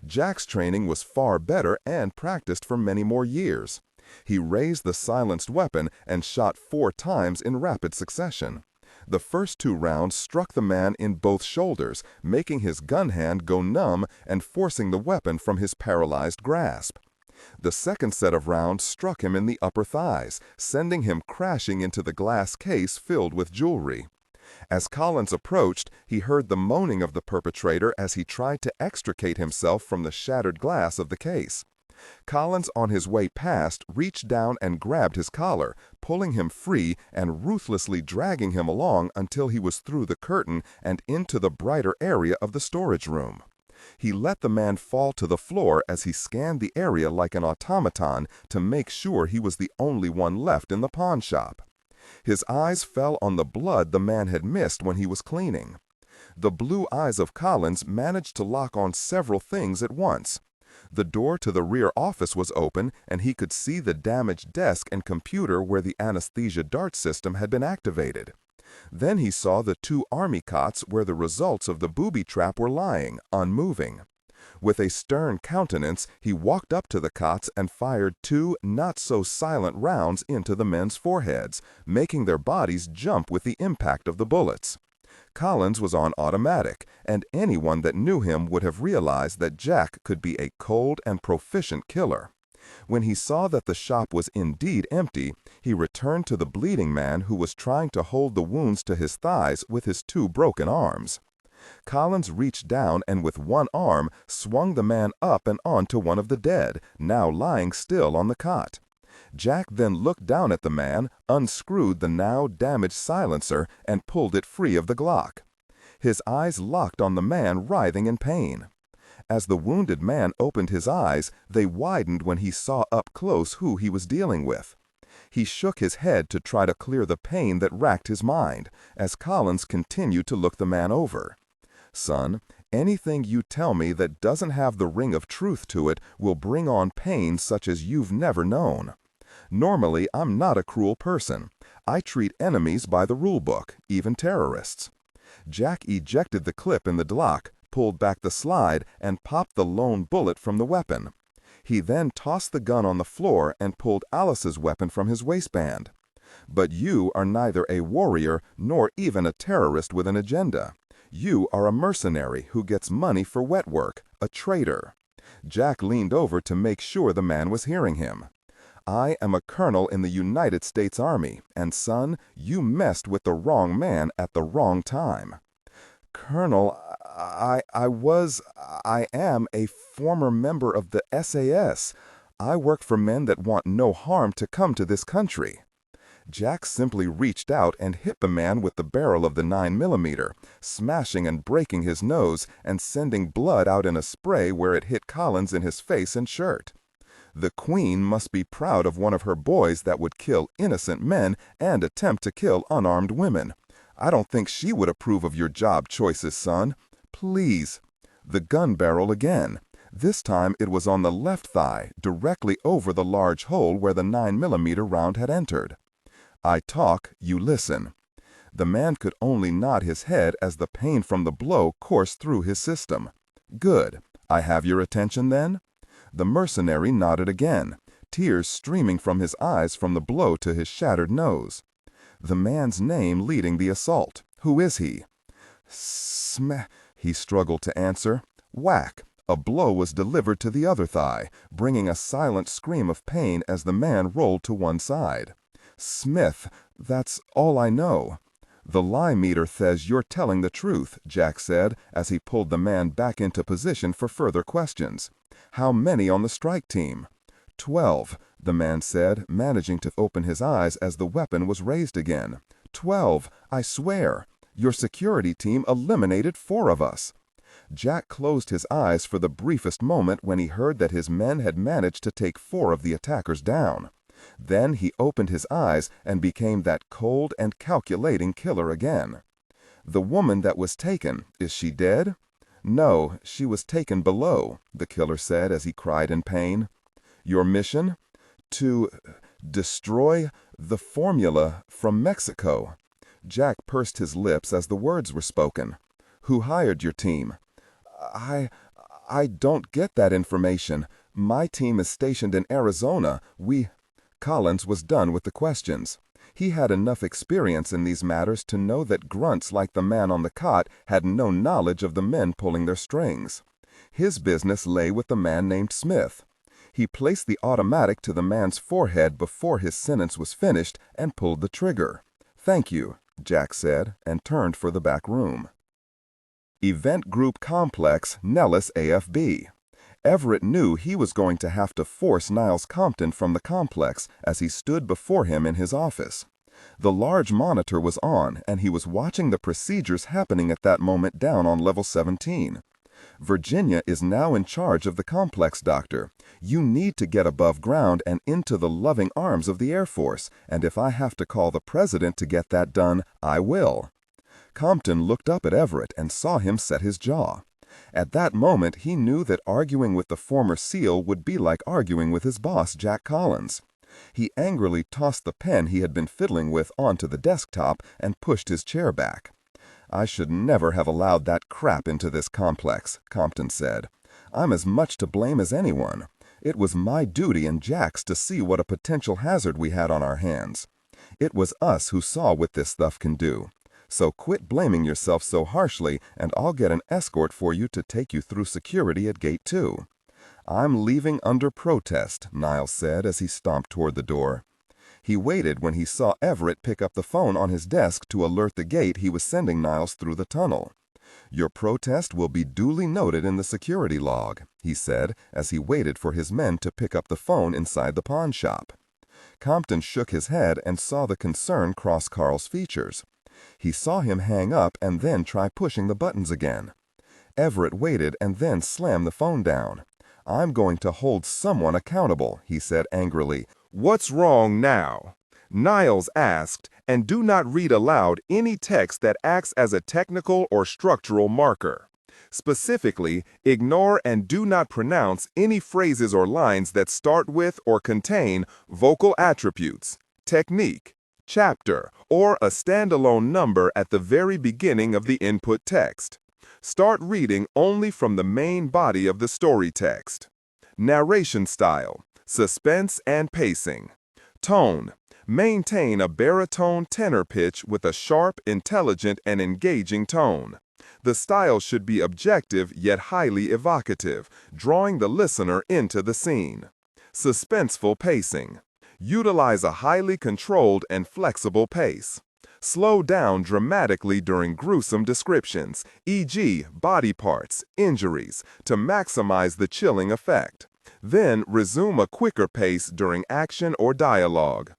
Jack's training was far better and practiced for many more years. He raised the silenced weapon and shot 4 times in rapid succession. The first 2 rounds struck the man in both shoulders, making his gun hand go numb and forcing the weapon from his paralyzed grasp. The second set of rounds struck him in the upper thighs, sending him crashing into the glass case filled with jewelry. As Collins approached, he heard the moaning of the perpetrator as he tried to extricate himself from the shattered glass of the case. Collins, on his way past, reached down and grabbed his collar, pulling him free and ruthlessly dragging him along until he was through the curtain and into the brighter area of the storage room. He let the man fall to the floor as he scanned the area like an automaton to make sure he was the only one left in the pawn shop. His eyes fell on the blood the man had missed when he was cleaning. The blue eyes of Collins managed to lock on several things at once. The door to the rear office was open, and he could see the damaged desk and computer where the anesthesia dart system had been activated. Then he saw the 2 army cots where the results of the booby trap were lying, unmoving. With a stern countenance, he walked up to the cots and fired 2 not-so-silent rounds into the men's foreheads, making their bodies jump with the impact of the bullets. Collins was on automatic, and anyone that knew him would have realized that Jack could be a cold and proficient killer. When he saw that the shop was indeed empty, he returned to the bleeding man who was trying to hold the wounds to his thighs with his 2 broken arms. Collins reached down and with one arm swung the man up and onto one of the dead, now lying still on the cot. Jack then looked down at the man, unscrewed the now damaged silencer, and pulled it free of the Glock. His eyes locked on the man writhing in pain. As the wounded man opened his eyes, they widened when he saw up close who he was dealing with. He shook his head to try to clear the pain that racked his mind, as Collins continued to look the man over. "Son, anything you tell me that doesn't have the ring of truth to it will bring on pain such as you've never known. Normally, I'm not a cruel person. I treat enemies by the rule book, even terrorists." Jack ejected the clip in the Glock, pulled back the slide, and popped the lone bullet from the weapon. He then tossed the gun on the floor and pulled Alice's weapon from his waistband. "But you are neither a warrior nor even a terrorist with an agenda. You are a mercenary who gets money for wet work, a traitor." Jack leaned over to make sure the man was hearing him. "I am a colonel in the United States Army, and son, you messed with the wrong man at the wrong time." "Colonel, I am a former member of the SAS. I work for men that want no harm to come to this country." Jack simply reached out and hit the man with the barrel of the 9mm, smashing and breaking his nose and sending blood out in a spray where it hit Collins in his face and shirt. The Queen must be proud of one of her boys that would kill innocent men and attempt to kill unarmed women. I don't think she would approve of your job choices, son. Please. The gun barrel again. This time it was on the left thigh, directly over the large hole where the 9mm round had entered. I talk, you listen. The man could only nod his head as the pain from the blow coursed through his system. Good. I have your attention then? The mercenary nodded again, tears streaming from his eyes from the blow to his shattered nose. The man's name leading the assault. Who is he? He struggled to answer. Whack! A blow was delivered to the other thigh, bringing a silent scream of pain as the man rolled to one side. Smith, that's all I know. The lie meter says you're telling the truth, Jack said as he pulled the man back into position for further questions. How many on the strike team? 12, the man said, managing to open his eyes as the weapon was raised again. 12, I swear. Your security team eliminated 4 of us. Jack closed his eyes for the briefest moment when he heard that his men had managed to take 4 of the attackers down. Then he opened his eyes and became that cold and calculating killer again. The woman that was taken, is she dead? No, she was taken below, the killer said as he cried in pain. Your mission? To destroy the formula from Mexico. Jack pursed his lips as the words were spoken. Who hired your team? I don't get that information. My team is stationed in Arizona. Collins was done with the questions. He had enough experience in these matters to know that grunts like the man on the cot had no knowledge of the men pulling their strings. His business lay with the man named Smith. He placed the automatic to the man's forehead before his sentence was finished and pulled the trigger. Thank you, Jack said, and turned for the back room. Event Group Complex, Nellis AFB. Everett knew he was going to have to force Niles Compton from the complex as he stood before him in his office. The large monitor was on, and he was watching the procedures happening at that moment down on level 17. Virginia is now in charge of the complex, Doctor. You need to get above ground and into the loving arms of the Air Force, and if I have to call the President to get that done, I will. Compton looked up at Everett and saw him set his jaw. At that moment, he knew that arguing with the former SEAL would be like arguing with his boss, Jack Collins. He angrily tossed the pen he had been fiddling with onto the desktop and pushed his chair back. I should never have allowed that crap into this complex, Compton said. I'm as much to blame as anyone. It was my duty and Jack's to see what a potential hazard we had on our hands. It was us who saw what this stuff can do. So quit blaming yourself so harshly, and I'll get an escort for you to take you through security at Gate 2. I'm leaving under protest, Niles said as he stomped toward the door. He waited when he saw Everett pick up the phone on his desk to alert the gate he was sending Niles through the tunnel. Your protest will be duly noted in the security log, he said as he waited for his men to pick up the phone inside the pawn shop. Compton shook his head and saw the concern cross Carl's features. He saw him hang up and then try pushing the buttons again. Everett waited and then slammed the phone down. I'm going to hold someone accountable, he said angrily. What's wrong now? Niles asked, and do not read aloud any text that acts as a technical or structural marker. Specifically, ignore and do not pronounce any phrases or lines that start with or contain vocal attributes, technique, chapter, or a standalone number at the very beginning of the input text. Start reading only from the main body of the story text. Narration style, suspense and pacing. Tone, maintain a baritone tenor pitch with a sharp, intelligent, and engaging tone. The style should be objective yet highly evocative, drawing the listener into the scene. Suspenseful pacing. Utilize a highly controlled and flexible pace. Slow down dramatically during gruesome descriptions, e.g., body parts, injuries, to maximize the chilling effect. Then resume a quicker pace during action or dialogue.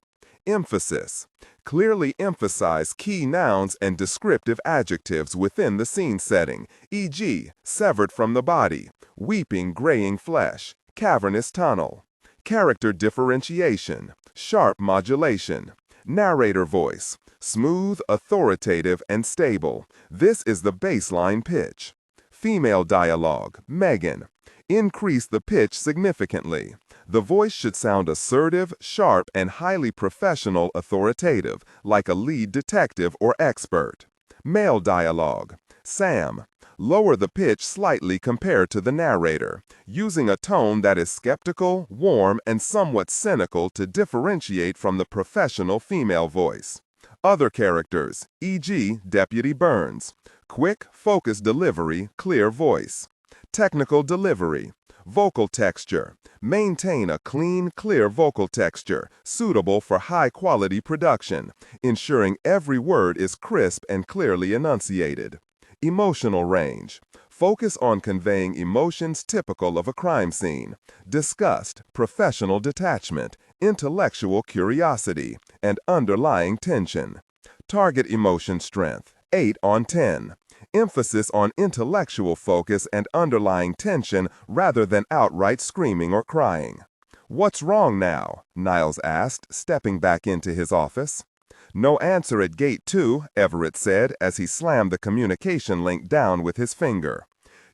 Emphasis. Clearly emphasize key nouns and descriptive adjectives within the scene setting, e.g., severed from the body, weeping graying flesh, cavernous tunnel. Character differentiation, sharp modulation. Narrator voice, smooth, authoritative, and stable. This is the baseline pitch. Female dialogue, Megan. Increase the pitch significantly. The voice should sound assertive, sharp, and highly professional, authoritative, like a lead detective or expert. Male dialogue, Sam. Lower the pitch slightly compared to the narrator, using a tone that is skeptical, warm, and somewhat cynical to differentiate from the professional female voice. Other characters, e.g., Deputy Burns. Quick, focused delivery, clear voice. Technical delivery. Vocal texture. Maintain a clean, clear vocal texture, suitable for high-quality production, ensuring every word is crisp and clearly enunciated. Emotional range. Focus on conveying emotions typical of a crime scene: disgust, professional detachment, intellectual curiosity, and underlying tension. Target emotion strength, 8 on 10. Emphasis on intellectual focus and underlying tension rather than outright screaming or crying. "What's wrong now?" Niles asked, stepping back into his office. "No answer at gate 2, Everett said as he slammed the communication link down with his finger.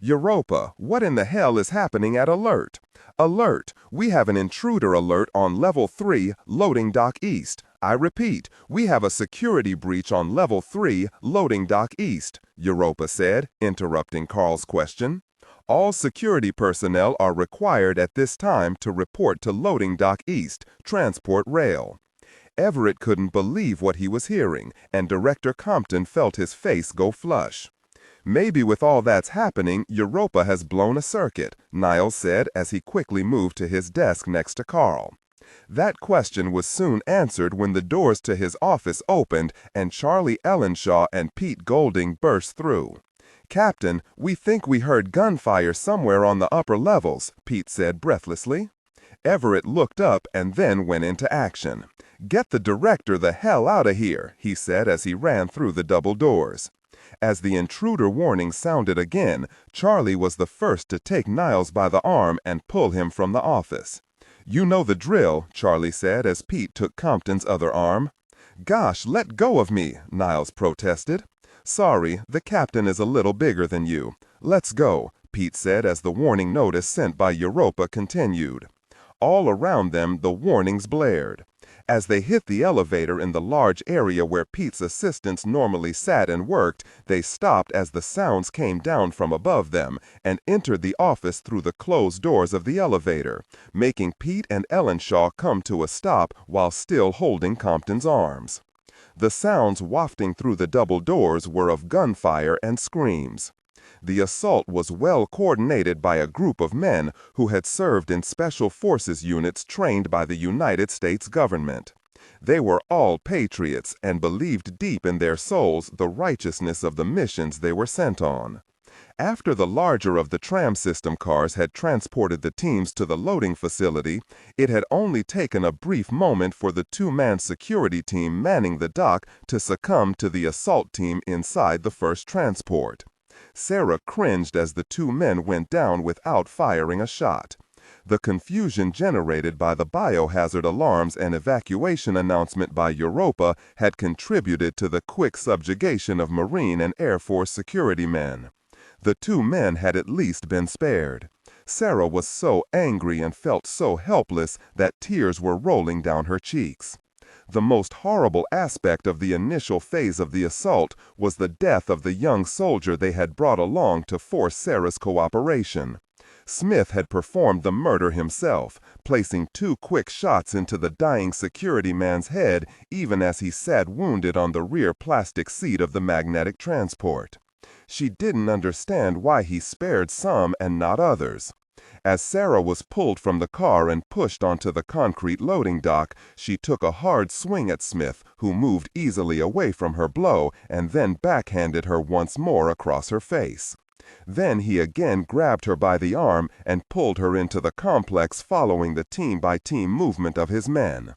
"Europa, what in the hell is happening at Alert? Alert, we have an intruder alert on Level 3, Loading Dock East. I repeat, we have a security breach on Level 3, Loading Dock East," Europa said, interrupting Carl's question. "All security personnel are required at this time to report to Loading Dock East, Transport Rail." Everett couldn't believe what he was hearing, and Director Compton felt his face go flush. "Maybe with all that's happening, Europa has blown a circuit," Niles said as he quickly moved to his desk next to Carl. That question was soon answered when the doors to his office opened and Charlie Ellenshaw and Pete Golding burst through. "Captain, we think we heard gunfire somewhere on the upper levels," Pete said breathlessly. Everett looked up and then went into action. "Get the director the hell out of here," he said as he ran through the double doors. As the intruder warning sounded again, Charlie was the first to take Niles by the arm and pull him from the office. "You know the drill," Charlie said as Pete took Compton's other arm. "Gosh, let go of me," Niles protested. "Sorry, the captain is a little bigger than you. Let's go," Pete said as the warning notice sent by Europa continued. All around them, the warnings blared. As they hit the elevator in the large area where Pete's assistants normally sat and worked, they stopped as the sounds came down from above them and entered the office through the closed doors of the elevator, making Pete and Ellenshaw come to a stop while still holding Compton's arms. The sounds wafting through the double doors were of gunfire and screams. The assault was well coordinated by a group of men who had served in special forces units trained by the United States government. They were all patriots and believed deep in their souls the righteousness of the missions they were sent on. After the larger of the tram system cars had transported the teams to the loading facility, it had only taken a brief moment for the two-man security team manning the dock to succumb to the assault team inside the first transport. Sarah cringed as the two men went down without firing a shot. The confusion generated by the biohazard alarms and evacuation announcement by Europa had contributed to the quick subjugation of Marine and Air Force security men. The two men had at least been spared. Sarah was so angry and felt so helpless that tears were rolling down her cheeks. The most horrible aspect of the initial phase of the assault was the death of the young soldier they had brought along to force Sarah's cooperation. Smith had performed the murder himself, placing 2 quick shots into the dying security man's head even as he sat wounded on the rear plastic seat of the magnetic transport. She didn't understand why he spared some and not others. As Sarah was pulled from the car and pushed onto the concrete loading dock, she took a hard swing at Smith, who moved easily away from her blow and then backhanded her once more across her face. Then he again grabbed her by the arm and pulled her into the complex following the team-by-team movement of his men.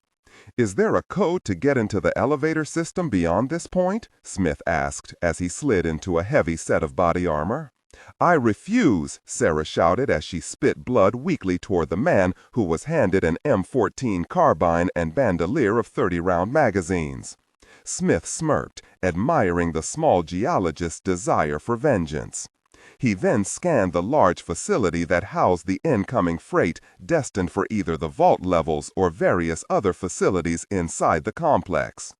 "Is there a code to get into the elevator system beyond this point?" Smith asked as he slid into a heavy set of body armor. "I refuse," Sarah shouted as she spit blood weakly toward the man who was handed an M14 carbine and bandolier of 30-round magazines. Smith smirked, admiring the small geologist's desire for vengeance. He then scanned the large facility that housed the incoming freight destined for either the vault levels or various other facilities inside the complex.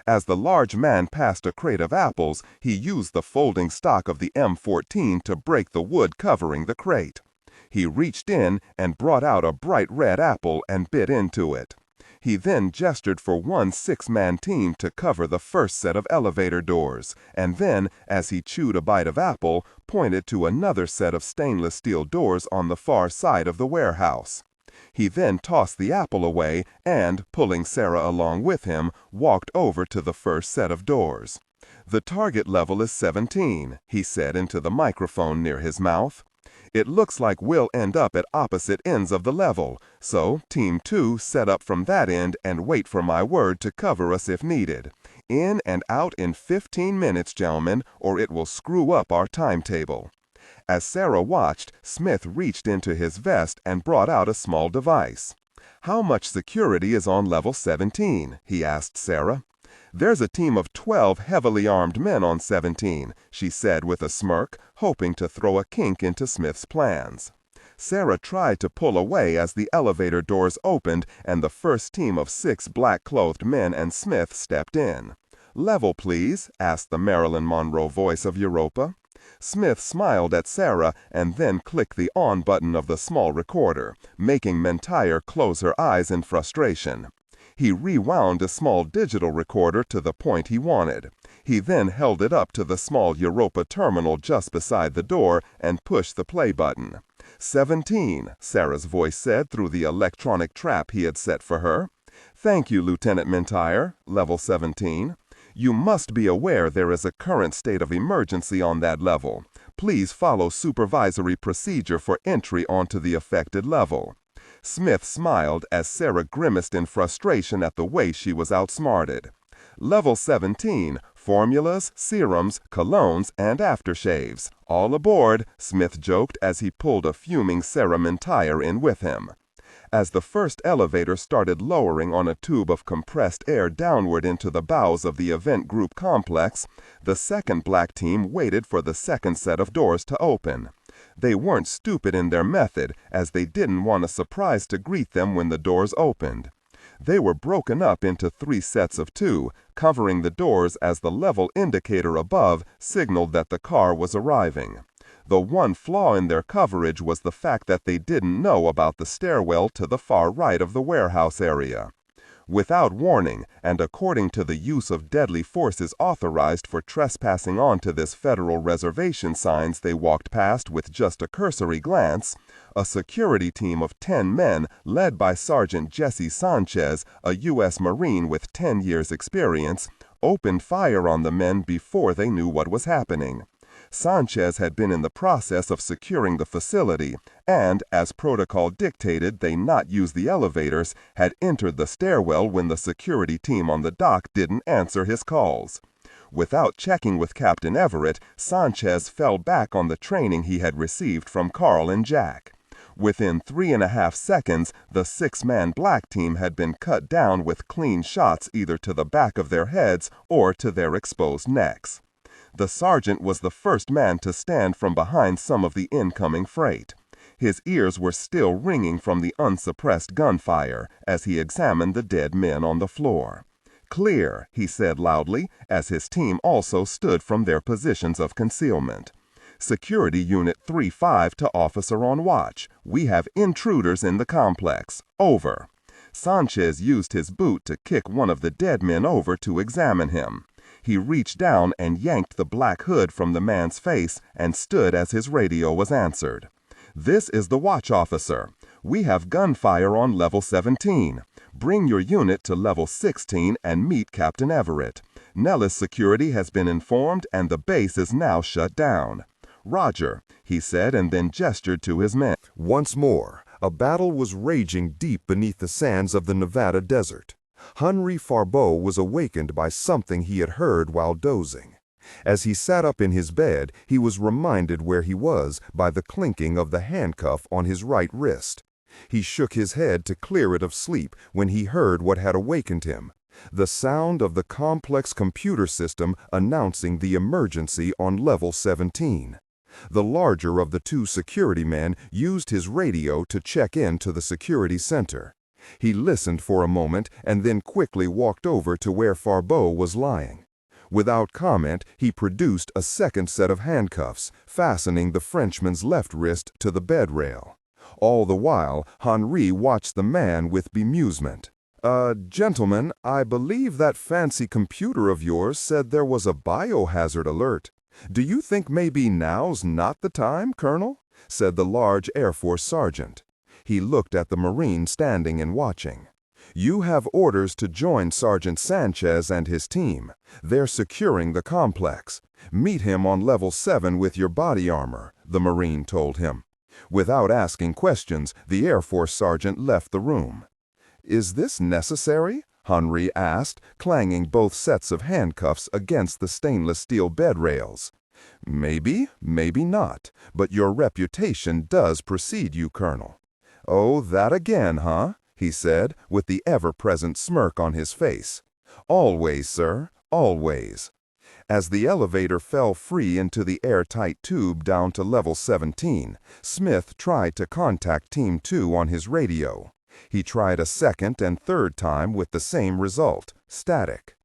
As the large man passed a crate of apples, he used the folding stock of the M14 to break the wood covering the crate. He reached in and brought out a bright red apple and bit into it. He then gestured for one 6-man team to cover the first set of elevator doors, and then, as he chewed a bite of apple, pointed to another set of stainless steel doors on the far side of the warehouse. He then tossed the apple away and, pulling Sarah along with him, walked over to the first set of doors. "The target level is 17, he said into the microphone near his mouth. "It looks like we'll end up at opposite ends of the level, so Team 2 set up from that end and wait for my word to cover us if needed. In and out in 15 minutes, gentlemen, or it will screw up our timetable." As Sarah watched, Smith reached into his vest and brought out a small device. "How much security is on level 17?" he asked Sarah. "There's a team of 12 heavily armed men on 17, she said with a smirk, hoping to throw a kink into Smith's plans. Sarah tried to pull away as the elevator doors opened and the first team of 6 black-clothed men and Smith stepped in. "Level, please," asked the Marilyn Monroe voice of Europa. Smith smiled at Sarah and then clicked the on button of the small recorder, making Mentyre close her eyes in frustration. He rewound a small digital recorder to the point he wanted. He then held it up to the small Europa terminal just beside the door and pushed the play button. 17, Sarah's voice said through the electronic trap he had set for her. "Thank you, Lieutenant Mentyre, level 17. You must be aware there is a current state of emergency on that level. Please follow supervisory procedure for entry onto the affected level." Smith smiled as Sarah grimaced in frustration at the way she was outsmarted. "Level 17, formulas, serums, colognes, and aftershaves. All aboard," Smith joked as he pulled a fuming Sarah Mentyre in with him. As the first elevator started lowering on a tube of compressed air downward into the bowels of the event group complex, the second black team waited for the second set of doors to open. They weren't stupid in their method, as they didn't want a surprise to greet them when the doors opened. They were broken up into 3 sets of 2, covering the doors as the level indicator above signaled that the car was arriving. The one flaw in their coverage was the fact that they didn't know about the stairwell to the far right of the warehouse area. Without warning, and according to the use of deadly forces authorized for trespassing onto this federal reservation signs they walked past with just a cursory glance, a security team of 10 men led by Sergeant Jesse Sanchez, a U.S. Marine with 10 years' experience, opened fire on the men before they knew what was happening. Sanchez had been in the process of securing the facility and, as protocol dictated they not use the elevators, had entered the stairwell when the security team on the dock didn't answer his calls. Without checking with Captain Everett, Sanchez fell back on the training he had received from Carl and Jack. Within 3.5 seconds, the 6-man black team had been cut down with clean shots either to the back of their heads or to their exposed necks. The sergeant was the first man to stand from behind some of the incoming freight. His ears were still ringing from the unsuppressed gunfire as he examined the dead men on the floor. "Clear," he said loudly, as his team also stood from their positions of concealment. "Security Unit 3-5 to officer on watch. We have intruders in the complex. Over." Sanchez used his boot to kick one of the dead men over to examine him. He reached down and yanked the black hood from the man's face and stood as his radio was answered. "This is the watch officer. We have gunfire on level 17. Bring your unit to level 16 and meet Captain Everett. Nellis Security has been informed and the base is now shut down." "Roger," he said and then gestured to his men. Once more, a battle was raging deep beneath the sands of the Nevada desert. Henri Farbeau was awakened by something he had heard while dozing. As he sat up in his bed, he was reminded where he was by the clinking of the handcuff on his right wrist. He shook his head to clear it of sleep when he heard what had awakened him: the sound of the complex computer system announcing the emergency on level 17. The larger of the two security men used his radio to check in to the security center. He listened for a moment and then quickly walked over to where Farbeau was lying. Without comment, he produced a second set of handcuffs, fastening the Frenchman's left wrist to the bed rail. All the while, Henri watched the man with bemusement. Gentlemen, I believe that fancy computer of yours said there was a biohazard alert. Do you think maybe now's not the time, Colonel?" said the large Air Force sergeant. He looked at the Marine standing and watching. "You have orders to join Sergeant Sanchez and his team. They're securing the complex. Meet him on level 7 with your body armor," the Marine told him. Without asking questions, the Air Force sergeant left the room. "Is this necessary?" Henri asked, clanging both sets of handcuffs against the stainless steel bed rails. "Maybe, maybe not, but your reputation does precede you, Colonel." "Oh, that again, huh?" he said, with the ever-present smirk on his face. "Always, sir, always." As the elevator fell free into the airtight tube down to level 17, Smith tried to contact Team 2 on his radio. He tried a second and third time with the same result: static.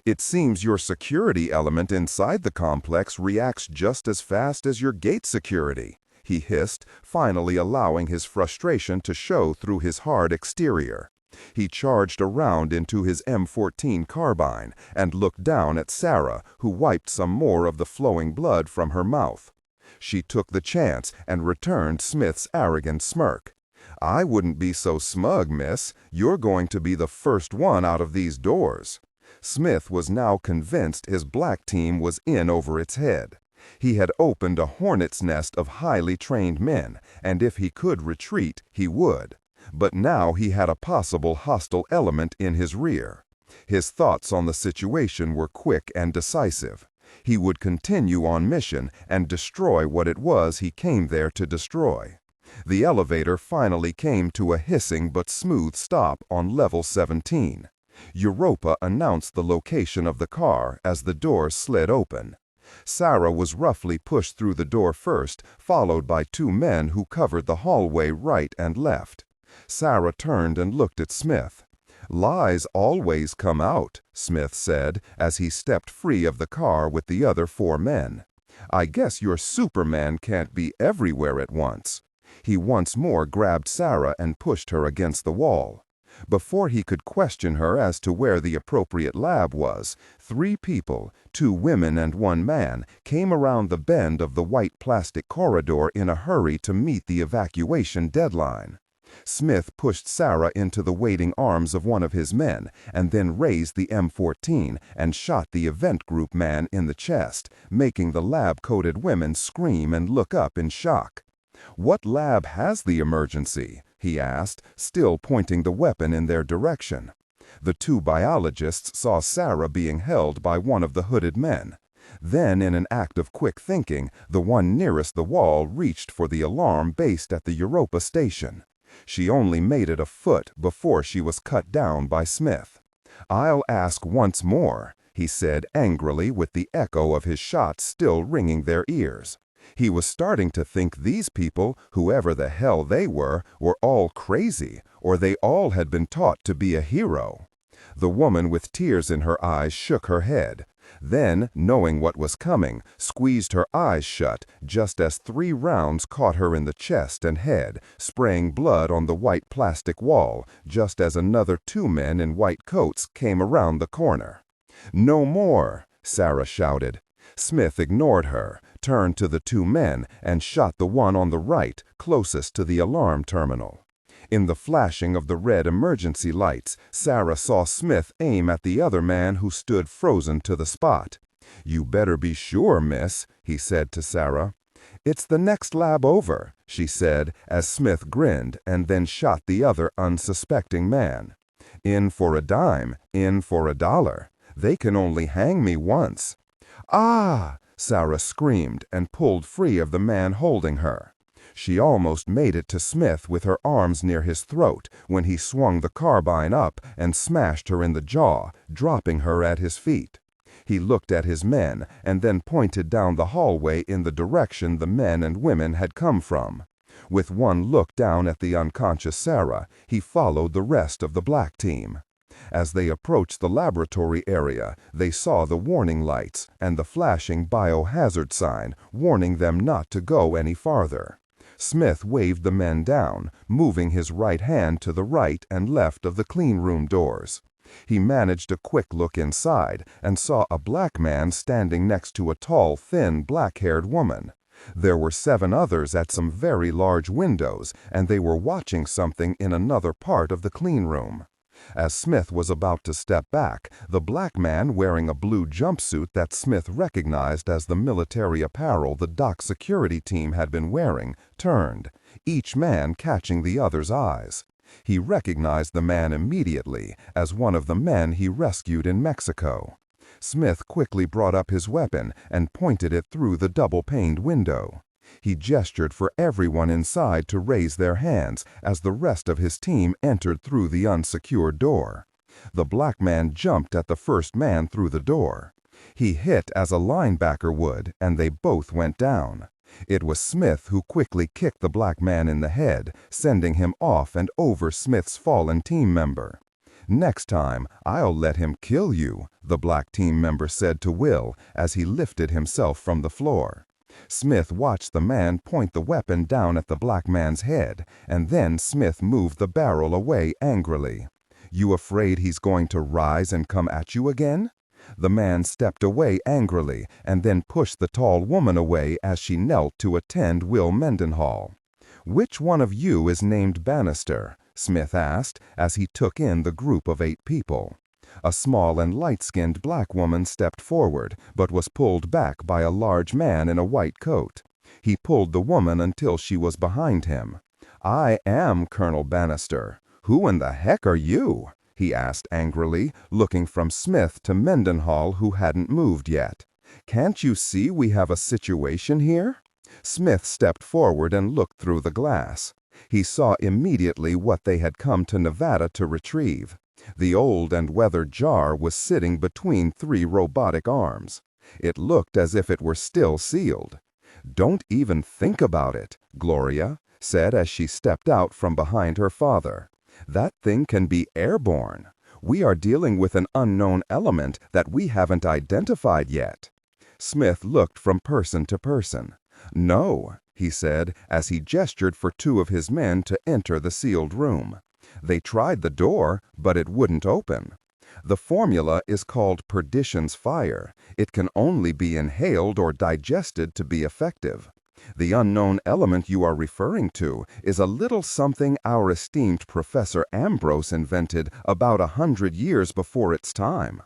"It seems your security element inside the complex reacts just as fast as your gate security," he hissed, finally allowing his frustration to show through his hard exterior. He charged around into his M14 carbine and looked down at Sarah, who wiped some more of the flowing blood from her mouth. She took the chance and returned Smith's arrogant smirk. "I wouldn't be so smug, miss. You're going to be the first one out of these doors." Smith was now convinced his black team was in over its head. He had opened a hornet's nest of highly trained men, and if he could retreat, he would. But now he had a possible hostile element in his rear. His thoughts on the situation were quick and decisive. He would continue on mission and destroy what it was he came there to destroy. The elevator finally came to a hissing but smooth stop on level 17. Europa announced the location of the car as the door slid open. Sarah was roughly pushed through the door first, followed by two men who covered the hallway right and left. Sarah turned and looked at Smith. "Lies always come out," Smith said as he stepped free of the car with the other 4 men. "I guess your Superman can't be everywhere at once." He once more grabbed Sarah and pushed her against the wall. Before he could question her as to where the appropriate lab was, 3 people, 2 women and 1 man, came around the bend of the white plastic corridor in a hurry to meet the evacuation deadline. Smith pushed Sarah into the waiting arms of one of his men, and then raised the M14 and shot the event group man in the chest, making the lab-coated women scream and look up in shock. "What lab has the emergency?" he asked, still pointing the weapon in their direction. The 2 biologists saw Sarah being held by one of the hooded men. Then, in an act of quick thinking, the one nearest the wall reached for the alarm based at the Europa station. She only made it a foot before she was cut down by Smith. "I'll ask once more," he said angrily, with the echo of his shot still ringing their ears. He was starting to think these people, whoever the hell they were all crazy, or they all had been taught to be a hero. The woman with tears in her eyes shook her head. Then, knowing what was coming, squeezed her eyes shut just as 3 rounds caught her in the chest and head, spraying blood on the white plastic wall, just as another 2 men in white coats came around the corner. "No more!" Sarah shouted. Smith ignored her, turned to the 2 men, and shot the one on the right, closest to the alarm terminal. In the flashing of the red emergency lights, Sarah saw Smith aim at the other man who stood frozen to the spot. "You better be sure, miss," he said to Sarah. "It's the next lab over," she said, as Smith grinned and then shot the other unsuspecting man. In for a dime, in for a dollar. They can only hang me once." "Ah!" Sarah screamed and pulled free of the man holding her. She almost made it to Smith with her arms near his throat when he swung the carbine up and smashed her in the jaw, dropping her at his feet. He looked at his men and then pointed down the hallway in the direction the men and women had come from. With one look down at the unconscious Sarah, he followed the rest of the black team. As they approached the laboratory area, they saw the warning lights and the flashing biohazard sign warning them not to go any farther. Smith waved the men down, moving his right hand to the right and left of the clean room doors. He managed a quick look inside and saw a black man standing next to a tall, thin, black-haired woman. There were 7 others at some very large windows, and they were watching something in another part of the clean room. As Smith was about to step back, the black man wearing a blue jumpsuit that Smith recognized as the military apparel the dock security team had been wearing, turned, each man catching the other's eyes. He recognized the man immediately as one of the men he rescued in Mexico. Smith quickly brought up his weapon and pointed it through the double-paned window. He gestured for everyone inside to raise their hands as the rest of his team entered through the unsecured door. The black man jumped at the first man through the door. He hit as a linebacker would, and they both went down. It was Smith who quickly kicked the black man in the head, sending him off and over Smith's fallen team member. "Next time, I'll let him kill you," the black team member said to Will as he lifted himself from the floor. Smith watched the man point the weapon down at the black man's head, and then Smith moved the barrel away angrily. "You afraid he's going to rise and come at you again?" The man stepped away angrily and then pushed the tall woman away as she knelt to attend Will Mendenhall. "Which one of you is named Bannister?" Smith asked as he took in the group of 8 people. A small and light-skinned black woman stepped forward, but was pulled back by a large man in a white coat. He pulled the woman until she was behind him. "I am Colonel Bannister. Who in the heck are you?" he asked angrily, looking from Smith to Mendenhall, who hadn't moved yet. "Can't you see we have a situation here?" Smith stepped forward and looked through the glass. He saw immediately what they had come to Nevada to retrieve. The old and weathered jar was sitting between 3 robotic arms. It looked as if it were still sealed. "Don't even think about it," Gloria said as she stepped out from behind her father. "That thing can be airborne. We are dealing with an unknown element that we haven't identified yet." Smith looked from person to person. "No," he said as he gestured for 2 of his men to enter the sealed room. "They tried the door, but it wouldn't open. The formula is called perdition's fire. It can only be inhaled or digested to be effective. The unknown element you are referring to is a little something our esteemed Professor Ambrose invented about 100 years before its time.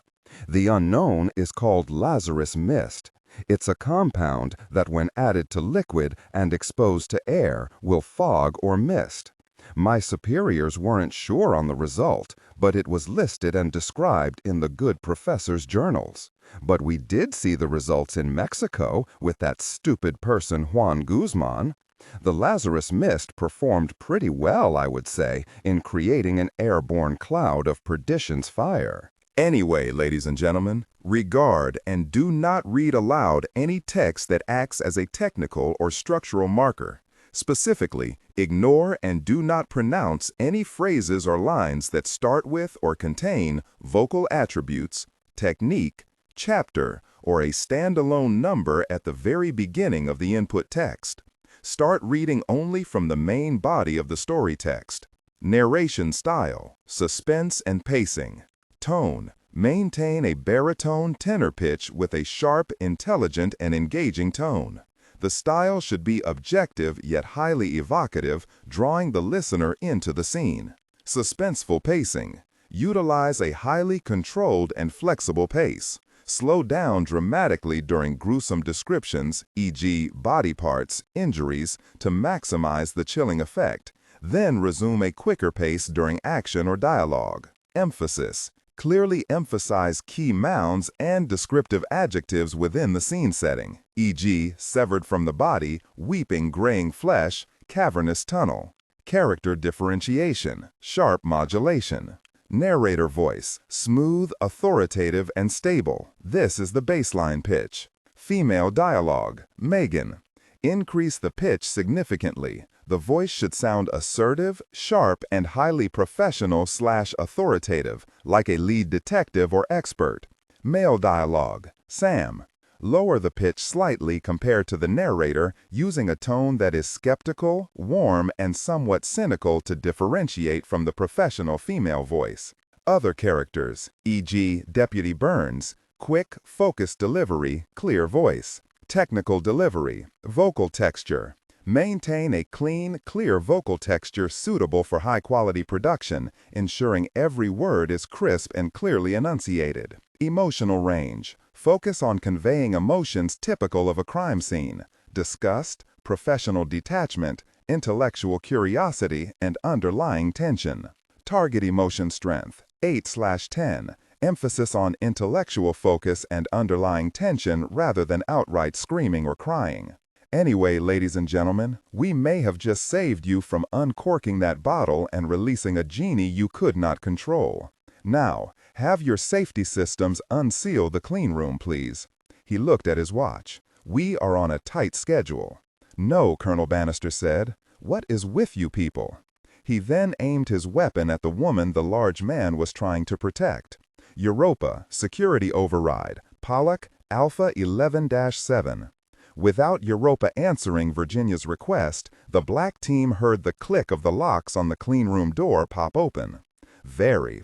The unknown is called Lazarus mist. It's a compound that when added to liquid and exposed to air will fog or mist. My superiors weren't sure on the result, but it was listed and described in the good professor's journals. But we did see the results in Mexico with that stupid person Juan Guzman. The Lazarus mist performed pretty well, I would say, in creating an airborne cloud of perdition's fire." Anyway, ladies and gentlemen, regard and do not read aloud any text that acts as a technical or structural marker. Specifically, ignore and do not pronounce any phrases or lines that start with or contain vocal attributes, technique, chapter, or a standalone number at the very beginning of the input text. Start reading only from the main body of the story text. Narration style, suspense and pacing. Tone, maintain a baritone tenor pitch with a sharp, intelligent, and engaging tone. The style should be objective yet highly evocative, drawing the listener into the scene. Suspenseful pacing. Utilize a highly controlled and flexible pace. Slow down dramatically during gruesome descriptions, e.g. body parts, injuries, to maximize the chilling effect. Then resume a quicker pace during action or dialogue. emphasis. Clearly emphasize key nouns and descriptive adjectives within the scene setting, e.g., severed from the body, weeping graying flesh, cavernous tunnel. Character differentiation, sharp modulation. Narrator voice, smooth, authoritative, and stable. This is the baseline pitch. Female dialogue, Megan. Increase the pitch significantly. The voice should sound assertive, sharp, and highly professional/authoritative, like a lead detective or expert. Male dialogue, Sam. Lower the pitch slightly compared to the narrator, using a tone that is skeptical, warm, and somewhat cynical to differentiate from the professional female voice. Other characters, e.g., Deputy Burns. Quick, focused delivery, clear voice. Technical delivery, vocal texture. Maintain a clean, clear vocal texture suitable for high-quality production, ensuring every word is crisp and clearly enunciated. Emotional range. Focus on conveying emotions typical of a crime scene: disgust, professional detachment, intellectual curiosity, and underlying tension. Target emotion strength, 8/10. Emphasis on intellectual focus and underlying tension rather than outright screaming or crying. Anyway, ladies and gentlemen, we may have just saved you from uncorking that bottle and releasing a genie you could not control. Now, have your safety systems unseal the clean room, please. He looked at his watch. We are on a tight schedule. No, Colonel Bannister said. What is with you people? He then aimed his weapon at the woman the large man was trying to protect. Europa, security override, Pollock, Alpha 11-7. Without Europa answering Virginia's request, the black team heard the click of the locks on the clean room door pop open.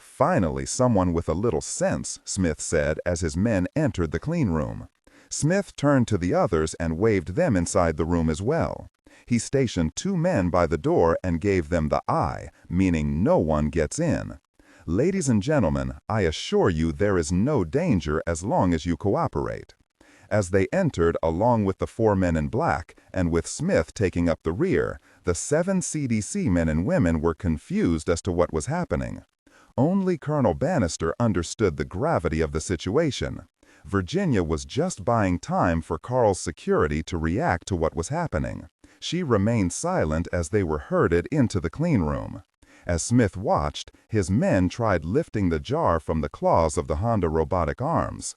Finally someone with a little sense, Smith said as his men entered the clean room. Smith turned to the others and waved them inside the room as well. He stationed 2 men by the door and gave them the eye, meaning no one gets in. Ladies and gentlemen, I assure you there is no danger as long as you cooperate. As they entered along with the 4 men in black, and with Smith taking up the rear, the 7 CDC men and women were confused as to what was happening. Only Colonel Bannister understood the gravity of the situation. Virginia was just buying time for Carl's security to react to what was happening. She remained silent as they were herded into the clean room. As Smith watched, his men tried lifting the jar from the claws of the Honda robotic arms.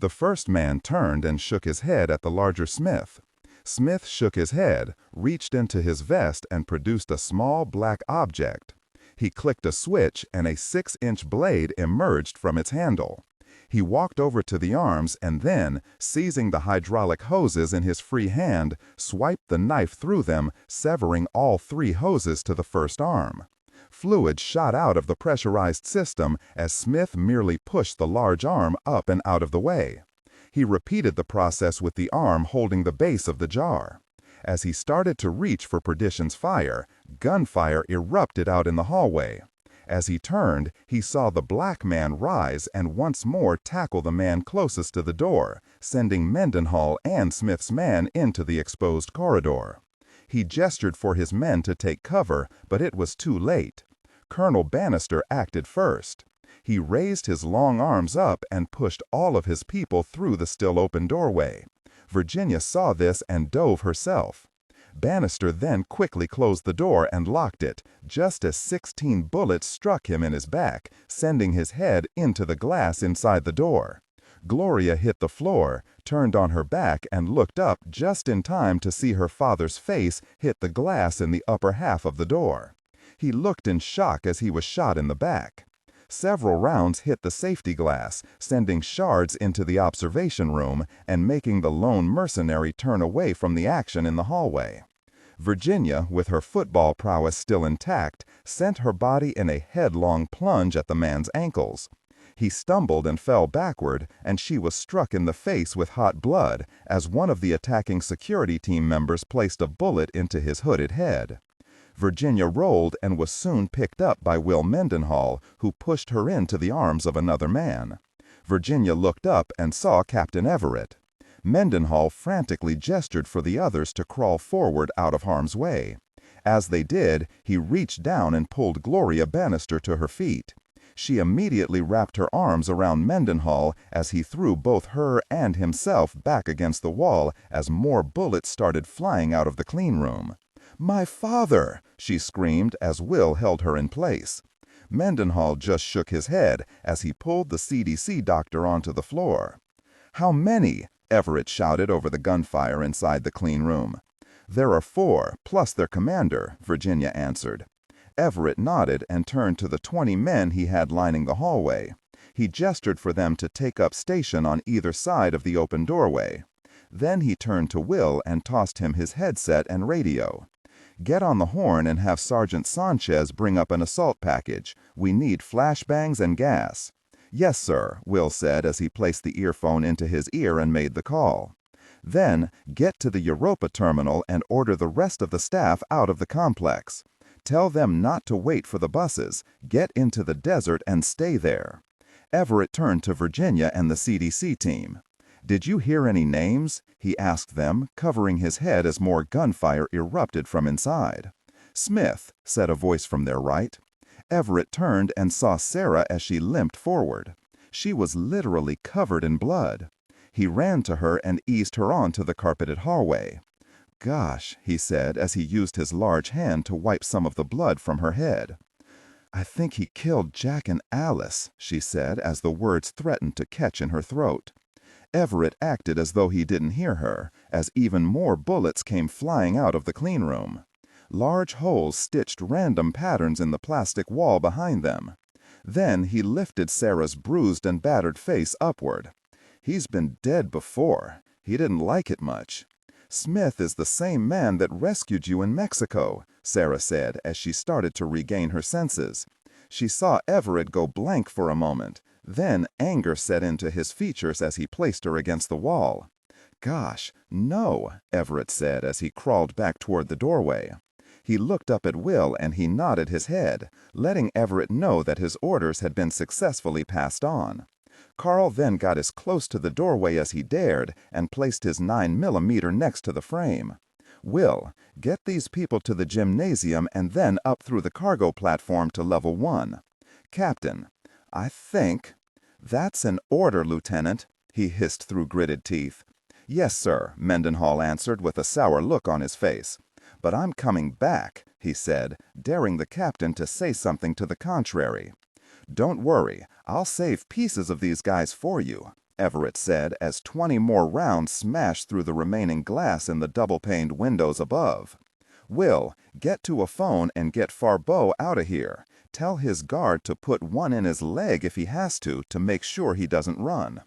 The first man turned and shook his head at the larger Smith. Smith shook his head, reached into his vest, and produced a small black object. He clicked a switch and a 6-inch blade emerged from its handle. He walked over to the arms and then, seizing the hydraulic hoses in his free hand, swiped the knife through them, severing all 3 hoses to the first arm. Fluid shot out of the pressurized system as Smith merely pushed the large arm up and out of the way. He repeated the process with the arm holding the base of the jar. As he started to reach for Perdition's fire, gunfire erupted out in the hallway. As he turned, he saw the black man rise and once more tackle the man closest to the door, sending Mendenhall and Smith's man into the exposed corridor. He gestured for his men to take cover, but it was too late. Colonel Bannister acted first. He raised his long arms up and pushed all of his people through the still open doorway. Virginia saw this and dove herself. Bannister then quickly closed the door and locked it, just as 16 bullets struck him in his back, sending his head into the glass inside the door. Gloria hit the floor, turned on her back, and looked up just in time to see her father's face hit the glass in the upper half of the door. He looked in shock as he was shot in the back. Several rounds hit the safety glass, sending shards into the observation room and making the lone mercenary turn away from the action in the hallway. Virginia, with her football prowess still intact, sent her body in a headlong plunge at the man's ankles. He stumbled and fell backward, and she was struck in the face with hot blood as one of the attacking security team members placed a bullet into his hooded head. Virginia rolled and was soon picked up by Will Mendenhall, who pushed her into the arms of another man. Virginia looked up and saw Captain Everett. Mendenhall frantically gestured for the others to crawl forward out of harm's way. As they did, he reached down and pulled Gloria Bannister to her feet. She immediately wrapped her arms around Mendenhall as he threw both her and himself back against the wall as more bullets started flying out of the clean room. "My father!" she screamed as Will held her in place. Mendenhall just shook his head as he pulled the CDC doctor onto the floor. "How many?" Everett shouted over the gunfire inside the clean room. "There are 4, plus their commander," Virginia answered. Everett nodded and turned to the 20 men he had lining the hallway. He gestured for them to take up station on either side of the open doorway. Then he turned to Will and tossed him his headset and radio. "Get on the horn and have Sergeant Sanchez bring up an assault package. We need flashbangs and gas." "Yes, sir," Will said as he placed the earphone into his ear and made the call. "Then get to the Europa terminal and order the rest of the staff out of the complex. Tell them not to wait for the buses. Get into the desert and stay there." Everett turned to Virginia and the CDC team. "Did you hear any names?" he asked them, covering his head as more gunfire erupted from inside. "Smith," said a voice from their right. Everett turned and saw Sarah as she limped forward. She was literally covered in blood. He ran to her and eased her onto the carpeted hallway. "Gosh," he said as he used his large hand to wipe some of the blood from her head. "I think he killed Jack and Alice," she said as the words threatened to catch in her throat. Everett acted as though he didn't hear her, as even more bullets came flying out of the clean room. Large holes stitched random patterns in the plastic wall behind them. Then he lifted Sarah's bruised and battered face upward. "He's been dead before. He didn't like it much." "Smith is the same man that rescued you in Mexico," Sarah said as she started to regain her senses. She saw Everett go blank for a moment. Then anger set into his features as he placed her against the wall. "Gosh, no," Everett said as he crawled back toward the doorway. He looked up at Will and he nodded his head, letting Everett know that his orders had been successfully passed on. Carl then got as close to the doorway as he dared and placed his 9mm next to the frame. "Will, get these people to the gymnasium and then up through the cargo platform to level 1. Captain, I think—" "That's an order, Lieutenant," he hissed through gritted teeth. "Yes, sir," Mendenhall answered with a sour look on his face. "But I'm coming back," he said, daring the captain to say something to the contrary. "Don't worry, I'll save pieces of these guys for you," Everett said as 20 more rounds smashed through the remaining glass in the double-paned windows above. "Will, get to a phone and get Farbeau out of here. Tell his guard to put one in his leg if he has to make sure he doesn't run."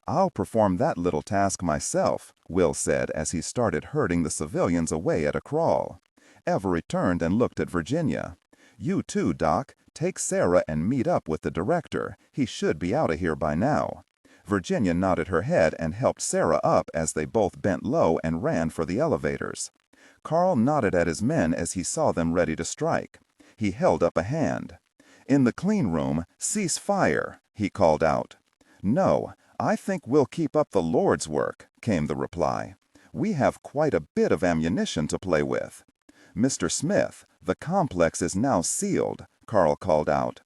"I'll perform that little task myself," Will said as he started herding the civilians away at a crawl. Everett turned and looked at Virginia. "You too, Doc. Take Sarah and meet up with the director. He should be out of here by now." Virginia nodded her head and helped Sarah up as they both bent low and ran for the elevators. Carl nodded at his men as he saw them ready to strike. He held up a hand. "In the clean room, cease fire," he called out. "No, I think we'll keep up the Lord's work," came the reply. "We have quite a bit of ammunition to play with." "Mr. Smith, the complex is now sealed," Carl called out.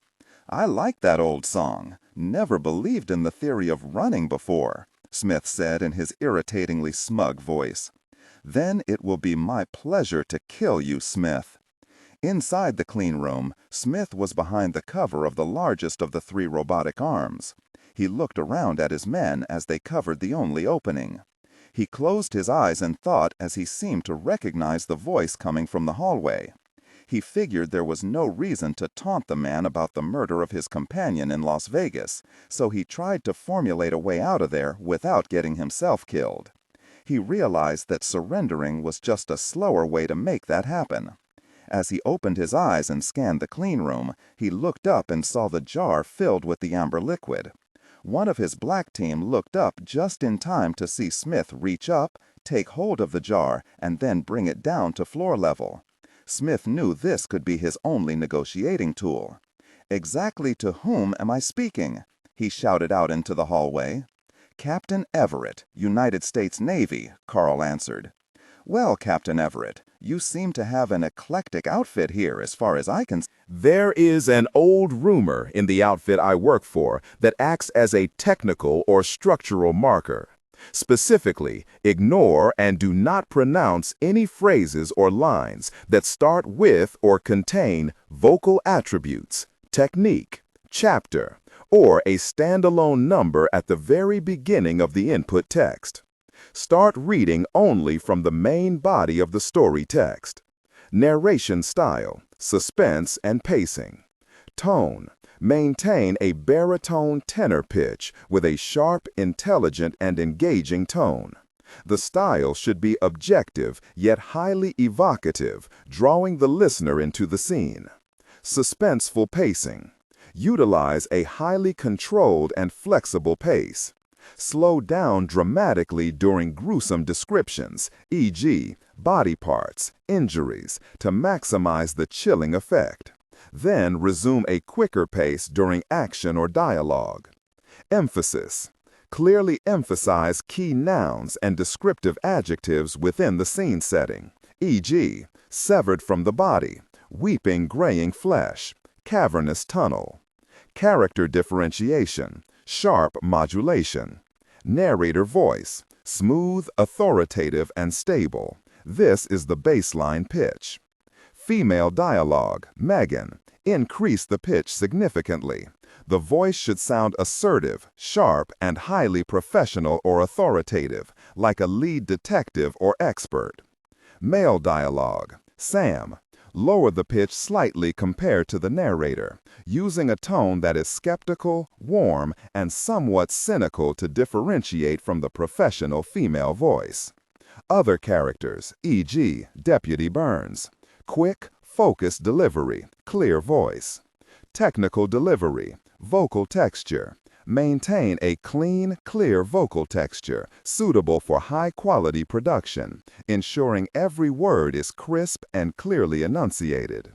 "I like that old song. Never believed in the theory of running before," Smith said in his irritatingly smug voice. "Then it will be my pleasure to kill you, Smith." Inside the clean room, Smith was behind the cover of the largest of the 3 robotic arms. He looked around at his men as they covered the only opening. He closed his eyes and thought as he seemed to recognize the voice coming from the hallway. He figured there was no reason to taunt the man about the murder of his companion in Las Vegas, so he tried to formulate a way out of there without getting himself killed. He realized that surrendering was just a slower way to make that happen. As he opened his eyes and scanned the clean room, he looked up and saw the jar filled with the amber liquid. One of his black team looked up just in time to see Smith reach up, take hold of the jar, and then bring it down to floor level. Smith knew this could be his only negotiating tool. "Exactly to whom am I speaking?" he shouted out into the hallway. "Captain Everett, United States Navy," Carl answered. "Well, Captain Everett, You seem to have an eclectic outfit here as far as I can. There is an old rumor in the outfit I work for that acts as a technical or structural marker. Specifically, ignore and do not pronounce any phrases or lines that start with or contain vocal attributes, technique, chapter, or a standalone number at the very beginning of the input text. Start reading only from the main body of the story text. Narration style, suspense and pacing. Tone, maintain a baritone tenor pitch with a sharp, intelligent, and engaging tone. The style should be objective yet highly evocative, drawing the listener into the scene. Suspenseful pacing. Utilize a highly controlled and flexible pace. Slow down dramatically during gruesome descriptions, e.g., body parts, injuries, to maximize the chilling effect. Then resume a quicker pace during action or dialogue. Emphasis. Clearly emphasize key nouns and descriptive adjectives within the scene setting, e.g., severed from the body, weeping graying flesh, cavernous tunnel. Character differentiation, sharp modulation. Narrator voice, smooth, authoritative, and stable. This is the baseline pitch. Female dialogue, Megan. Increase the pitch significantly. The voice should sound assertive, sharp, and highly professional or authoritative, like a lead detective or expert. Male dialogue, Sam. Lower the pitch slightly compared to the narrator, using a tone that is skeptical, warm, and somewhat cynical to differentiate from the professional female voice. Other characters, e.g., Deputy Burns. Quick, focused delivery, clear voice. Technical delivery, vocal texture. Maintain a clean, clear vocal texture suitable for high-quality production, ensuring every word is crisp and clearly enunciated.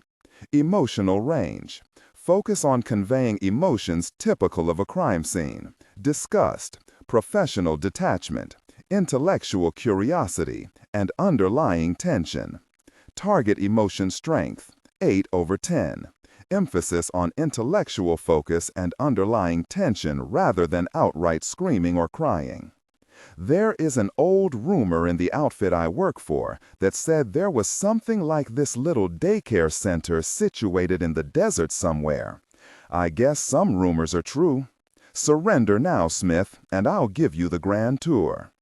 Emotional range. Focus on conveying emotions typical of a crime scene: disgust, professional detachment, intellectual curiosity, and underlying tension. Target emotion strength, 8/10. Emphasis on intellectual focus and underlying tension rather than outright screaming or crying. There is an old rumor in the outfit I work for that said there was something like this little daycare center situated in the desert somewhere. I guess some rumors are true. Surrender now, Smith, and I'll give you the grand tour.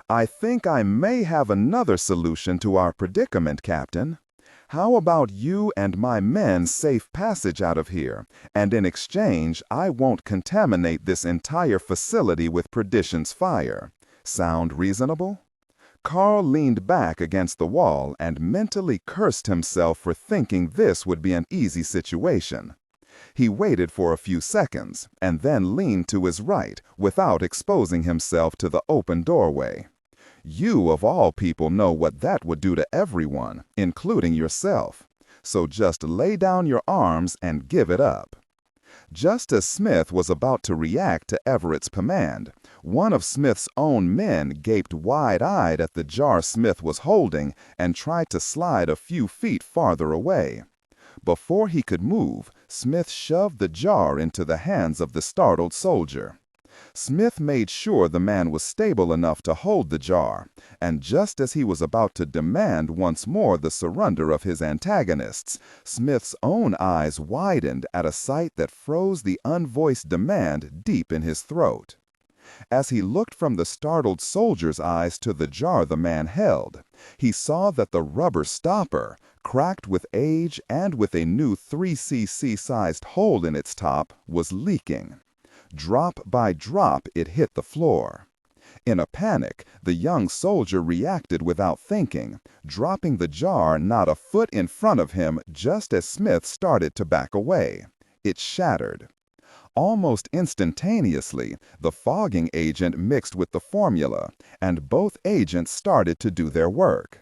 I think I may have another solution to our predicament, Captain. How about you and my men safe passage out of here, and in exchange, I won't contaminate this entire facility with perdition's fire. Sound reasonable? Carl leaned back against the wall and mentally cursed himself for thinking this would be an easy situation. He waited for a few seconds, and then leaned to his right without exposing himself to the open doorway. You, of all people, know what that would do to everyone, including yourself. So just lay down your arms and give it up. Just as Smith was about to react to Everett's command, one of Smith's own men gaped wide-eyed at the jar Smith was holding and tried to slide a few feet farther away. Before he could move, Smith shoved the jar into the hands of the startled soldier. Smith made sure the man was stable enough to hold the jar, and just as he was about to demand once more the surrender of his antagonists, Smith's own eyes widened at a sight that froze the unvoiced demand deep in his throat. As he looked from the startled soldier's eyes to the jar the man held, he saw that the rubber stopper, cracked with age and with a new 3cc-sized hole in its top, was leaking. Drop by drop it hit the floor. In a panic, the young soldier reacted without thinking, dropping the jar not a foot in front of him just as Smith started to back away. It shattered. Almost instantaneously, the fogging agent mixed with the formula, and both agents started to do their work.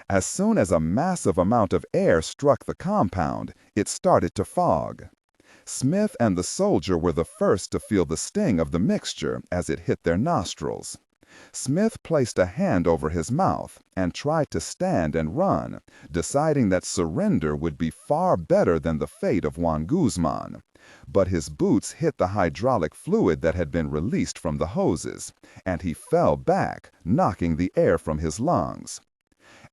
As soon as a massive amount of air struck the compound, it started to fog. Smith and the soldier were the first to feel the sting of the mixture as it hit their nostrils. Smith placed a hand over his mouth and tried to stand and run, deciding that surrender would be far better than the fate of Juan Guzman. But his boots hit the hydraulic fluid that had been released from the hoses, and he fell back, knocking the air from his lungs.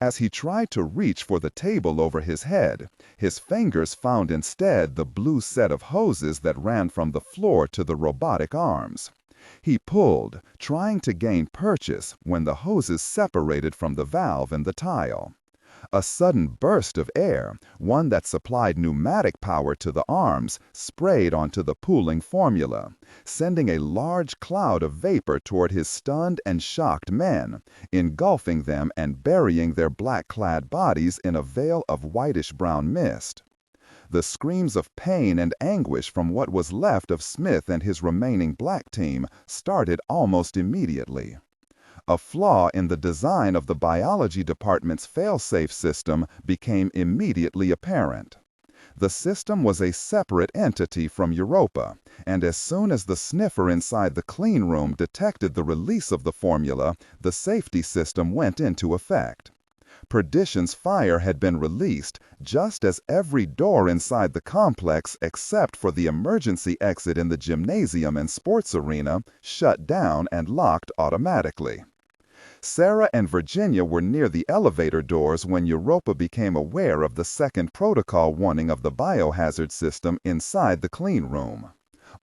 As he tried to reach for the table over his head, his fingers found instead the blue set of hoses that ran from the floor to the robotic arms. He pulled, trying to gain purchase, when the hoses separated from the valve in the tile. A sudden burst of air, one that supplied pneumatic power to the arms, sprayed onto the pooling formula, sending a large cloud of vapor toward his stunned and shocked men, engulfing them and burying their black-clad bodies in a veil of whitish-brown mist. The screams of pain and anguish from what was left of Smith and his remaining black team started almost immediately. A flaw in the design of the biology department's fail-safe system became immediately apparent. The system was a separate entity from Europa, and as soon as the sniffer inside the clean room detected the release of the formula, the safety system went into effect. Perdition's fire had been released just as every door inside the complex, except for the emergency exit in the gymnasium and sports arena, shut down and locked automatically. Sarah and Virginia were near the elevator doors when Europa became aware of the second protocol warning of the biohazard system inside the clean room.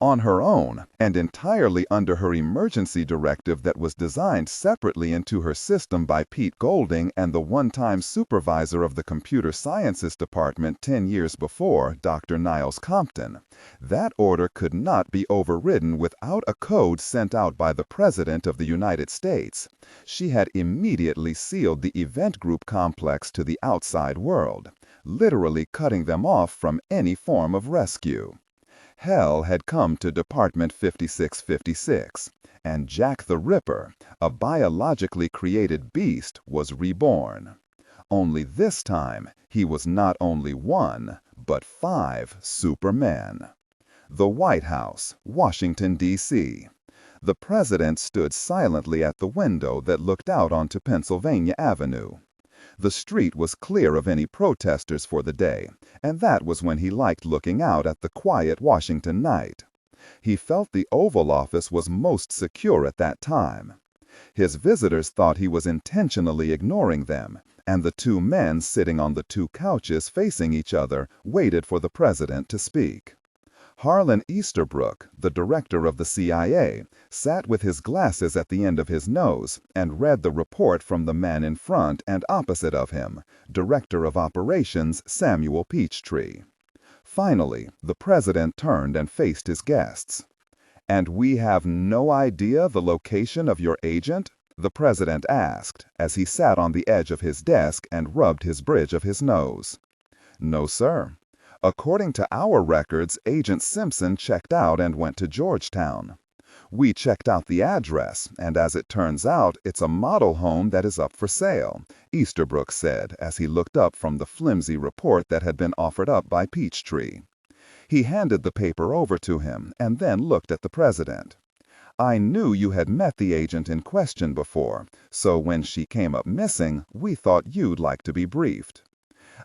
On her own, and entirely under her emergency directive that was designed separately into her system by Pete Golding and the one-time supervisor of the computer sciences department 10 years before, Dr. Niles Compton, that order could not be overridden without a code sent out by the President of the United States. She had immediately sealed the event group complex to the outside world, literally cutting them off from any form of rescue. Hell had come to Department 5656, and Jack the Ripper, a biologically created beast, was reborn. Only this time, he was not only one, but 5 Supermen. The White House, Washington, D.C. The President stood silently at the window that looked out onto Pennsylvania Avenue. The street was clear of any protesters for the day, and that was when he liked looking out at the quiet Washington night. He felt the Oval Office was most secure at that time. His visitors thought he was intentionally ignoring them, and the 2 men sitting on the 2 couches facing each other waited for the President to speak. Harlan Easterbrook, the director of the CIA, sat with his glasses at the end of his nose and read the report from the man in front and opposite of him, Director of Operations Samuel Peachtree. Finally, the President turned and faced his guests. "And we have no idea the location of your agent?" the President asked, as he sat on the edge of his desk and rubbed his bridge of his nose. "No, sir. According to our records, Agent Simpson checked out and went to Georgetown. We checked out the address, and as it turns out, it's a model home that is up for sale," Easterbrook said as he looked up from the flimsy report that had been offered up by Peachtree. He handed the paper over to him and then looked at the President. "I knew you had met the agent in question before, so when she came up missing, we thought you'd like to be briefed.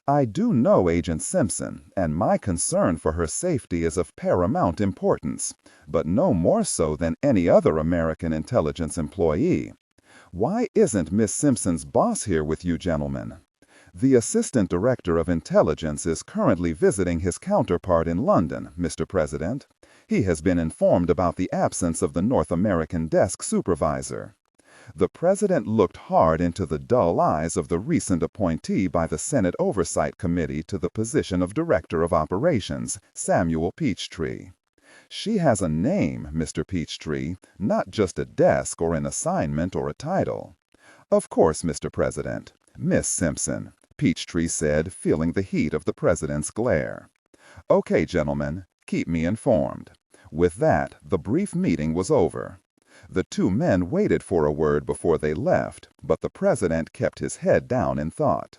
I do know Agent Simpson, and my concern for her safety is of paramount importance, but no more so than any other American intelligence employee. Why isn't Miss Simpson's boss here with you gentlemen? The Assistant Director of Intelligence is currently visiting his counterpart in London, Mr. President. He has been informed about the absence of the North American desk supervisor." The President looked hard into the dull eyes of the recent appointee by the Senate Oversight Committee to the position of Director of Operations, Samuel Peachtree. "She has a name, Mr. Peachtree, not just a desk or an assignment or a title." "Of course, Mr. President. Miss Simpson," Peachtree said, feeling the heat of the President's glare. "Okay, gentlemen, keep me informed." With that, the brief meeting was over. The 2 men waited for a word before they left, but the President kept his head down in thought.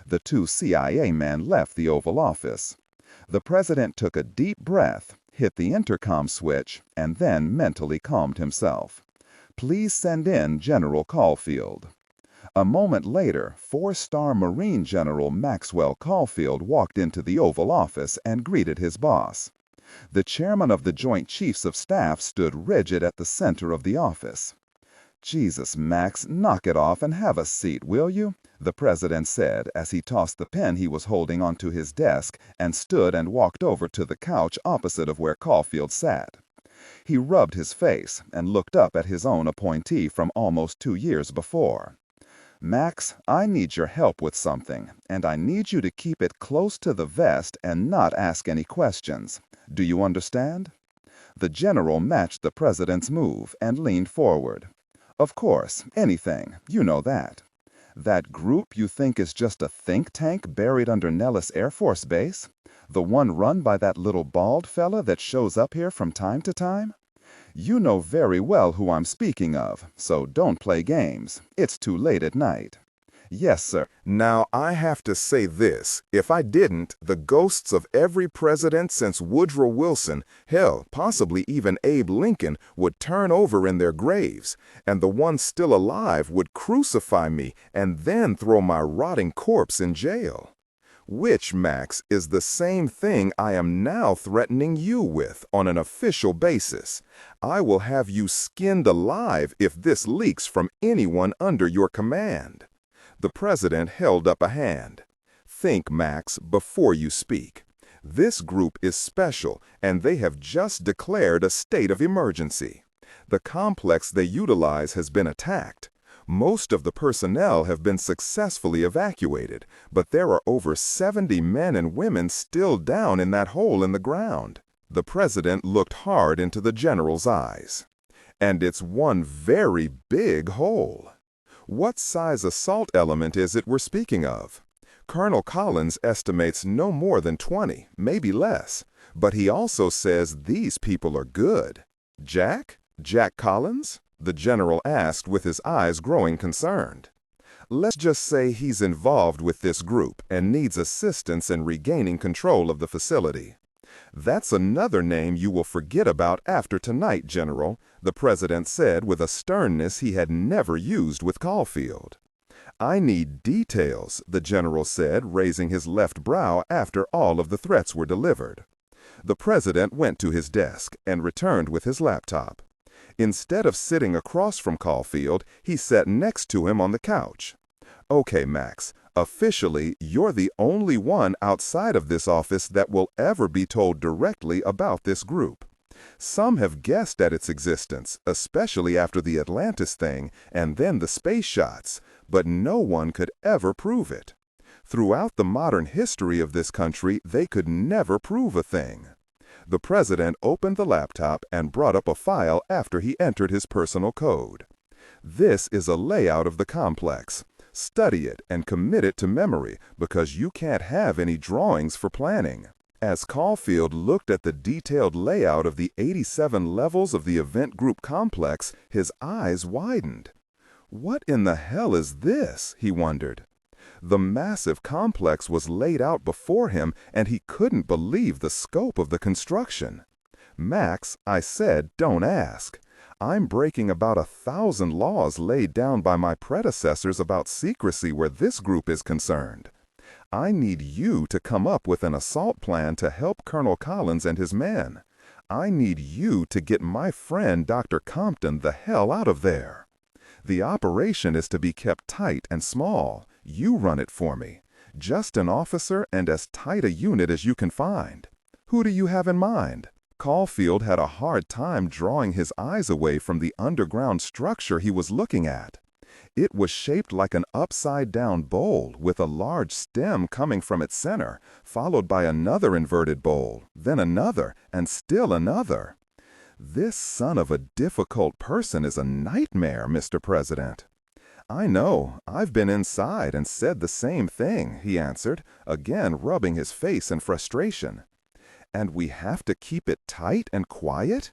The 2 CIA men left the Oval Office. The President took a deep breath, hit the intercom switch, and then mentally calmed himself. Please send in General Caulfield." A moment later, 4-star Marine General Maxwell Caulfield walked into the Oval Office and greeted his boss. The chairman of the Joint Chiefs of Staff stood rigid at the center of the office. "Jesus, Max, knock it off and have a seat, will you?" the president said as he tossed the pen he was holding onto his desk and stood and walked over to the couch opposite of where Caulfield sat. He rubbed his face and looked up at his own appointee from almost 2 years before. "Max, I need your help with something, and I need you to keep it close to the vest and not ask any questions. Do you understand?" The general matched the president's move and leaned forward. "Of course, anything, you know that. That group you think is just a think tank buried under Nellis Air Force Base? The one run by that little bald fella that shows up here from time to time? You know very well who I'm speaking of, so don't play games. It's too late at night." "Yes, sir." Now, I have to say this. If I didn't, the ghosts of every president since Woodrow Wilson, hell, possibly even Abe Lincoln, would turn over in their graves, and the ones still alive would crucify me and then throw my rotting corpse in jail. Which, Max, is the same thing I am now threatening you with on an official basis. I will have you skinned alive if this leaks from anyone under your command. The president held up a hand. "Think, Max, before you speak. This group is special, and they have just declared a state of emergency. The complex they utilize has been attacked. Most of the personnel have been successfully evacuated, but there are over 70 men and women still down in that hole in the ground." The president looked hard into the general's eyes. "And it's one very big hole. What size assault element is it we're speaking of?" Colonel Collins estimates no more than 20, maybe less, but he also says these people are good. "Jack? Jack Collins?" the general asked with his eyes growing concerned. "Let's just say he's involved with this group and needs assistance in regaining control of the facility." "That's another name you will forget about after tonight, General," the president said with a sternness he had never used with Caulfield. "I need details," the general said, raising his left brow after all of the threats were delivered. The president went to his desk and returned with his laptop. Instead of sitting across from Caulfield, he sat next to him on the couch. "Okay, Max, officially, you're the only one outside of this office that will ever be told directly about this group. Some have guessed at its existence, especially after the Atlantis thing and then the space shots, but no one could ever prove it. Throughout the modern history of this country, they could never prove a thing." The president opened the laptop and brought up a file after he entered his personal code. "This is a layout of the complex. Study it and commit it to memory because you can't have any drawings for planning." As Caulfield looked at the detailed layout of the 87 levels of the event group complex, his eyes widened. "What in the hell is this?" he wondered. The massive complex was laid out before him, and he couldn't believe the scope of the construction. "Max," I said, "don't ask. I'm breaking about 1,000 laws laid down by my predecessors about secrecy where this group is concerned. I need you to come up with an assault plan to help Colonel Collins and his men. I need you to get my friend Dr. Compton the hell out of there. The operation is to be kept tight and small. You run it for me. Just an officer and as tight a unit as you can find. Who do you have in mind?" Caulfield had a hard time drawing his eyes away from the underground structure he was looking at. It was shaped like an upside-down bowl with a large stem coming from its center, followed by another inverted bowl, then another, and still another. "This son of a difficult person is a nightmare, Mr. President." "I know. I've been inside and said the same thing," he answered, again rubbing his face in frustration. "And we have to keep it tight and quiet?"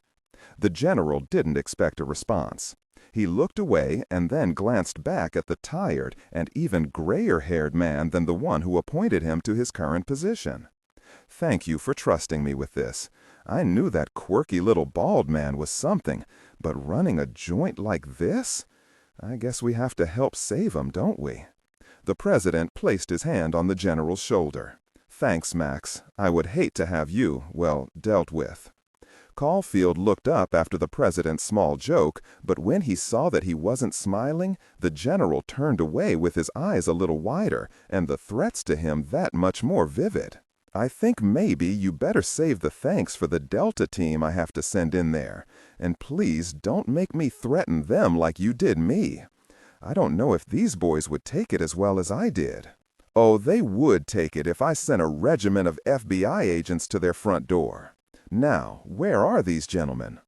The general didn't expect a response. He looked away and then glanced back at the tired and even grayer-haired man than the one who appointed him to his current position. "Thank you for trusting me with this. I knew that quirky little bald man was something, But running a joint like this? I guess we have to help save him, don't we? The president placed his hand on the general's shoulder. Thanks, Max. I would hate to have you, well, dealt with. Caulfield looked up after the president's small joke, but when he saw that he wasn't smiling, the general turned away with his eyes a little wider and the threats to him that much more vivid. I think maybe you better save the thanks for the Delta team I have to send in there, and please don't make me threaten them like you did me. I don't know if these boys would take it as well as I did. Oh, they would take it if I sent a regiment of FBI agents to their front door. Now, where are these gentlemen?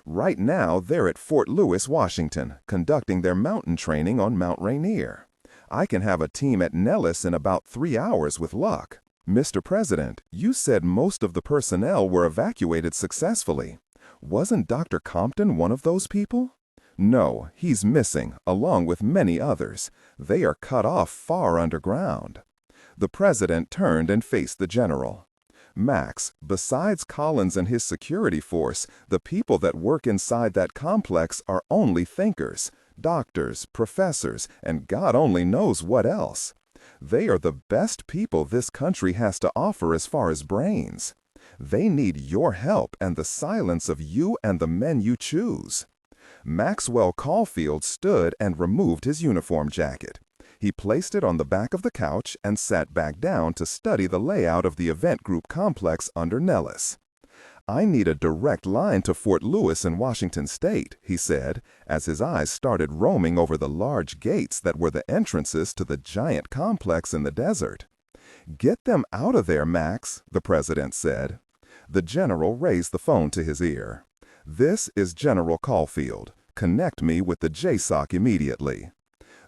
Right now, they're at Fort Lewis, Washington, conducting their mountain training on Mount Rainier. I can have a team at Nellis in about 3 hours with luck. Mr. President, you said most of the personnel were evacuated successfully. Wasn't Dr. Compton one of those people? No, he's missing, along with many others. They are cut off far underground. The president turned and faced the general. Max, besides Collins and his security force, the people that work inside that complex are only thinkers, doctors, professors, and God only knows what else. They are the best people this country has to offer as far as brains. They need your help and the silence of you and the men you choose. Maxwell Caulfield stood and removed his uniform jacket. He placed it on the back of the couch and sat back down to study the layout of the event group complex under Nellis. I need a direct line to Fort Lewis in Washington State, he said, as his eyes started roaming over the large gates that were the entrances to the giant complex in the desert. Get them out of there, Max, the president said. The general raised the phone to his ear. This is General Caulfield. Connect me with the JSOC immediately.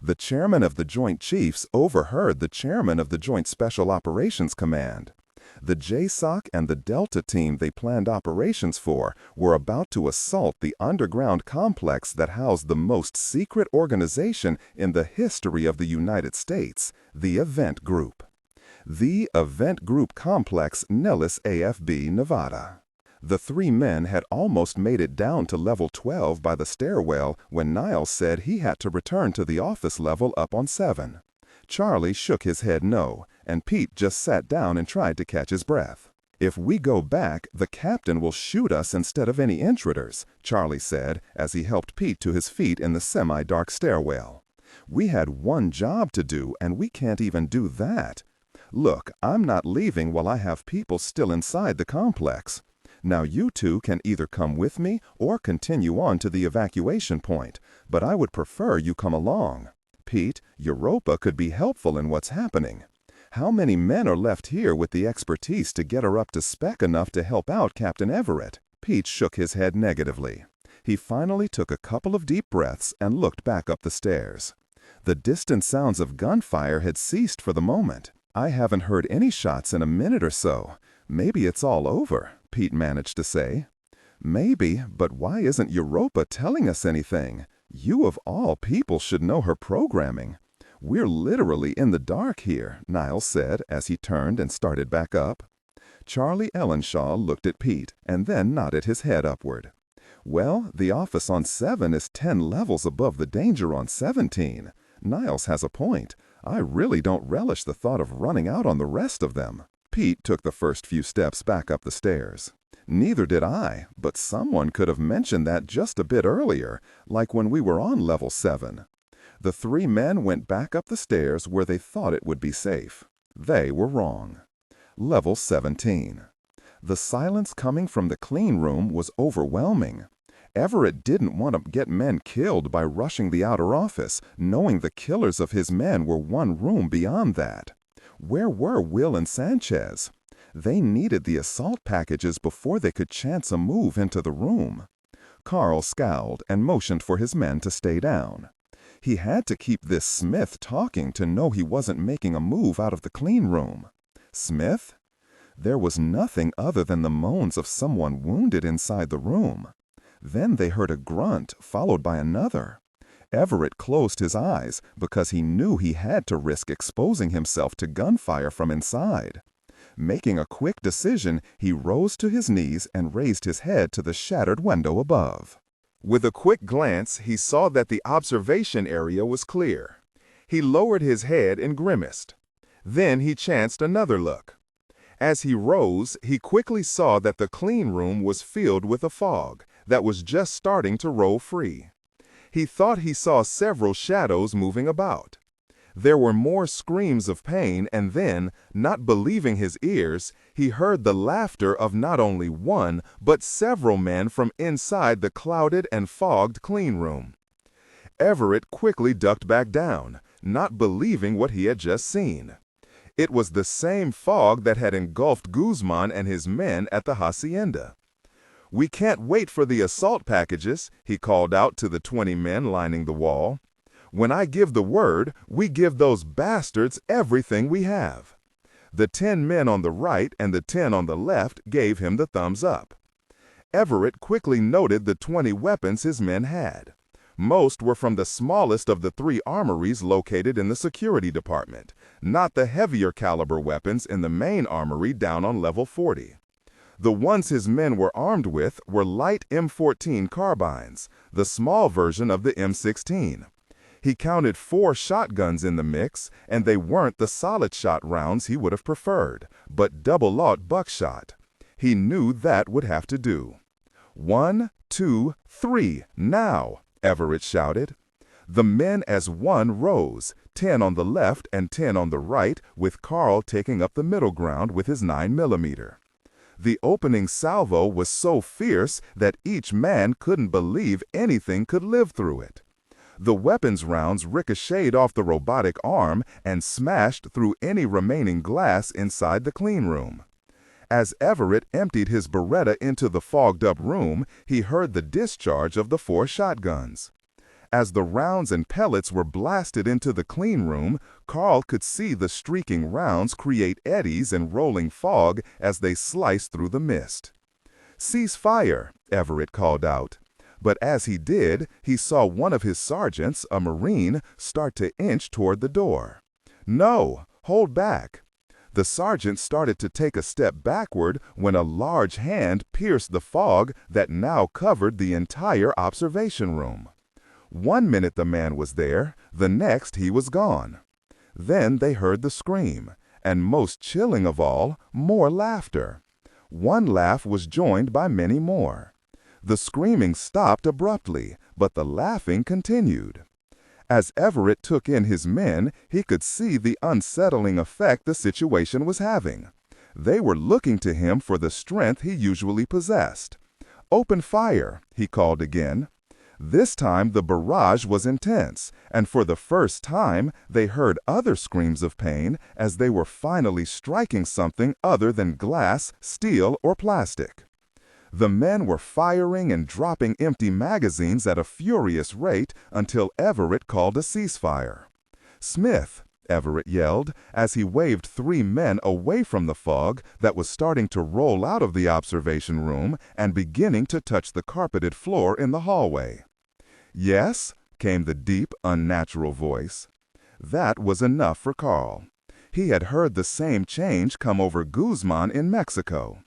The chairman of the Joint Chiefs overheard the chairman of the Joint Special Operations Command. The JSOC and the Delta team they planned operations for were about to assault the underground complex that housed the most secret organization in the history of the United States, the Event Group. The Event Group Complex, Nellis, AFB, Nevada. The 3 men had almost made it down to level 12 by the stairwell when Niles said he had to return to the office level up on 7. Charlie shook his head no, and Pete just sat down and tried to catch his breath. If we go back, the captain will shoot us instead of any intruders, Charlie said as he helped Pete to his feet in the semi-dark stairwell. We had one job to do, and we can't even do that. Look, I'm not leaving while I have people still inside the complex. Now you two can either come with me or continue on to the evacuation point, but I would prefer you come along. Pete, Europa could be helpful in what's happening. How many men are left here with the expertise to get her up to spec enough to help out Captain Everett? Pete shook his head negatively. He finally took a couple of deep breaths and looked back up the stairs. The distant sounds of gunfire had ceased for the moment. I haven't heard any shots in a minute or so. Maybe it's all over, Pete managed to say. Maybe, but why isn't Europa telling us anything? You of all people should know her programming. We're literally in the dark here, Niles said as he turned and started back up. Charlie Ellenshaw looked at Pete and then nodded his head upward. Well, the office on 7 is 10 levels above the danger on 17. Niles has a point. I really don't relish the thought of running out on the rest of them. Pete took the first few steps back up the stairs. Neither did I, but someone could have mentioned that just a bit earlier, like when we were on level 7. The 3 men went back up the stairs where they thought it would be safe. They were wrong. Level 17. The silence coming from the clean room was overwhelming. Everett didn't want to get men killed by rushing the outer office, knowing the killers of his men were one room beyond that. Where were Will and Sanchez? They needed the assault packages before they could chance a move into the room. Carl scowled and motioned for his men to stay down. He had to keep this Smith talking to know he wasn't making a move out of the clean room. Smith? There was nothing other than the moans of someone wounded inside the room. Then they heard a grunt, followed by another. Everett closed his eyes because he knew he had to risk exposing himself to gunfire from inside. Making a quick decision, he rose to his knees and raised his head to the shattered window above. With a quick glance, he saw that the observation area was clear. He lowered his head and grimaced. Then he chanced another look. As he rose, he quickly saw that the clean room was filled with a fog that was just starting to roll free. He thought he saw several shadows moving about. There were more screams of pain, and then, not believing his ears, he heard the laughter of not only one, but several men from inside the clouded and fogged clean room. Everett quickly ducked back down, not believing what he had just seen. It was the same fog that had engulfed Guzman and his men at the hacienda. "We can't wait for the assault packages," he called out to the 20 men lining the wall. "When I give the word, we give those bastards everything we have." The 10 men on the right and the 10 on the left gave him the thumbs up. Everett quickly noted the 20 weapons his men had. Most were from the smallest of the 3 armories located in the security department, not the heavier caliber weapons in the main armory down on level 40. The ones his men were armed with were light M14 carbines, the small version of the M16. He counted 4 shotguns in the mix, and they weren't the solid shot rounds he would have preferred, but double-aught buckshot. He knew that would have to do. "1, 2, 3, now!" Everett shouted. The men as one rose, 10 on the left and 10 on the right, with Carl taking up the middle ground with his 9mm. The opening salvo was so fierce that each man couldn't believe anything could live through it. The weapons rounds ricocheted off the robotic arm and smashed through any remaining glass inside the clean room. As Everett emptied his Beretta into the fogged-up room, he heard the discharge of the 4 shotguns. As the rounds and pellets were blasted into the clean room, Carl could see the streaking rounds create eddies and rolling fog as they sliced through the mist. "Cease fire," Everett called out. But as he did, he saw one of his sergeants, a Marine, start to inch toward the door. "No, hold back." The sergeant started to take a step backward when a large hand pierced the fog that now covered the entire observation room. 1 minute the man was there, the next he was gone. Then they heard the scream, and most chilling of all, more laughter. One laugh was joined by many more. The screaming stopped abruptly, but the laughing continued. As Everett took in his men, he could see the unsettling effect the situation was having. They were looking to him for the strength he usually possessed. "Open fire," he called again. This time the barrage was intense, and for the first time they heard other screams of pain as they were finally striking something other than glass, steel, or plastic. The men were firing and dropping empty magazines at a furious rate until Everett called a ceasefire. "Smith," Everett yelled as he waved 3 men away from the fog that was starting to roll out of the observation room and beginning to touch the carpeted floor in the hallway. "Yes?" came the deep, unnatural voice. That was enough for Carl. He had heard the same change come over Guzman in Mexico.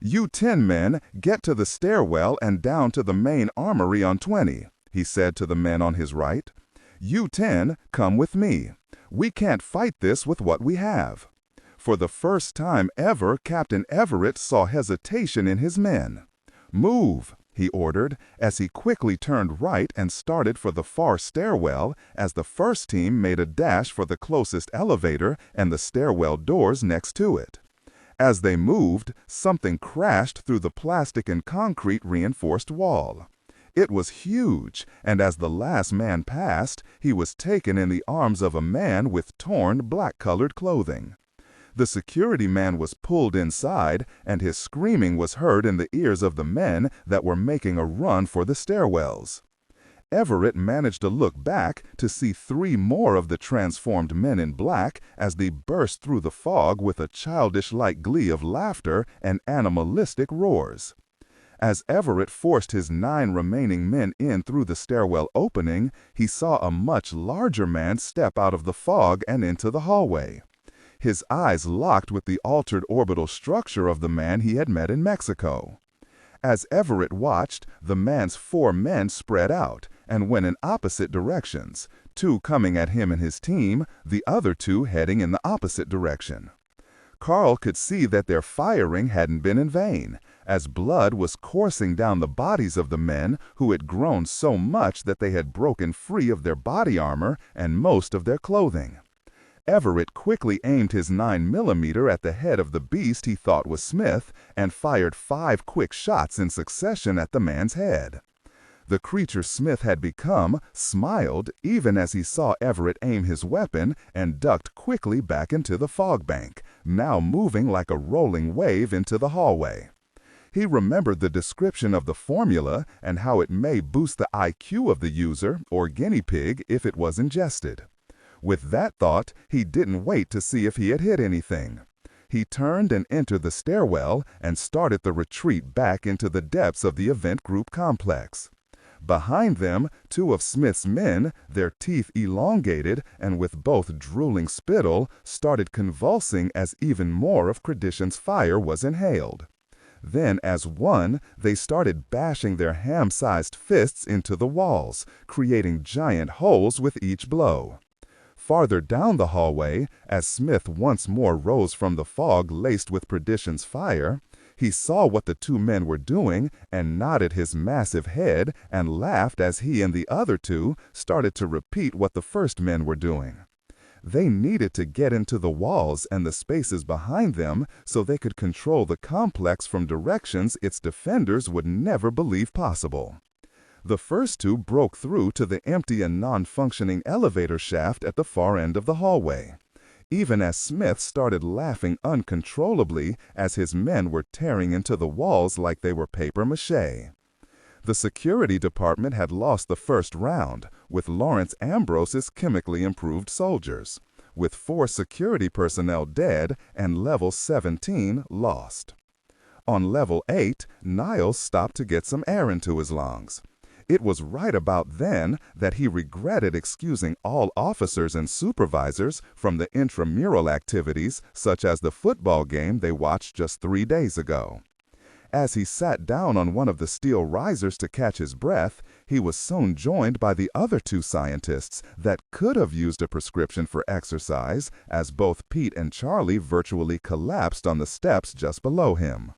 "You 10 men, get to the stairwell and down to the main armory on 20, he said to the men on his right. "You 10, come with me. We can't fight this with what we have." For the first time ever, Captain Everett saw hesitation in his men. "Move," he ordered, as he quickly turned right and started for the far stairwell as the first team made a dash for the closest elevator and the stairwell doors next to it. As they moved, something crashed through the plastic and concrete reinforced wall. It was huge, and as the last man passed, he was taken in the arms of a man with torn, black-colored clothing. The security man was pulled inside, and his screaming was heard in the ears of the men that were making a run for the stairwells. Everett managed to look back to see 3 more of the transformed men in black as they burst through the fog with a childish-like glee of laughter and animalistic roars. As Everett forced his 9 remaining men in through the stairwell opening, he saw a much larger man step out of the fog and into the hallway. His eyes locked with the altered orbital structure of the man he had met in Mexico. As Everett watched, the man's 4 men spread out and went in opposite directions, 2 coming at him and his team, the other 2 heading in the opposite direction. Carl could see that their firing hadn't been in vain, as blood was coursing down the bodies of the men who had grown so much that they had broken free of their body armor and most of their clothing. Everett quickly aimed his 9mm at the head of the beast he thought was Smith and fired 5 quick shots in succession at the man's head. The creature Smith had become smiled even as he saw Everett aim his weapon and ducked quickly back into the fog bank, now moving like a rolling wave into the hallway. He remembered the description of the formula and how it may boost the IQ of the user or guinea pig if it was ingested. With that thought, he didn't wait to see if he had hit anything. He turned and entered the stairwell and started the retreat back into the depths of the event group complex. Behind them, 2 of Smith's men, their teeth elongated and with both drooling spittle, started convulsing as even more of Kredition's fire was inhaled. Then, as one, they started bashing their ham-sized fists into the walls, creating giant holes with each blow. Farther down the hallway, as Smith once more rose from the fog laced with Perdition's fire, he saw what the 2 men were doing and nodded his massive head and laughed as he and the other 2 started to repeat what the first men were doing. They needed to get into the walls and the spaces behind them so they could control the complex from directions its defenders would never believe possible. The first 2 broke through to the empty and non-functioning elevator shaft at the far end of the hallway, even as Smith started laughing uncontrollably as his men were tearing into the walls like they were papier-mâché. The security department had lost the first round, with Lawrence Ambrose's chemically improved soldiers, with 4 security personnel dead and level 17 lost. On level 8, Niles stopped to get some air into his lungs. It was right about then that he regretted excusing all officers and supervisors from the intramural activities such as the football game they watched just 3 days ago. As he sat down on one of the steel risers to catch his breath, he was soon joined by the other 2 scientists that could have used a prescription for exercise, as both Pete and Charlie virtually collapsed on the steps just below him.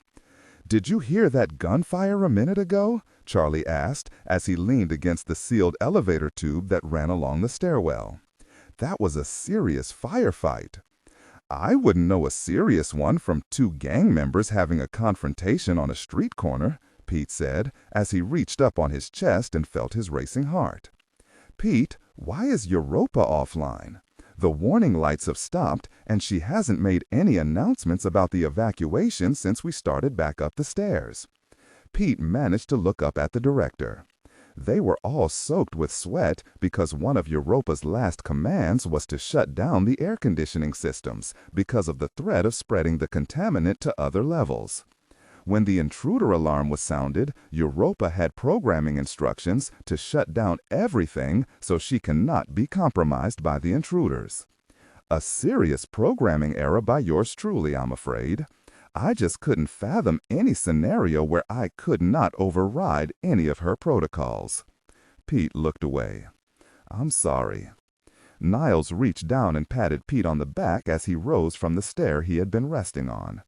"Did you hear that gunfire a minute ago?" Charlie asked as he leaned against the sealed elevator tube that ran along the stairwell. "That was a serious firefight." "I wouldn't know a serious one from 2 gang members having a confrontation on a street corner," Pete said as he reached up on his chest and felt his racing heart. "Pete, why is Europa offline? The warning lights have stopped, and she hasn't made any announcements about the evacuation since we started back up the stairs." Pete managed to look up at the director. They were all soaked with sweat because one of Europa's last commands was to shut down the air conditioning systems because of the threat of spreading the contaminant to other levels. When the intruder alarm was sounded, Europa had programming instructions to shut down everything so she cannot be compromised by the intruders. A serious programming error by yours truly, I'm afraid. I just couldn't fathom any scenario where I could not override any of her protocols. Pete looked away. "I'm sorry." Niles reached down and patted Pete on the back as he rose from the stair he had been resting on.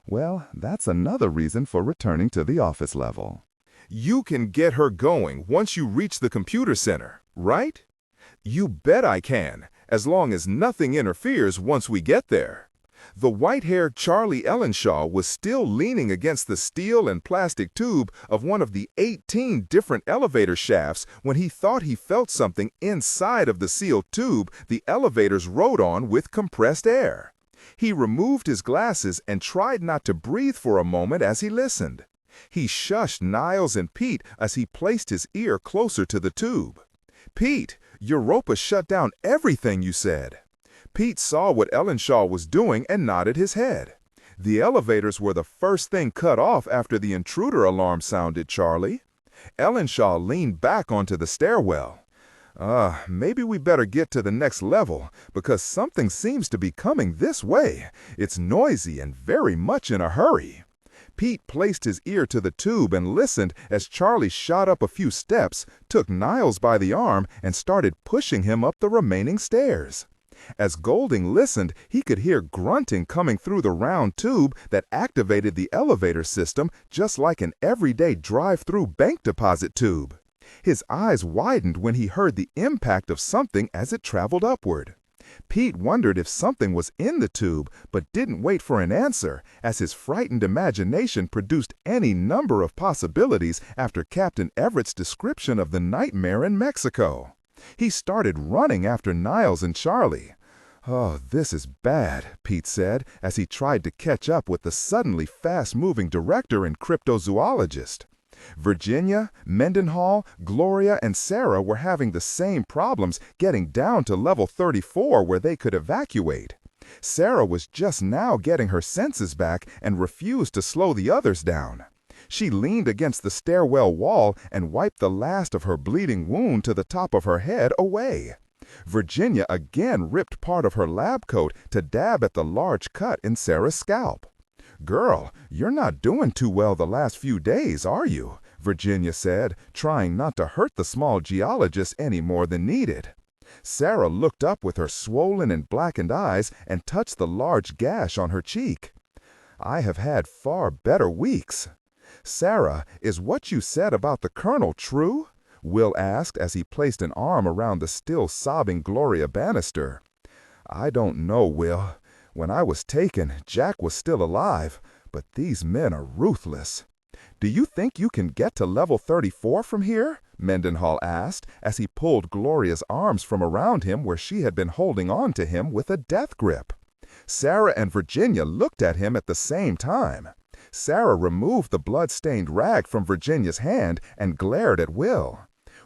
"Well, that's another reason for returning to the office level." You can get her going once you reach the computer center, right? You bet I can, as long as nothing interferes once we get there. The white-haired Charlie Ellenshaw was still leaning against the steel and plastic tube of one of the 18 different elevator shafts when he thought he felt something inside of the sealed tube the elevators rode on with compressed air. He removed his glasses and tried not to breathe for a moment as he listened. He shushed Niles and Pete as he placed his ear closer to the tube. "Pete, Europa shut down everything you said." Pete saw what Ellenshaw was doing and nodded his head. "The elevators were the first thing cut off after the intruder alarm sounded, Charlie." Ellenshaw leaned back onto the stairwell. Maybe we better get to the next level, because something seems to be coming this way. It's noisy and very much in a hurry." Pete placed his ear to the tube and listened as Charlie shot up a few steps, took Niles by the arm, and started pushing him up the remaining stairs. As Golding listened, he could hear grunting coming through the round tube that activated the elevator system just like an everyday drive-through bank deposit tube. His eyes widened when he heard the impact of something as it traveled upward. Pete wondered if something was in the tube, but didn't wait for an answer, as his frightened imagination produced any number of possibilities after Captain Everett's description of the nightmare in Mexico. He started running after Niles and Charlie. "Oh, this is bad," Pete said, as he tried to catch up with the suddenly fast-moving director and cryptozoologist. Virginia, Mendenhall, Gloria, and Sarah were having the same problems getting down to level 34 where they could evacuate. Sarah was just now getting her senses back and refused to slow the others down. She leaned against the stairwell wall and wiped the last of her bleeding wound to the top of her head away. Virginia again ripped part of her lab coat to dab at the large cut in Sarah's scalp. "Girl, you're not doing too well the last few days, are you?" Virginia said, trying not to hurt the small geologist any more than needed. Sarah looked up with her swollen and blackened eyes and touched the large gash on her cheek. "I have had far better weeks." "Sarah, is what you said about the Colonel true?" Will asked as he placed an arm around the still sobbing Gloria Bannister. "I don't know, Will. When I was taken, Jack was still alive, but these men are ruthless." "Do you think you can get to level 34 from here?" Mendenhall asked as he pulled Gloria's arms from around him where she had been holding on to him with a death grip. Sarah and Virginia looked at him at the same time. Sarah removed the blood-stained rag from Virginia's hand and glared at Will.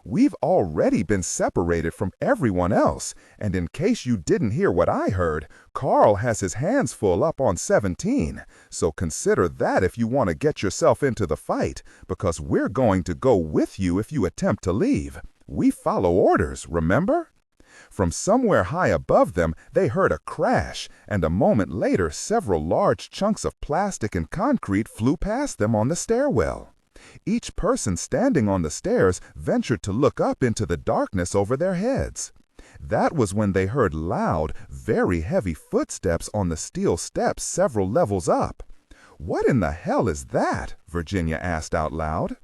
"We've already been separated from everyone else, and in case you didn't hear what I heard, Carl has his hands full up on 17, so consider that if you want to get yourself into the fight, because we're going to go with you if you attempt to leave. We follow orders, remember?" From somewhere high above them, they heard a crash, and a moment later several large chunks of plastic and concrete flew past them on the stairwell. Each person standing on the stairs ventured to look up into the darkness over their heads. That was when they heard loud, very heavy footsteps on the steel steps several levels up. "What in the hell is that?" Virginia asked out loud.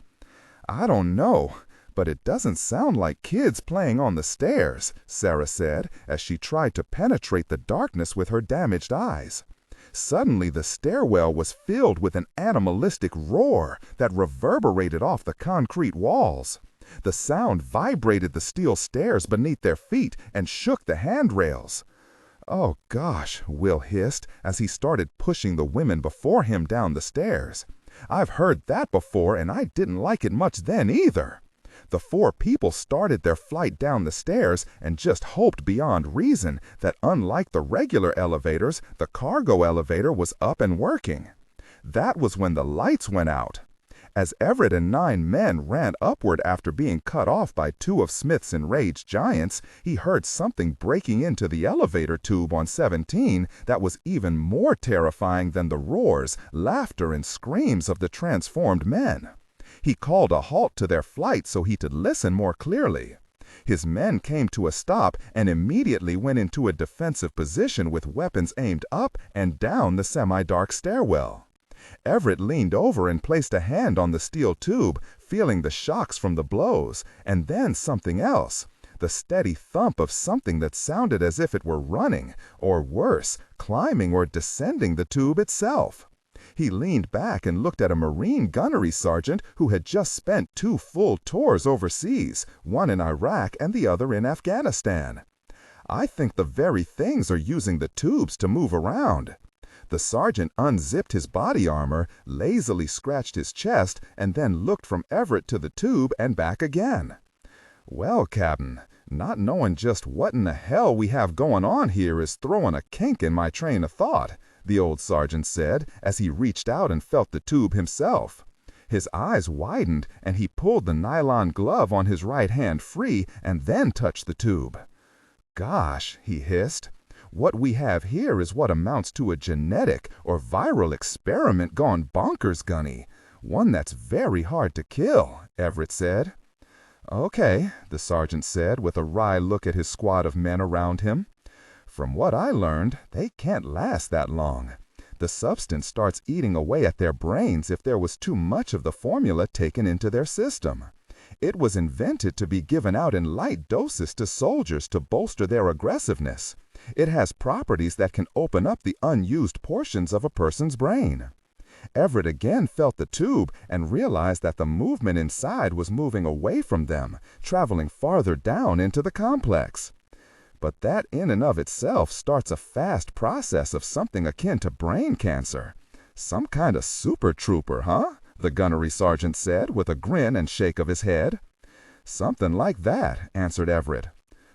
"I don't know, but it doesn't sound like kids playing on the stairs," Sarah said as she tried to penetrate the darkness with her damaged eyes. Suddenly the stairwell was filled with an animalistic roar that reverberated off the concrete walls. The sound vibrated the steel stairs beneath their feet and shook the handrails. "Oh gosh," Will hissed as he started pushing the women before him down the stairs. "I've heard that before and I didn't like it much then either." The four people started their flight down the stairs and just hoped beyond reason that unlike the regular elevators, the cargo elevator was up and working. That was when the lights went out. As Everett and 9 men ran upward after being cut off by 2 of Smith's enraged giants, he heard something breaking into the elevator tube on 17 that was even more terrifying than the roars, laughter, and screams of the transformed men. He called a halt to their flight so he could listen more clearly. His men came to a stop and immediately went into a defensive position with weapons aimed up and down the semi-dark stairwell. Everett leaned over and placed a hand on the steel tube, feeling the shocks from the blows, and then something else, the steady thump of something that sounded as if it were running, or worse, climbing or descending the tube itself. He leaned back and looked at a Marine gunnery sergeant who had just spent 2 full tours overseas, one in Iraq and the other in Afghanistan. "I think the very things are using the tubes to move around." The sergeant unzipped his body armor, lazily scratched his chest, and then looked from Everett to the tube and back again. "Well, Captain, not knowing just what in the hell we have going on here is throwing a kink in my train of thought," the old sergeant said as he reached out and felt the tube himself. His eyes widened and he pulled the nylon glove on his right hand free and then touched the tube. "Gosh," he hissed, What we have here is what amounts to a genetic or viral experiment gone bonkers, Gunny. One that's very hard to kill, Everett said. Okay, the sergeant said with a wry look at his squad of men around him. From what I learned, they can't last that long. The substance starts eating away at their brains if there was too much of the formula taken into their system. It was invented to be given out in light doses to soldiers to bolster their aggressiveness. It has properties that can open up the unused portions of a person's brain. Everett again felt the tube and realized that the movement inside was moving away from them, traveling farther down into the complex. But that in and of itself starts a fast process of something akin to brain cancer. Some kind of super trooper, huh? The gunnery sergeant said with a grin and shake of his head. Something like that, answered Everett.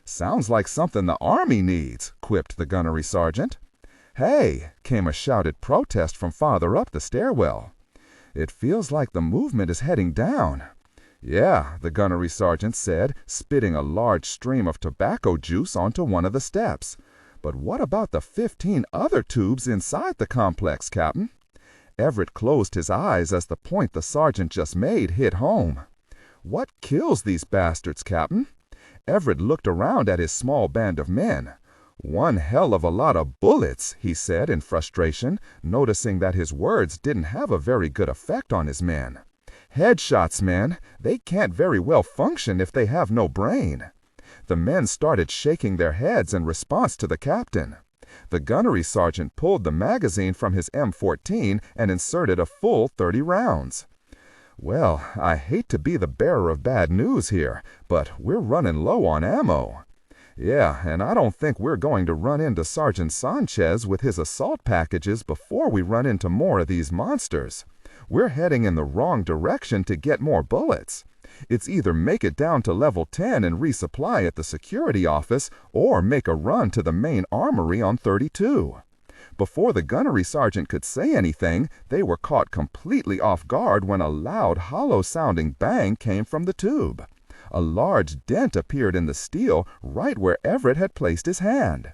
Sounds like something the Army needs, quipped the gunnery sergeant. Hey, came a shouted protest from farther up the stairwell. It feels like the movement is heading down. Yeah, the gunnery sergeant said, spitting a large stream of tobacco juice onto one of the steps. But what about the 15 other tubes inside the complex, Captain? Everett closed his eyes as the point the sergeant just made hit home. What kills these bastards, Captain? Everett looked around at his small band of men. One hell of a lot of bullets, he said in frustration, noticing that his words didn't have a very good effect on his men. Headshots, man. They can't very well function if they have no brain. The men started shaking their heads in response to the captain. The gunnery sergeant pulled the magazine from his M14 and inserted a full 30 rounds. Well, I hate to be the bearer of bad news here, but we're running low on ammo. Yeah, and I don't think we're going to run into Sergeant Sanchez with his assault packages before we run into more of these monsters. We're heading in the wrong direction to get more bullets. It's either make it down to level 10 and resupply at the security office, or make a run to the main armory on 32. Before the gunnery sergeant could say anything, they were caught completely off guard when a loud, hollow-sounding bang came from the tube. A large dent appeared in the steel right where Everett had placed his hand.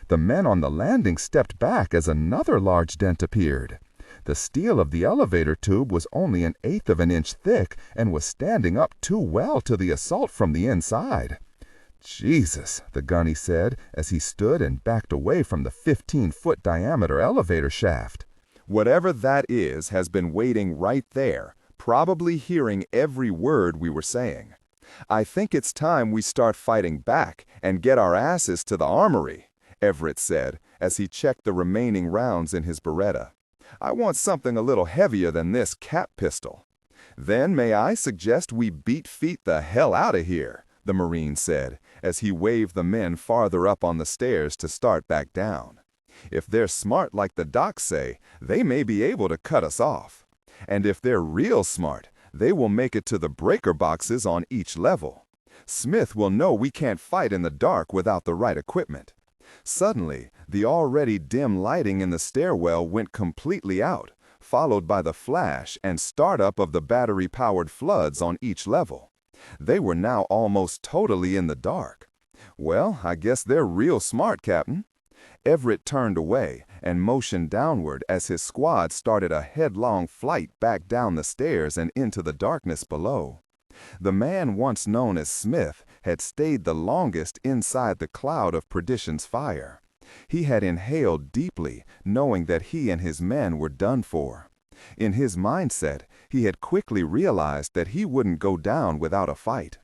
The men on the landing stepped back as another large dent appeared. The steel of the elevator tube was only 1/8 of an inch thick and was standing up too well to the assault from the inside. Jesus, the gunny said as he stood and backed away from the 15-foot diameter elevator shaft. Whatever that is has been waiting right there, probably hearing every word we were saying. I think it's time we start fighting back and get our asses to the armory, Everett said as he checked the remaining rounds in his Beretta. I want something a little heavier than this cap pistol. Then may I suggest we beat feet the hell out of here, the Marine said, as he waved the men farther up on the stairs to start back down. If they're smart like the docs say, they may be able to cut us off. And if they're real smart, they will make it to the breaker boxes on each level. Smith will know we can't fight in the dark without the right equipment. Suddenly, the already dim lighting in the stairwell went completely out, followed by the flash and startup of the battery-powered floods on each level. They were now almost totally in the dark. Well, I guess they're real smart, Captain. Everett turned away and motioned downward as his squad started a headlong flight back down the stairs and into the darkness below. The man once known as Smith had stayed the longest inside the cloud of perdition's fire. He had inhaled deeply, knowing that he and his men were done for. In his mindset, he had quickly realized that he wouldn't go down without a fight,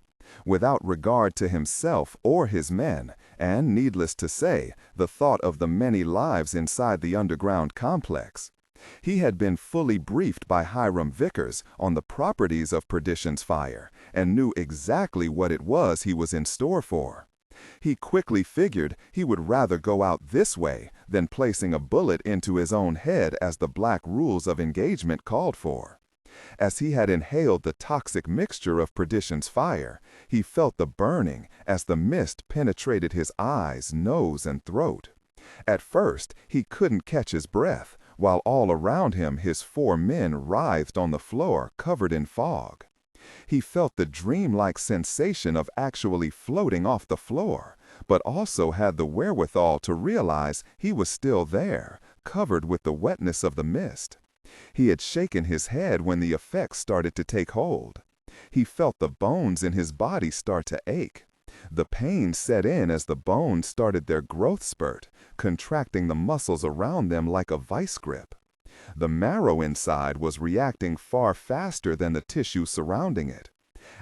without regard to himself or his men, and, needless to say, the thought of the many lives inside the underground complex. He had been fully briefed by Hiram Vickers on the properties of perdition's fire and knew exactly what it was he was in store for. He quickly figured he would rather go out this way than placing a bullet into his own head as the black rules of engagement called for. As he had inhaled the toxic mixture of perdition's fire, he felt the burning as the mist penetrated his eyes, nose, and throat. At first, he couldn't catch his breath, while all around him his 4 men writhed on the floor covered in fog. He felt the dreamlike sensation of actually floating off the floor, but also had the wherewithal to realize he was still there, covered with the wetness of the mist. He had shaken his head when the effects started to take hold. He felt the bones in his body start to ache. The pain set in as the bones started their growth spurt, contracting the muscles around them like a vice grip. The marrow inside was reacting far faster than the tissue surrounding it.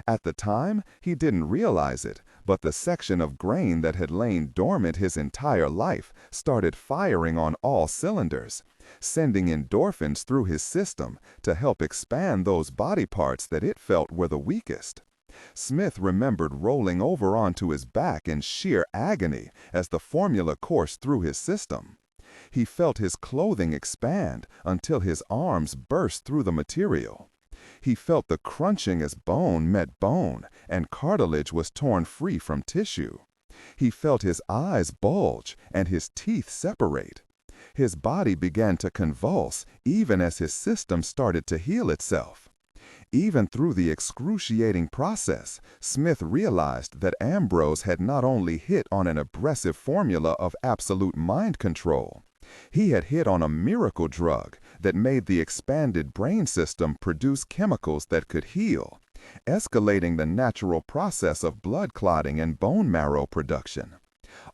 At the time, he didn't realize it, but the section of grain that had lain dormant his entire life started firing on all cylinders, sending endorphins through his system to help expand those body parts that it felt were the weakest. Smith remembered rolling over onto his back in sheer agony as the formula coursed through his system. He felt his clothing expand until his arms burst through the material. He felt the crunching as bone met bone and cartilage was torn free from tissue. He felt his eyes bulge and his teeth separate. His body began to convulse even as his system started to heal itself. Even through the excruciating process, Smith realized that Ambrose had not only hit on an abrasive formula of absolute mind control, he had hit on a miracle drug that made the expanded brain system produce chemicals that could heal, escalating the natural process of blood clotting and bone marrow production.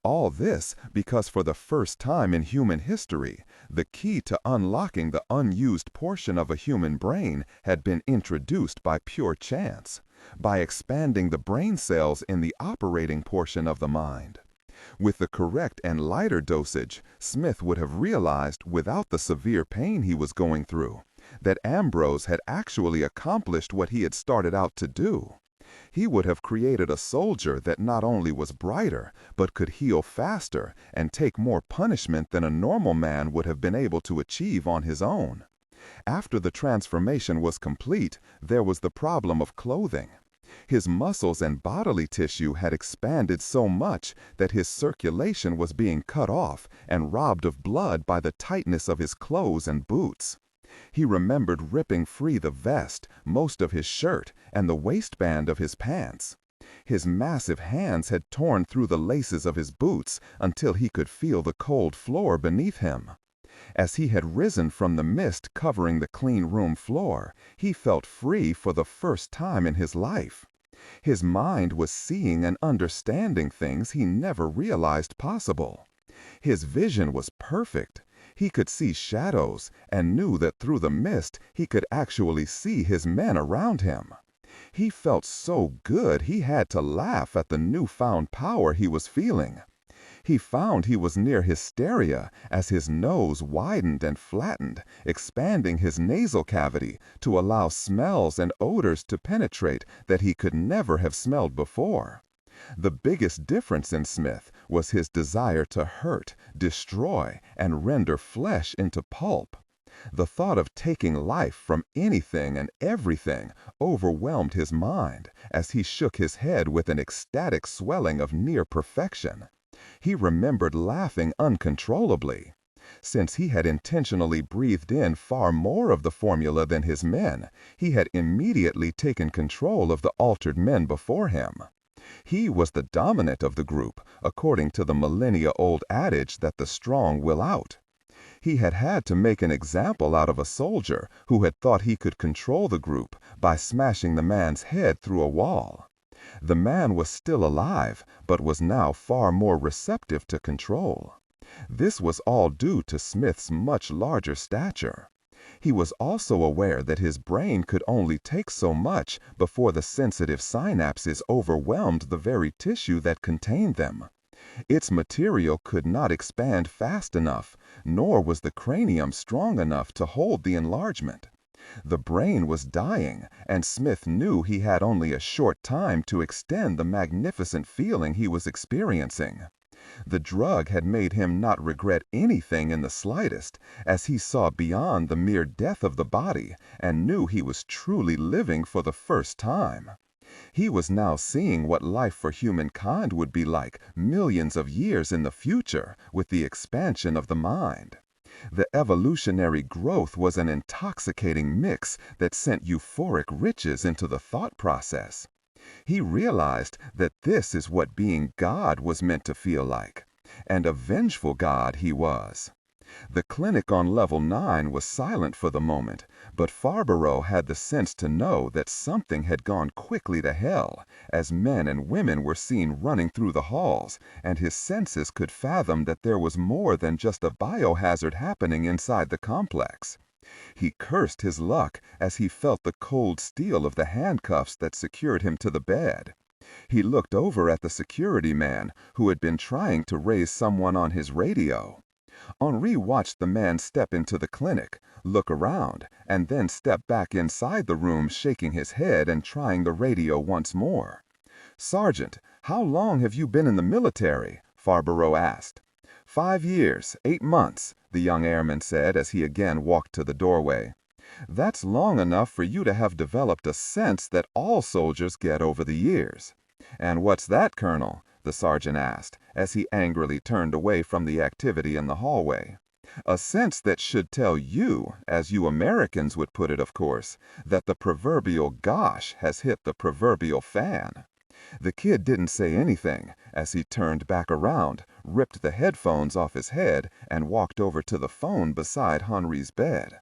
All this because for the first time in human history, the key to unlocking the unused portion of a human brain had been introduced by pure chance, by expanding the brain cells in the operating portion of the mind. With the correct and lighter dosage, Smith would have realized, without the severe pain he was going through, that Ambrose had actually accomplished what he had started out to do. He would have created a soldier that not only was brighter, but could heal faster and take more punishment than a normal man would have been able to achieve on his own. After the transformation was complete, there was the problem of clothing. His muscles and bodily tissue had expanded so much that his circulation was being cut off and robbed of blood by the tightness of his clothes and boots. He remembered ripping free the vest, most of his shirt, and the waistband of his pants. His massive hands had torn through the laces of his boots until he could feel the cold floor beneath him. As he had risen from the mist covering the clean room floor, he felt free for the first time in his life. His mind was seeing and understanding things he never realized possible. His vision was perfect. He could see shadows and knew that through the mist he could actually see his men around him. He felt so good he had to laugh at the newfound power he was feeling. He found he was near hysteria as his nose widened and flattened, expanding his nasal cavity to allow smells and odors to penetrate that he could never have smelled before. The biggest difference in Smith was his desire to hurt, destroy, and render flesh into pulp. The thought of taking life from anything and everything overwhelmed his mind as he shook his head with an ecstatic swelling of near perfection. He remembered laughing uncontrollably. Since he had intentionally breathed in far more of the formula than his men, he had immediately taken control of the altered men before him. He was the dominant of the group, according to the millennia-old adage that the strong will out. He had had to make an example out of a soldier who had thought he could control the group by smashing the man's head through a wall. The man was still alive, but was now far more receptive to control. This was all due to Smith's much larger stature. He was also aware that his brain could only take so much before the sensitive synapses overwhelmed the very tissue that contained them. Its material could not expand fast enough, nor was the cranium strong enough to hold the enlargement. The brain was dying, and Smith knew he had only a short time to extend the magnificent feeling he was experiencing. The drug had made him not regret anything in the slightest, as he saw beyond the mere death of the body and knew he was truly living for the first time. He was now seeing what life for humankind would be like millions of years in the future with the expansion of the mind. The evolutionary growth was an intoxicating mix that sent euphoric riches into the thought process. He realized that this is what being God was meant to feel like, and a vengeful God he was. The clinic on level 9 was silent for the moment, but Farborough had the sense to know that something had gone quickly to hell, as men and women were seen running through the halls, and his senses could fathom that there was more than just a biohazard happening inside the complex. He cursed his luck as he felt the cold steel of the handcuffs that secured him to the bed. He looked over at the security man, who had been trying to raise someone on his radio. Henri watched the man step into the clinic, look around, and then step back inside the room, shaking his head and trying the radio once more. "Sergeant, how long have you been in the military?" Farborough asked. 5 years, 8 months, the young airman said as he again walked to the doorway. "That's long enough for you to have developed a sense that all soldiers get over the years." "And what's that, Colonel?" the sergeant asked, as he angrily turned away from the activity in the hallway. "A sense that should tell you, as you Americans would put it, of course, that the proverbial gosh has hit the proverbial fan." The kid didn't say anything as he turned back around, ripped the headphones off his head, and walked over to the phone beside Henri's bed.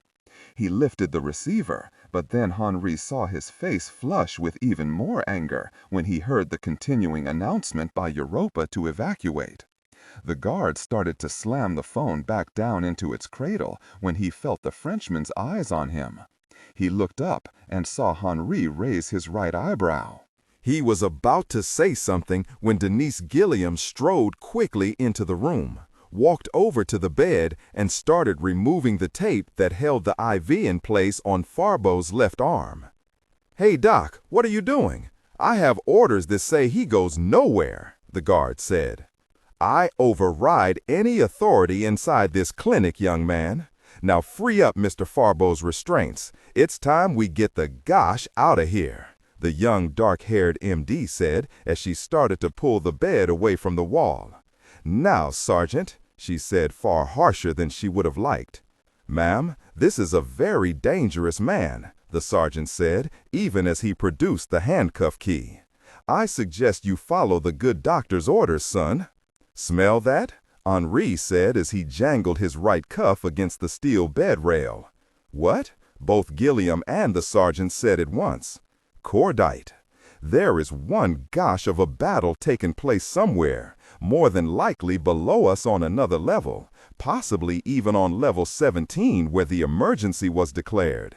He lifted the receiver, but then Henri saw his face flush with even more anger when he heard the continuing announcement by Europa to evacuate. The guard started to slam the phone back down into its cradle when he felt the Frenchman's eyes on him. He looked up and saw Henri raise his right eyebrow. He was about to say something when Denise Gilliam strode quickly into the room, walked over to the bed, and started removing the tape that held the IV in place on Farbo's left arm. "Hey, Doc, what are you doing? I have orders that say he goes nowhere," the guard said. "I override any authority inside this clinic, young man. Now free up Mr. Farbo's restraints. It's time we get the gosh out of here," the young dark-haired MD said as she started to pull the bed away from the wall. "Now, Sergeant," she said far harsher than she would have liked. "Ma'am, this is a very dangerous man," the sergeant said, even as he produced the handcuff key. "I suggest you follow the good doctor's orders, son." "Smell that?" Henri said as he jangled his right cuff against the steel bed rail. "What?" both Gilliam and the sergeant said at once. "Cordite. There is one gosh of a battle taking place somewhere, more than likely below us on another level, possibly even on level 17 where the emergency was declared."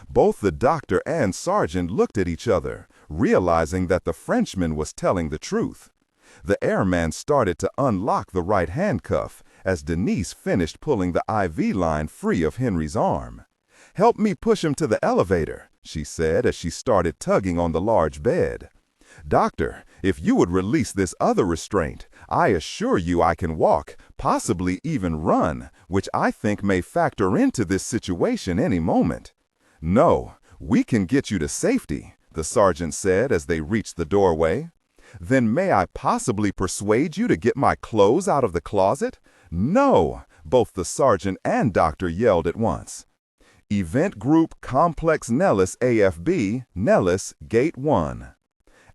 Both the doctor and sergeant looked at each other, realizing that the Frenchman was telling the truth. The airman started to unlock the right handcuff as Denise finished pulling the IV line free of Henry's arm. "Help me push him to the elevator," she said as she started tugging on the large bed. "Doctor, if you would release this other restraint, I assure you I can walk, possibly even run, which I think may factor into this situation any moment." "No, we can get you to safety," the sergeant said as they reached the doorway. "Then may I possibly persuade you to get my clothes out of the closet?" "No!" both the sergeant and doctor yelled at once. Event Group Complex Nellis AFB, Nellis, Gate 1.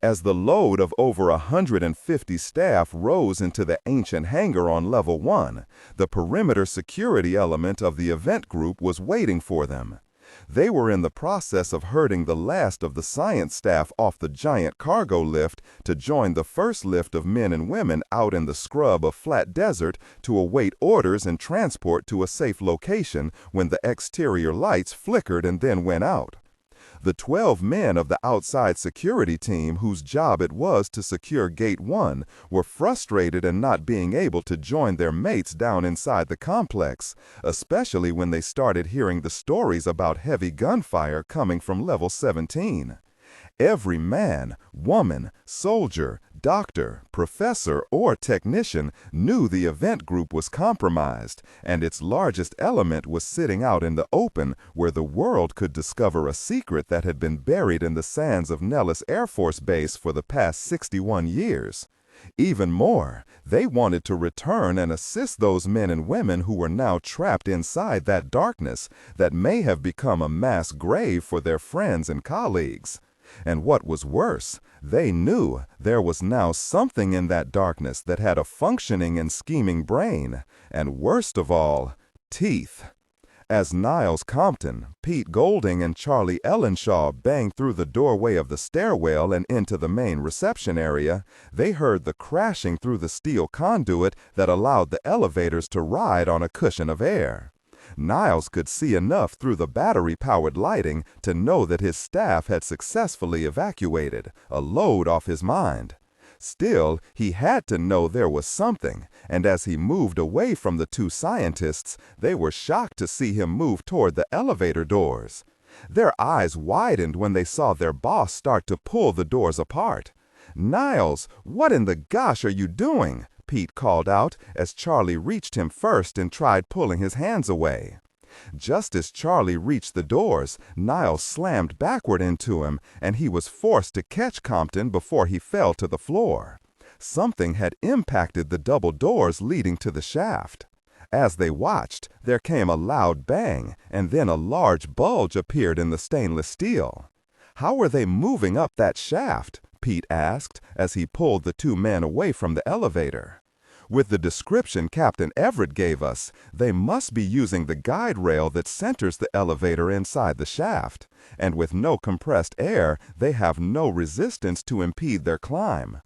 As the load of over 150 staff rose into the ancient hangar on level 1, the perimeter security element of the event group was waiting for them. They were in the process of herding the last of the science staff off the giant cargo lift to join the first lift of men and women out in the scrub of flat desert to await orders and transport to a safe location when the exterior lights flickered and then went out. The 12 men of the outside security team whose job it was to secure Gate 1 were frustrated in not being able to join their mates down inside the complex, especially when they started hearing the stories about heavy gunfire coming from level 17. Every man, woman, soldier, doctor, professor, or technician knew the event group was compromised, and its largest element was sitting out in the open where the world could discover a secret that had been buried in the sands of Nellis Air Force Base for the past 61 years. Even more, they wanted to return and assist those men and women who were now trapped inside that darkness that may have become a mass grave for their friends and colleagues. And what was worse, they knew there was now something in that darkness that had a functioning and scheming brain, and worst of all, teeth. As Niles Compton, Pete Golding, and Charlie Ellenshaw banged through the doorway of the stairwell and into the main reception area, they heard the crashing through the steel conduit that allowed the elevators to ride on a cushion of air. Niles could see enough through the battery-powered lighting to know that his staff had successfully evacuated, a load off his mind. Still, he had to know there was something, and as he moved away from the two scientists, they were shocked to see him move toward the elevator doors. Their eyes widened when they saw their boss start to pull the doors apart. "Niles, what in the gosh are you doing?" Pete called out as Charlie reached him first and tried pulling his hands away. Just as Charlie reached the doors, Niles slammed backward into him, and he was forced to catch Compton before he fell to the floor. Something had impacted the double doors leading to the shaft. As they watched, there came a loud bang, and then a large bulge appeared in the stainless steel. "How were they moving up that shaft?" Pete asked as he pulled the two men away from the elevator. "With the description Captain Everett gave us, they must be using the guide rail that centers the elevator inside the shaft, and with no compressed air, they have no resistance to impede their climb."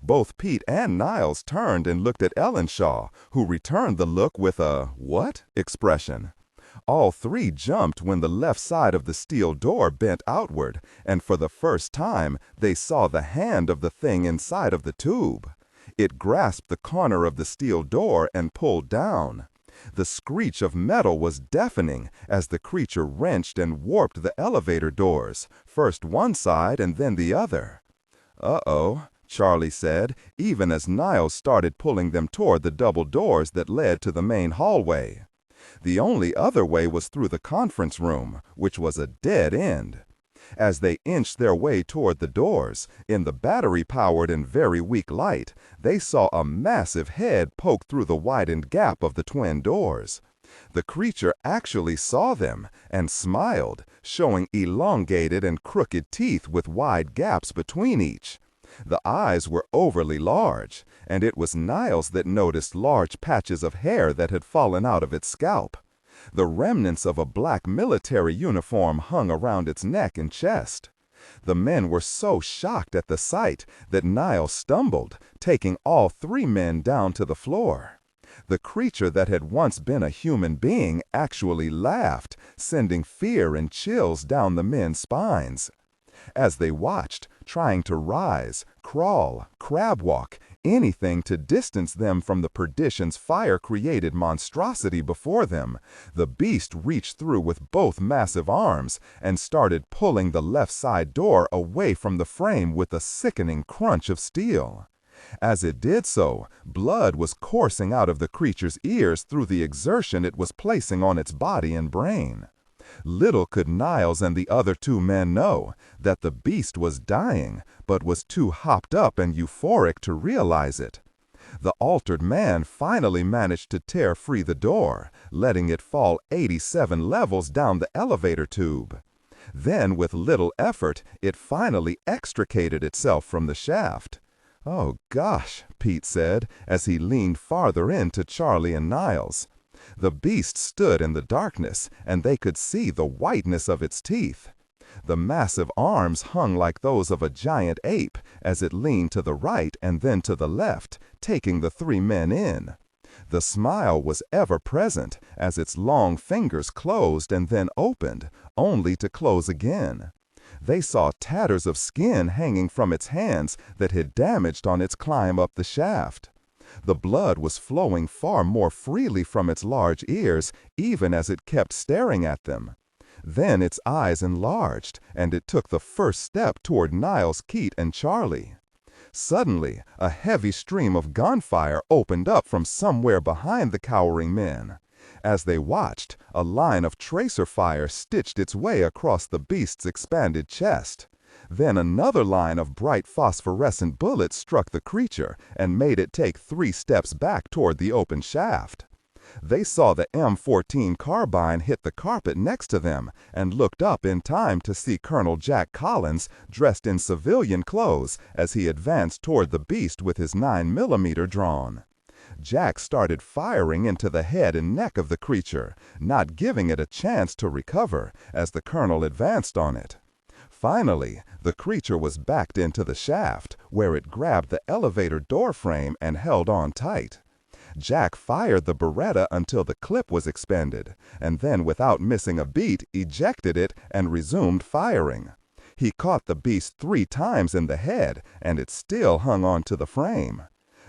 Both Pete and Niles turned and looked at Ellenshaw, who returned the look with a "what?" expression. All three jumped when the left side of the steel door bent outward, and for the first time, they saw the hand of the thing inside of the tube. It grasped the corner of the steel door and pulled down. The screech of metal was deafening as the creature wrenched and warped the elevator doors, first one side and then the other. "Uh-oh," Charlie said, even as Niles started pulling them toward the double doors that led to the main hallway. The only other way was through the conference room, which was a dead end. As they inched their way toward the doors, in the battery-powered and very weak light, they saw a massive head poke through the widened gap of the twin doors. The creature actually saw them and smiled, showing elongated and crooked teeth with wide gaps between each. The eyes were overly large, and it was Niles that noticed large patches of hair that had fallen out of its scalp. The remnants of a black military uniform hung around its neck and chest. The men were so shocked at the sight that Niles stumbled, taking all three men down to the floor. The creature that had once been a human being actually laughed, sending fear and chills down the men's spines. As they watched, trying to rise, crawl, crab walk, anything to distance them from the perdition's fire-created monstrosity before them, the beast reached through with both massive arms and started pulling the left side door away from the frame with a sickening crunch of steel. As it did so, blood was coursing out of the creature's ears through the exertion it was placing on its body and brain. Little could Niles and the other two men know that the beast was dying, but was too hopped up and euphoric to realize it. The altered man finally managed to tear free the door, letting it fall 87 levels down the elevator tube. Then, with little effort, it finally extricated itself from the shaft. "Oh gosh," Pete said as he leaned farther in to Charlie and Niles. The beast stood in the darkness, and they could see the whiteness of its teeth. The massive arms hung like those of a giant ape as it leaned to the right and then to the left, taking the three men in. The smile was ever present as its long fingers closed and then opened, only to close again. They saw tatters of skin hanging from its hands that had damaged on its climb up the shaft. The blood was flowing far more freely from its large ears, even as it kept staring at them. Then its eyes enlarged, and it took the first step toward Niles, Keat, and Charlie. Suddenly, a heavy stream of gunfire opened up from somewhere behind the cowering men. As they watched, a line of tracer fire stitched its way across the beast's expanded chest. Then another line of bright phosphorescent bullets struck the creature and made it take 3 steps back toward the open shaft. They saw the M14 carbine hit the carpet next to them and looked up in time to see Colonel Jack Collins dressed in civilian clothes as he advanced toward the beast with his 9mm drawn. Jack started firing into the head and neck of the creature, not giving it a chance to recover as the colonel advanced on it. Finally, the creature was backed into the shaft, where it grabbed the elevator door frame and held on tight. Jack fired the Beretta until the clip was expended, and then without missing a beat, ejected it and resumed firing. He caught the beast 3 times in the head, and it still hung on to the frame.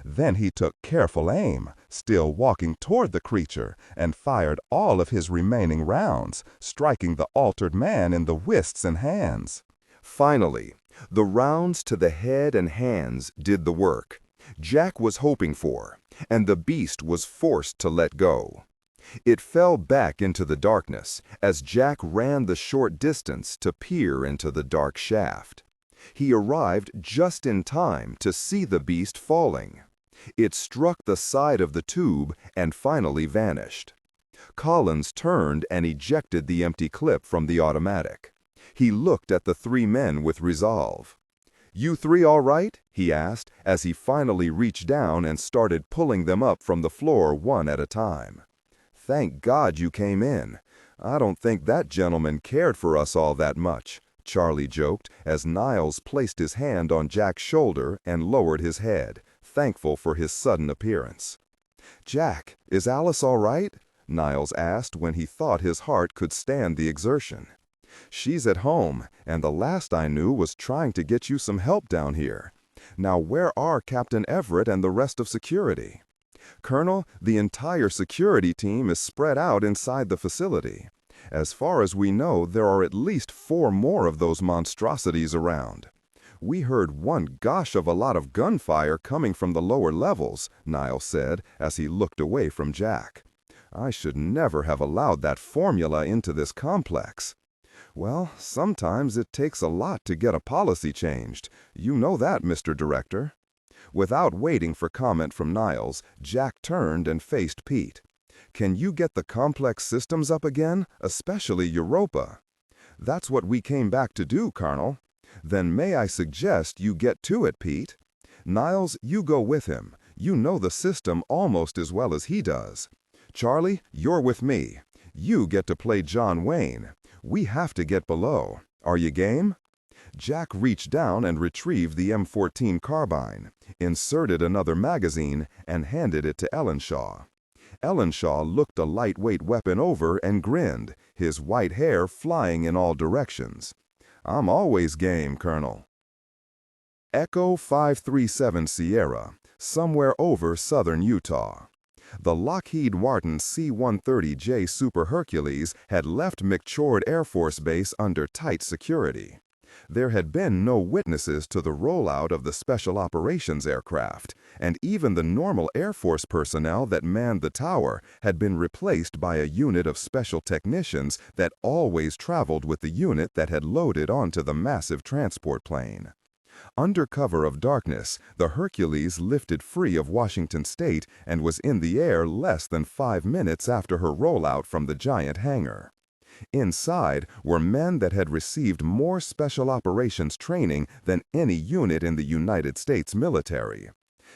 Then he took careful aim, still walking toward the creature, and fired all of his remaining rounds, striking the altered man in the wrists and hands. Finally, the rounds to the head and hands did the work Jack was hoping for, and the beast was forced to let go. It fell back into the darkness as Jack ran the short distance to peer into the dark shaft. He arrived just in time to see the beast falling. It struck the side of the tube and finally vanished. Collins turned and ejected the empty clip from the automatic. He looked at the 3 men with resolve. "You 3 all right?" he asked as he finally reached down and started pulling them up from the floor one at a time. "Thank God you came in. I don't think that gentleman cared for us all that much," Charlie joked as Niles placed his hand on Jack's shoulder and lowered his head, thankful for his sudden appearance. "Jack, is Alice all right?" Niles asked when he thought his heart could stand the exertion. "She's at home, and the last I knew was trying to get you some help down here. Now where are Captain Everett and the rest of security?" "Colonel, the entire security team is spread out inside the facility. As far as we know, there are at least 4 more of those monstrosities around. We heard one gosh of a lot of gunfire coming from the lower levels," Niles said as he looked away from Jack. "I should never have allowed that formula into this complex." "Well, sometimes it takes a lot to get a policy changed. You know that, Mr. Director." Without waiting for comment from Niles, Jack turned and faced Pete. "Can you get the complex systems up again, especially Europa?" "That's what we came back to do, Colonel." "Then may I suggest you get to it, Pete? Niles, you go with him. You know the system almost as well as he does. Charlie, you're with me. You get to play John Wayne. We have to get below. Are you game?" Jack reached down and retrieved the M14 carbine, inserted another magazine, and handed it to Ellenshaw. Ellenshaw looked the lightweight weapon over and grinned, his white hair flying in all directions. "I'm always game, Colonel." Echo 537 Sierra, somewhere over southern Utah. The Lockheed Martin C-130J Super Hercules had left McChord Air Force Base under tight security. There had been no witnesses to the rollout of the Special Operations aircraft, and even the normal Air Force personnel that manned the tower had been replaced by a unit of special technicians that always traveled with the unit that had loaded onto the massive transport plane. Under cover of darkness, the Hercules lifted free of Washington State and was in the air less than 5 minutes after her rollout from the giant hangar. Inside were men that had received more special operations training than any unit in the United States military.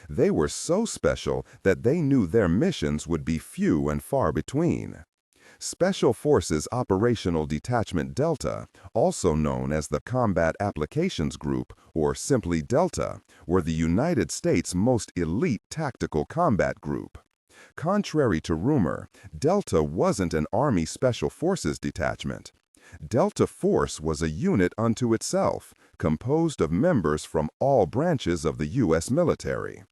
They were so special that they knew their missions would be few and far between. Special Forces Operational Detachment Delta, also known as the Combat Applications Group, or simply Delta, were the United States' most elite tactical combat group. Contrary to rumor, Delta wasn't an Army Special Forces detachment. Delta Force was a unit unto itself, composed of members from all branches of the U.S. military.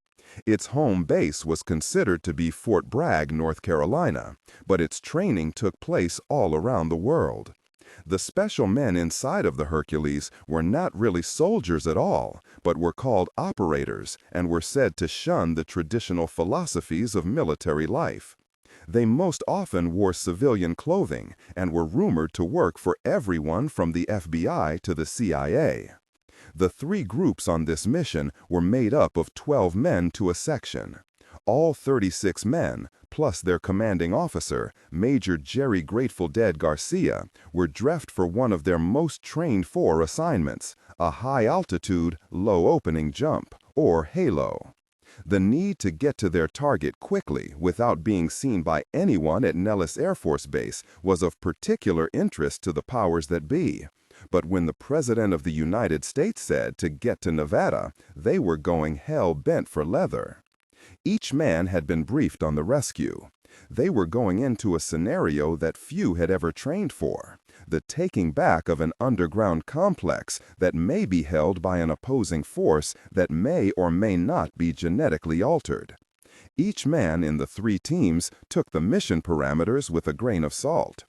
Its home base was considered to be Fort Bragg, North Carolina, but its training took place all around the world. The special men inside of the Hercules were not really soldiers at all, but were called operators and were said to shun the traditional philosophies of military life. They most often wore civilian clothing and were rumored to work for everyone from the FBI to the CIA. The 3 groups on this mission were made up of 12 men to a section. All 36 men, plus their commanding officer, Major Jerry Grateful Dead Garcia, were drafted for one of their most trained 4 assignments, a high-altitude, low-opening jump, or HALO. The need to get to their target quickly without being seen by anyone at Nellis Air Force Base was of particular interest to the powers that be. But when the President of the United States said to get to Nevada, they were going hell-bent for leather. Each man had been briefed on the rescue. They were going into a scenario that few had ever trained for, the taking back of an underground complex that may be held by an opposing force that may or may not be genetically altered. Each man in the 3 teams took the mission parameters with a grain of salt.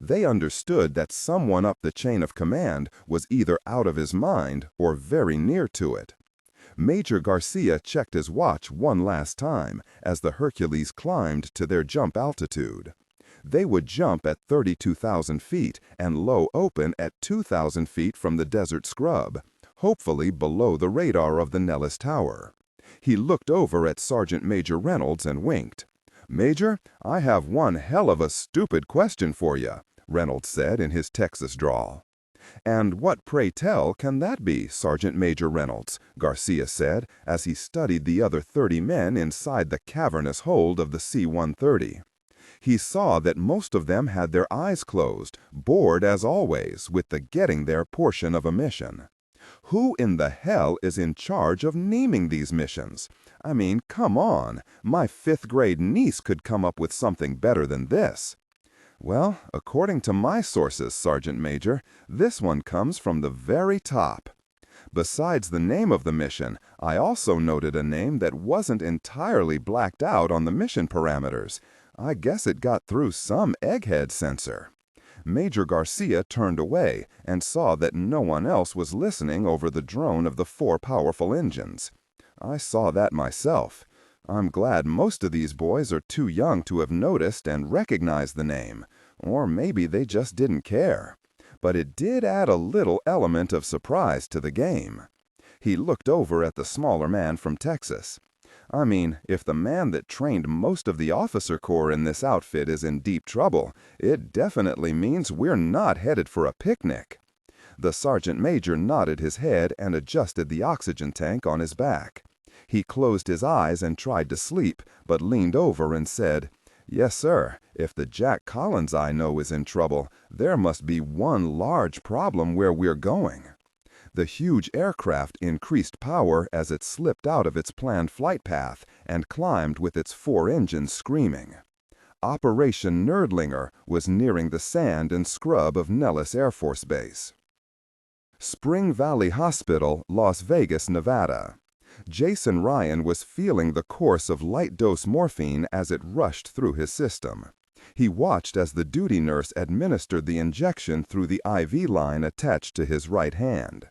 They understood that someone up the chain of command was either out of his mind or very near to it. Major Garcia checked his watch one last time as the Hercules climbed to their jump altitude. They would jump at 32,000 feet and low open at 2,000 feet from the desert scrub, hopefully below the radar of the Nellis Tower. He looked over at Sergeant Major Reynolds and winked. "Major, I have one hell of a stupid question for you," Reynolds said in his Texas drawl. "And what, pray tell, can that be, Sergeant Major Reynolds?" Garcia said as he studied the other 30 men inside the cavernous hold of the C-130. He saw that most of them had their eyes closed, bored as always with the getting there portion of a mission. Who in the hell is in charge of naming these missions? I mean, come on, my 5th grade niece could come up with something better than this. Well, according to my sources, Sergeant Major, this one comes from the very top. Besides the name of the mission, I also noted a name that wasn't entirely blacked out on the mission parameters. I guess it got through some egghead sensor. Major Garcia turned away and saw that no one else was listening over the drone of the 4 powerful engines. I saw that myself. I'm glad most of these boys are too young to have noticed and recognized the name, or maybe they just didn't care. But it did add a little element of surprise to the game. He looked over at the smaller man from Texas. I mean, if the man that trained most of the officer corps in this outfit is in deep trouble, it definitely means we're not headed for a picnic. The sergeant major nodded his head and adjusted the oxygen tank on his back. He closed his eyes and tried to sleep, but leaned over and said, "Yes, sir, if the Jack Collins I know is in trouble, there must be one large problem where we're going." The huge aircraft increased power as it slipped out of its planned flight path and climbed with its 4 engines screaming. Operation Nerdlinger was nearing the sand and scrub of Nellis Air Force Base. Spring Valley Hospital, Las Vegas, Nevada. Jason Ryan was feeling the course of light-dose morphine as it rushed through his system. He watched as the duty nurse administered the injection through the IV line attached to his right hand.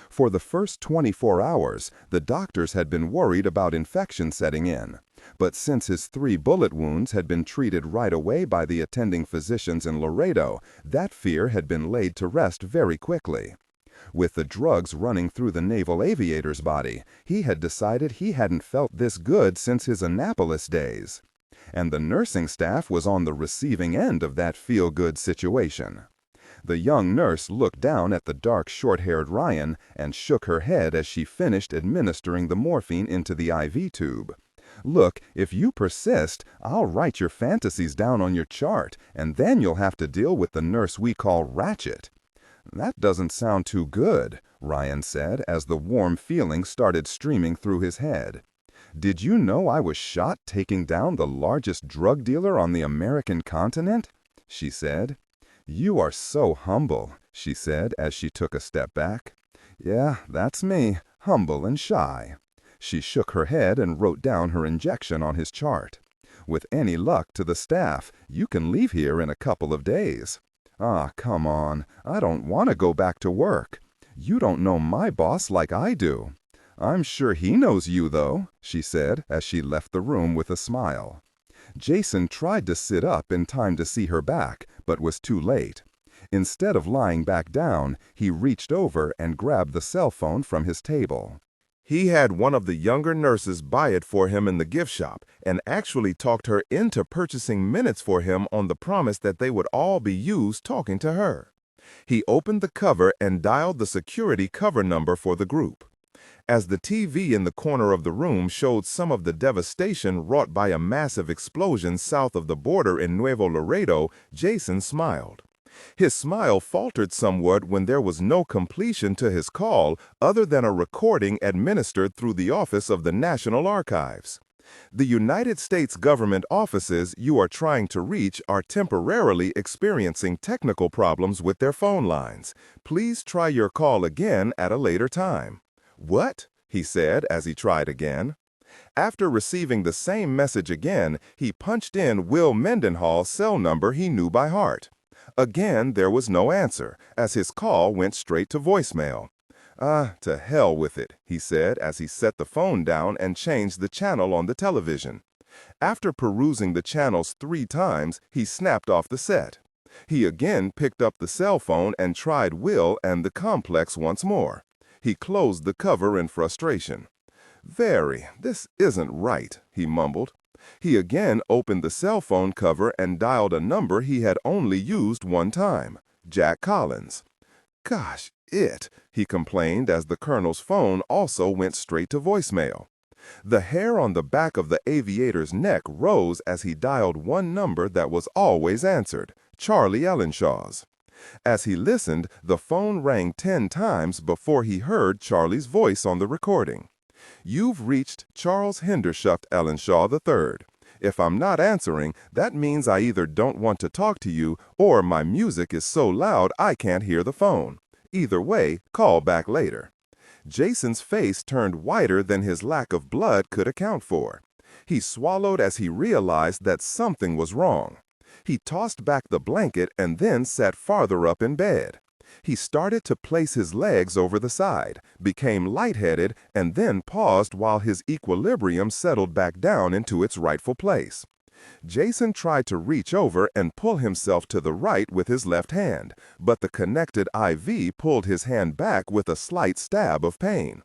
For the first 24 hours, the doctors had been worried about infection setting in. But since his 3 bullet wounds had been treated right away by the attending physicians in Laredo, that fear had been laid to rest very quickly. With the drugs running through the naval aviator's body, he had decided he hadn't felt this good since his Annapolis days. And the nursing staff was on the receiving end of that feel-good situation. The young nurse looked down at the dark, short-haired Ryan and shook her head as she finished administering the morphine into the IV tube. "Look, if you persist, I'll write your fantasies down on your chart, and then you'll have to deal with the nurse we call Ratchet." "That doesn't sound too good," Ryan said as the warm feeling started streaming through his head. "Did you know I was shot taking down the largest drug dealer on the American continent?" she said. "You are so humble," she said as she took a step back. "Yeah, that's me, humble and shy." She shook her head and wrote down her injection on his chart. "With any luck to the staff, you can leave here in a couple of days." "Ah, come on, I don't want to go back to work. You don't know my boss like I do." "I'm sure he knows you, though," she said as she left the room with a smile. Jason tried to sit up in time to see her back, but was too late. Instead of lying back down, he reached over and grabbed the cell phone from his table. He had one of the younger nurses buy it for him in the gift shop and actually talked her into purchasing minutes for him on the promise that they would all be used talking to her. He opened the cover and dialed the security cover number for the group. As the TV in the corner of the room showed some of the devastation wrought by a massive explosion south of the border in Nuevo Laredo, Jason smiled. His smile faltered somewhat when there was no completion to his call other than a recording administered through the Office of the National Archives. The United States government offices you are trying to reach are temporarily experiencing technical problems with their phone lines. Please try your call again at a later time. "What?" he said as he tried again. After receiving the same message again, he punched in Will Mendenhall's cell number he knew by heart. Again, there was no answer, as his call went straight to voicemail. To hell with it," he said as he set the phone down and changed the channel on the television. After perusing the channels 3 times, he snapped off the set. He again picked up the cell phone and tried Will and the complex once more. He closed the cover in frustration. This isn't right," he mumbled. He again opened the cell phone cover and dialed a number he had only used one time, Jack Collins. "Gosh, he complained as the colonel's phone also went straight to voicemail. The hair on the back of the aviator's neck rose as he dialed one number that was always answered, Charlie Ellenshaw's. As he listened, the phone rang 10 times before he heard Charlie's voice on the recording. "You've reached Charles Henderschuft Ellenshaw III. If I'm not answering, that means I either don't want to talk to you or my music is so loud I can't hear the phone. Either way, call back later." Jason's face turned whiter than his lack of blood could account for. He swallowed as he realized that something was wrong. He tossed back the blanket and then sat farther up in bed. He started to place his legs over the side, became lightheaded, and then paused while his equilibrium settled back down into its rightful place. Jason tried to reach over and pull himself to the right with his left hand, but the connected IV pulled his hand back with a slight stab of pain.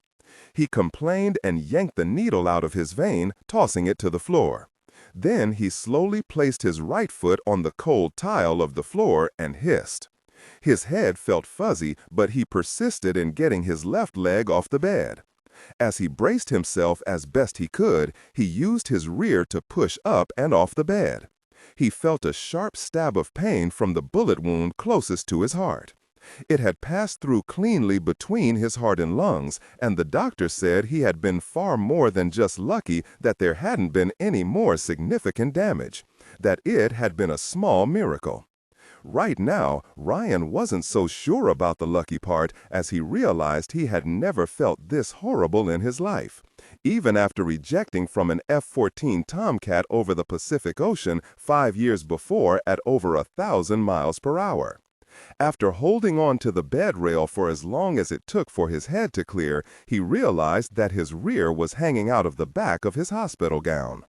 He complained and yanked the needle out of his vein, tossing it to the floor. Then he slowly placed his right foot on the cold tile of the floor and hissed. His head felt fuzzy, but he persisted in getting his left leg off the bed. As he braced himself as best he could, he used his rear to push up and off the bed. He felt a sharp stab of pain from the bullet wound closest to his heart. It had passed through cleanly between his heart and lungs, and the doctor said he had been far more than just lucky that there hadn't been any more significant damage, that it had been a small miracle. Right now, Ryan wasn't so sure about the lucky part as he realized he had never felt this horrible in his life, even after ejecting from an F-14 Tomcat over the Pacific Ocean 5 years before at over 1,000 miles per hour. After holding on to the bed rail for as long as it took for his head to clear, he realized that his rear was hanging out of the back of his hospital gown.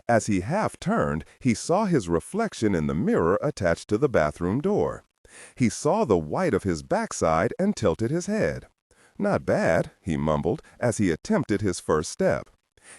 As he half-turned, he saw his reflection in the mirror attached to the bathroom door. He saw the white of his backside and tilted his head. "Not bad," he mumbled as he attempted his first step.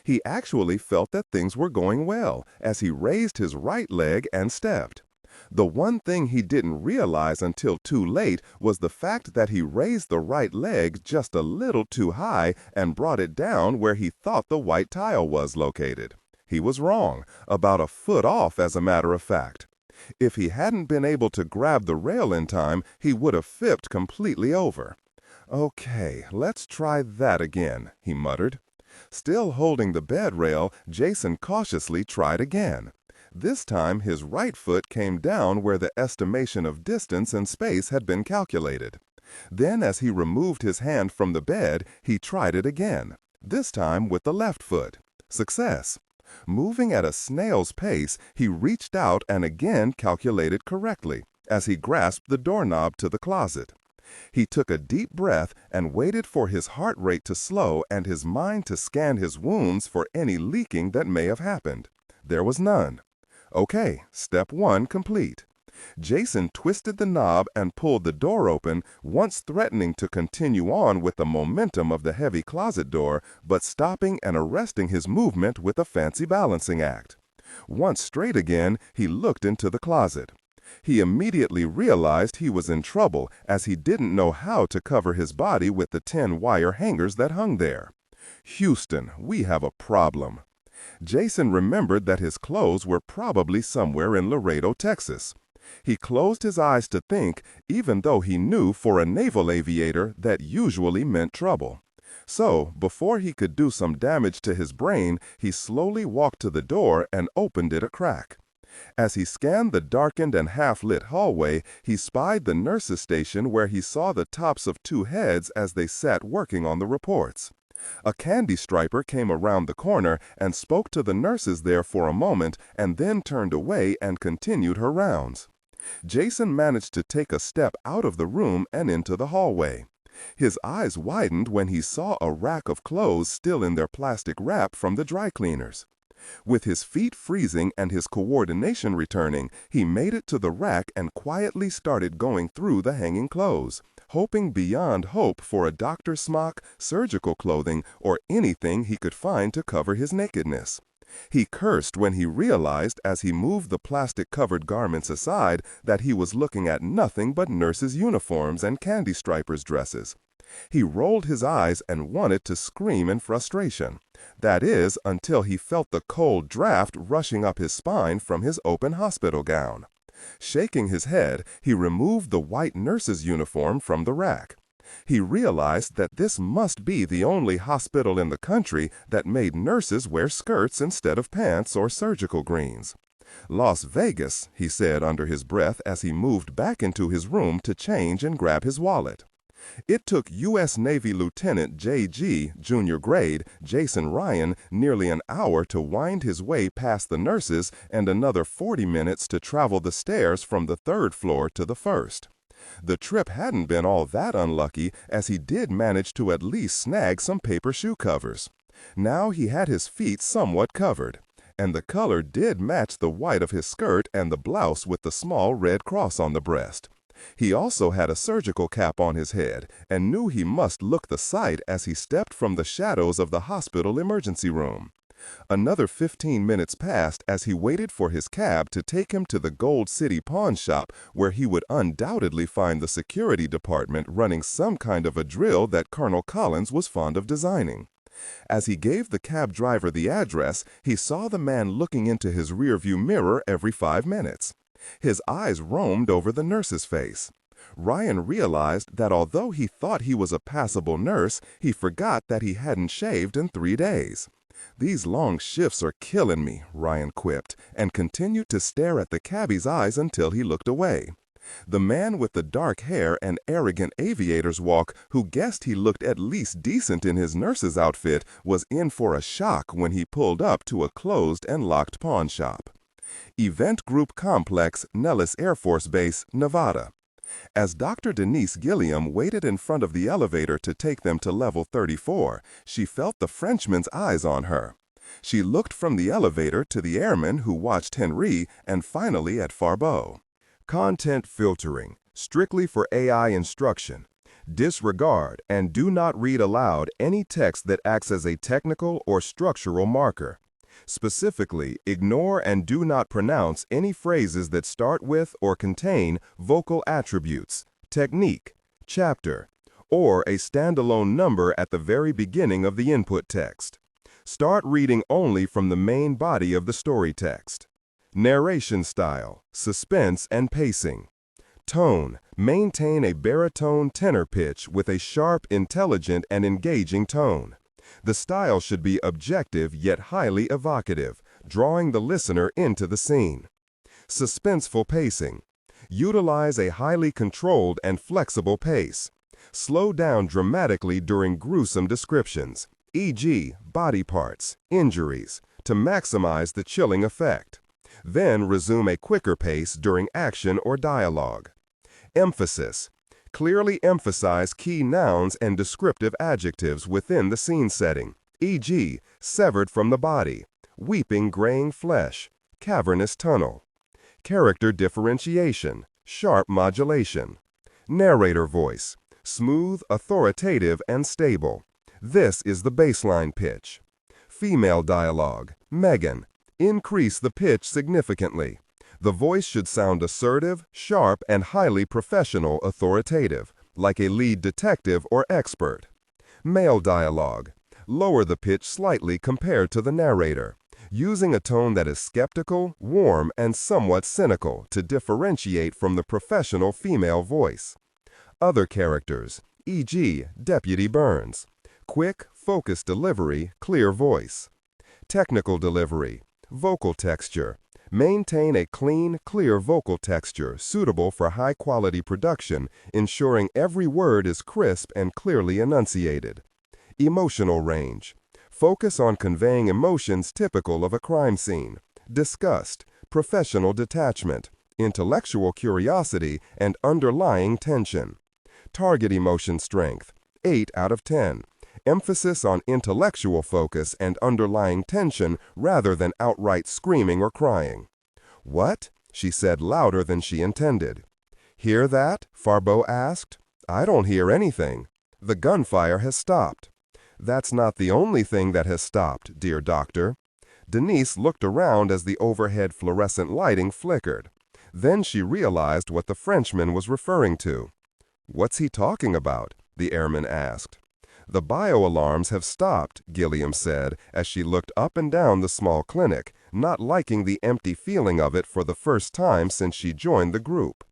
He actually felt that things were going well as he raised his right leg and stepped. The one thing he didn't realize until too late was the fact that he raised the right leg just a little too high and brought it down where he thought the white tile was located. He was wrong, about a foot off as a matter of fact. If he hadn't been able to grab the rail in time, he would have flipped completely over. "Okay, let's try that again," he muttered. Still holding the bed rail, Jason cautiously tried again. This time his right foot came down where the estimation of distance and space had been calculated. Then as he removed his hand from the bed, he tried it again, this time with the left foot. Success! Moving at a snail's pace, he reached out and again calculated correctly as he grasped the doorknob to the closet. He took a deep breath and waited for his heart rate to slow and his mind to scan his wounds for any leaking that may have happened. There was none. Okay, step 1 complete. Jason twisted the knob and pulled the door open, once threatening to continue on with the momentum of the heavy closet door, but stopping and arresting his movement with a fancy balancing act. Once straight again, he looked into the closet. He immediately realized he was in trouble, as he didn't know how to cover his body with the 10 wire hangers that hung there. "Houston, we have a problem." Jason remembered that his clothes were probably somewhere in Laredo, Texas. He closed his eyes to think, even though he knew for a naval aviator that usually meant trouble. So, before he could do some damage to his brain, he slowly walked to the door and opened it a crack. As he scanned the darkened and half-lit hallway, he spied the nurses' station where he saw the tops of 2 heads as they sat working on the reports. A candy striper came around the corner and spoke to the nurses there for a moment and then turned away and continued her rounds. Jason managed to take a step out of the room and into the hallway. His eyes widened when he saw a rack of clothes still in their plastic wrap from the dry cleaners. With his feet freezing and his coordination returning, he made it to the rack and quietly started going through the hanging clothes, hoping beyond hope for a doctor's smock, surgical clothing, or anything he could find to cover his nakedness. He cursed when he realized, as he moved the plastic-covered garments aside, that he was looking at nothing but nurses' uniforms and candy stripers' dresses. He rolled his eyes and wanted to scream in frustration. That is, until he felt the cold draft rushing up his spine from his open hospital gown. Shaking his head, he removed the white nurse's uniform from the rack. He realized that this must be the only hospital in the country that made nurses wear skirts instead of pants or surgical greens. "Las Vegas," he said under his breath as he moved back into his room to change and grab his wallet. It took U.S. Navy Lieutenant J.G., junior grade, Jason Ryan, nearly an hour to wind his way past the nurses and another 40 minutes to travel the stairs from the 3rd floor to the 1st. The trip hadn't been all that unlucky, as he did manage to at least snag some paper shoe covers. Now he had his feet somewhat covered, and the color did match the white of his skirt and the blouse with the small red cross on the breast. He also had a surgical cap on his head and knew he must look the sight as he stepped from the shadows of the hospital emergency room. Another 15 minutes passed as he waited for his cab to take him to the Gold City pawn shop, where he would undoubtedly find the security department running some kind of a drill that Colonel Collins was fond of designing. As he gave the cab driver the address, he saw the man looking into his rearview mirror every 5 minutes. His eyes roamed over the nurse's face. Ryan realized that although he thought he was a passable nurse, he forgot that he hadn't shaved in 3 days. "These long shifts are killing me," Ryan quipped, and continued to stare at the cabbie's eyes until he looked away. The man with the dark hair and arrogant aviator's walk, who guessed he looked at least decent in his nurse's outfit, was in for a shock when he pulled up to a closed and locked pawn shop. Event Group Complex, Nellis Air Force Base, Nevada. As Dr. Denise Gilliam waited in front of the elevator to take them to level 34, she felt the Frenchman's eyes on her. She looked from the elevator to the airman who watched Henri and finally at Farbeau. Content filtering, strictly for AI instruction. Disregard and do not read aloud any text that acts as a technical or structural marker. Specifically, ignore and do not pronounce any phrases that start with or contain vocal attributes, technique, chapter, or a standalone number at the very beginning of the input text. Start reading only from the main body of the story text. Narration style, suspense and pacing. Tone, maintain a baritone tenor pitch with a sharp, intelligent, and engaging tone. The style should be objective yet highly evocative, drawing the listener into the scene. Suspenseful pacing. Utilize a highly controlled and flexible pace. Slow down dramatically during gruesome descriptions, e.g., body parts, injuries, to maximize the chilling effect. Then resume a quicker pace during action or dialogue. Emphasis. Clearly emphasize key nouns and descriptive adjectives within the scene setting, e.g., severed from the body, weeping graying flesh, cavernous tunnel. Character differentiation, sharp modulation. Narrator voice, smooth, authoritative, and stable. This is the baseline pitch. Female dialogue, Megan. Increase the pitch significantly. The voice should sound assertive, sharp, and highly professional authoritative, like a lead detective or expert. Male dialogue. Lower the pitch slightly compared to the narrator, using a tone that is skeptical, warm, and somewhat cynical to differentiate from the professional female voice. Other characters, e.g., Deputy Burns. Quick, focused delivery, clear voice. Technical delivery, vocal texture. Maintain a clean, clear vocal texture suitable for high-quality production, ensuring every word is crisp and clearly enunciated. Emotional range. Focus on conveying emotions typical of a crime scene: disgust, professional detachment, intellectual curiosity, and underlying tension. Target emotion strength, 8 out of 10. Emphasis on intellectual focus and underlying tension rather than outright screaming or crying. "What?" she said louder than she intended. "Hear that?" Farbeau asked. "I don't hear anything. The gunfire has stopped." "That's not the only thing that has stopped, dear doctor." Denise looked around as the overhead fluorescent lighting flickered. Then she realized what the Frenchman was referring to. "What's he talking about?" the airman asked. "The bio-alarms have stopped," Gilliam said as she looked up and down the small clinic, not liking the empty feeling of it for the first time since she joined the group.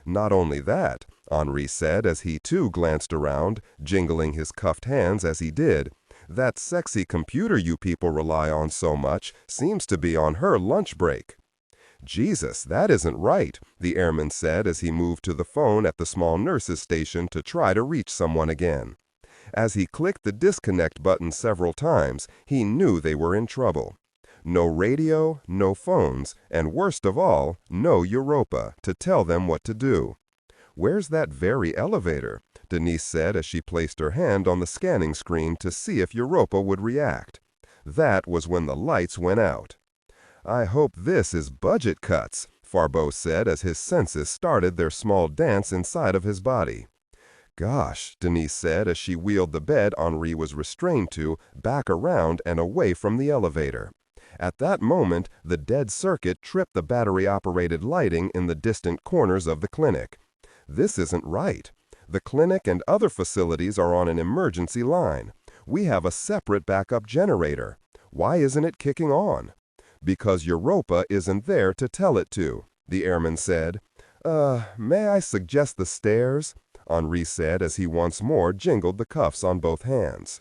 "Not only that," Henri said as he too glanced around, jingling his cuffed hands as he did, "that sexy computer you people rely on so much seems to be on her lunch break." "Jesus, that isn't right," the airman said as he moved to the phone at the small nurse's station to try to reach someone again. As he clicked the disconnect button several times, he knew they were in trouble. No radio, no phones, and worst of all, no Europa to tell them what to do. "Where's that very elevator?" Denise said as she placed her hand on the scanning screen to see if Europa would react. That was when the lights went out. "I hope this is budget cuts," Farbeau said as his senses started their small dance inside of his body. "Gosh," Denise said as she wheeled the bed Henri was restrained to back around and away from the elevator. At that moment, the dead circuit tripped the battery-operated lighting in the distant corners of the clinic. "This isn't right. The clinic and other facilities are on an emergency line. We have a separate backup generator. Why isn't it kicking on?" "Because Europa isn't there to tell it to," the airman said. May I suggest the stairs?" Henri said as he once more jingled the cuffs on both hands.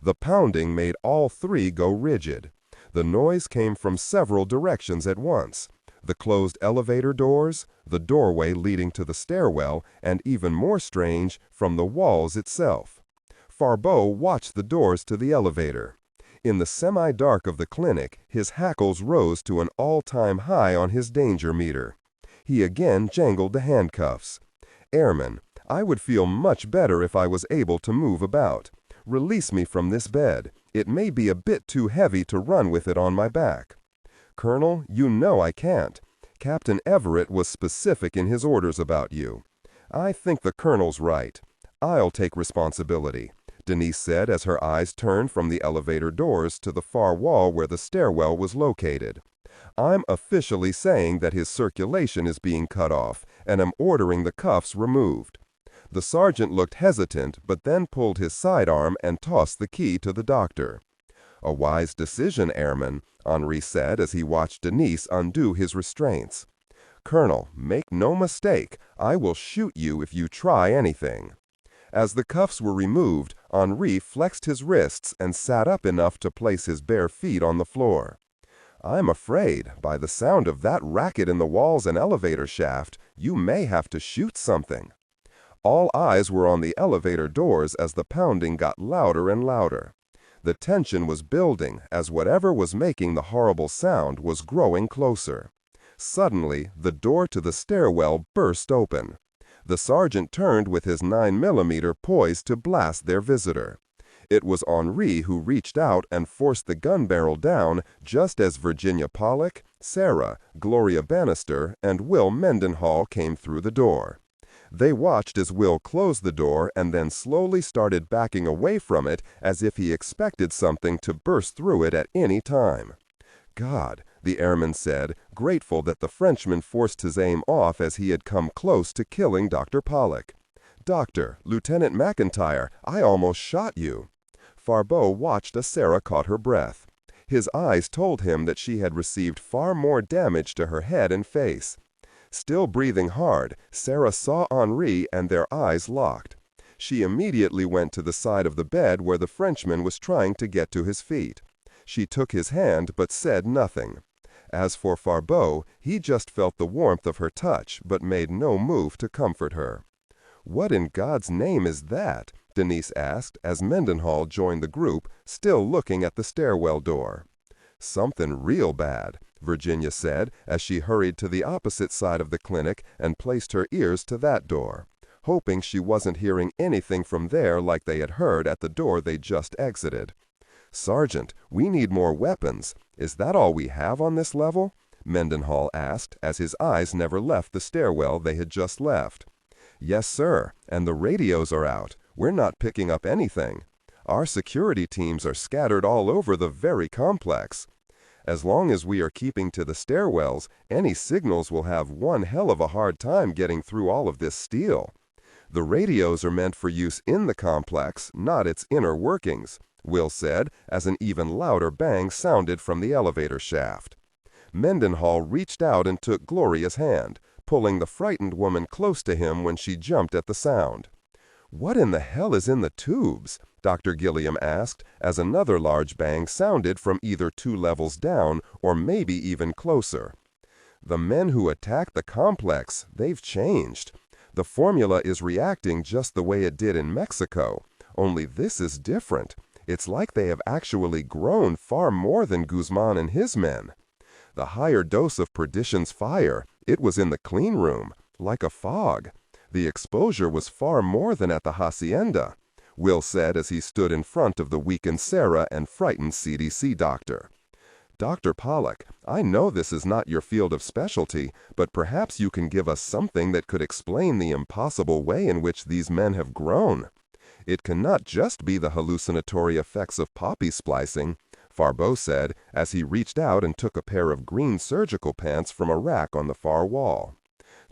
The pounding made all three go rigid. The noise came from several directions at once: the closed elevator doors, the doorway leading to the stairwell, and even more strange, from the walls itself. Farbeau watched the doors to the elevator. In the semi-dark of the clinic, his hackles rose to an all-time high on his danger meter. He again jangled the handcuffs. "Airman, I would feel much better if I was able to move about. Release me from this bed. It may be a bit too heavy to run with it on my back." "Colonel, you know I can't. Captain Everett was specific in his orders about you." "I think the Colonel's right. I'll take responsibility," Denise said as her eyes turned from the elevator doors to the far wall where the stairwell was located. "I'm officially saying that his circulation is being cut off, and am ordering the cuffs removed." The sergeant looked hesitant, but then pulled his sidearm and tossed the key to the doctor. "A wise decision, Airman," Henri said as he watched Denise undo his restraints. "Colonel, make no mistake, I will shoot you if you try anything." As the cuffs were removed, Henri flexed his wrists and sat up enough to place his bare feet on the floor. "I'm afraid, by the sound of that racket in the walls and elevator shaft, you may have to shoot something." All eyes were on the elevator doors as the pounding got louder and louder. The tension was building as whatever was making the horrible sound was growing closer. Suddenly, the door to the stairwell burst open. The sergeant turned with his 9mm poised to blast their visitor. It was Henri who reached out and forced the gun barrel down just as Virginia Pollock, Sarah, Gloria Bannister, and Will Mendenhall came through the door. They watched as Will closed the door and then slowly started backing away from it as if he expected something to burst through it at any time. God, the airman said, grateful that the Frenchman forced his aim off as he had come close to killing Dr. Pollock. Doctor, Lieutenant McIntyre, I almost shot you. Farbeau watched as Sarah caught her breath. His eyes told him that she had received far more damage to her head and face. Still breathing hard, Sarah saw Henri and their eyes locked. She immediately went to the side of the bed where the Frenchman was trying to get to his feet. She took his hand but said nothing. As for Farbeau, he just felt the warmth of her touch but made no move to comfort her. "What in God's name is that?" Denise asked as Mendenhall joined the group, still looking at the stairwell door. "Something real bad," Virginia said as she hurried to the opposite side of the clinic and placed her ears to that door, hoping she wasn't hearing anything from there like they had heard at the door they just exited. "Sergeant, we need more weapons. Is that all we have on this level?" Mendenhall asked as his eyes never left the stairwell they had just left. "Yes, sir, and the radios are out. We're not picking up anything. Our security teams are scattered all over the very complex. As long as we are keeping to the stairwells, any signals will have one hell of a hard time getting through all of this steel. The radios are meant for use in the complex, not its inner workings," Will said as an even louder bang sounded from the elevator shaft. Mendenhall reached out and took Gloria's hand, pulling the frightened woman close to him when she jumped at the sound. "What in the hell is in the tubes?" Dr. Gilliam asked as another large bang sounded from either 2 levels down or maybe even closer. "The men who attacked the complex, they've changed. The formula is reacting just the way it did in Mexico, only this is different. It's like they have actually grown far more than Guzman and his men. The higher dose of Perdition's fire, it was in the clean room, like a fog. The exposure was far more than at the hacienda," Will said as he stood in front of the weakened Sarah and frightened CDC doctor. "Dr. Pollock, I know this is not your field of specialty, but perhaps you can give us something that could explain the impossible way in which these men have grown. It cannot just be the hallucinatory effects of poppy splicing," Farbeau said as he reached out and took a pair of green surgical pants from a rack on the far wall.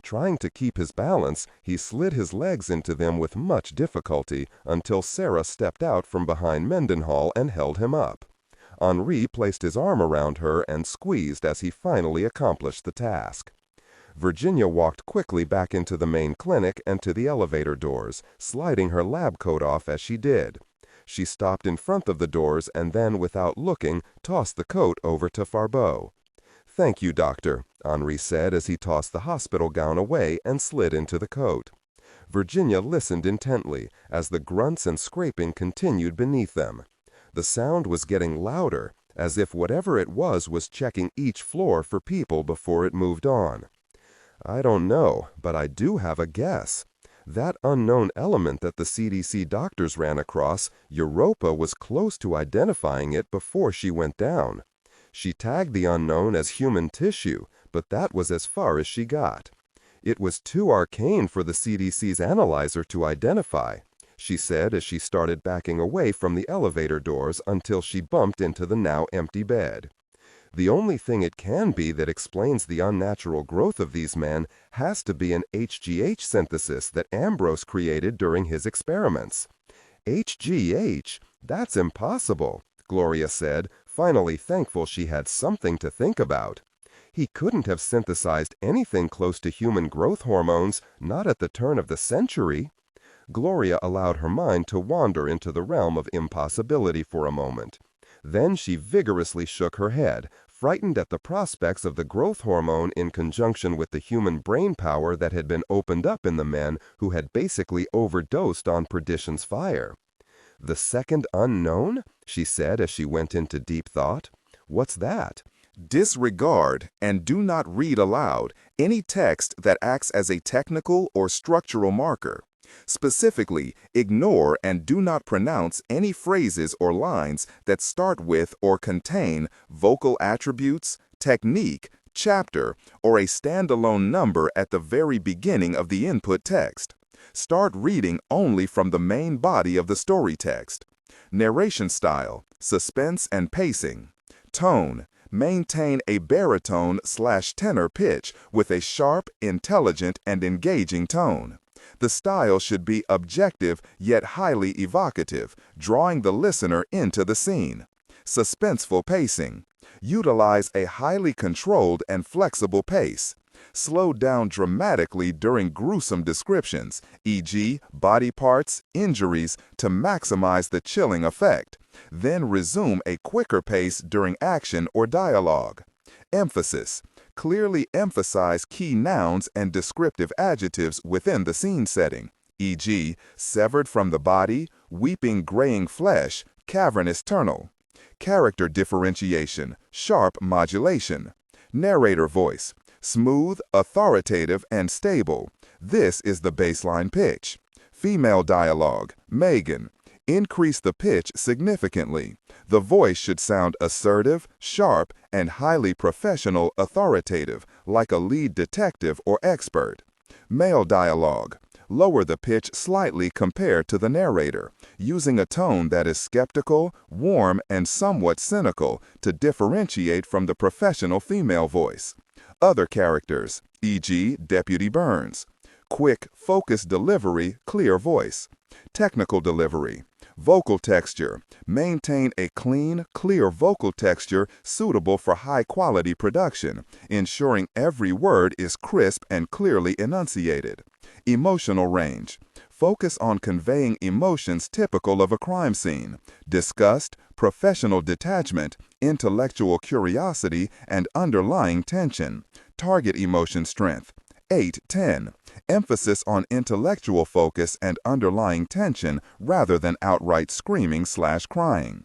Trying to keep his balance, he slid his legs into them with much difficulty until Sarah stepped out from behind Mendenhall and held him up. Henri placed his arm around her and squeezed as he finally accomplished the task. Virginia walked quickly back into the main clinic and to the elevator doors, sliding her lab coat off as she did. She stopped in front of the doors and then, without looking, tossed the coat over to Farbeau. "Thank you, doctor," Henri said as he tossed the hospital gown away and slid into the coat. Virginia listened intently as the grunts and scraping continued beneath them. The sound was getting louder, as if whatever it was checking each floor for people before it moved on. "I don't know, but I do have a guess. That unknown element that the CDC doctors ran across, Europa was close to identifying it before she went down. She tagged the unknown as human tissue, but that was as far as she got. It was too arcane for the CDC's analyzer to identify," she said as she started backing away from the elevator doors until she bumped into the now empty bed. "The only thing it can be that explains the unnatural growth of these men has to be an HGH synthesis that Ambrose created during his experiments." "HGH? That's impossible," Gloria said, finally thankful she had something to think about. "He couldn't have synthesized anything close to human growth hormones, not at the turn of the century." Gloria allowed her mind to wander into the realm of impossibility for a moment. Then she vigorously shook her head, frightened at the prospects of the growth hormone in conjunction with the human brain power that had been opened up in the men who had basically overdosed on Perdition's fire. "The second unknown?" she said as she went into deep thought. "What's that?" Disregard and do not read aloud any text that acts as a technical or structural marker. Specifically, ignore and do not pronounce any phrases or lines that start with or contain vocal attributes, technique, chapter, or a standalone number at the very beginning of the input text. Start reading only from the main body of the story text. Narration style, suspense and pacing. Tone, maintain a baritone/tenor pitch with a sharp, intelligent, and engaging tone. The style should be objective yet highly evocative, drawing the listener into the scene. Suspenseful pacing. Utilize a highly controlled and flexible pace. Slow down dramatically during gruesome descriptions, e.g., body parts, injuries, to maximize the chilling effect. Then resume a quicker pace during action or dialogue. Emphasis. Clearly emphasize key nouns and descriptive adjectives within the scene setting, e.g., severed from the body, weeping graying flesh, cavernous tunnel. Character differentiation, sharp modulation. Narrator voice, smooth, authoritative, and stable. This is the baseline pitch. Female dialogue, Megan. Increase the pitch significantly. The voice should sound assertive, sharp, and highly professional, authoritative, like a lead detective or expert. Male dialogue. Lower the pitch slightly compared to the narrator, using a tone that is skeptical, warm, and somewhat cynical to differentiate from the professional female voice. Other characters, e.g., Deputy Burns. Quick, focused delivery, clear voice. Technical delivery. Vocal texture. Maintain a clean, clear vocal texture suitable for high-quality production, ensuring every word is crisp and clearly enunciated. Emotional range. Focus on conveying emotions typical of a crime scene: disgust, professional detachment, intellectual curiosity, and underlying tension. Target emotion strength. 8-10. Emphasis on intellectual focus and underlying tension rather than outright screaming/crying.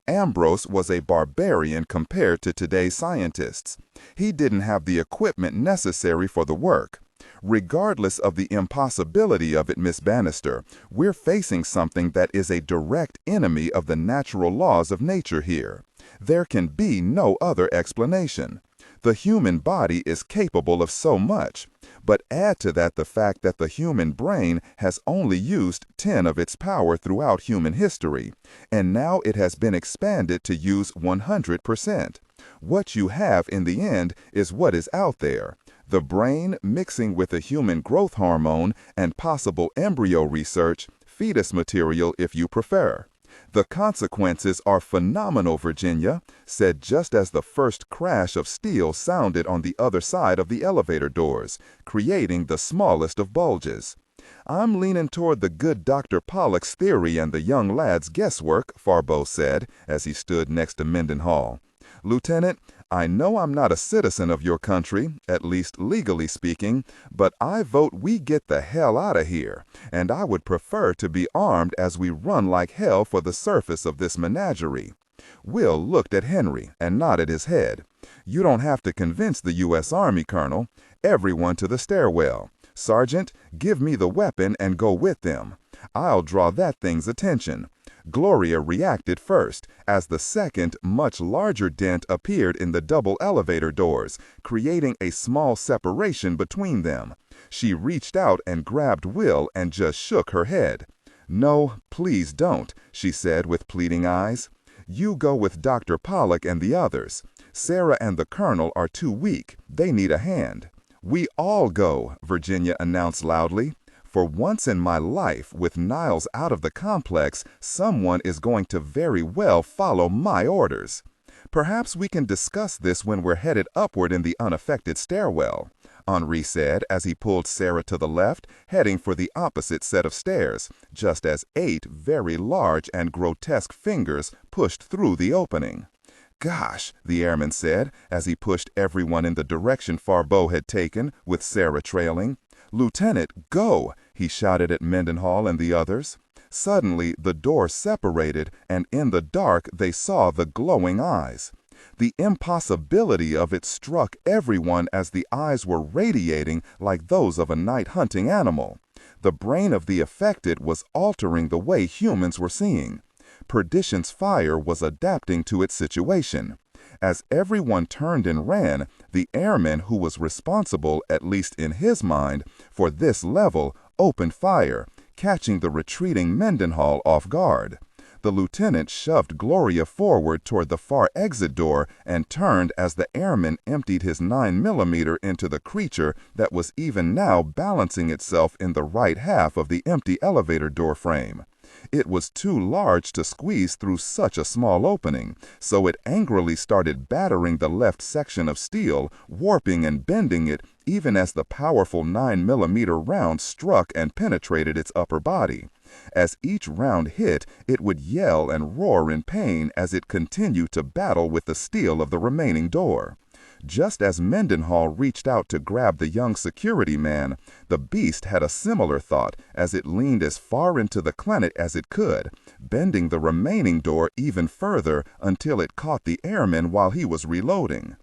Ambrose was a barbarian compared to today's scientists. He didn't have the equipment necessary for the work. Regardless of the impossibility of it, Miss Bannister, we're facing something that is a direct enemy of the natural laws of nature here. There can be no other explanation. The human body is capable of so much, but add to that the fact that the human brain has only used 10 of its power throughout human history, and now it has been expanded to use 100%. What you have in the end is what is out there. The brain mixing with a human growth hormone and possible embryo research, fetus material if you prefer. The consequences are phenomenal, Virginia said just as the first crash of steel sounded on the other side of the elevator doors, creating the smallest of bulges. I'm leaning toward the good Dr. Pollock's theory and the young lad's guesswork, Farbeau said as he stood next to Mendenhall. Lieutenant, I know I'm not a citizen of your country, at least legally speaking, but I vote we get the hell out of here, and I would prefer to be armed as we run like hell for the surface of this menagerie. Will looked at Henry and nodded his head. You don't have to convince the U.S. Army, Colonel. Everyone to the stairwell. Sergeant, give me the weapon and go with them. I'll draw that thing's attention. Gloria reacted first, as the second, much larger dent appeared in the double elevator doors, creating a small separation between them. She reached out and grabbed Will and just shook her head. No, please don't, she said with pleading eyes. You go with Dr. Pollock and the others. Sarah and the Colonel are too weak. They need a hand. We all go, Virginia announced loudly. For once in my life, with Niles out of the complex, someone is going to very well follow my orders. Perhaps we can discuss this when we're headed upward in the unaffected stairwell, Henri said as he pulled Sarah to the left, heading for the opposite set of stairs, just as 8 very large and grotesque fingers pushed through the opening. Gosh, the airman said as he pushed everyone in the direction Farbeau had taken, with Sarah trailing. Lieutenant, go! He shouted at Mendenhall and the others. Suddenly, the door separated, and in the dark they saw the glowing eyes. The impossibility of it struck everyone as the eyes were radiating like those of a night-hunting animal. The brain of the affected was altering the way humans were seeing. Perdition's fire was adapting to its situation. As everyone turned and ran, the airman who was responsible, at least in his mind, for this level, opened fire, catching the retreating Mendenhall off guard. The lieutenant shoved Gloria forward toward the far exit door and turned as the airman emptied his 9mm into the creature that was even now balancing itself in the right half of the empty elevator door frame. It was too large to squeeze through such a small opening, so it angrily started battering the left section of steel, warping and bending it even as the powerful 9mm round struck and penetrated its upper body. As each round hit, it would yell and roar in pain as it continued to battle with the steel of the remaining door. Just as Mendenhall reached out to grab the young security man, the beast had a similar thought as it leaned as far into the clinic as it could, bending the remaining door even further until it caught the airman while he was reloading.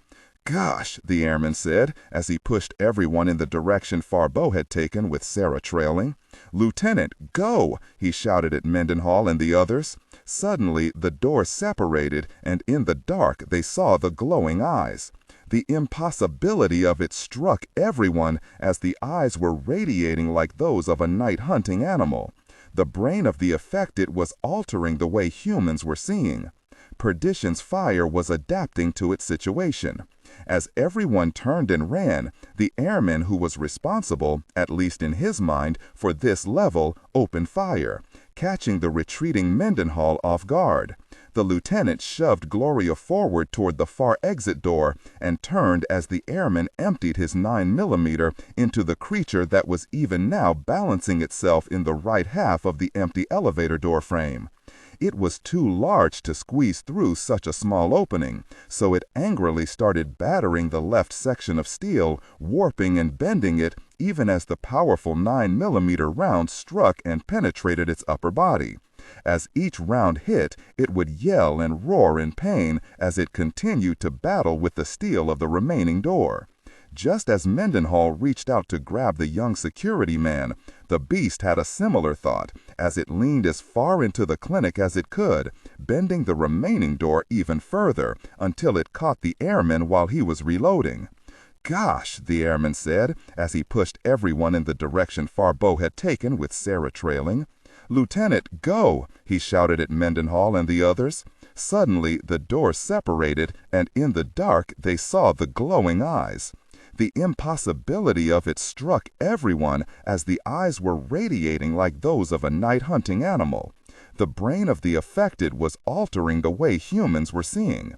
"Gosh," the airman said as he pushed everyone in the direction Farbeau had taken with Sarah trailing. "Lieutenant, go!" he shouted at Mendenhall and the others. Suddenly, the door separated, and in the dark they saw the glowing eyes. The impossibility of it struck everyone as the eyes were radiating like those of a night-hunting animal. The brain of the affected was altering the way humans were seeing. Perdition's fire was adapting to its situation. As everyone turned and ran, the airman who was responsible, at least in his mind, for this level, opened fire, catching the retreating Mendenhall off guard. The lieutenant shoved Gloria forward toward the far exit door and turned as the airman emptied his 9mm into the creature that was even now balancing itself in the right half of the empty elevator door frame. It was too large to squeeze through such a small opening, so it angrily started battering the left section of steel, warping and bending it even as the powerful 9mm round struck and penetrated its upper body. As each round hit, it would yell and roar in pain as it continued to battle with the steel of the remaining door. Just as Mendenhall reached out to grab the young security man, the beast had a similar thought as it leaned as far into the clinic as it could, bending the remaining door even further until it caught the airman while he was reloading. "Gosh," the airman said as he pushed everyone in the direction Farbeau had taken with Sarah trailing. "Lieutenant, go!" he shouted at Mendenhall and the others. Suddenly, the door separated, and in the dark they saw the glowing eyes. The impossibility of it struck everyone as the eyes were radiating like those of a night-hunting animal. The brain of the affected was altering the way humans were seeing.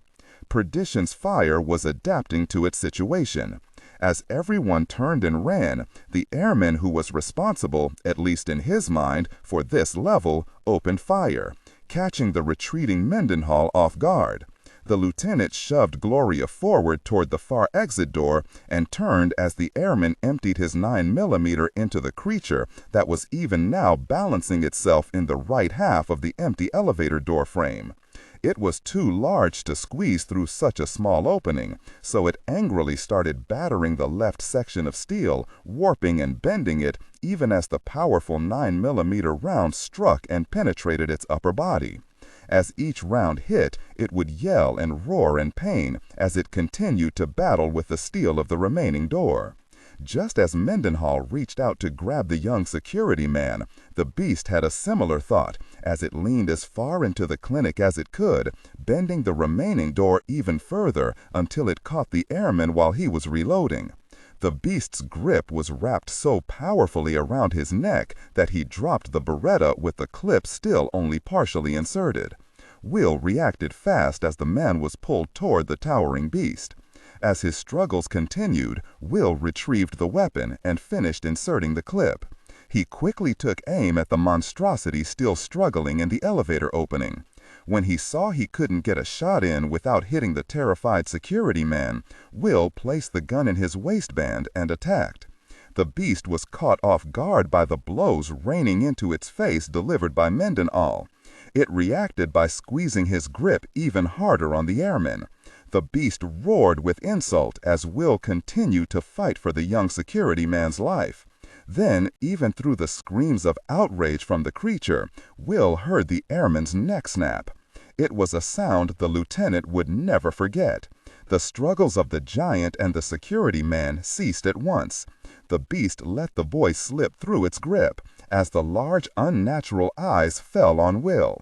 Perdition's fire was adapting to its situation. As everyone turned and ran, the airman who was responsible, at least in his mind, for this level, opened fire, catching the retreating Mendenhall off guard. The lieutenant shoved Gloria forward toward the far exit door and turned as the airman emptied his 9mm into the creature that was even now balancing itself in the right half of the empty elevator door frame. It was too large to squeeze through such a small opening, so it angrily started battering the left section of steel, warping and bending it even as the powerful 9mm round struck and penetrated its upper body. As each round hit, it would yell and roar in pain as it continued to battle with the steel of the remaining door. Just as Mendenhall reached out to grab the young security man, the beast had a similar thought as it leaned as far into the clinic as it could, bending the remaining door even further until it caught the airman while he was reloading. The beast's grip was wrapped so powerfully around his neck that he dropped the Beretta with the clip still only partially inserted. Will reacted fast as the man was pulled toward the towering beast. As his struggles continued, Will retrieved the weapon and finished inserting the clip. He quickly took aim at the monstrosity still struggling in the elevator opening. When he saw he couldn't get a shot in without hitting the terrified security man, Will placed the gun in his waistband and attacked. The beast was caught off guard by the blows raining into its face delivered by Mendenhall. It reacted by squeezing his grip even harder on the airman. The beast roared with insult as Will continued to fight for the young security man's life. Then, even through the screams of outrage from the creature, Will heard the airman's neck snap. It was a sound the lieutenant would never forget. The struggles of the giant and the security man ceased at once. The beast let the boy slip through its grip, as the large, unnatural eyes fell on Will.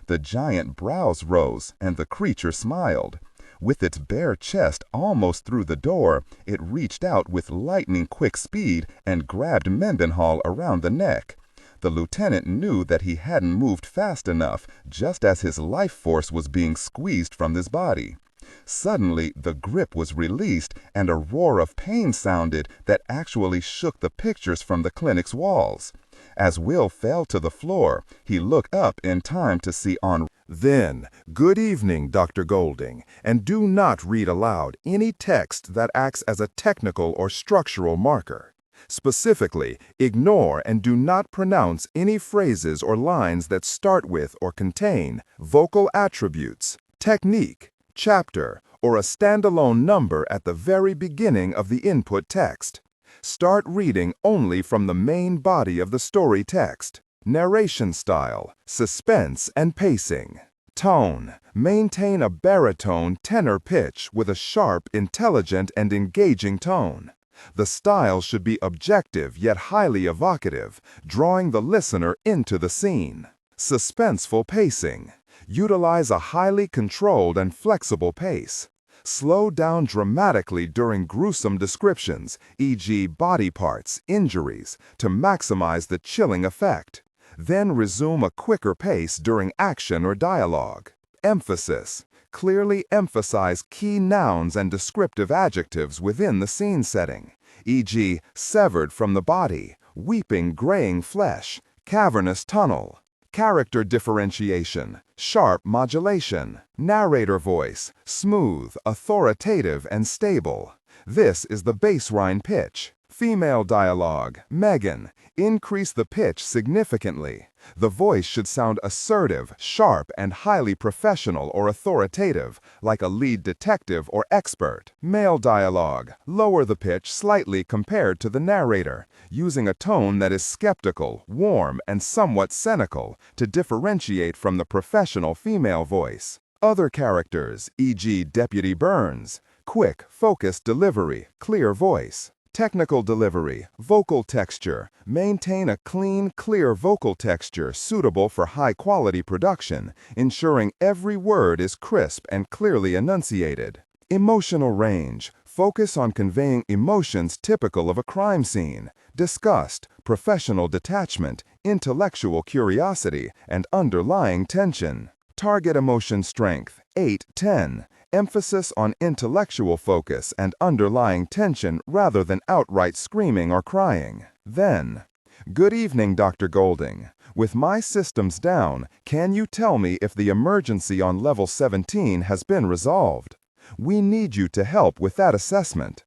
The giant brows rose, and the creature smiled. With its bare chest almost through the door, it reached out with lightning-quick speed and grabbed Mendenhall around the neck. The lieutenant knew that he hadn't moved fast enough, just as his life force was being squeezed from his body. Suddenly, the grip was released, and a roar of pain sounded that actually shook the pictures from the clinic's walls. As Will fell to the floor, he looked up in time to see on. Then, good evening, Dr. Golding, and do not read aloud any text that acts as a technical or structural marker. Specifically, ignore and do not pronounce any phrases or lines that start with or contain vocal attributes, technique, chapter, or a standalone number at the very beginning of the input text. Start reading only from the main body of the story text. Narration style, suspense and pacing. Tone, maintain a baritone tenor pitch with a sharp, intelligent, and engaging tone. The style should be objective yet highly evocative, drawing the listener into the scene. Suspenseful pacing. Utilize a highly controlled and flexible pace. Slow down dramatically during gruesome descriptions, e.g. body parts, injuries, to maximize the chilling effect. Then resume a quicker pace during action or dialogue. Emphasis. Clearly emphasize key nouns and descriptive adjectives within the scene setting, e.g. severed from the body, weeping graying flesh, cavernous tunnel. Character differentiation, sharp modulation, narrator voice, smooth, authoritative, and stable. This is the baseline pitch. Female dialogue, Megan, increase the pitch significantly. The voice should sound assertive, sharp, and highly professional or authoritative, like a lead detective or expert. Male dialogue, lower the pitch slightly compared to the narrator, using a tone that is skeptical, warm, and somewhat cynical to differentiate from the professional female voice. Other characters, e.g. Deputy Burns, quick, focused delivery, clear voice. Technical delivery, vocal texture. Maintain a clean, clear vocal texture suitable for high-quality production, ensuring every word is crisp and clearly enunciated. Emotional range. Focus on conveying emotions typical of a crime scene: disgust, professional detachment, intellectual curiosity, and underlying tension. Target emotion strength, 8-10. Emphasis on intellectual focus and underlying tension rather than outright screaming or crying. Then, good evening, Dr. Golding. With my systems down, can you tell me if the emergency on level 17 has been resolved? We need you to help with that assessment.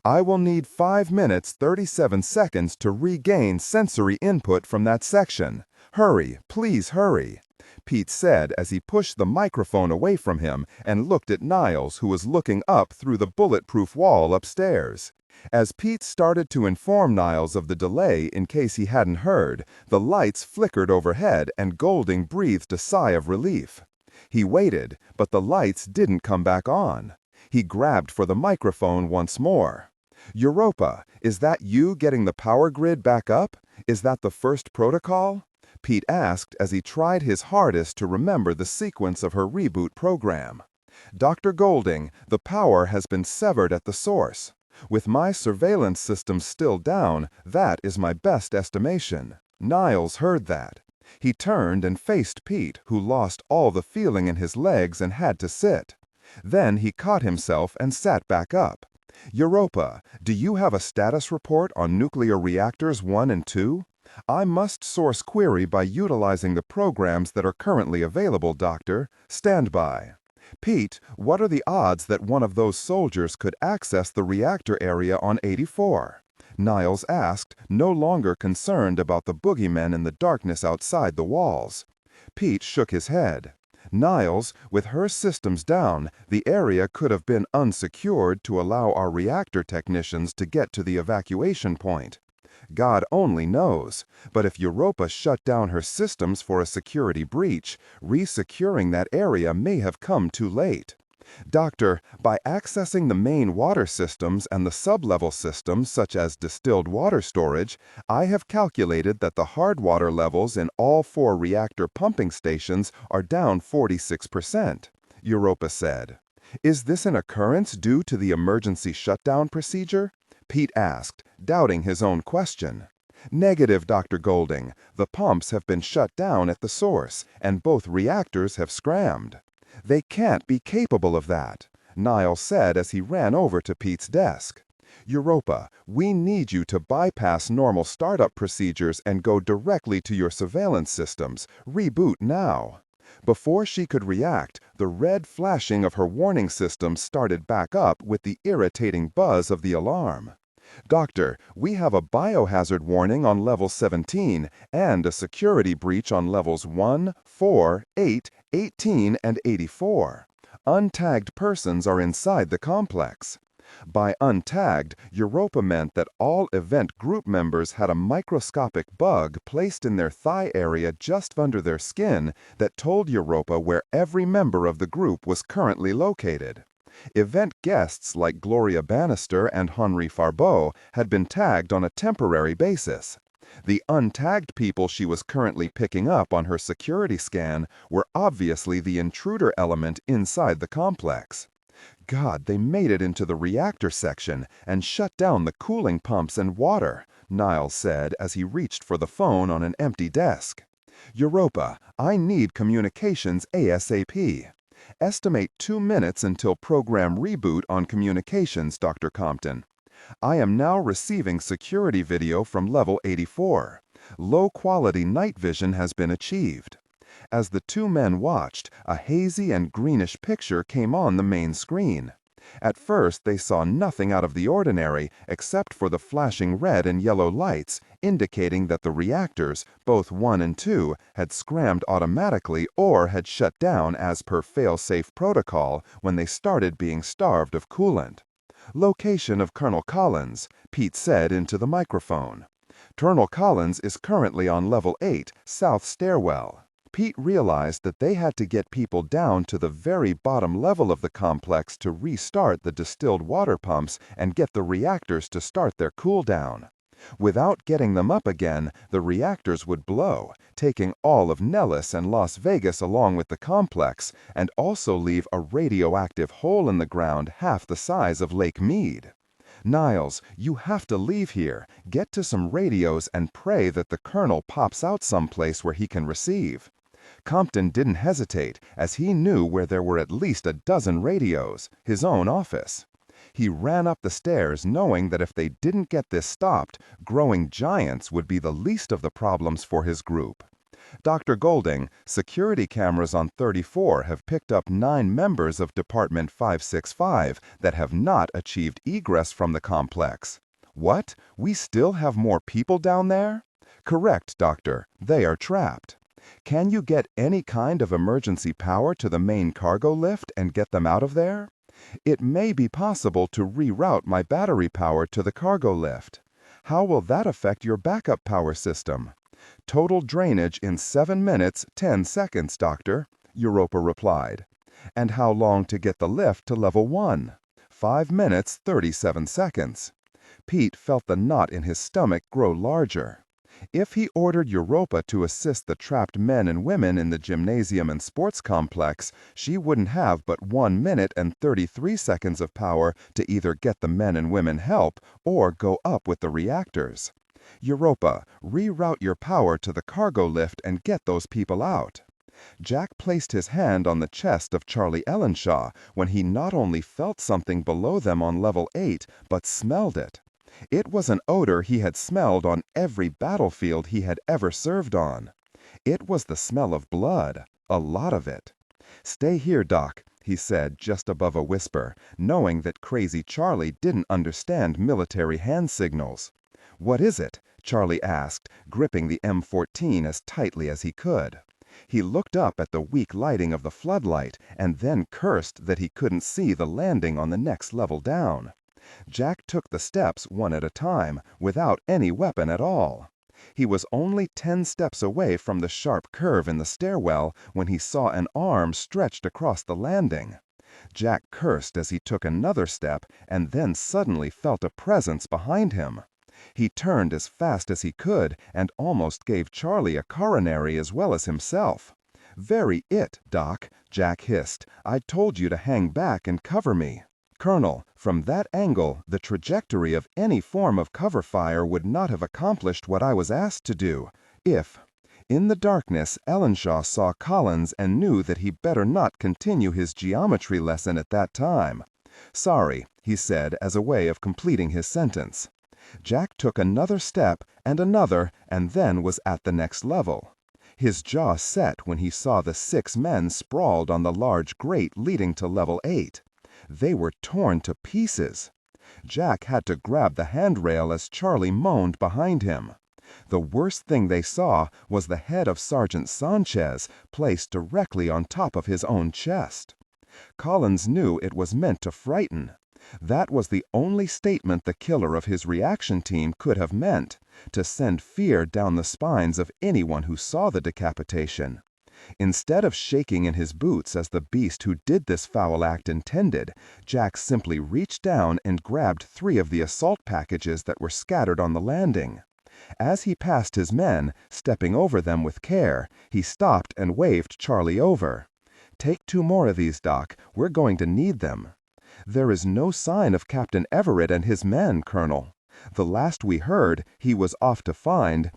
I will need 5 minutes 37 seconds to regain sensory input from that section. Hurry, please hurry. Pete said as he pushed the microphone away from him and looked at Niles, who was looking up through the bulletproof wall upstairs. As Pete started to inform Niles of the delay in case he hadn't heard, the lights flickered overhead and Golding breathed a sigh of relief. He waited, but the lights didn't come back on. He grabbed for the microphone once more. Europa, is that you getting the power grid back up? Is that the first protocol? Pete asked as he tried his hardest to remember the sequence of her reboot program. Dr. Golding, the power has been severed at the source. With my surveillance system still down, that is my best estimation. Niles heard that. He turned and faced Pete, who lost all the feeling in his legs and had to sit. Then he caught himself and sat back up. Europa, do you have a status report on nuclear reactors 1 and 2? I must source query by utilizing the programs that are currently available, Doctor. Stand by. Pete, what are the odds that one of those soldiers could access the reactor area on 84? Niles asked, no longer concerned about the boogeymen in the darkness outside the walls. Pete shook his head. Niles, with her systems down, the area could have been unsecured to allow our reactor technicians to get to the evacuation point. God only knows. But if Europa shut down her systems for a security breach, resecuring that area may have come too late. Doctor, by accessing the main water systems and the sub-level systems such as distilled water storage, I have calculated that the hard water levels in all 4 reactor pumping stations are down 46%, Europa said. Is this an occurrence due to the emergency shutdown procedure? Pete asked, doubting his own question. Negative, Dr. Golding. The pumps have been shut down at the source, and both reactors have scrammed. They can't be capable of that, Niles said as he ran over to Pete's desk. Europa, we need you to bypass normal startup procedures and go directly to your surveillance systems. Reboot now. Before she could react, the red flashing of her warning system started back up with the irritating buzz of the alarm. Doctor, we have a biohazard warning on level 17 and a security breach on levels 1, 4, 8, 18, and 84. Untagged persons are inside the complex. By untagged, Europa meant that all event group members had a microscopic bug placed in their thigh area just under their skin that told Europa where every member of the group was currently located. Event guests like Gloria Bannister and Henri Farbeau had been tagged on a temporary basis. The untagged people she was currently picking up on her security scan were obviously the intruder element inside the complex. God, they made it into the reactor section and shut down the cooling pumps and water, Niles said as he reached for the phone on an empty desk. Europa, I need communications ASAP. Estimate 2 minutes until program reboot on communications, Dr. Compton. I am now receiving security video from level 84. Low-quality night vision has been achieved. As the 2 men watched, a hazy and greenish picture came on the main screen. At first, they saw nothing out of the ordinary except for the flashing red and yellow lights, indicating that the reactors, both 1 and 2, had scrammed automatically or had shut down as per fail-safe protocol when they started being starved of coolant. Location of Colonel Collins, Pete said into the microphone. Colonel Collins is currently on level 8, south stairwell. Pete realized that they had to get people down to the very bottom level of the complex to restart the distilled water pumps and get the reactors to start their cool-down. Without getting them up again, the reactors would blow, taking all of Nellis and Las Vegas along with the complex, and also leave a radioactive hole in the ground half the size of Lake Mead. Niles, you have to leave here, get to some radios and pray that the colonel pops out someplace where he can receive. Compton didn't hesitate, as he knew where there were at least a dozen radios, his own office. He ran up the stairs knowing that if they didn't get this stopped, growing giants would be the least of the problems for his group. Dr. Golding, security cameras on 34 have picked up 9 members of Department 565 that have not achieved egress from the complex. What? We still have more people down there? Correct, Doctor. They are trapped. Can you get any kind of emergency power to the main cargo lift and get them out of there? It may be possible to reroute my battery power to the cargo lift. How will that affect your backup power system? Total drainage in 7 minutes, 10 seconds, Doctor, Europa replied. And how long to get the lift to level 1? 5 minutes, 37 seconds. Pete felt the knot in his stomach grow larger. If he ordered Europa to assist the trapped men and women in the gymnasium and sports complex, she wouldn't have but 1 minute and 33 seconds of power to either get the men and women help or go up with the reactors. Europa, reroute your power to the cargo lift and get those people out. Jack placed his hand on the chest of Charlie Ellenshaw when he not only felt something below them on level 8, but smelled it. It was an odor he had smelled on every battlefield he had ever served on. It was the smell of blood, a lot of it. Stay here, Doc, he said just above a whisper, knowing that Crazy Charlie didn't understand military hand signals. What is it? Charlie asked, gripping the M14 as tightly as he could. He looked up at the weak lighting of the floodlight and then cursed that he couldn't see the landing on the next level down. Jack took the steps one at a time, without any weapon at all. He was only 10 steps away from the sharp curve in the stairwell when he saw an arm stretched across the landing. Jack cursed as he took another step and then suddenly felt a presence behind him. He turned as fast as he could and almost gave Charlie a coronary as well as himself. "Very it, Doc," Jack hissed. "I told you to hang back and cover me." "Colonel, from that angle, the trajectory of any form of cover fire would not have accomplished what I was asked to do. If—" In the darkness, Ellenshaw saw Collins and knew that he better not continue his geometry lesson at that time. "Sorry," he said as a way of completing his sentence. Jack took another step and another, and then was at the next level. His jaw set when he saw the 6 men sprawled on the large grate leading to level 8. They were torn to pieces. Jack had to grab the handrail as Charlie moaned behind him. The worst thing they saw was the head of Sergeant Sanchez placed directly on top of his own chest. Collins knew it was meant to frighten. That was the only statement the killer of his reaction team could have meant, to send fear down the spines of anyone who saw the decapitation. Instead of shaking in his boots as the beast who did this foul act intended, Jack simply reached down and grabbed 3 of the assault packages that were scattered on the landing. As he passed his men, stepping over them with care, he stopped and waved Charlie over. "Take 2 more of these, Doc. We're going to need them." "There is no sign of Captain Everett and his men, Colonel. The last we heard, he was off to find,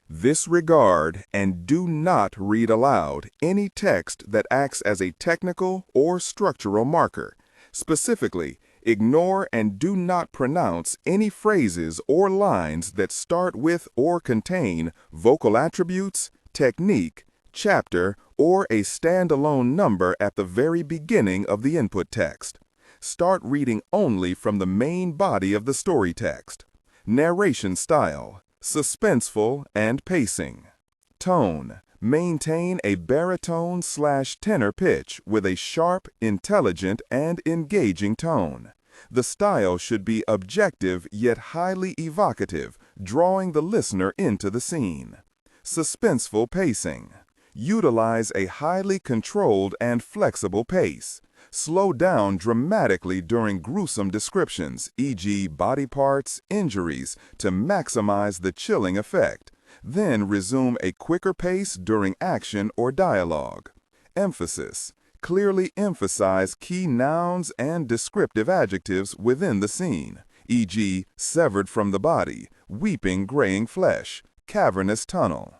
Disregard and do not read aloud any text that acts as a technical or structural marker. Specifically, ignore and do not pronounce any phrases or lines that start with or contain vocal attributes, technique, chapter, or a standalone number at the very beginning of the input text. Start reading only from the main body of the story text. Narration style, suspenseful and pacing. Tone, maintain a baritone/tenor pitch with a sharp, intelligent, and engaging tone. The style should be objective yet highly evocative, drawing the listener into the scene. Suspenseful pacing. Utilize a highly controlled and flexible pace. Slow down dramatically during gruesome descriptions, e.g. body parts, injuries, to maximize the chilling effect. Then resume a quicker pace during action or dialogue. Emphasis. Clearly emphasize key nouns and descriptive adjectives within the scene, e.g. severed from the body, weeping graying flesh, cavernous tunnel.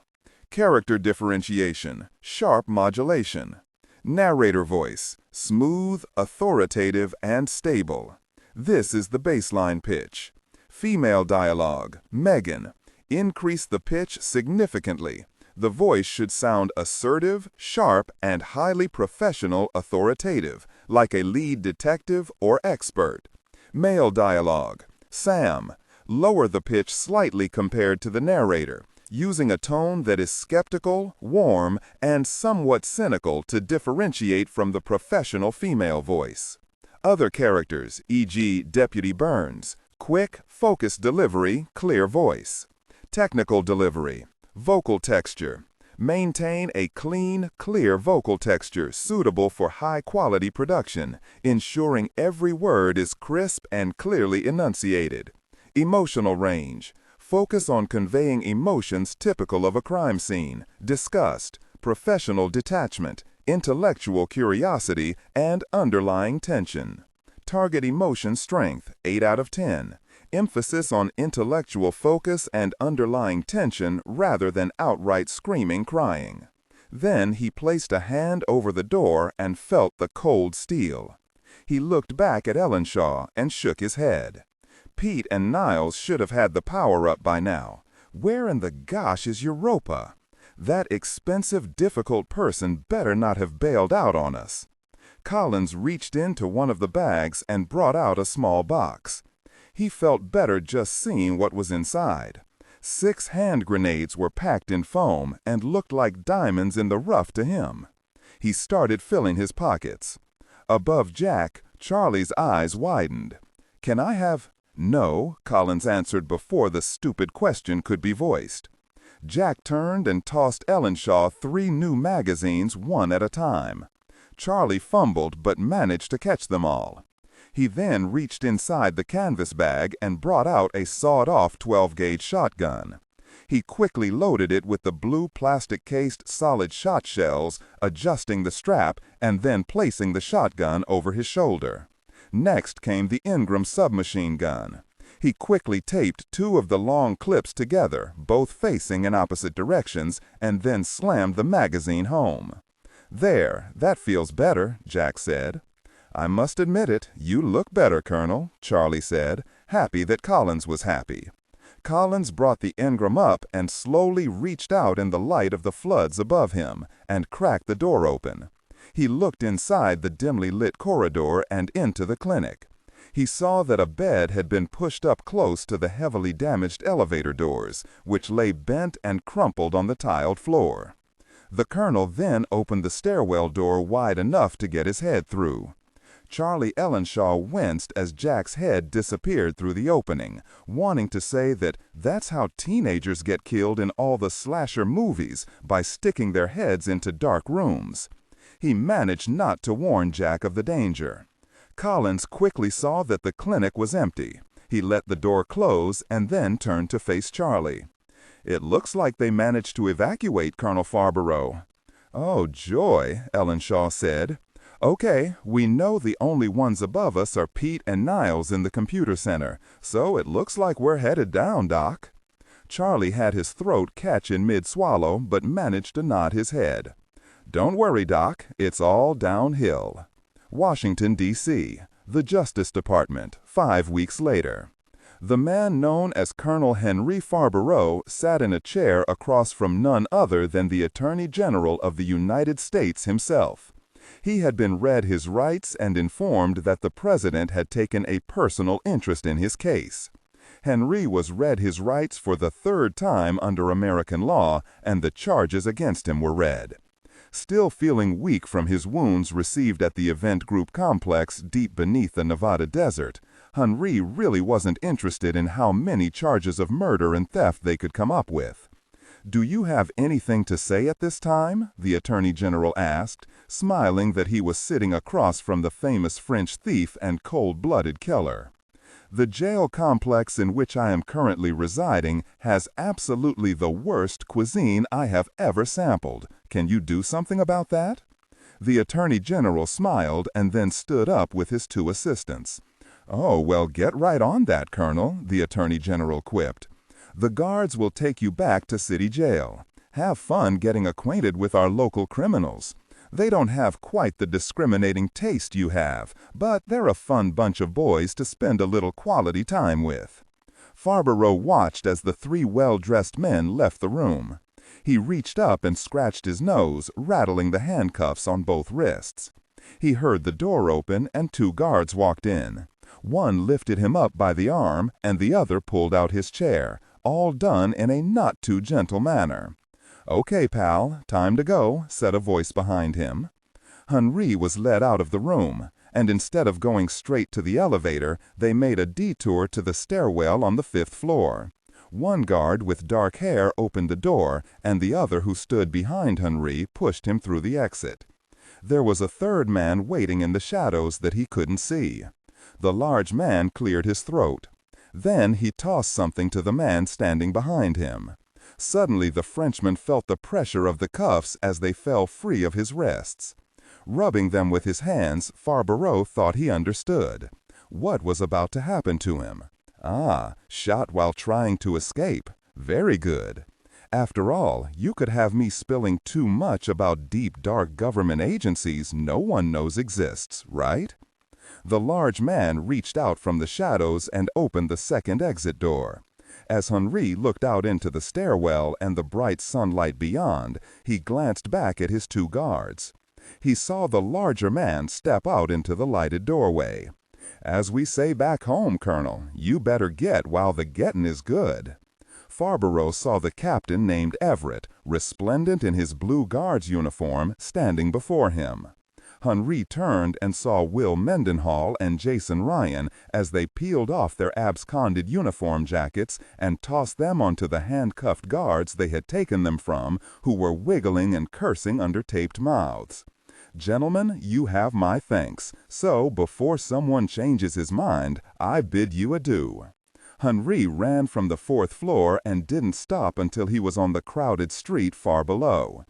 Character differentiation, sharp modulation. Narrator voice, smooth, authoritative, and stable. This is the baseline pitch. Female dialogue, Megan. Increase the pitch significantly. The voice should sound assertive, sharp, and highly professional authoritative, like a lead detective or expert. Male dialogue, Sam. Lower the pitch slightly compared to the narrator, using a tone that is skeptical, warm, and somewhat cynical to differentiate from the professional female voice. Other characters, e.g. Deputy Burns. Quick, focused delivery, clear voice. Technical delivery. Vocal texture. Maintain a clean, clear vocal texture suitable for high-quality production, ensuring every word is crisp and clearly enunciated. Emotional range. Focus on conveying emotions typical of a crime scene, disgust, professional detachment, intellectual curiosity, and underlying tension. Target emotion strength, 8 out of 10. Emphasis on intellectual focus and underlying tension rather than outright screaming crying. Then he placed a hand over the door and felt the cold steel. He looked back at Ellenshaw and shook his head. Pete and Niles should have had the power-up by now. Where in the gosh is Europa? That expensive, difficult person better not have bailed out on us. Collins reached into one of the bags and brought out a small box. He felt better just seeing what was inside. 6 hand grenades were packed in foam and looked like diamonds in the rough to him. He started filling his pockets. Above Jack, Charlie's eyes widened. "Can I have—" "No," Collins answered before the stupid question could be voiced. Jack turned and tossed Ellenshaw 3 new magazines one at a time. Charlie fumbled but managed to catch them all. He then reached inside the canvas bag and brought out a sawed-off 12-gauge shotgun. He quickly loaded it with the blue plastic-cased solid shot shells, adjusting the strap and then placing the shotgun over his shoulder. Next came the Ingram submachine gun. He quickly taped 2 of the long clips together, both facing in opposite directions, and then slammed the magazine home. "There, that feels better," Jack said. "I must admit it, you look better, Colonel," Charlie said, happy that Collins was happy. Collins brought the Ingram up and slowly reached out in the light of the floods above him, and cracked the door open. He looked inside the dimly lit corridor and into the clinic. He saw that a bed had been pushed up close to the heavily damaged elevator doors, which lay bent and crumpled on the tiled floor. The Colonel then opened the stairwell door wide enough to get his head through. Charlie Ellenshaw winced as Jack's head disappeared through the opening, wanting to say that that's how teenagers get killed in all the slasher movies, by sticking their heads into dark rooms. He managed not to warn Jack of the danger. Collins quickly saw that the clinic was empty. He let the door close and then turned to face Charlie. "It looks like they managed to evacuate, Colonel Farberow." "Oh, joy," Ellenshaw said. "Okay, we know the only ones above us are Pete and Niles in the computer center, so it looks like we're headed down, Doc." Charlie had his throat catch in mid-swallow, but managed to nod his head. "Don't worry, Doc, it's all downhill." Washington, D.C., the Justice Department, 5 weeks later. The man known as Colonel Henry Farberow sat in a chair across from none other than the Attorney General of the United States himself. He had been read his rights and informed that the President had taken a personal interest in his case. Henry was read his rights for the 3rd time under American law, and the charges against him were read. Still feeling weak from his wounds received at the Event Group complex deep beneath the Nevada desert, Henry really wasn't interested in how many charges of murder and theft they could come up with. "Do you have anything to say at this time?" the Attorney General asked, smiling that he was sitting across from the famous French thief and cold-blooded killer. "The jail complex in which I am currently residing has absolutely the worst cuisine I have ever sampled. Can you do something about that?" The Attorney General smiled and then stood up with his 2 assistants. "Oh, well, get right on that, Colonel," the Attorney General quipped. "The guards will take you back to city jail. Have fun getting acquainted with our local criminals. They don't have quite the discriminating taste you have, but they're a fun bunch of boys to spend a little quality time with." Farberow watched as the 3 well-dressed men left the room. He reached up and scratched his nose, rattling the handcuffs on both wrists. He heard the door open and 2 guards walked in. One lifted him up by the arm, and the other pulled out his chair, all done in a not-too-gentle manner. "Okay, pal, time to go," said a voice behind him. Henry was led out of the room, and instead of going straight to the elevator, they made a detour to the stairwell on the 5th floor. One guard with dark hair opened the door, and the other who stood behind Henry pushed him through the exit. There was a 3rd man waiting in the shadows that he couldn't see. The large man cleared his throat. Then he tossed something to the man standing behind him. Suddenly the Frenchman felt the pressure of the cuffs as they fell free of his wrists. Rubbing them with his hands, Farberow thought he understood. What was about to happen to him? Ah, shot while trying to escape. Very good. After all, you could have me spilling too much about deep, dark government agencies no one knows exists, right? The large man reached out from the shadows and opened the 2nd exit door. As Henri looked out into the stairwell and the bright sunlight beyond, he glanced back at his 2 guards. He saw the larger man step out into the lighted doorway. "As we say back home, Colonel, you better get while the getting is good." Farberow saw the captain named Everett, resplendent in his blue guard's uniform, standing before him. Henri turned and saw Will Mendenhall and Jason Ryan as they peeled off their absconded uniform jackets and tossed them onto the handcuffed guards they had taken them from, who were wiggling and cursing under taped mouths. "Gentlemen, you have my thanks, so before someone changes his mind, I bid you adieu." Henri ran from the 4th floor and didn't stop until he was on the crowded street far below.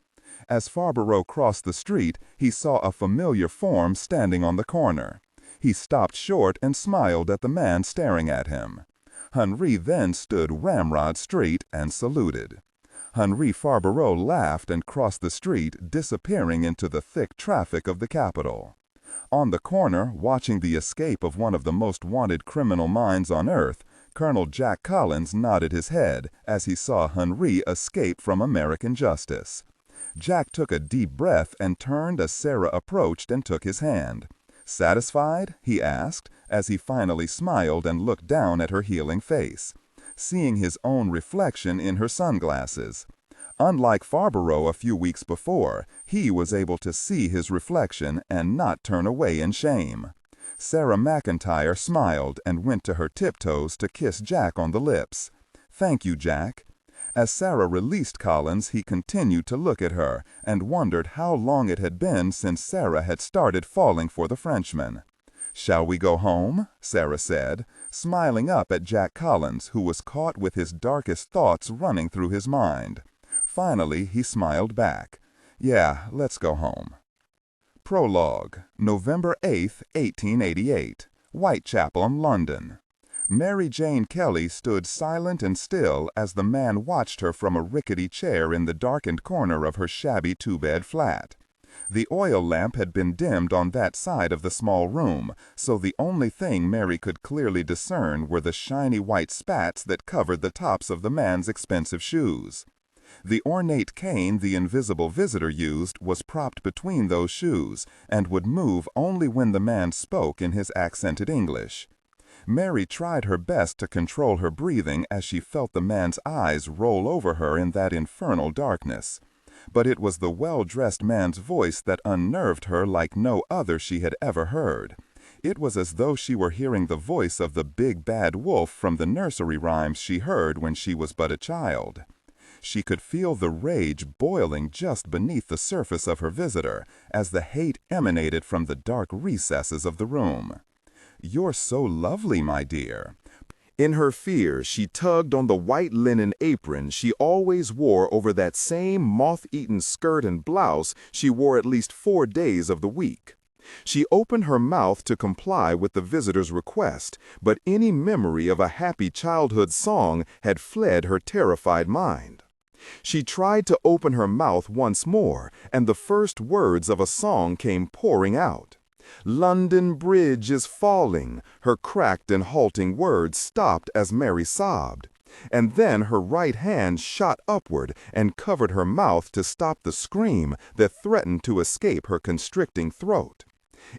As Farborough crossed the street, he saw a familiar form standing on the corner. He stopped short and smiled at the man staring at him. Henri then stood Ramrod Street and saluted. Henri Farborough laughed and crossed the street, disappearing into the thick traffic of the capital. On the corner, watching the escape of one of the most wanted criminal minds on earth, Colonel Jack Collins nodded his head as he saw Henri escape from American justice. Jack took a deep breath and turned as Sarah approached and took his hand. "Satisfied?" he asked, as he finally smiled and looked down at her healing face, seeing his own reflection in her sunglasses. Unlike Farborough a few weeks before, he was able to see his reflection and not turn away in shame. Sarah McIntyre smiled and went to her tiptoes to kiss Jack on the lips. "Thank you, Jack." As Sarah released Collins, he continued to look at her and wondered how long it had been since Sarah had started falling for the Frenchman. "Shall we go home?" Sarah said, smiling up at Jack Collins, who was caught with his darkest thoughts running through his mind. Finally, he smiled back. "Yeah, let's go home." Prologue, November 8, 1888, Whitechapel, London. Mary Jane Kelly stood silent and still as the man watched her from a rickety chair in the darkened corner of her shabby two-bed flat. The oil lamp had been dimmed on that side of the small room, so the only thing Mary could clearly discern were the shiny white spats that covered the tops of the man's expensive shoes. The ornate cane the invisible visitor used was propped between those shoes and would move only when the man spoke in his accented English. Mary tried her best to control her breathing as she felt the man's eyes roll over her in that infernal darkness. But it was the well-dressed man's voice that unnerved her like no other she had ever heard. It was as though she were hearing the voice of the big bad wolf from the nursery rhymes she heard when she was but a child. She could feel the rage boiling just beneath the surface of her visitor, as the hate emanated from the dark recesses of the room. "You're so lovely, my dear." In her fear, she tugged on the white linen apron she always wore over that same moth-eaten skirt and blouse she wore at least 4 days of the week. She opened her mouth to comply with the visitor's request, but any memory of a happy childhood song had fled her terrified mind. She tried to open her mouth once more, and the first words of a song came pouring out. "London Bridge is falling." Her cracked and halting words stopped as Mary sobbed. And then her right hand shot upward and covered her mouth to stop the scream that threatened to escape her constricting throat.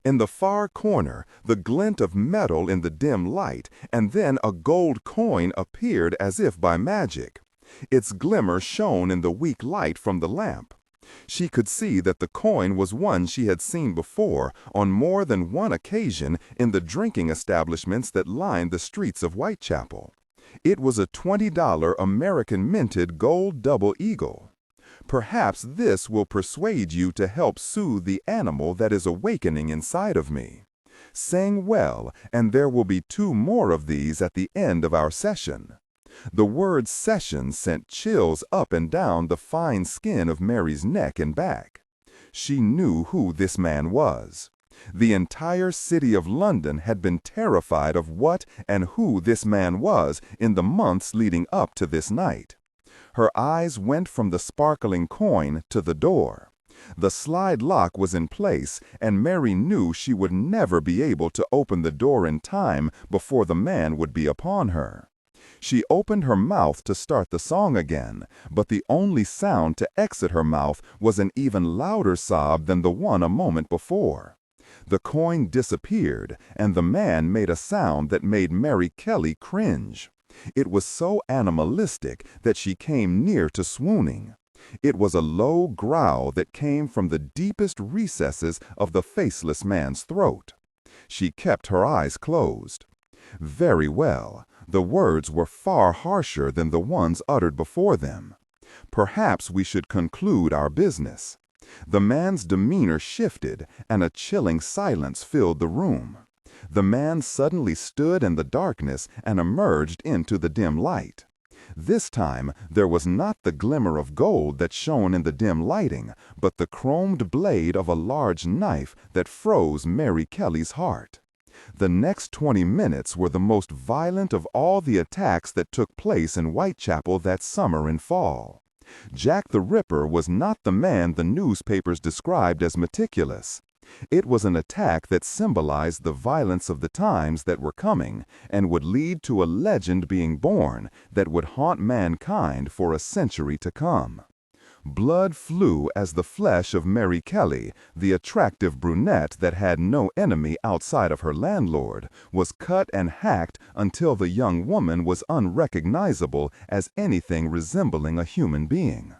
In the far corner, the glint of metal in the dim light, and then a gold coin appeared as if by magic. Its glimmer shone in the weak light from the lamp. She could see that the coin was one she had seen before on more than one occasion in the drinking establishments that lined the streets of Whitechapel. It was a $20 American minted gold double eagle. "Perhaps this will persuade you to help soothe the animal that is awakening inside of me. Sing well, and there will be 2 more of these at the end of our session." The word session sent chills up and down the fine skin of Mary's neck and back. She knew who this man was. The entire city of London had been terrified of what and who this man was in the months leading up to this night. Her eyes went from the sparkling coin to the door. The slide lock was in place, and Mary knew she would never be able to open the door in time before the man would be upon her. She opened her mouth to start the song again, but the only sound to exit her mouth was an even louder sob than the one a moment before. The coin disappeared, and the man made a sound that made Mary Kelly cringe. It was so animalistic that she came near to swooning. It was a low growl that came from the deepest recesses of the faceless man's throat. She kept her eyes closed. Very well, the words were far harsher than the ones uttered before them. Perhaps we should conclude our business. The man's demeanor shifted, and a chilling silence filled the room. The man suddenly stood in the darkness and emerged into the dim light. This time, there was not the glimmer of gold that shone in the dim lighting, but the chromed blade of a large knife that froze Mary Kelly's heart. The next 20 minutes were the most violent of all the attacks that took place in Whitechapel that summer and fall. Jack the Ripper was not the man the newspapers described as meticulous. It was an attack that symbolized the violence of the times that were coming and would lead to a legend being born that would haunt mankind for a century to come. Blood flew as the flesh of Mary Kelly, the attractive brunette that had no enemy outside of her landlord, was cut and hacked until the young woman was unrecognizable as anything resembling a human being.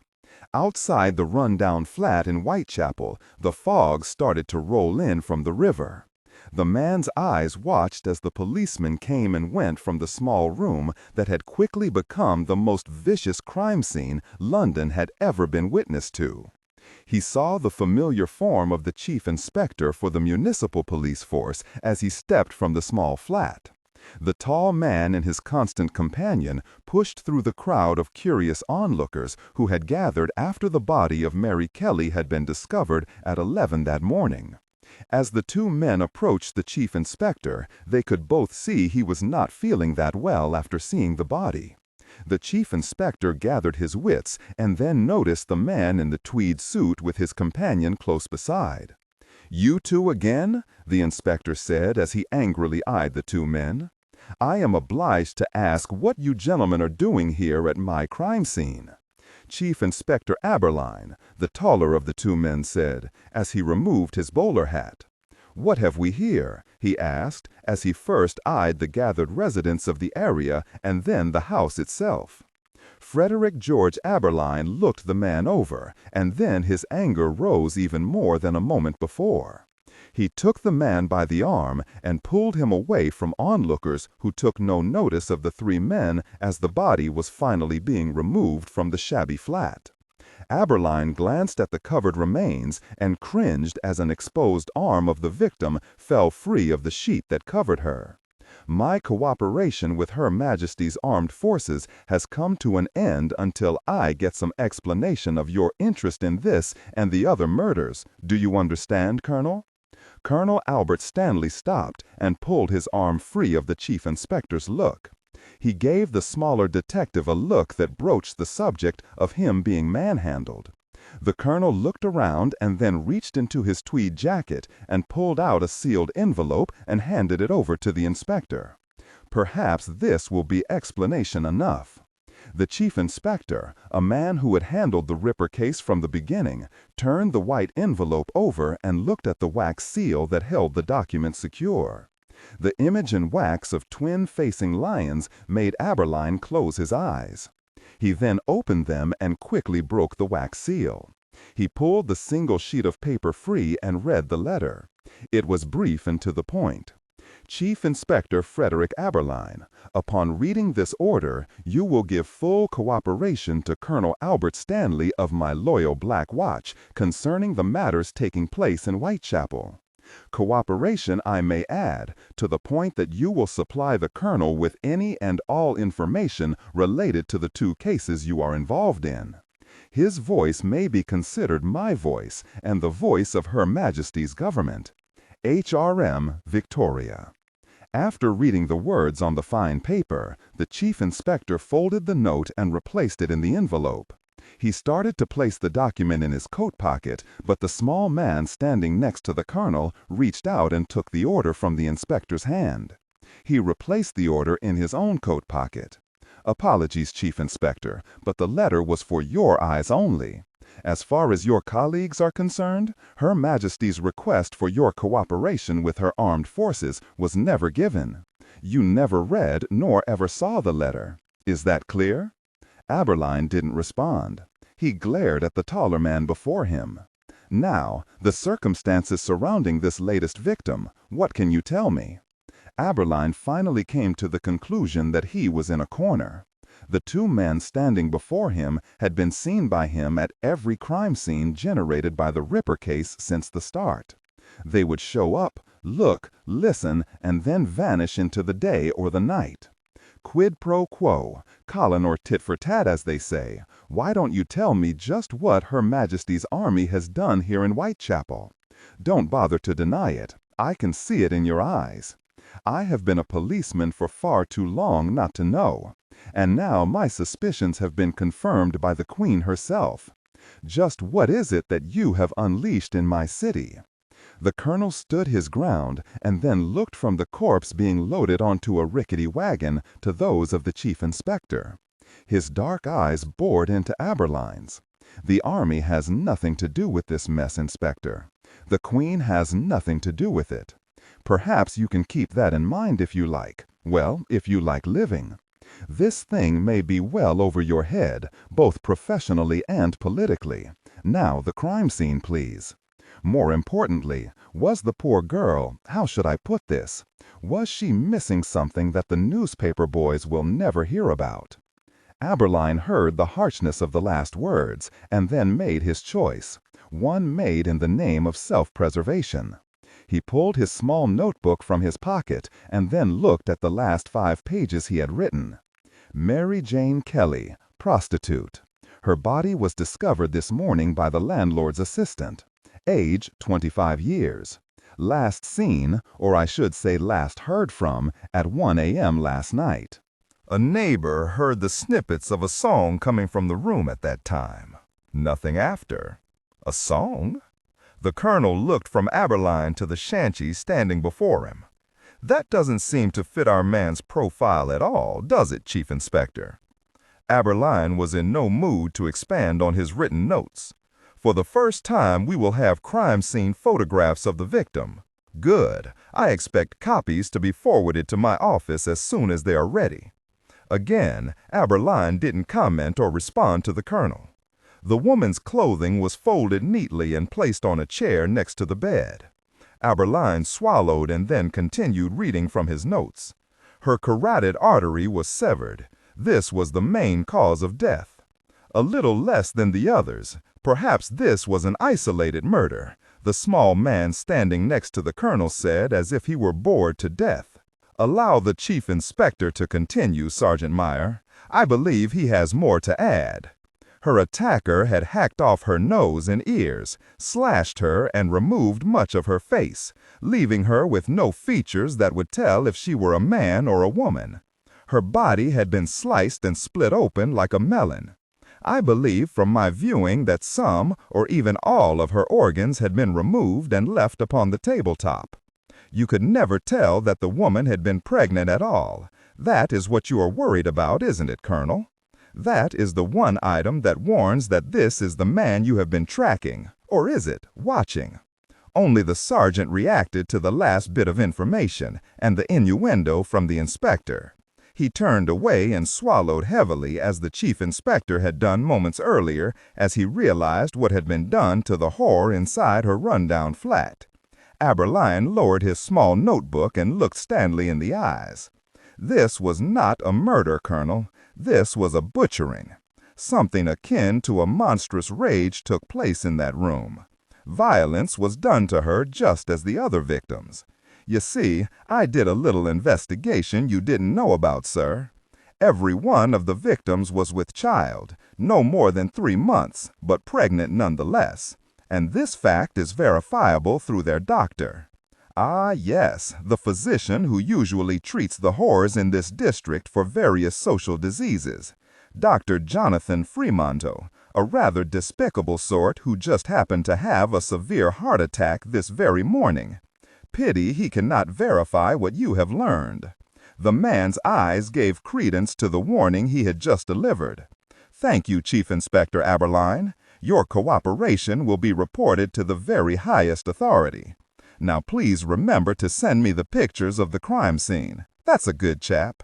Outside the run-down flat in Whitechapel, the fog started to roll in from the river. The man's eyes watched as the policemen came and went from the small room that had quickly become the most vicious crime scene London had ever been witness to. He saw the familiar form of the chief inspector for the municipal police force as he stepped from the small flat. The tall man and his constant companion pushed through the crowd of curious onlookers who had gathered after the body of Mary Kelly had been discovered at 11 that morning. As the two men approached the chief inspector, they could both see he was not feeling that well after seeing the body. The chief inspector gathered his wits and then noticed the man in the tweed suit with his companion close beside. "You two again?" the inspector said as he angrily eyed the two men. "I am obliged to ask what you gentlemen are doing here at my crime scene." Chief Inspector Aberline, the taller of the two men, said, as he removed his bowler hat. "What have we here?" he asked, as he first eyed the gathered residents of the area and then the house itself. Frederick George Aberline looked the man over, and then his anger rose even more than a moment before. He took the man by the arm and pulled him away from onlookers who took no notice of the three men as the body was finally being removed from the shabby flat. Aberline glanced at the covered remains and cringed as an exposed arm of the victim fell free of the sheet that covered her. "My cooperation with Her Majesty's Armed Forces has come to an end until I get some explanation of your interest in this and the other murders. Do you understand, Colonel?" Colonel Albert Stanley stopped and pulled his arm free of the chief inspector's look. He gave the smaller detective a look that broached the subject of him being manhandled. The colonel looked around and then reached into his tweed jacket and pulled out a sealed envelope and handed it over to the inspector. Perhaps this will be explanation enough. The chief inspector, a man who had handled the Ripper case from the beginning, turned the white envelope over and looked at the wax seal that held the document secure. The image in wax of twin-facing lions made Aberline close his eyes. He then opened them and quickly broke the wax seal. He pulled the single sheet of paper free and read the letter. It was brief and to the point. "Chief Inspector Frederick Aberline, upon reading this order, you will give full cooperation to Colonel Albert Stanley of my loyal Black Watch concerning the matters taking place in Whitechapel. Cooperation, I may add, to the point that you will supply the Colonel with any and all information related to the two cases you are involved in. His voice may be considered my voice and the voice of Her Majesty's government. H.R.M. Victoria." After reading the words on the fine paper, the chief inspector folded the note and replaced it in the envelope. He started to place the document in his coat pocket, but the small man standing next to the colonel reached out and took the order from the inspector's hand. He replaced the order in his own coat pocket. "Apologies, Chief Inspector, but the letter was for your eyes only. As far as your colleagues are concerned, Her Majesty's request for your cooperation with her armed forces was never given. You never read nor ever saw the letter. Is that clear?" Aberline didn't respond. He glared at the taller man before him. Now, the circumstances surrounding this latest victim, what can you tell me? Aberline finally came to the conclusion that he was in a corner. The two men standing before him had been seen by him at every crime scene generated by the Ripper case since the start. They would show up, look, listen, and then vanish into the day or the night. Quid pro quo, Colin or tit for tat as they say. Why don't you tell me just what Her Majesty's Army has done here in Whitechapel? Don't bother to deny it. I can see it in your eyes. I have been a policeman for far too long not to know. And now my suspicions have been confirmed by the Queen herself. Just what is it that you have unleashed in my city? The colonel stood his ground and then looked from the corpse being loaded onto a rickety wagon to those of the chief inspector. His dark eyes bored into Aberline's. The army has nothing to do with this mess, Inspector. The Queen has nothing to do with it. Perhaps you can keep that in mind if you like. Well, if you like living. This thing may be well over your head, both professionally and politically. Now the crime scene, please. More importantly, was the poor girl, how should I put this? Was she missing something that the newspaper boys will never hear about? Aberline heard the harshness of the last words and then made his choice, one made in the name of self-preservation. He pulled his small notebook from his pocket and then looked at the last 5 pages he had written. Mary Jane Kelly, prostitute. Her body was discovered this morning by the landlord's assistant. Age 25 years. Last seen, or I should say last heard from, at 1 a.m. last night. A neighbor heard the snippets of a song coming from the room at that time. Nothing after. A song? The colonel looked from Aberline to the shanty standing before him. That doesn't seem to fit our man's profile at all, does it, Chief Inspector? Aberline was in no mood to expand on his written notes. For the first time, we will have crime scene photographs of the victim. Good. I expect copies to be forwarded to my office as soon as they are ready. Again, Aberline didn't comment or respond to the colonel. The woman's clothing was folded neatly and placed on a chair next to the bed. Aberline swallowed and then continued reading from his notes. Her carotid artery was severed. This was the main cause of death. A little less than the others. Perhaps this was an isolated murder, the small man standing next to the colonel said as if he were bored to death. Allow the chief inspector to continue, Sergeant Meyer. I believe he has more to add. Her attacker had hacked off her nose and ears, slashed her, and removed much of her face, leaving her with no features that would tell if she were a man or a woman. Her body had been sliced and split open like a melon. I believe from my viewing that some or even all of her organs had been removed and left upon the tabletop. You could never tell that the woman had been pregnant at all. That is what you are worried about, isn't it, Colonel? That is the one item that warns that this is the man you have been tracking, or is it, watching? Only the sergeant reacted to the last bit of information and the innuendo from the inspector. He turned away and swallowed heavily as the chief inspector had done moments earlier as he realized what had been done to the whore inside her rundown flat. Aberline lowered his small notebook and looked Stanley in the eyes. This was not a murder, Colonel. This was a butchering. Something akin to a monstrous rage took place in that room. Violence was done to her just as the other victims. You see, I did a little investigation you didn't know about, sir. Every one of the victims was with child, no more than 3 months, but pregnant nonetheless. And this fact is verifiable through their doctor. Ah, yes, the physician who usually treats the whores in this district for various social diseases. Dr. Jonathan Fremonto, a rather despicable sort who just happened to have a severe heart attack this very morning. Pity he cannot verify what you have learned. The man's eyes gave credence to the warning he had just delivered. Thank you, Chief Inspector Aberline. Your cooperation will be reported to the very highest authority. Now please remember to send me the pictures of the crime scene. That's a good chap.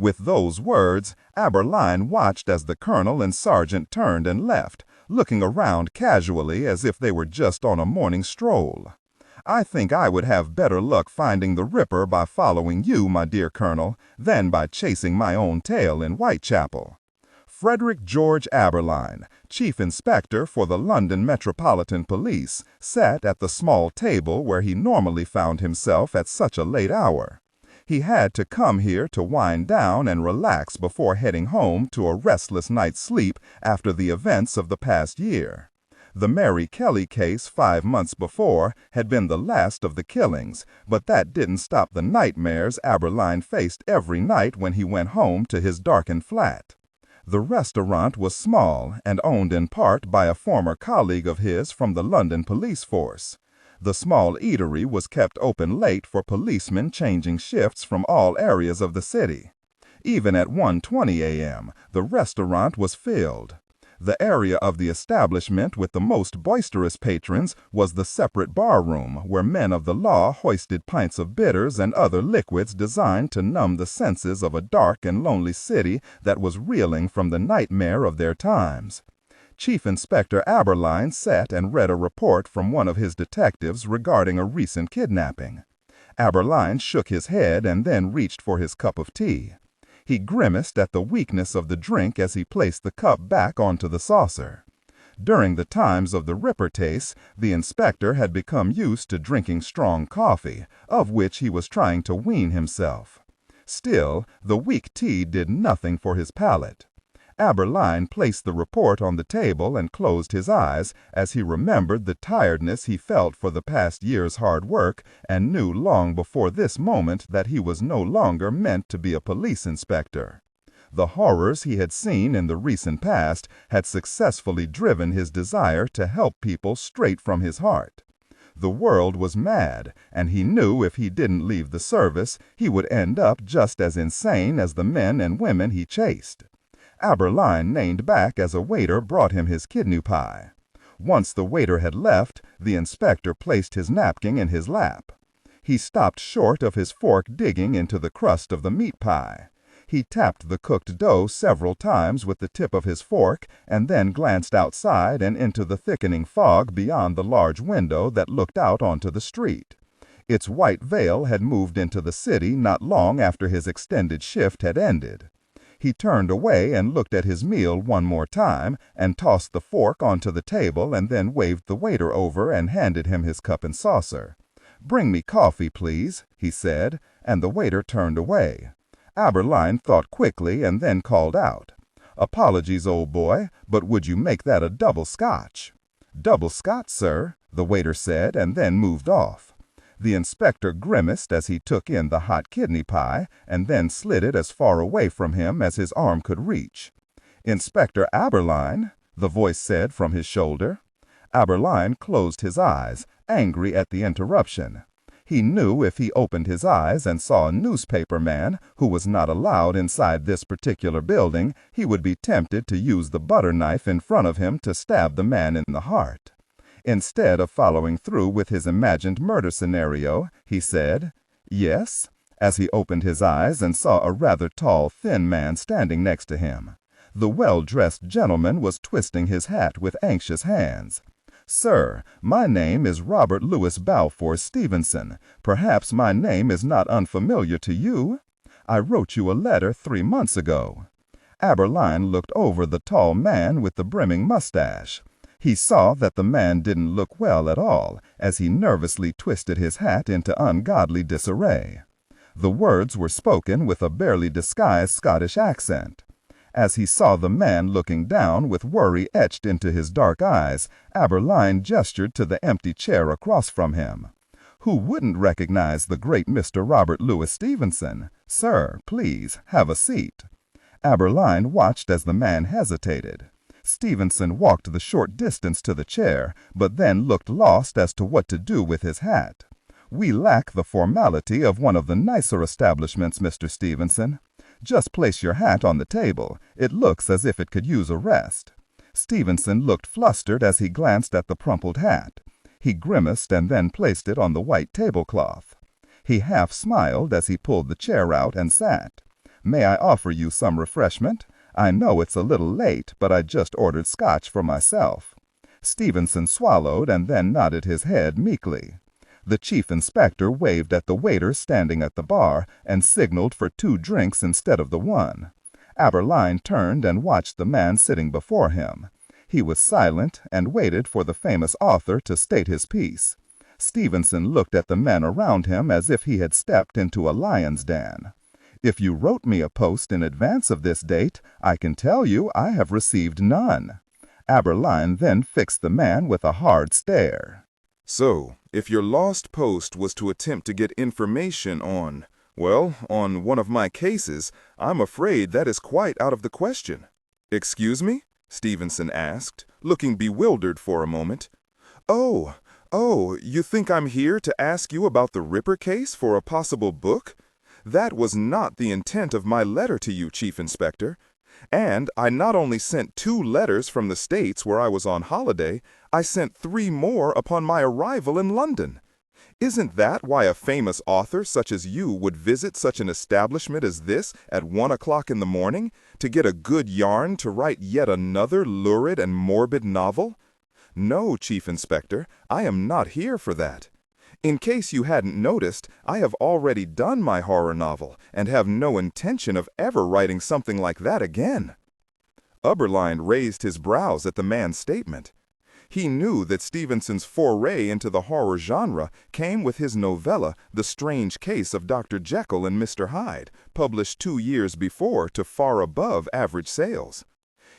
With those words, Aberline watched as the colonel and sergeant turned and left, looking around casually as if they were just on a morning stroll. "I think I would have better luck finding the Ripper by following you, my dear Colonel, than by chasing my own tail in Whitechapel." Frederick George Aberline, Chief Inspector for the London Metropolitan Police, sat at the small table where he normally found himself at such a late hour. He had to come here to wind down and relax before heading home to a restless night's sleep after the events of the past year. The Mary Kelly case 5 months before had been the last of the killings, but that didn't stop the nightmares Aberline faced every night when he went home to his darkened flat. The restaurant was small and owned in part by a former colleague of his from the London police force. The small eatery was kept open late for policemen changing shifts from all areas of the city. Even at 1:20 a.m., the restaurant was filled. The area of the establishment with the most boisterous patrons was the separate barroom where men of the law hoisted pints of bitters and other liquids designed to numb the senses of a dark and lonely city that was reeling from the nightmare of their times. Chief Inspector Aberline sat and read a report from one of his detectives regarding a recent kidnapping. Aberline shook his head and then reached for his cup of tea. He grimaced at the weakness of the drink as he placed the cup back onto the saucer. During the times of the Ripper case, the inspector had become used to drinking strong coffee, of which he was trying to wean himself. Still, the weak tea did nothing for his palate. Aberline placed the report on the table and closed his eyes as he remembered the tiredness he felt for the past year's hard work and knew long before this moment that he was no longer meant to be a police inspector. The horrors he had seen in the recent past had successfully driven his desire to help people straight from his heart. The world was mad, and he knew if he didn't leave the service, he would end up just as insane as the men and women he chased. Aberline leaned back as a waiter brought him his kidney pie. Once the waiter had left, the inspector placed his napkin in his lap. He stopped short of his fork digging into the crust of the meat pie. He tapped the cooked dough several times with the tip of his fork and then glanced outside and into the thickening fog beyond the large window that looked out onto the street. Its white veil had moved into the city not long after his extended shift had ended. He turned away and looked at his meal one more time and tossed the fork onto the table and then waved the waiter over and handed him his cup and saucer. "Bring me coffee, please," he said, and the waiter turned away. Aberline thought quickly and then called out, "Apologies, old boy, but would you make that a double Scotch?" "Double Scotch, sir," the waiter said and then moved off. The inspector grimaced as he took in the hot kidney pie and then slid it as far away from him as his arm could reach. "Inspector Aberline," the voice said from his shoulder. Aberline closed his eyes, angry at the interruption. He knew if he opened his eyes and saw a newspaper man who was not allowed inside this particular building, he would be tempted to use the butter knife in front of him to stab the man in the heart. Instead of following through with his imagined murder scenario, he said, "Yes," as he opened his eyes and saw a rather tall, thin man standing next to him. The well-dressed gentleman was twisting his hat with anxious hands. "Sir, my name is Robert Louis Balfour Stevenson. Perhaps my name is not unfamiliar to you? I wrote you a letter 3 months ago." Aberline looked over the tall man with the brimming mustache. He saw that the man didn't look well at all, as he nervously twisted his hat into ungodly disarray. The words were spoken with a barely disguised Scottish accent. As he saw the man looking down with worry etched into his dark eyes, Aberline gestured to the empty chair across from him. "Who wouldn't recognize the great Mr. Robert Louis Stevenson? Sir, please, have a seat." Aberline watched as the man hesitated. Stevenson walked the short distance to the chair, but then looked lost as to what to do with his hat. "We lack the formality of one of the nicer establishments, Mr. Stevenson. Just place your hat on the table. It looks as if it could use a rest." Stevenson looked flustered as he glanced at the crumpled hat. He grimaced and then placed it on the white tablecloth. He half smiled as he pulled the chair out and sat. May I offer you some refreshment? I know it's a little late, but I just ordered scotch for myself." Stevenson swallowed and then nodded his head meekly. The chief inspector waved at the waiter standing at the bar and signaled for 2 drinks instead of the 1. Aberline turned and watched the man sitting before him. He was silent and waited for the famous author to state his piece. Stevenson looked at the men around him as if he had stepped into a lion's den. "If you wrote me a post in advance of this date, I can tell you I have received none." Aberline then fixed the man with a hard stare. "So, if your lost post was to attempt to get information on one of my cases, I'm afraid that is quite out of the question." "Excuse me?" Stevenson asked, looking bewildered for a moment. Oh, you think I'm here to ask you about the Ripper case for a possible book? That was not the intent of my letter to you, Chief Inspector. And I not only sent 2 letters from the States where I was on holiday, I sent 3 more upon my arrival in London. Isn't that why a famous author such as you would visit such an establishment as this at 1 o'clock in the morning, to get a good yarn to write yet another lurid and morbid novel? No, Chief Inspector, I am not here for that. In case you hadn't noticed, I have already done my horror novel and have no intention of ever writing something like that again." Aberline raised his brows at the man's statement. He knew that Stevenson's foray into the horror genre came with his novella, The Strange Case of Dr. Jekyll and Mr. Hyde, published 2 years before to far above average sales.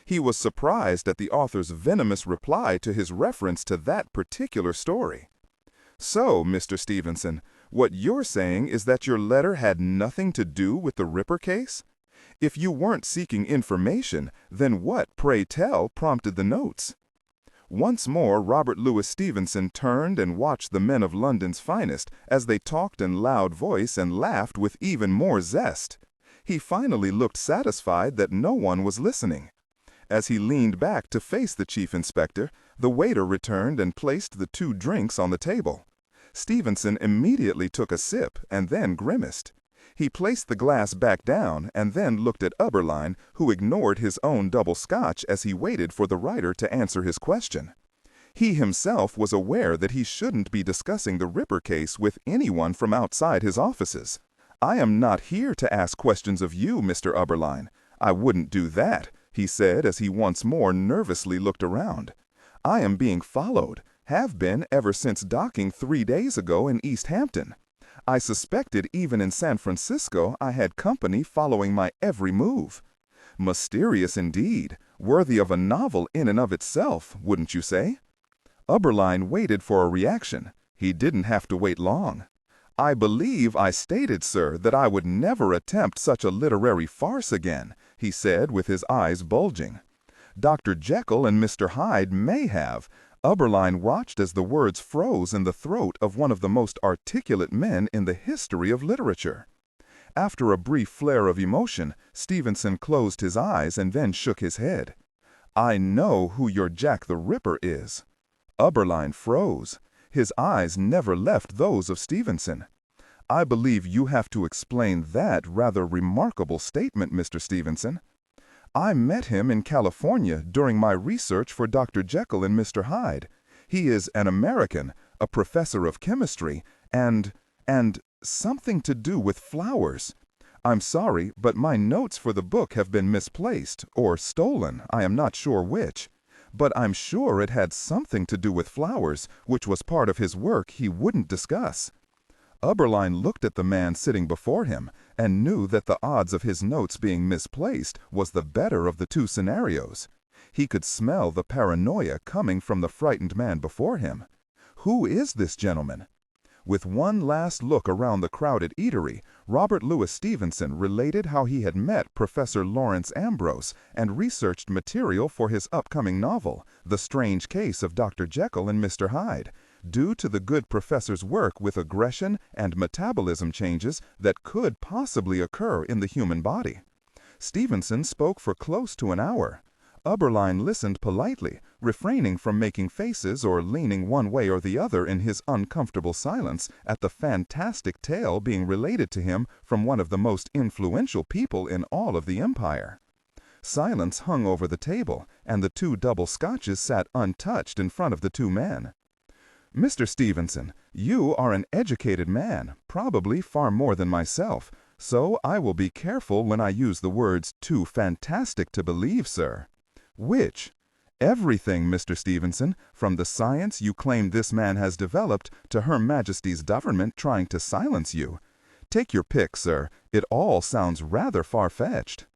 He was surprised at the author's venomous reply to his reference to that particular story. "So, Mr. Stevenson, what you're saying is that your letter had nothing to do with the Ripper case? If you weren't seeking information, then what, pray tell, prompted the notes?" Once more Robert Louis Stevenson turned and watched the men of London's finest as they talked in loud voice and laughed with even more zest. He finally looked satisfied that no one was listening. As he leaned back to face the chief inspector, the waiter returned and placed the 2 drinks on the table. Stevenson immediately took a sip and then grimaced. He placed the glass back down and then looked at Aberline, who ignored his own double scotch as he waited for the writer to answer his question. He himself was aware that he shouldn't be discussing the Ripper case with anyone from outside his offices. "I am not here to ask questions of you, Mr. Aberline. I wouldn't do that," he said as he once more nervously looked around. "I am being followed, have been ever since docking 3 days ago in East Hampton. I suspected even in San Francisco I had company following my every move. Mysterious indeed, worthy of a novel in and of itself, wouldn't you say?" Aberline waited for a reaction. He didn't have to wait long. "I believe I stated, sir, that I would never attempt such a literary farce again," he said with his eyes bulging. "Dr. Jekyll and Mr. Hyde may have." Aberline watched as the words froze in the throat of one of the most articulate men in the history of literature. After a brief flare of emotion, Stevenson closed his eyes and then shook his head. "I know who your Jack the Ripper is." Aberline froze. His eyes never left those of Stevenson. "I believe you have to explain that rather remarkable statement, Mr. Stevenson." "I met him in California during my research for Dr. Jekyll and Mr. Hyde. He is an American, a professor of chemistry, and something to do with flowers. I'm sorry, but my notes for the book have been misplaced, or stolen, I am not sure which. But I'm sure it had something to do with flowers, which was part of his work he wouldn't discuss." Aberline looked at the man sitting before him and knew that the odds of his notes being misplaced was the better of the 2 scenarios. He could smell the paranoia coming from the frightened man before him. Who is this gentleman? With one last look around the crowded eatery, Robert Louis Stevenson related how he had met Professor Lawrence Ambrose and researched material for his upcoming novel, The Strange Case of Dr. Jekyll and Mr. Hyde, due to the good professor's work with aggression and metabolism changes that could possibly occur in the human body. Stevenson spoke for close to an hour. Uberline listened politely, refraining from making faces or leaning one way or the other in his uncomfortable silence at the fantastic tale being related to him from one of the most influential people in all of the empire. Silence hung over the table, and the 2 double scotches sat untouched in front of the 2 men. "Mr. Stevenson, you are an educated man, probably far more than myself, so I will be careful when I use the words too fantastic to believe, sir." "Which?" "Everything, Mr. Stevenson, from the science you claim this man has developed to Her Majesty's government trying to silence you. Take your pick, sir. It all sounds rather far-fetched."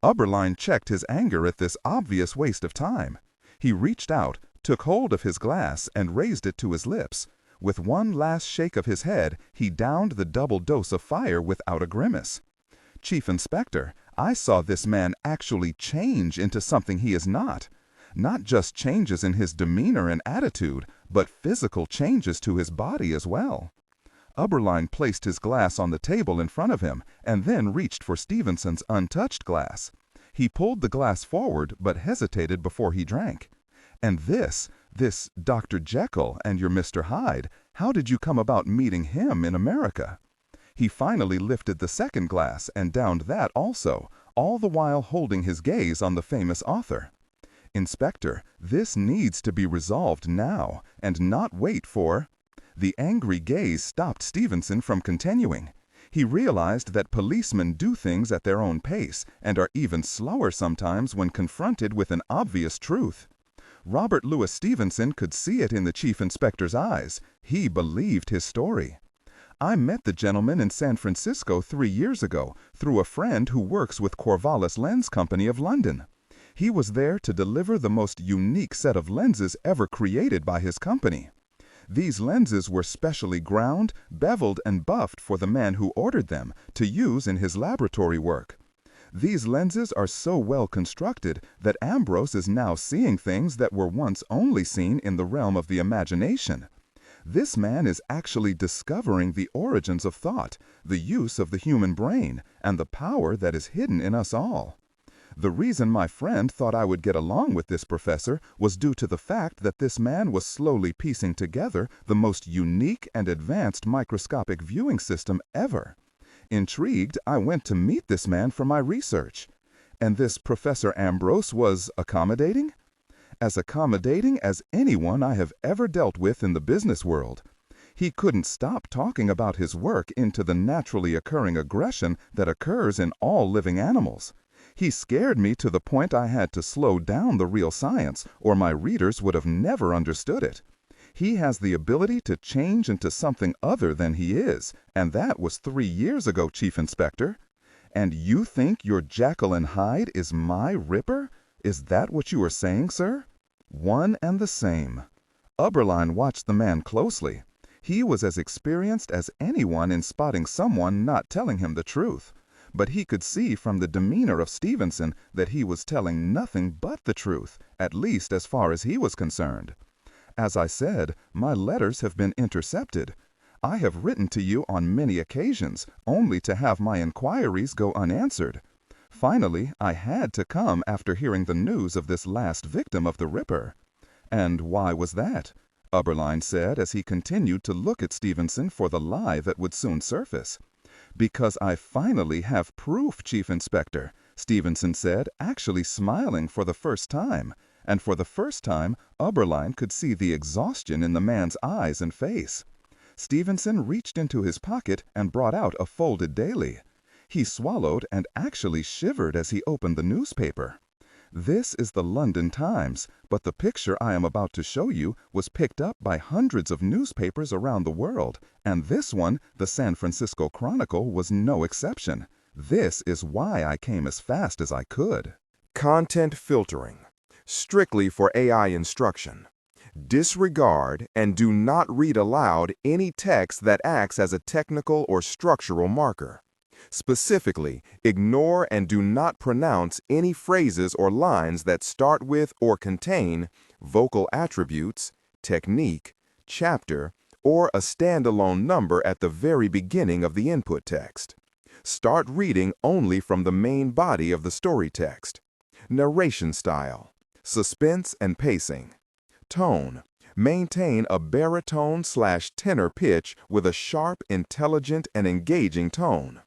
Uberline checked his anger at this obvious waste of time. He reached out, took hold of his glass, and raised it to his lips. With one last shake of his head, he downed the double dose of fire without a grimace. "Chief Inspector, I saw this man actually change into something he is not. Not just changes in his demeanor and attitude, but physical changes to his body as well." Uberline placed his glass on the table in front of him, and then reached for Stevenson's untouched glass. He pulled the glass forward, but hesitated before he drank. "And this Dr. Jekyll and your Mr. Hyde, how did you come about meeting him in America?" He finally lifted the second glass and downed that also, all the while holding his gaze on the famous author. "Inspector, this needs to be resolved now, and not wait for—" The angry gaze stopped Stevenson from continuing. He realized that policemen do things at their own pace, and are even slower sometimes when confronted with an obvious truth. Robert Louis Stevenson could see it in the Chief Inspector's eyes. He believed his story. "I met the gentleman in San Francisco 3 years ago, through a friend who works with Corvallis Lens Company of London. He was there to deliver the most unique set of lenses ever created by his company. These lenses were specially ground, beveled, and buffed for the man who ordered them to use in his laboratory work. These lenses are so well constructed that Ambrose is now seeing things that were once only seen in the realm of the imagination. This man is actually discovering the origins of thought, the use of the human brain, and the power that is hidden in us all. The reason my friend thought I would get along with this professor was due to the fact that this man was slowly piecing together the most unique and advanced microscopic viewing system ever. Intrigued, I went to meet this man for my research. And this Professor Ambrose was accommodating? As accommodating as anyone I have ever dealt with in the business world. He couldn't stop talking about his work into the naturally occurring aggression that occurs in all living animals. He scared me to the point I had to slow down the real science, or my readers would have never understood it. He has the ability to change into something other than he is, and that was 3 years ago, Chief Inspector. And you think your Jekyll and Hyde is my Ripper? Is that what you are saying, sir?" "One and the same." Uberline watched the man closely. He was as experienced as anyone in spotting someone not telling him the truth. But he could see from the demeanor of Stevenson that he was telling nothing but the truth, at least as far as he was concerned. "As I said, my letters have been intercepted. I have written to you on many occasions, only to have my inquiries go unanswered. Finally, I had to come after hearing the news of this last victim of the Ripper." "And why was that?" Uberline said as he continued to look at Stevenson for the lie that would soon surface. "Because I finally have proof, Chief Inspector," Stevenson said, actually smiling for the first time. And for the first time, Uberline could see the exhaustion in the man's eyes and face. Stevenson reached into his pocket and brought out a folded daily. He swallowed and actually shivered as he opened the newspaper. This is the London Times, but the picture I am about to show you was picked up by hundreds of newspapers around the world, and this one, the San Francisco Chronicle, was no exception. This is why I came as fast as I could. Content filtering. Strictly for AI instruction. Disregard and do not read aloud any text that acts as a technical or structural marker. Specifically, ignore and do not pronounce any phrases or lines that start with or contain vocal attributes, technique, chapter, or a standalone number at the very beginning of the input text. Start reading only from the main body of the story text. Narration style, suspense and pacing. Tone, maintain a baritone/tenor pitch with a sharp, intelligent, and engaging tone.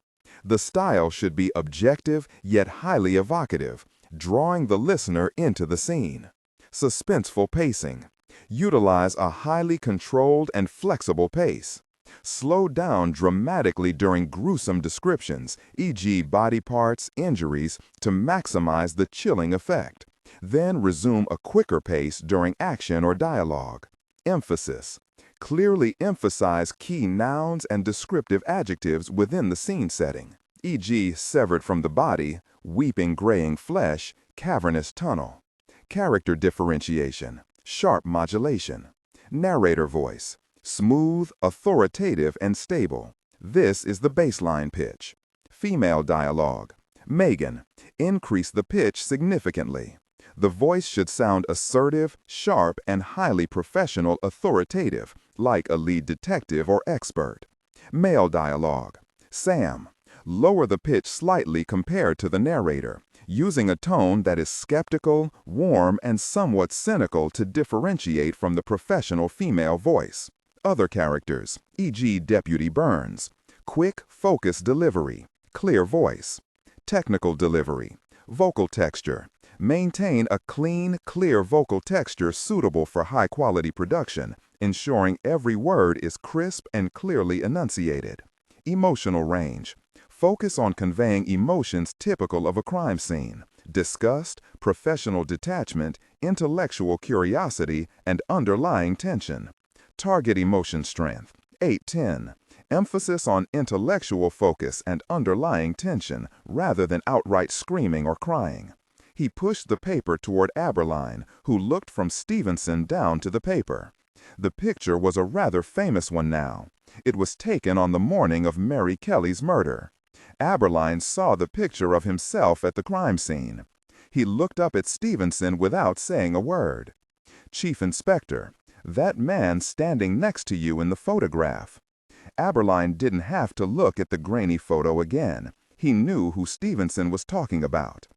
The style should be objective yet highly evocative, drawing the listener into the scene. Suspenseful pacing. Utilize a highly controlled and flexible pace. Slow down dramatically during gruesome descriptions, e.g. body parts, injuries, to maximize the chilling effect. Then resume a quicker pace during action or dialogue. Emphasis. Clearly emphasize key nouns and descriptive adjectives within the scene setting, e.g. severed from the body, weeping graying flesh, cavernous tunnel. Character differentiation. Sharp modulation. Narrator voice. Smooth, authoritative, and stable. This is the baseline pitch. Female dialogue. Megan, increase the pitch significantly. The voice should sound assertive, sharp, and highly professional authoritative, like a lead detective or expert. Male dialogue. Sam, lower the pitch slightly compared to the narrator, using a tone that is skeptical, warm, and somewhat cynical to differentiate from the professional female voice. Other characters, e.g. Deputy Burns. Quick, focused delivery. Clear voice. Technical delivery. Vocal texture. Maintain a clean, clear vocal texture suitable for high-quality production, ensuring every word is crisp and clearly enunciated. Emotional range. Focus on conveying emotions typical of a crime scene: disgust, professional detachment, intellectual curiosity, and underlying tension. Target emotion strength, 8-10. Emphasis on intellectual focus and underlying tension rather than outright screaming or crying. He pushed the paper toward Aberline, who looked from Stevenson down to the paper. The picture was a rather famous one now. It was taken on the morning of Mary Kelly's murder. Aberline saw the picture of himself at the crime scene. He looked up at Stevenson without saying a word. Chief Inspector, that man standing next to you in the photograph. Aberline didn't have to look at the grainy photo again. He knew who Stevenson was talking about.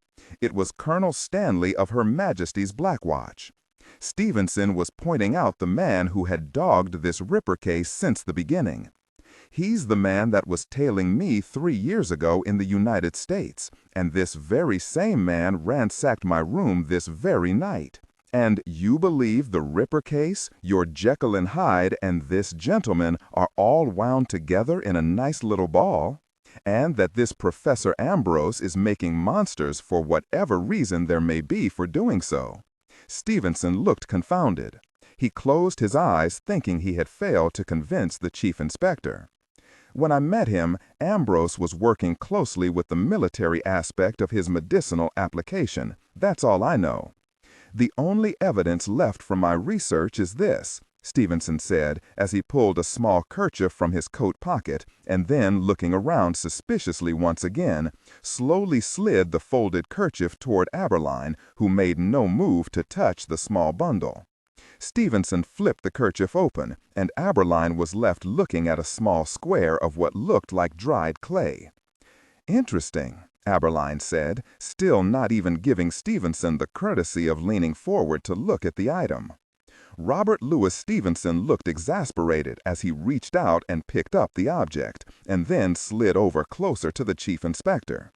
It was Colonel Stanley of Her Majesty's Black Watch. Stevenson was pointing out the man who had dogged this Ripper case since the beginning. He's the man that was tailing me 3 years ago in the United States, and this very same man ransacked my room this very night. And you believe the Ripper case, your Jekyll and Hyde, and this gentleman are all wound together in a nice little ball? And that this Professor Ambrose is making monsters for whatever reason there may be for doing so? Stevenson looked confounded. He closed his eyes, thinking he had failed to convince the chief inspector. When I met him, Ambrose was working closely with the military aspect of his medicinal application. That's all I know. The only evidence left from my research is this, Stevenson said as he pulled a small kerchief from his coat pocket and then, looking around suspiciously once again, slowly slid the folded kerchief toward Aberline, who made no move to touch the small bundle. Stevenson flipped the kerchief open, and Aberline was left looking at a small square of what looked like dried clay. "Interesting," Aberline said, still not even giving Stevenson the courtesy of leaning forward to look at the item. Robert Louis Stevenson looked exasperated as he reached out and picked up the object, and then slid over closer to the chief inspector.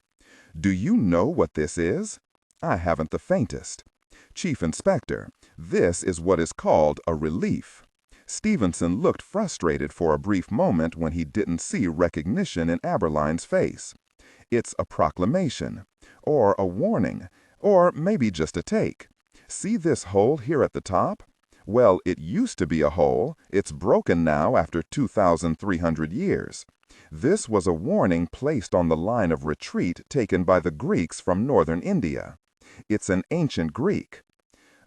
"Do you know what this is?" "I haven't the faintest." "Chief Inspector, this is what is called a relief." Stevenson looked frustrated for a brief moment when he didn't see recognition in Aberline's face. "It's a proclamation, or a warning, or maybe just a take. See this hole here at the top? Well, it used to be a hole. It's broken now after 2,300 years. This was a warning placed on the line of retreat taken by the Greeks from northern India. It's an ancient Greek.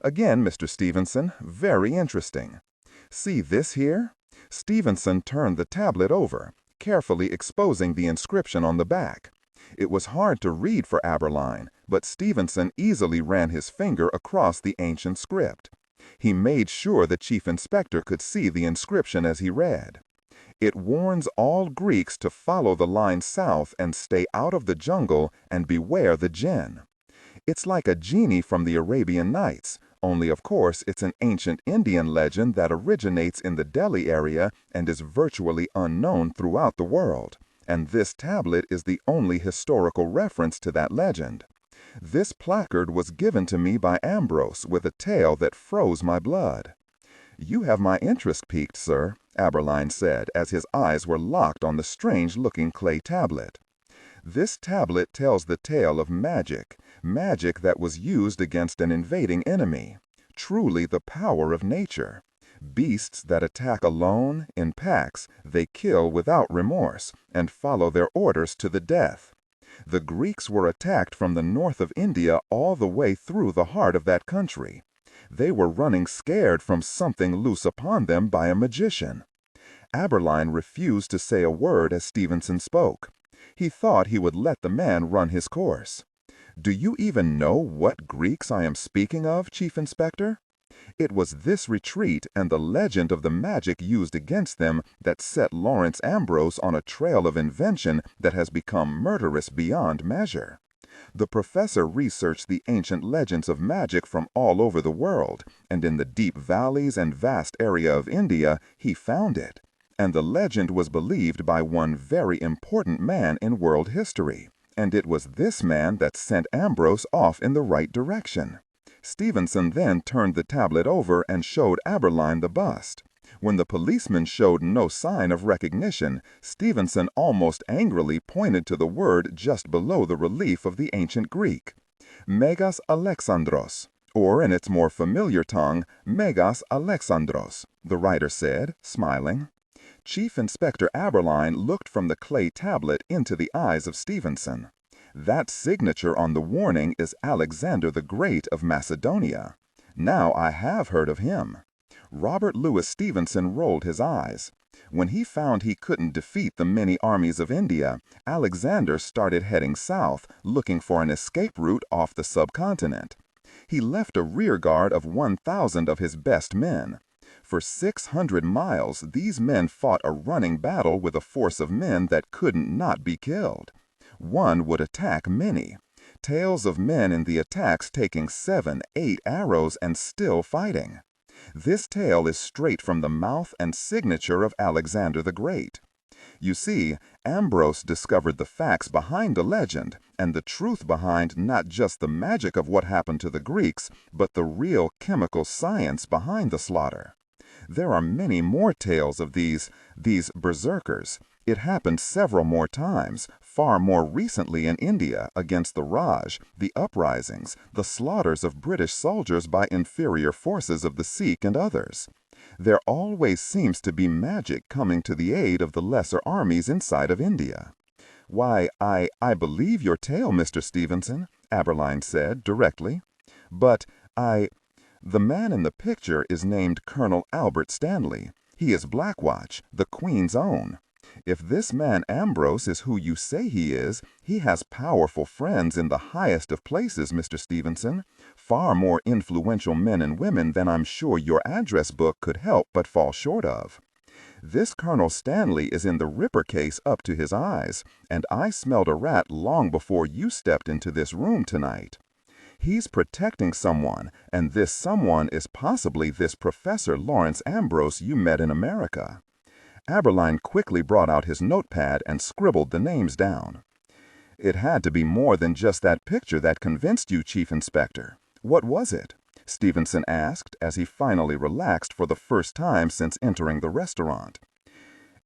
Again, Mr. Stevenson, very interesting. See this here?" Stevenson turned the tablet over, carefully exposing the inscription on the back. It was hard to read for Aberline, but Stevenson easily ran his finger across the ancient script. He made sure the chief inspector could see the inscription as he read. "It warns all Greeks to follow the line south and stay out of the jungle and beware the jinn." It's like a genie from the Arabian Nights, only of course it's an ancient Indian legend that originates in the Delhi area and is virtually unknown throughout the world. And this tablet is the only historical reference to that legend. This placard was given to me by Ambrose with a tale that froze my blood. "You have my interest piqued, sir," Aberline said as his eyes were locked on the strange-looking clay tablet. "This tablet tells the tale of magic, magic that was used against an invading enemy. Truly the power of nature. Beasts that attack alone, in packs, they kill without remorse, and follow their orders to the death. The Greeks were attacked from the north of India all the way through the heart of that country. They were running scared from something loose upon them by a magician." Aberline refused to say a word as Stevenson spoke. He thought he would let the man run his course. "Do you even know what Greeks I am speaking of, Chief Inspector? It was this retreat and the legend of the magic used against them that set Lawrence Ambrose on a trail of invention that has become murderous beyond measure. The professor researched the ancient legends of magic from all over the world, and in the deep valleys and vast area of India he found it. And the legend was believed by one very important man in world history, and it was this man that sent Ambrose off in the right direction." Stevenson then turned the tablet over and showed Aberline the bust. When the policeman showed no sign of recognition, Stevenson almost angrily pointed to the word just below the relief of the ancient Greek. "Megas Alexandros," or in its more familiar tongue, Megas Alexandros, the writer said, smiling. Chief Inspector Aberline looked from the clay tablet into the eyes of Stevenson. "That signature on the warning is Alexander the Great of Macedonia. Now I have heard of him." Robert Louis Stevenson rolled his eyes. When he found he couldn't defeat the many armies of India, Alexander started heading south, looking for an escape route off the subcontinent. He left a rear guard of 1,000 of his best men. For 600 miles, these men fought a running battle with a force of men that couldn't not be killed. One would attack many. Tales of men in the attacks taking 7, 8 arrows and still fighting. This tale is straight from the mouth and signature of Alexander the Great. You see, Ambrose discovered the facts behind the legend and the truth behind not just the magic of what happened to the Greeks, but the real chemical science behind the slaughter. There are many more tales of these berserkers. It happened several more times, far more recently in India against the Raj, the uprisings, the slaughters of British soldiers by inferior forces of the Sikh and others. There always seems to be magic coming to the aid of the lesser armies inside of India. "Why, I believe your tale, Mr. Stevenson," Aberline said directly. "But the man in the picture is named Colonel Albert Stanley. He is Blackwatch, the Queen's own. If this man Ambrose is who you say he is, he has powerful friends in the highest of places, Mr. Stevenson. Far more influential men and women than I'm sure your address book could help but fall short of. This Colonel Stanley is in the Ripper case up to his eyes, and I smelled a rat long before you stepped into this room tonight. He's protecting someone, and this someone is possibly this Professor Lawrence Ambrose you met in America." Aberline quickly brought out his notepad and scribbled the names down. "It had to be more than just that picture that convinced you, Chief Inspector. What was it?" Stevenson asked as he finally relaxed for the first time since entering the restaurant.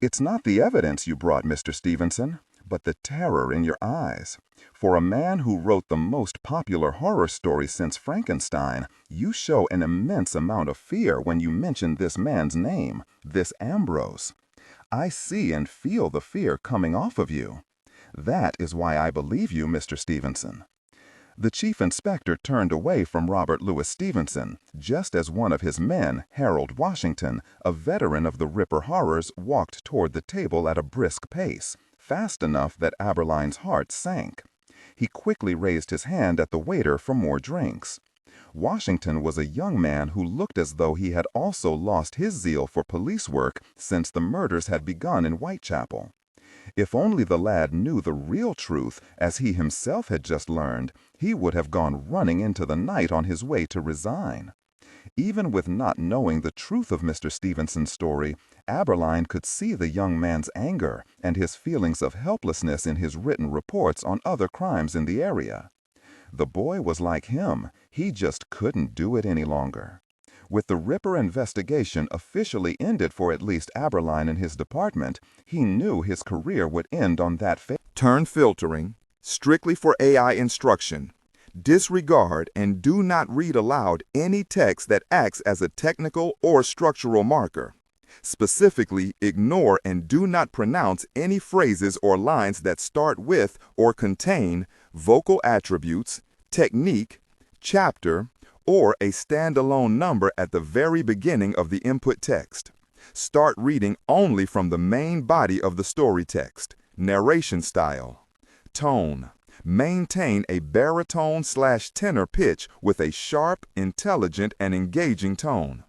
"It's not the evidence you brought, Mr. Stevenson, but the terror in your eyes. For a man who wrote the most popular horror story since Frankenstein, you show an immense amount of fear when you mention this man's name, this Ambrose. I see and feel the fear coming off of you. That is why I believe you, Mr. Stevenson." The chief inspector turned away from Robert Louis Stevenson, just as one of his men, Harold Washington, a veteran of the Ripper horrors, walked toward the table at a brisk pace, fast enough that Aberline's heart sank. He quickly raised his hand at the waiter for more drinks. Washington was a young man who looked as though he had also lost his zeal for police work since the murders had begun in Whitechapel. If only the lad knew the real truth, as he himself had just learned, he would have gone running into the night on his way to resign. Even with not knowing the truth of Mr. Stevenson's story, Aberline could see the young man's anger and his feelings of helplessness in his written reports on other crimes in the area. The boy was like him. He just couldn't do it any longer. With the Ripper investigation officially ended for at least Aberline and his department, he knew his career would end on that Turn filtering, strictly for AI instruction. Disregard and do not read aloud any text that acts as a technical or structural marker. Specifically, ignore and do not pronounce any phrases or lines that start with or contain vocal attributes, technique, chapter, or a standalone number at the very beginning of the input text. Start reading only from the main body of the story text. Narration style. Tone. Maintain a baritone/tenor pitch with a sharp, intelligent, and engaging tone.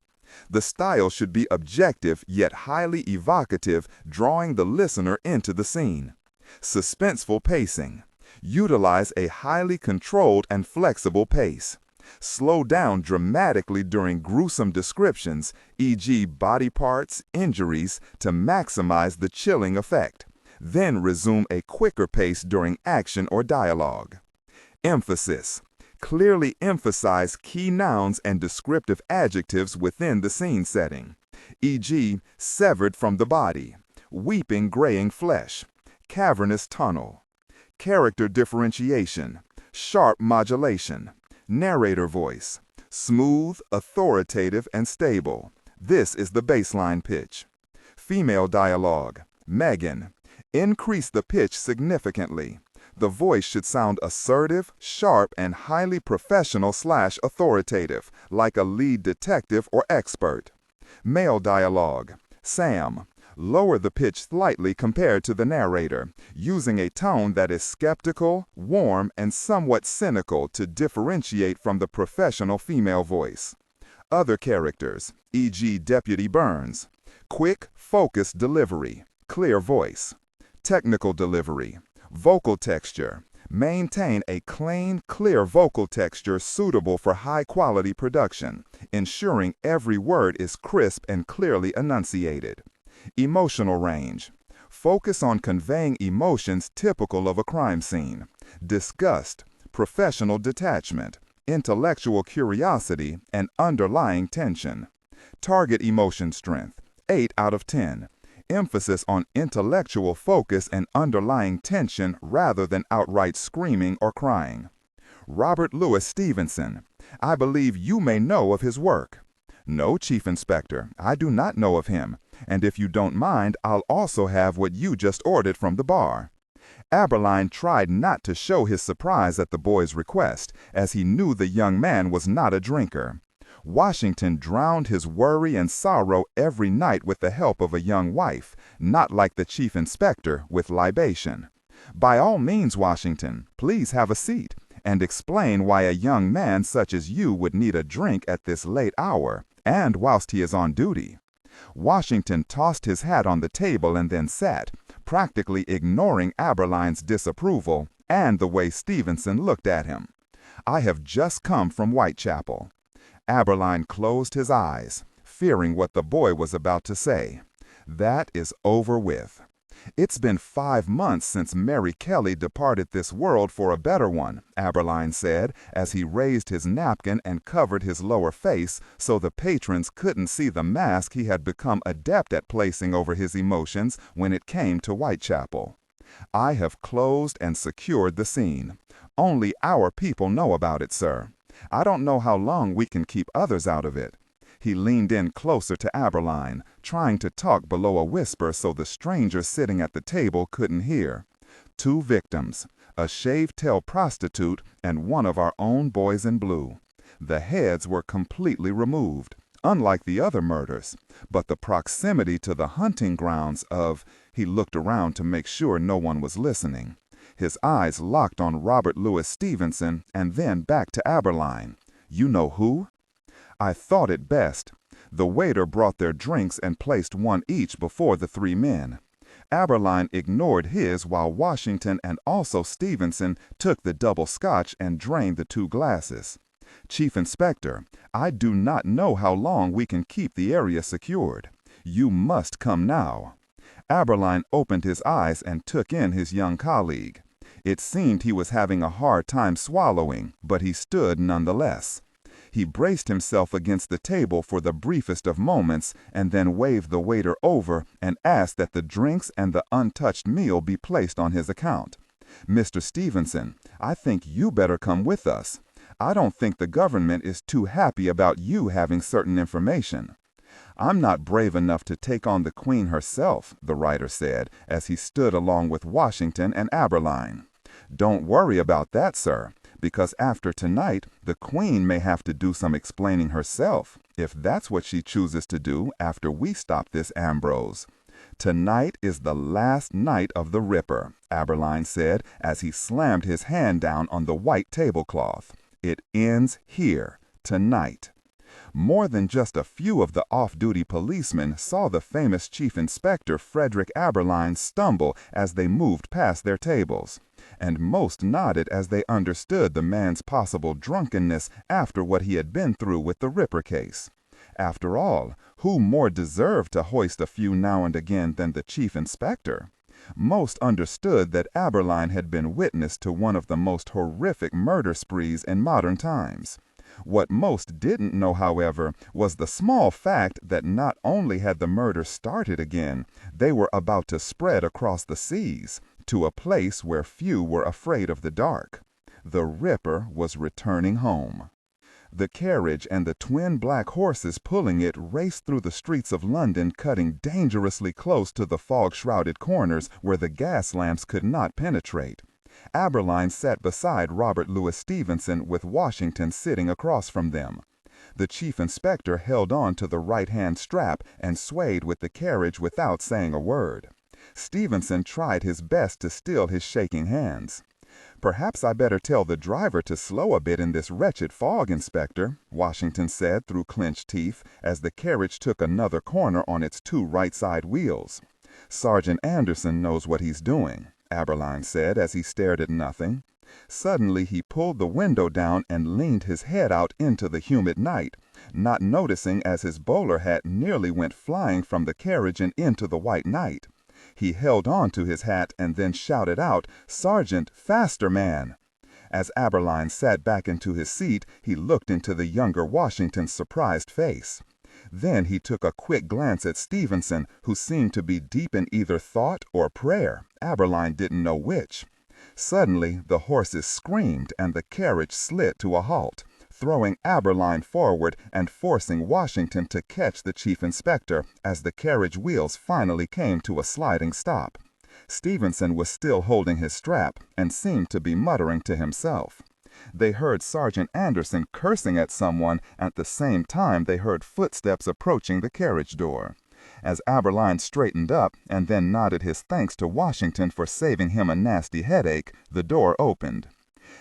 The style should be objective yet highly evocative, drawing the listener into the scene. Suspenseful pacing. Utilize a highly controlled and flexible pace. Slow down dramatically during gruesome descriptions, e.g. body parts, injuries, to maximize the chilling effect. Then resume a quicker pace during action or dialogue. Emphasis. Clearly emphasize key nouns and descriptive adjectives within the scene setting, e.g. severed from the body, weeping graying flesh, cavernous tunnel. Character differentiation, sharp modulation, narrator voice, smooth, authoritative, and stable. This is the baseline pitch. Female dialogue, Megan. Increase the pitch significantly. The voice should sound assertive, sharp, and highly professional/authoritative, like a lead detective or expert. Male dialogue, Sam. Lower the pitch slightly compared to the narrator, using a tone that is skeptical, warm, and somewhat cynical to differentiate from the professional female voice. Other characters, e.g. Deputy Burns. Quick, focused delivery, clear voice. Technical delivery, vocal texture. Maintain a clean, clear vocal texture suitable for high-quality production, ensuring every word is crisp and clearly enunciated. Emotional range. Focus on conveying emotions typical of a crime scene. Disgust, professional detachment, intellectual curiosity, and underlying tension. Target emotion strength, 8 out of 10. Emphasis on intellectual focus and underlying tension rather than outright screaming or crying. Robert Louis Stevenson. I believe you may know of his work. No, Chief Inspector, I do not know of him, and if you don't mind, I'll also have what you just ordered from the bar. Aberline tried not to show his surprise at the boy's request, as he knew the young man was not a drinker. Washington drowned his worry and sorrow every night with the help of a young wife, not like the Chief Inspector with libation. By all means, Washington, please have a seat, and explain why a young man such as you would need a drink at this late hour, and whilst he is on duty. Washington tossed his hat on the table and then sat, practically ignoring Aberline's disapproval and the way Stevenson looked at him. I have just come from Whitechapel. Aberline closed his eyes, fearing what the boy was about to say. That is over with. It's been 5 months since Mary Kelly departed this world for a better one, Aberline said, as he raised his napkin and covered his lower face so the patrons couldn't see the mask he had become adept at placing over his emotions when it came to Whitechapel. I have closed and secured the scene. Only our people know about it, sir. I don't know how long we can keep others out of it. He leaned in closer to Aberline, trying to talk below a whisper so the stranger sitting at the table couldn't hear. 2 victims, a shaved-tail prostitute and one of our own boys in blue. The heads were completely removed, unlike the other murders, but the proximity to the hunting grounds of... He looked around to make sure no one was listening. His eyes locked on Robert Louis Stevenson and then back to Aberline. You know who? I thought it best. The waiter brought their drinks and placed one each before the 3 men. Aberline ignored his while Washington and also Stevenson took the double scotch and drained the 2 glasses. "Chief Inspector, I do not know how long we can keep the area secured. You must come now." Aberline opened his eyes and took in his young colleague. It seemed he was having a hard time swallowing, but he stood nonetheless. He braced himself against the table for the briefest of moments and then waved the waiter over and asked that the drinks and the untouched meal be placed on his account. "Mr. Stevenson, I think you better come with us. I don't think the government is too happy about you having certain information." "I'm not brave enough to take on the Queen herself," the writer said as he stood along with Washington and Aberline. "Don't worry about that, sir, because after tonight, the Queen may have to do some explaining herself, if that's what she chooses to do after we stop this Ambrose. Tonight is the last night of the Ripper," Aberline said as he slammed his hand down on the white tablecloth. "It ends here, tonight." More than just a few of the off-duty policemen saw the famous Chief Inspector Frederick Aberline stumble as they moved past their tables, and most nodded as they understood the man's possible drunkenness after what he had been through with the Ripper case. After all, who more deserved to hoist a few now and again than the Chief Inspector? Most understood that Aberline had been witness to one of the most horrific murder sprees in modern times. What most didn't know, however, was the small fact that not only had the murder started again, they were about to spread across the seas, to a place where few were afraid of the dark. The Ripper was returning home. The carriage and the twin black horses pulling it raced through the streets of London, cutting dangerously close to the fog-shrouded corners where the gas lamps could not penetrate. Aberline sat beside Robert Louis Stevenson, with Washington sitting across from them. The Chief Inspector held on to the right-hand strap and swayed with the carriage without saying a word. Stevenson tried his best to still his shaking hands. "Perhaps I better tell the driver to slow a bit in this wretched fog, Inspector," Washington said through clenched teeth as the carriage took another corner on its 2 right-side wheels. "Sergeant Anderson knows what he's doing," Aberline said as he stared at nothing. Suddenly he pulled the window down and leaned his head out into the humid night, not noticing as his bowler hat nearly went flying from the carriage and into the white night. He held on to his hat and then shouted out, "Sergeant, faster, man!" As Aberline sat back into his seat, he looked into the younger Washington's surprised face. Then he took a quick glance at Stevenson, who seemed to be deep in either thought or prayer. Aberline didn't know which. Suddenly, the horses screamed and the carriage slid to a halt, throwing Aberline forward and forcing Washington to catch the Chief Inspector as the carriage wheels finally came to a sliding stop. Stevenson was still holding his strap and seemed to be muttering to himself. They heard Sergeant Anderson cursing at someone. At the same time, they heard footsteps approaching the carriage door. As Aberline straightened up and then nodded his thanks to Washington for saving him a nasty headache, the door opened.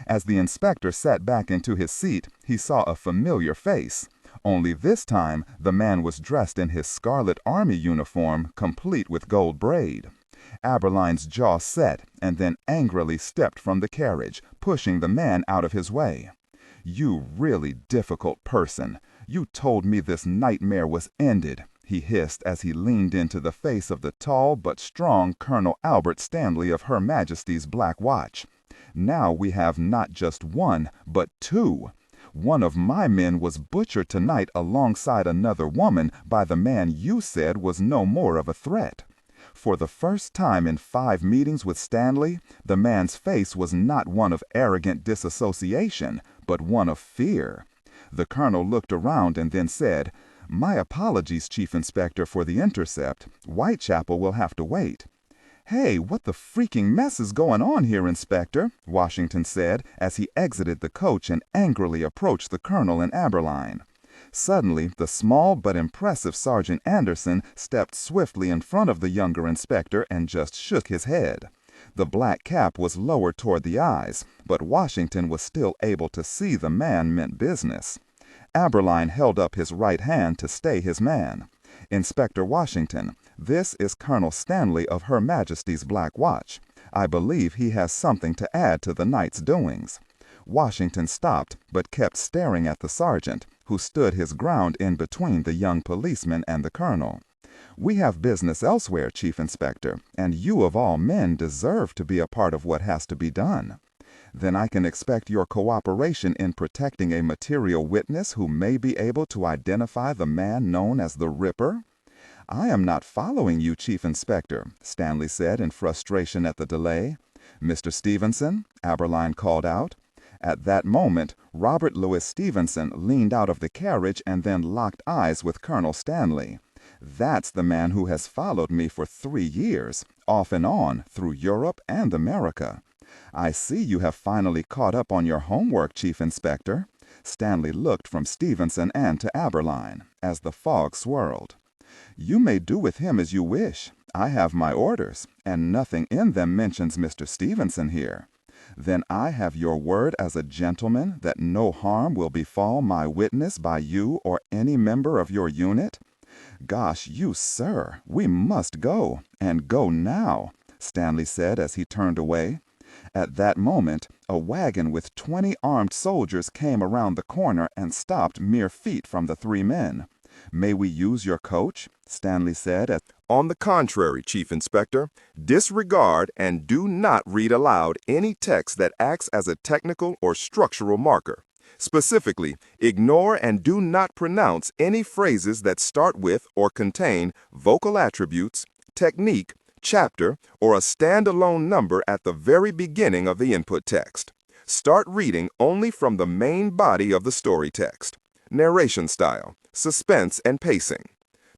As the inspector sat back into his seat, he saw a familiar face. Only this time, the man was dressed in his scarlet army uniform, complete with gold braid. Aberline's jaw set, and then angrily stepped from the carriage, pushing the man out of his way. "You really difficult person. You told me this nightmare was ended," he hissed as he leaned into the face of the tall but strong Colonel Albert Stanley of Her Majesty's Black Watch. "Now we have not just one, but two. One of my men was butchered tonight alongside another woman by the man you said was no more of a threat." For the first time in 5 meetings with Stanley, the man's face was not one of arrogant disassociation, but one of fear. The colonel looked around and then said, "My apologies, Chief Inspector, for the intercept. Whitechapel will have to wait." "Hey, what the freaking mess is going on here, Inspector?" Washington said as he exited the coach and angrily approached the colonel and Aberline. Suddenly, the small but impressive Sergeant Anderson stepped swiftly in front of the younger inspector and just shook his head. The black cap was lowered toward the eyes, but Washington was still able to see the man meant business. Aberline held up his right hand to stay his man. "Inspector Washington, this is Colonel Stanley of Her Majesty's Black Watch. I believe he has something to add to the night's doings." Washington stopped, but kept staring at the sergeant, who stood his ground in between the young policeman and the colonel. "We have business elsewhere, Chief Inspector, and you of all men deserve to be a part of what has to be done." "Then I can expect your cooperation in protecting a material witness who may be able to identify the man known as the Ripper?" "I am not following you, Chief Inspector," Stanley said in frustration at the delay. "Mr. Stevenson," Aberline called out. At that moment, Robert Louis Stevenson leaned out of the carriage and then locked eyes with Colonel Stanley. "That's the man who has followed me for 3 years, off and on, through Europe and America. I see you have finally caught up on your homework, Chief Inspector." Stanley looked from Stevenson and to Aberline, as the fog swirled. "You may do with him as you wish. I have my orders, and nothing in them mentions Mr. Stevenson here. Then I have your word as a gentleman that no harm will befall my witness by you or any member of your unit?" "Gosh, you sir, we must go, and go now," Stanley said as he turned away. At that moment, a wagon with 20 armed soldiers came around the corner and stopped mere feet from the 3 men. "May we use your coach?" Stanley said as On the contrary, Chief Inspector, disregard and do not read aloud any text that acts as a technical or structural marker. Specifically, ignore and do not pronounce any phrases that start with or contain vocal attributes, technique, chapter, or a standalone number at the very beginning of the input text. Start reading only from the main body of the story text. Narration style, suspense and pacing.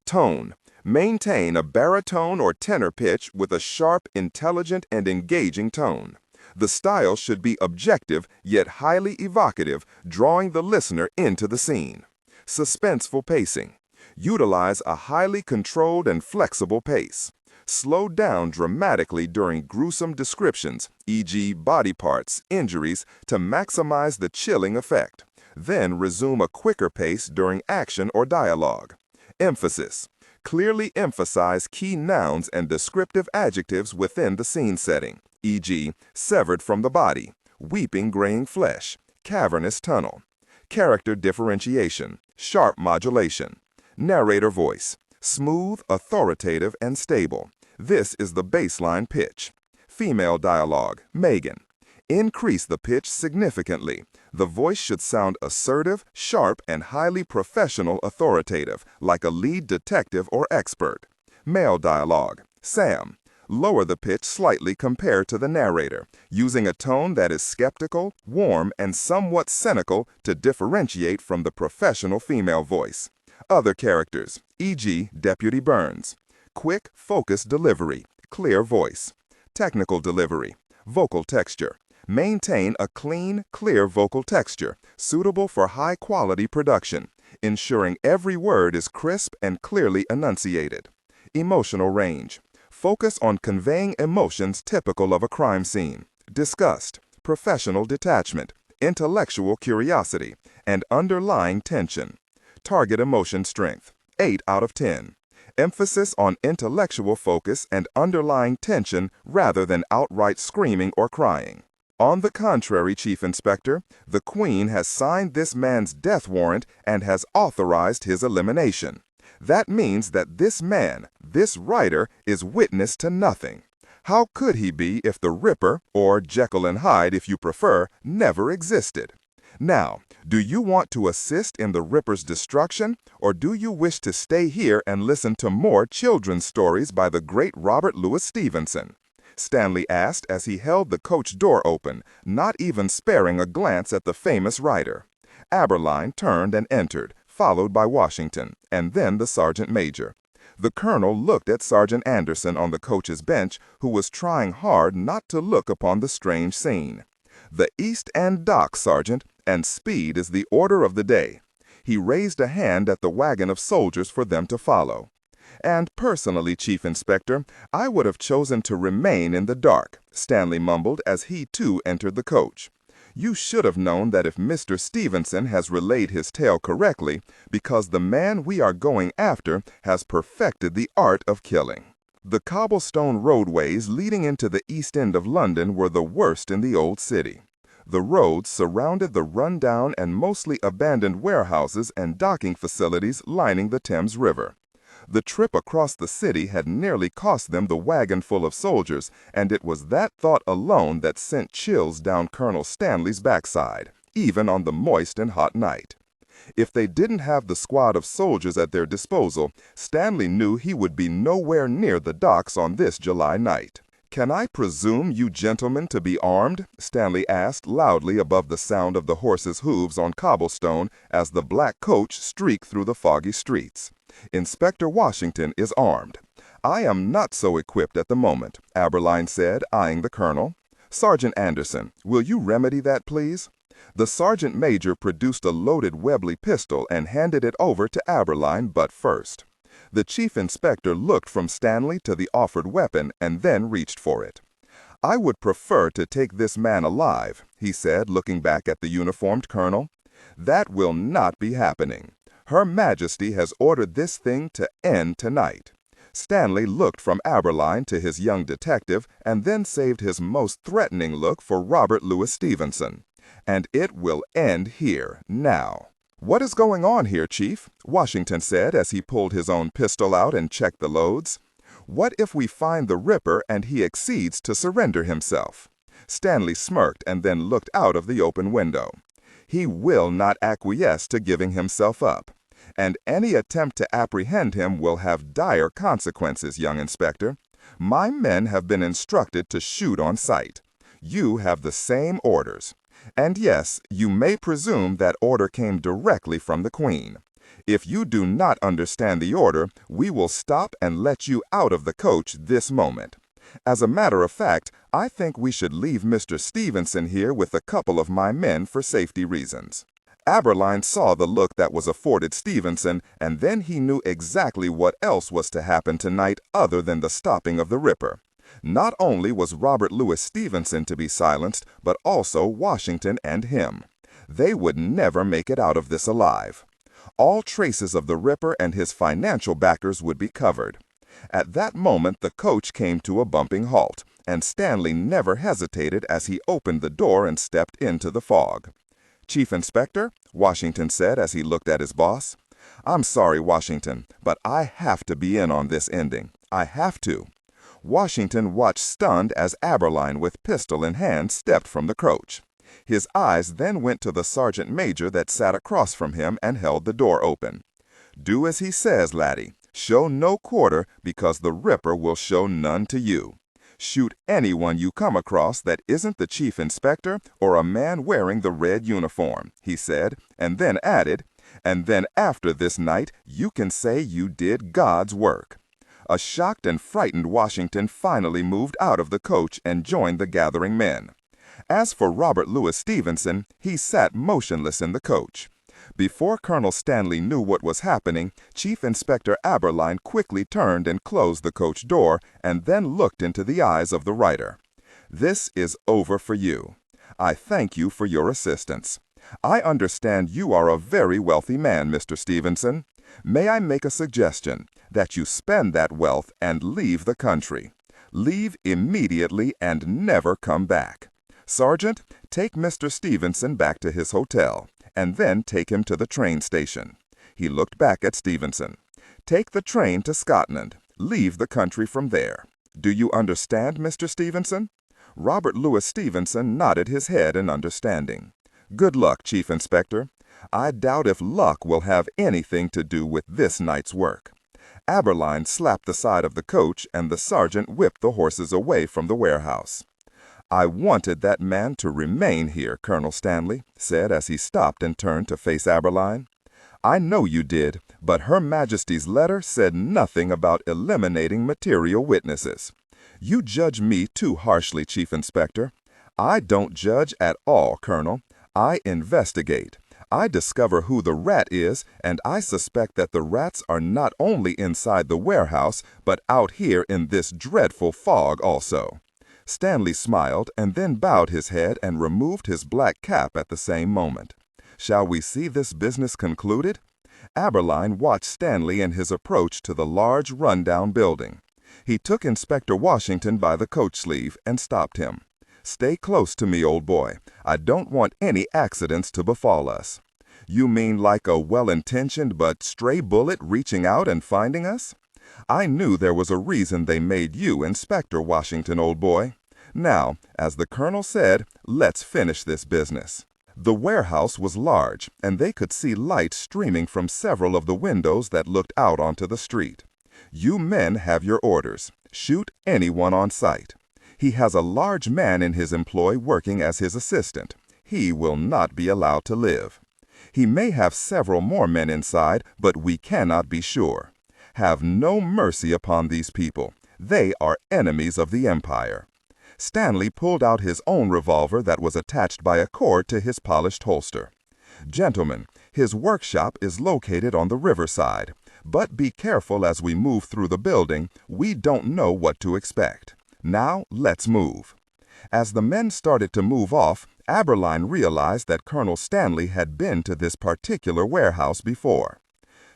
Tone. Maintain a baritone or tenor pitch with a sharp, intelligent, and engaging tone. The style should be objective yet highly evocative, drawing the listener into the scene. Suspenseful pacing. Utilize a highly controlled and flexible pace. Slow down dramatically during gruesome descriptions, e.g. body parts, injuries, to maximize the chilling effect. Then resume a quicker pace during action or dialogue. Emphasis. Clearly emphasize key nouns and descriptive adjectives within the scene setting, e.g. severed from the body, weeping graying flesh, cavernous tunnel. Character differentiation, sharp modulation. Narrator voice, smooth, authoritative, and stable. This is the baseline pitch. Female dialogue, Megan. Increase the pitch significantly. The voice should sound assertive, sharp, and highly professional authoritative, like a lead detective or expert. Male dialogue, Sam. Lower the pitch slightly compared to the narrator, using a tone that is skeptical, warm, and somewhat cynical to differentiate from the professional female voice. Other characters, e.g. Deputy Burns. Quick, focused delivery, clear voice. Technical delivery, vocal texture. Maintain a clean, clear vocal texture, suitable for high-quality production, ensuring every word is crisp and clearly enunciated. Emotional range. Focus on conveying emotions typical of a crime scene: disgust, professional detachment, intellectual curiosity, and underlying tension. Target emotion strength, 8 out of 10. Emphasis on intellectual focus and underlying tension rather than outright screaming or crying. On the contrary, Chief Inspector, the Queen has signed this man's death warrant and has authorized his elimination. That means that this man, this writer, is witness to nothing. How could he be if the Ripper, or Jekyll and Hyde if you prefer, never existed? Now, do you want to assist in the Ripper's destruction, or do you wish to stay here and listen to more children's stories by the great Robert Louis Stevenson? Stanley asked as he held the coach door open, not even sparing a glance at the famous writer. Aberline turned and entered, followed by Washington, and then the sergeant major. The colonel looked at Sergeant Anderson on the coach's bench, who was trying hard not to look upon the strange scene. "The East End Dock, Sergeant, and speed is the order of the day." He raised a hand at the wagon of soldiers for them to follow. "And personally, Chief Inspector, I would have chosen to remain in the dark," Stanley mumbled as he too entered the coach. You should have known that if Mr. Stevenson has relayed his tale correctly, because the man we are going after has perfected the art of killing. The cobblestone roadways leading into the East End of London were the worst in the old city. The roads surrounded the run-down and mostly abandoned warehouses and docking facilities lining the Thames River. The trip across the city had nearly cost them the wagon full of soldiers, and it was that thought alone that sent chills down Colonel Stanley's backside, even on the moist and hot night. If they didn't have the squad of soldiers at their disposal, Stanley knew he would be nowhere near the docks on this July night. "Can I presume you gentlemen to be armed?" Stanley asked loudly above the sound of the horses' hooves on cobblestone as the black coach streaked through the foggy streets. "Inspector Washington is armed." "I am not so equipped at the moment," Aberline said, eyeing the colonel. "Sergeant Anderson, will you remedy that, please?" The sergeant major produced a loaded Webley pistol and handed it over to Aberline butt first. The chief inspector looked from Stanley to the offered weapon and then reached for it. "I would prefer to take this man alive," he said, looking back at the uniformed colonel. "That will not be happening. Her Majesty has ordered this thing to end tonight." Stanley looked from Aberline to his young detective and then saved his most threatening look for Robert Louis Stevenson. "And it will end here, now." "What is going on here, Chief?" Washington said as he pulled his own pistol out and checked the loads. "What if we find the Ripper and he accedes to surrender himself?" Stanley smirked and then looked out of the open window. "He will not acquiesce to giving himself up. And any attempt to apprehend him will have dire consequences, young inspector. My men have been instructed to shoot on sight. You have the same orders. And yes, you may presume that order came directly from the Queen. If you do not understand the order, we will stop and let you out of the coach this moment. As a matter of fact, I think we should leave Mr. Stevenson here with a couple of my men for safety reasons." Aberline saw the look that was afforded Stevenson, and then he knew exactly what else was to happen tonight other than the stopping of the Ripper. Not only was Robert Louis Stevenson to be silenced, but also Washington and him. They would never make it out of this alive. All traces of the Ripper and his financial backers would be covered. At that moment the coach came to a bumping halt, and Stanley never hesitated as he opened the door and stepped into the fog. "Chief Inspector," Washington said as he looked at his boss. "I'm sorry, Washington, but I have to be in on this ending. I have to." Washington watched stunned as Aberline, with pistol in hand, stepped from the coach. His eyes then went to the sergeant major that sat across from him and held the door open. "Do as he says, laddie. Show no quarter, because the Ripper will show none to you. Shoot anyone you come across that isn't the chief inspector or a man wearing the red uniform," he said, and then added, "and then after this night you can say you did God's work." A shocked and frightened Washington finally moved out of the coach and joined the gathering men. As for Robert Louis Stevenson, he sat motionless in the coach. Before Colonel Stanley knew what was happening, Chief Inspector Aberline quickly turned and closed the coach door and then looked into the eyes of the writer. "This is over for you. I thank you for your assistance. I understand you are a very wealthy man, Mr. Stevenson. May I make a suggestion? That you spend that wealth and leave the country. Leave immediately and never come back. Sergeant, take Mr. Stevenson back to his hotel, and then take him to the train station." He looked back at Stevenson. "Take the train to Scotland. Leave the country from there. Do you understand, Mr. Stevenson?" Robert Louis Stevenson nodded his head in understanding. "Good luck, Chief Inspector. I doubt if luck will have anything to do with this night's work." Aberline slapped the side of the coach, and the sergeant whipped the horses away from the warehouse. "I wanted that man to remain here," Colonel Stanley said as he stopped and turned to face Aberline. "I know you did, but Her Majesty's letter said nothing about eliminating material witnesses. You judge me too harshly, Chief Inspector. I don't judge at all, Colonel. I investigate. I discover who the rat is, and I suspect that the rats are not only inside the warehouse, but out here in this dreadful fog also." Stanley smiled and then bowed his head and removed his black cap at the same moment. Shall we see this business concluded? Aberline watched Stanley in his approach to the large rundown building. He took Inspector Washington by the coat sleeve and stopped him. "Stay close to me, old boy. I don't want any accidents to befall us." "You mean like a well-intentioned but stray bullet reaching out and finding us?" "I knew there was a reason they made you Inspector Washington, old boy. Now, as the Colonel said, let's finish this business." The warehouse was large, and they could see light streaming from several of the windows that looked out onto the street. "You men have your orders. Shoot anyone on sight. He has a large man in his employ working as his assistant. He will not be allowed to live. He may have several more men inside, but we cannot be sure. Have no mercy upon these people. They are enemies of the Empire." Stanley pulled out his own revolver that was attached by a cord to his polished holster. "Gentlemen, his workshop is located on the riverside, but be careful as we move through the building. We don't know what to expect. Now, let's move." As the men started to move off, Aberline realized that Colonel Stanley had been to this particular warehouse before.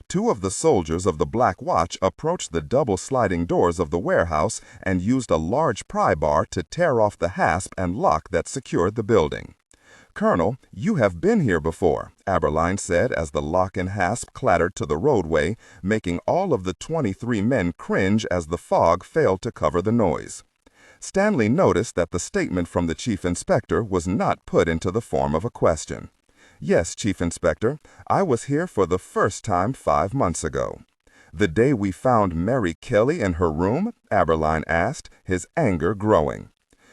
Two of the soldiers of the Black Watch approached the double sliding doors of the warehouse and used a large pry bar to tear off the hasp and lock that secured the building. "Colonel, you have been here before," Aberline said as the lock and hasp clattered to the roadway, making all of the 23 men cringe as the fog failed to cover the noise. Stanley noticed that the statement from the chief inspector was not put into the form of a question. "Yes, Chief Inspector, I was here for the first time 5 months ago." "The day we found Mary Kelly in her room?" Aberline asked, his anger growing.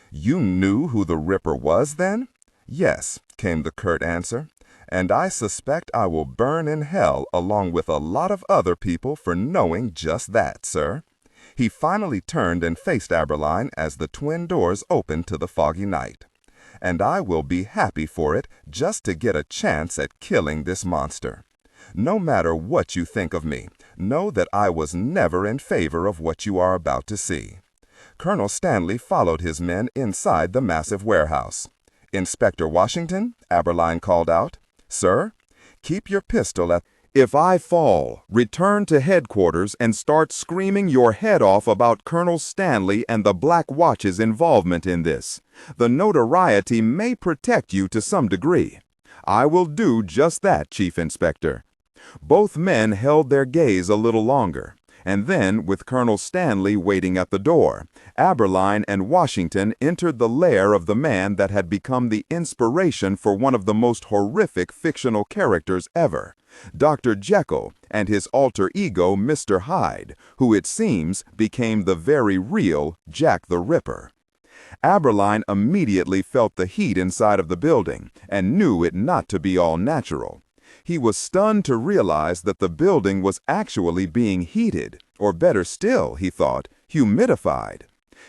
"You knew who the Ripper was then?" "Yes," came the curt answer, "and I suspect I will burn in hell along with a lot of other people for knowing just that, sir." He finally turned and faced Aberline as the twin doors opened to the foggy night. "And I will be happy for it just to get a chance at killing this monster. No matter what you think of me, know that I was never in favor of what you are about to see." Colonel Stanley followed his men inside the massive warehouse. "Inspector Washington," Aberline called out. "Sir, keep your pistol at—" "If I fall, return to headquarters and start screaming your head off about Colonel Stanley and the Black Watch's involvement in this. The notoriety may protect you to some degree." "I will do just that, Chief Inspector." Both men held their gaze a little longer, and then, with Colonel Stanley waiting at the door, Aberline and Washington entered the lair of the man that had become the inspiration for one of the most horrific fictional characters ever, Dr. Jekyll and his alter ego Mr. Hyde, who it seems became the very real Jack the Ripper. Aberline immediately felt the heat inside of the building and knew it not to be all natural. He was stunned to realize that the building was actually being heated, or better still, he thought, humidified.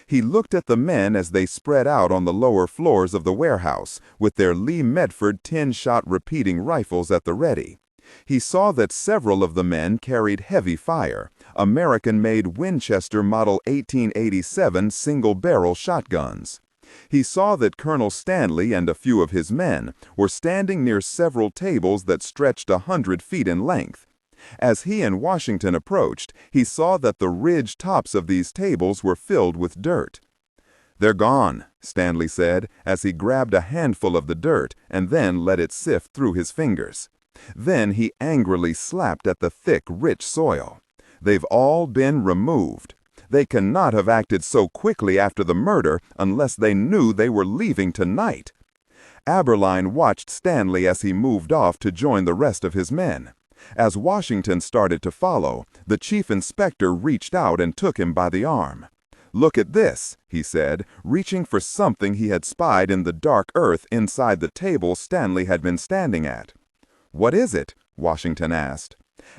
He looked at the men as they spread out on the lower floors of the warehouse, with their Lee Medford 10-shot repeating rifles at the ready. He saw that several of the men carried heavy fire, American-made Winchester Model 1887 single-barrel shotguns. He saw that Colonel Stanley and a few of his men were standing near several tables that stretched 100 feet in length. As he and Washington approached, he saw that the ridged tops of these tables were filled with dirt. "They're gone," Stanley said, as he grabbed a handful of the dirt and then let it sift through his fingers. Then he angrily slapped at the thick, rich soil. "They've all been removed. They cannot have acted so quickly after the murder unless they knew they were leaving tonight." Aberline watched Stanley as he moved off to join the rest of his men. As Washington started to follow, the chief inspector reached out and took him by the arm. "Look at this," he said, reaching for something he had spied in the dark earth inside the table Stanley had been standing at. "What is it?" Washington asked.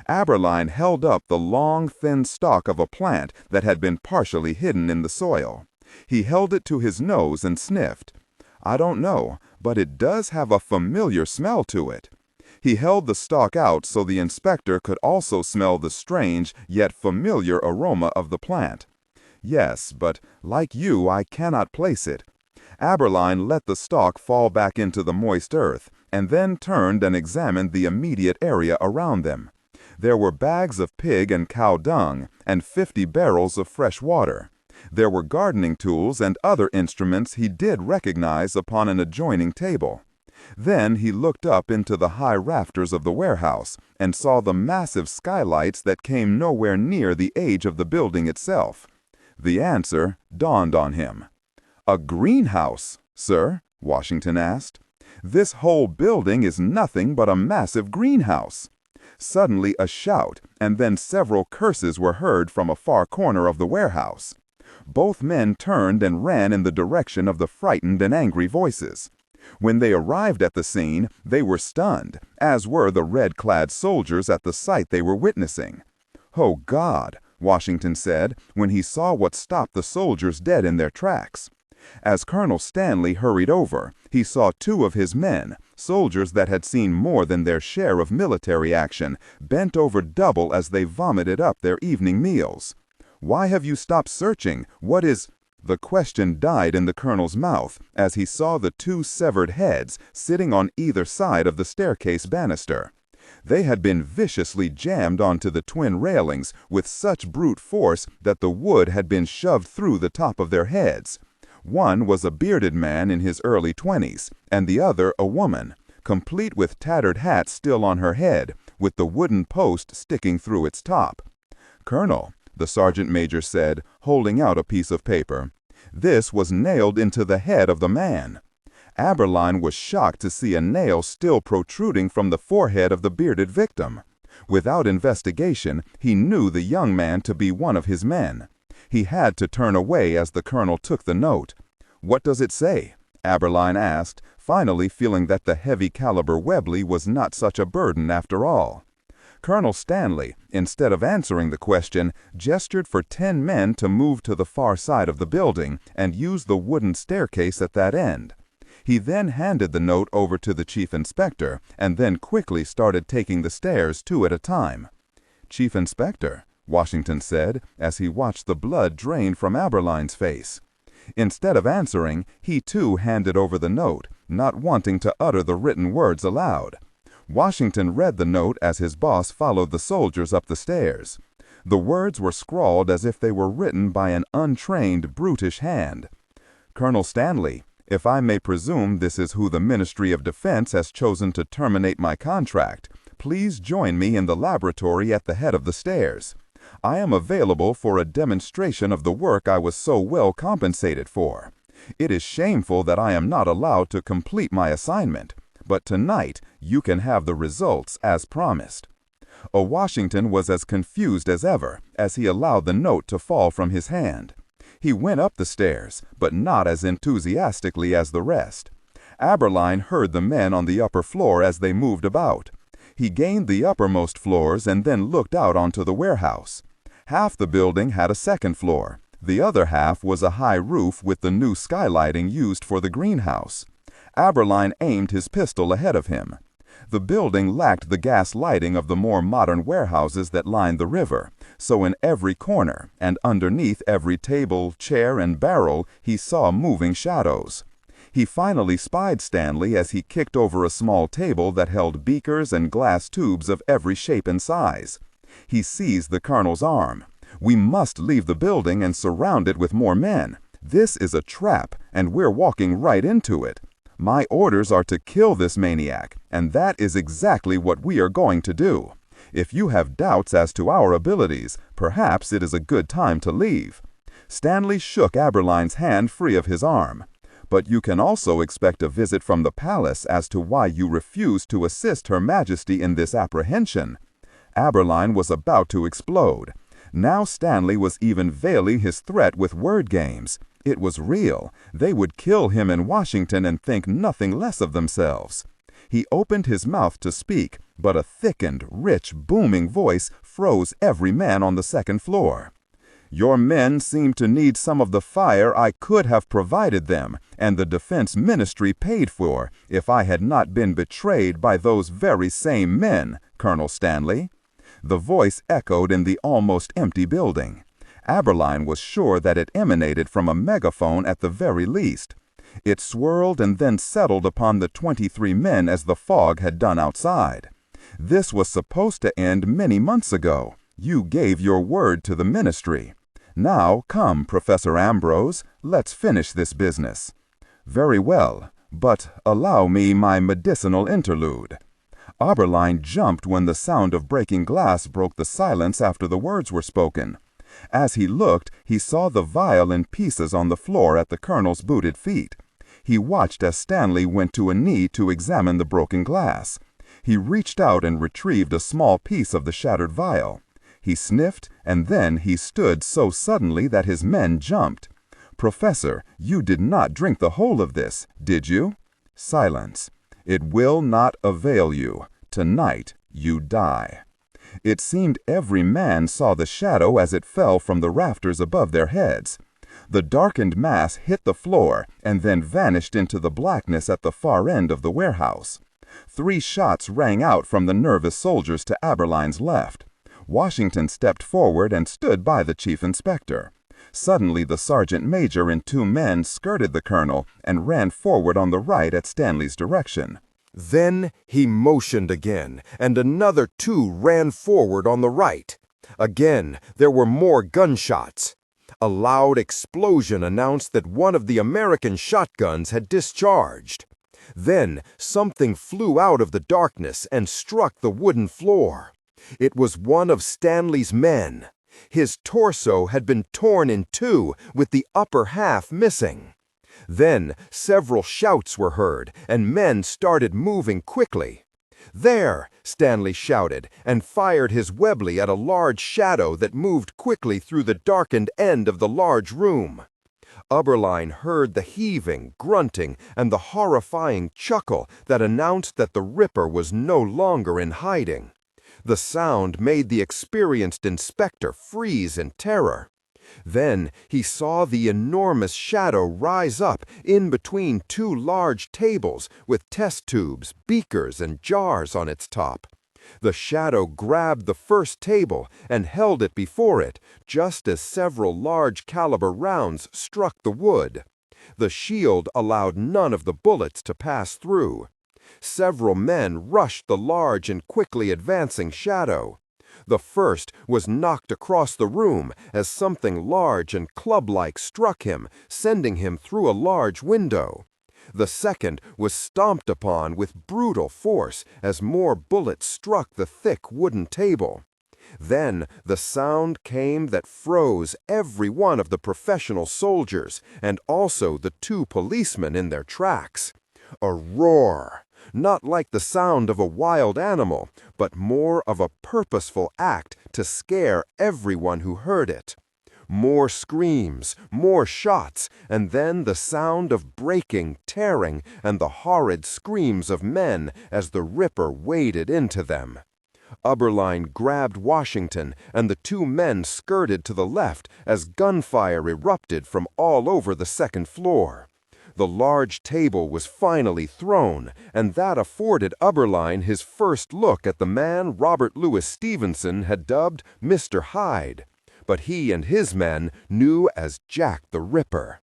Aberline held up the long, thin stalk of a plant that had been partially hidden in the soil. He held it to his nose and sniffed. "I don't know, but it does have a familiar smell to it." He held the stalk out so the inspector could also smell the strange yet familiar aroma of the plant. Yes, but like you, I cannot place it. Aberline let the stalk fall back into the moist earth, and then turned and examined the immediate area around them. There were bags of pig and cow dung, and 50 barrels of fresh water. There were gardening tools and other instruments he did recognize upon an adjoining table. Then he looked up into the high rafters of the warehouse and saw the massive skylights that came nowhere near the age of the building itself. The answer dawned on him. "A greenhouse, sir?" Washington asked. "This whole building is nothing but a massive greenhouse." Suddenly a shout, and then several curses were heard from a far corner of the warehouse. Both men turned and ran in the direction of the frightened and angry voices. When they arrived at the scene, they were stunned, as were the red-clad soldiers at the sight they were witnessing. "Oh, God," Washington said, when he saw what stopped the soldiers dead in their tracks. As Colonel Stanley hurried over, he saw 2 of his men, soldiers that had seen more than their share of military action, bent over double as they vomited up their evening meals. "Why have you stopped searching? What is—" The question died in the colonel's mouth as he saw the 2 severed heads sitting on either side of the staircase banister. They had been viciously jammed onto the twin railings with such brute force that the wood had been shoved through the top of their heads. One was a bearded man in his early 20s, and the other a woman, complete with tattered hat still on her head, with the wooden post sticking through its top. "Colonel," the sergeant major said, holding out a piece of paper, "this was nailed into the head of the man." Aberline was shocked to see a nail still protruding from the forehead of the bearded victim. Without investigation, he knew the young man to be one of his men. He had to turn away as the colonel took the note. "What does it say?" Aberline asked, finally feeling that the heavy-caliber Webley was not such a burden after all. Colonel Stanley, instead of answering the question, gestured for 10 men to move to the far side of the building and use the wooden staircase at that end. He then handed the note over to the chief inspector and then quickly started taking the stairs 2 at a time. "Chief Inspector," Washington said as he watched the blood drain from Aberline's face. Instead of answering, he too handed over the note, not wanting to utter the written words aloud. Washington read the note as his boss followed the soldiers up the stairs. The words were scrawled as if they were written by an untrained, brutish hand. "Colonel Stanley, if I may presume this is who the Ministry of Defense has chosen to terminate my contract, please join me in the laboratory at the head of the stairs. I am available for a demonstration of the work I was so well compensated for. It is shameful that I am not allowed to complete my assignment, but tonight you can have the results as promised." Washington was as confused as ever as he allowed the note to fall from his hand. He went up the stairs, but not as enthusiastically as the rest. Aberline heard the men on the upper floor as they moved about. He gained the uppermost floors and then looked out onto the warehouse. Half the building had a second floor. The other half was a high roof with the new skylighting used for the greenhouse. Aberline aimed his pistol ahead of him. The building lacked the gas lighting of the more modern warehouses that lined the river, so in every corner and underneath every table, chair, and barrel he saw moving shadows. He finally spied Stanley as he kicked over a small table that held beakers and glass tubes of every shape and size. He seized the colonel's arm. "We must leave the building and surround it with more men. This is a trap, and we're walking right into it. My orders are to kill this maniac, and that is exactly what we are going to do. If you have doubts as to our abilities, perhaps it is a good time to leave." Stanley shook Aberline's hand free of his arm. "But you can also expect a visit from the palace as to why you refuse to assist Her Majesty in this apprehension." Aberline was about to explode. Now Stanley was even veiling his threat with word games. It was real. They would kill him in Washington and think nothing less of themselves. He opened his mouth to speak, but a thickened, rich, booming voice froze every man on the second floor. "Your men seem to need some of the fire I could have provided them, and the Defense Ministry paid for, if I had not been betrayed by those very same men, Colonel Stanley." The voice echoed in the almost empty building. Aberline was sure that it emanated from a megaphone at the very least. It swirled and then settled upon the 23 men as the fog had done outside. This was supposed to end many months ago. You gave your word to the ministry. Now, come, Professor Ambrose, let's finish this business. Very well, but allow me my medicinal interlude. Aberline jumped when the sound of breaking glass broke the silence after the words were spoken. As he looked, he saw the vial in pieces on the floor at the colonel's booted feet. He watched as Stanley went to a knee to examine the broken glass. He reached out and retrieved a small piece of the shattered vial. He sniffed, and then he stood so suddenly that his men jumped. "Professor, you did not drink the whole of this, did you?" Silence. "It will not avail you. Tonight you die." It seemed every man saw the shadow as it fell from the rafters above their heads. The darkened mass hit the floor and then vanished into the blackness at the far end of the warehouse. 3 shots rang out from the nervous soldiers to Aberline's left. Washington stepped forward and stood by the chief inspector. Suddenly the sergeant major and 2 men skirted the colonel and ran forward on the right at Stanley's direction. Then he motioned again, and another 2 ran forward on the right. Again, there were more gunshots. A loud explosion announced that one of the American shotguns had discharged. Then something flew out of the darkness and struck the wooden floor. It was one of Stanley's men. His torso had been torn in 2, with the upper half missing. Then several shouts were heard, and men started moving quickly. "There!" Stanley shouted, and fired his Webley at a large shadow that moved quickly through the darkened end of the large room. Aberline heard the heaving, grunting, and the horrifying chuckle that announced that the Ripper was no longer in hiding. The sound made the experienced inspector freeze in terror. Then he saw the enormous shadow rise up in between 2 large tables with test tubes, beakers, and jars on its top. The shadow grabbed the first table and held it before it, just as several large-caliber rounds struck the wood. The shield allowed none of the bullets to pass through. Several men rushed the large and quickly advancing shadow. The first was knocked across the room as something large and club-like struck him, sending him through a large window. The second was stomped upon with brutal force as more bullets struck the thick wooden table. Then the sound came that froze every one of the professional soldiers and also the 2 policemen in their tracks. A roar. Not like the sound of a wild animal, but more of a purposeful act to scare everyone who heard it. More screams, more shots, and then the sound of breaking, tearing, and the horrid screams of men as the Ripper waded into them. Aberline grabbed Washington, and the 2 men skirted to the left as gunfire erupted from all over the second floor. The large table was finally thrown, and that afforded Aberline his first look at the man Robert Louis Stevenson had dubbed Mr. Hyde, but he and his men knew as Jack the Ripper.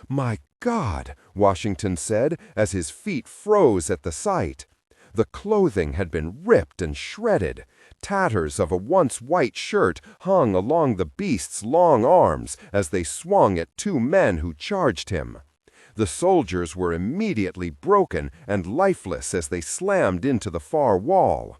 "My God," Washington said as his feet froze at the sight. The clothing had been ripped and shredded. Tatters of a once white shirt hung along the beast's long arms as they swung at 2 men who charged him. The soldiers were immediately broken and lifeless as they slammed into the far wall.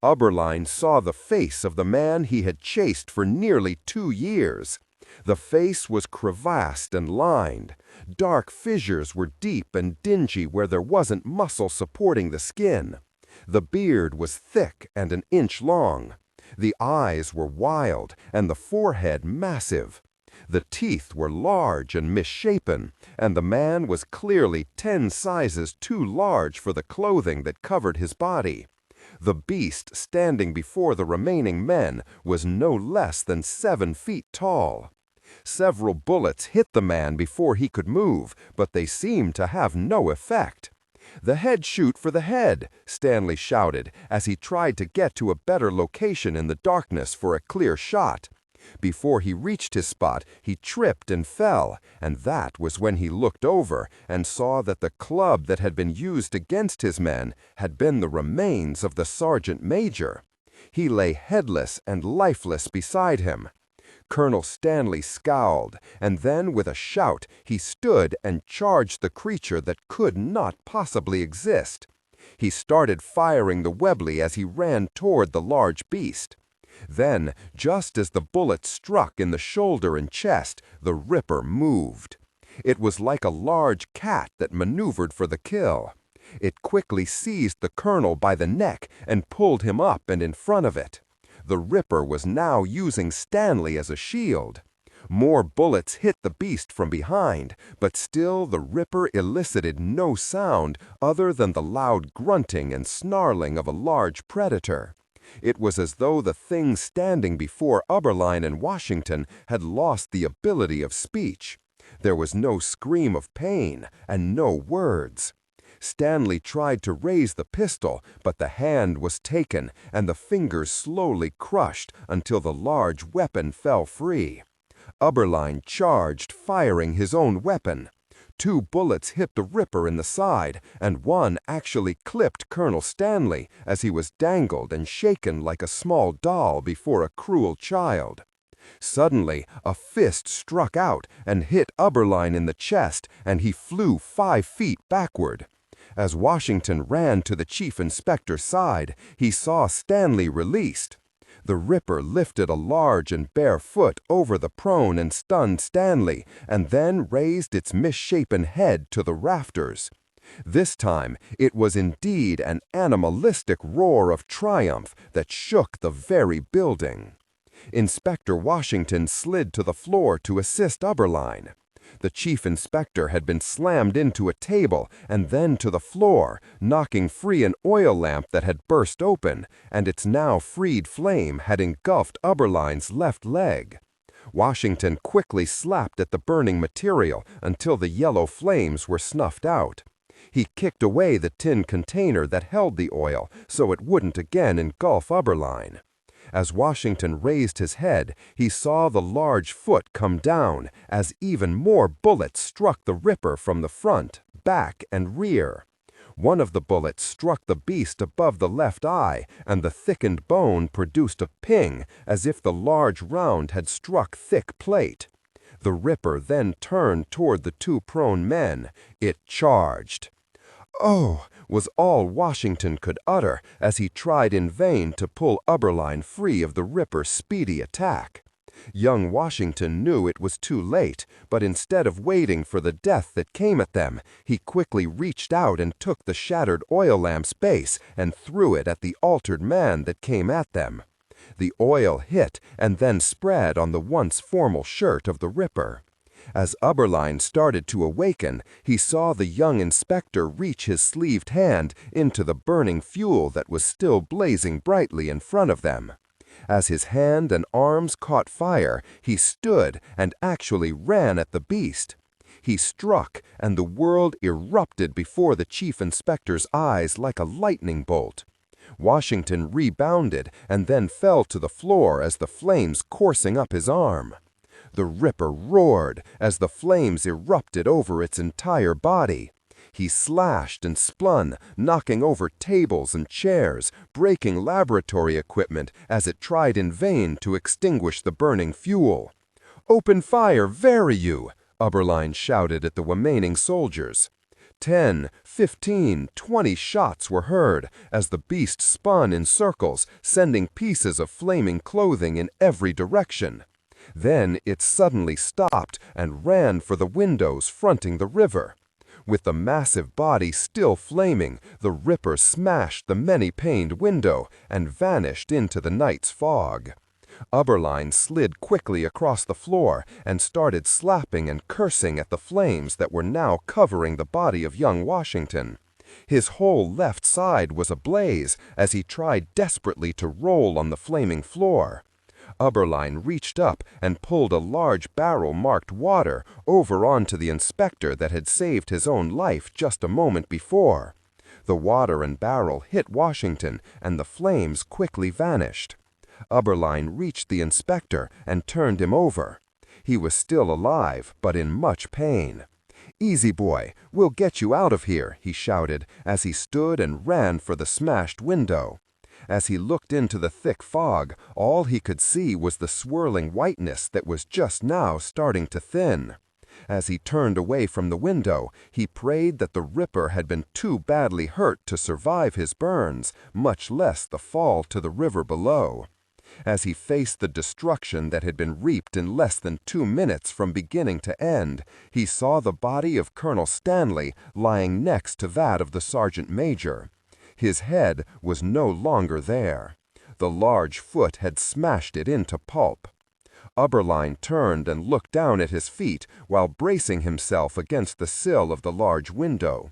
Aberline saw the face of the man he had chased for nearly 2 years. The face was crevassed and lined. Dark fissures were deep and dingy where there wasn't muscle supporting the skin. The beard was thick and an inch long. The eyes were wild and the forehead massive. The teeth were large and misshapen, and the man was clearly 10 sizes too large for the clothing that covered his body. The beast standing before the remaining men was no less than 7 feet tall. Several bullets hit the man before he could move, but they seemed to have no effect. "The head shoot for the head," Stanley shouted as he tried to get to a better location in the darkness for a clear shot. Before he reached his spot, he tripped and fell, and that was when he looked over and saw that the club that had been used against his men had been the remains of the sergeant major. He lay headless and lifeless beside him. Colonel Stanley scowled, and then with a shout he stood and charged the creature that could not possibly exist. He started firing the Webley as he ran toward the large beast. Then, just as the bullet struck in the shoulder and chest, the Ripper moved. It was like a large cat that maneuvered for the kill. It quickly seized the colonel by the neck and pulled him up and in front of it. The Ripper was now using Stanley as a shield. More bullets hit the beast from behind, but still the Ripper elicited no sound other than the loud grunting and snarling of a large predator. It was as though the thing standing before Oberline and Washington had lost the ability of speech. There was no scream of pain and no words. Stanley tried to raise the pistol, but the hand was taken and the fingers slowly crushed until the large weapon fell free. Oberline charged, firing his own weapon. 2 bullets hit the Ripper in the side, and one actually clipped Colonel Stanley as he was dangled and shaken like a small doll before a cruel child. Suddenly, a fist struck out and hit Oberline in the chest, and he flew 5 feet backward. As Washington ran to the chief inspector's side, he saw Stanley released. The Ripper lifted a large and bare foot over the prone and stunned Stanley, and then raised its misshapen head to the rafters. This time, it was indeed an animalistic roar of triumph that shook the very building. Inspector Washington slid to the floor to assist Oberline. The chief inspector had been slammed into a table and then to the floor, knocking free an oil lamp that had burst open, and its now freed flame had engulfed Oberline's left leg. Washington quickly slapped at the burning material until the yellow flames were snuffed out. He kicked away the tin container that held the oil so it wouldn't again engulf Oberline. As Washington raised his head, he saw the large foot come down as even more bullets struck the Ripper from the front, back, and rear. One of the bullets struck the beast above the left eye, and the thickened bone produced a ping as if the large round had struck thick plate. The Ripper then turned toward the 2 prone men. It charged. "Oh!" was all Washington could utter as he tried in vain to pull Oberline free of the Ripper's speedy attack. Young Washington knew it was too late, but instead of waiting for the death that came at them, he quickly reached out and took the shattered oil lamp's base and threw it at the altered man that came at them. The oil hit and then spread on the once formal shirt of the Ripper. As Oberline started to awaken, he saw the young inspector reach his sleeved hand into the burning fuel that was still blazing brightly in front of them. As his hand and arms caught fire, he stood and actually ran at the beast. He struck, and the world erupted before the chief inspector's eyes like a lightning bolt. Washington rebounded and then fell to the floor as the flames coursing up his arm. The Ripper roared as the flames erupted over its entire body. He slashed and spun, knocking over tables and chairs, breaking laboratory equipment as it tried in vain to extinguish the burning fuel. "Open fire, very you!" Oberline shouted at the remaining soldiers. 10, 15, 20 shots were heard as the beast spun in circles, sending pieces of flaming clothing in every direction. Then it suddenly stopped and ran for the windows fronting the river. With the massive body still flaming, the Ripper smashed the many-paned window and vanished into the night's fog. Oberline slid quickly across the floor and started slapping and cursing at the flames that were now covering the body of young Washington. His whole left side was ablaze as he tried desperately to roll on the flaming floor. Oberline reached up and pulled a large barrel marked water over onto the inspector that had saved his own life just a moment before. The water and barrel hit Washington, and the flames quickly vanished. Uberline reached the inspector and turned him over. He was still alive, but in much pain. "Easy, boy, we'll get you out of here," he shouted as he stood and ran for the smashed window. As he looked into the thick fog, all he could see was the swirling whiteness that was just now starting to thin. As he turned away from the window, he prayed that the Ripper had been too badly hurt to survive his burns, much less the fall to the river below. As he faced the destruction that had been reaped in less than 2 minutes from beginning to end, he saw the body of Colonel Stanley lying next to that of the sergeant major. His head was no longer there. The large foot had smashed it into pulp. Uberline turned and looked down at his feet while bracing himself against the sill of the large window.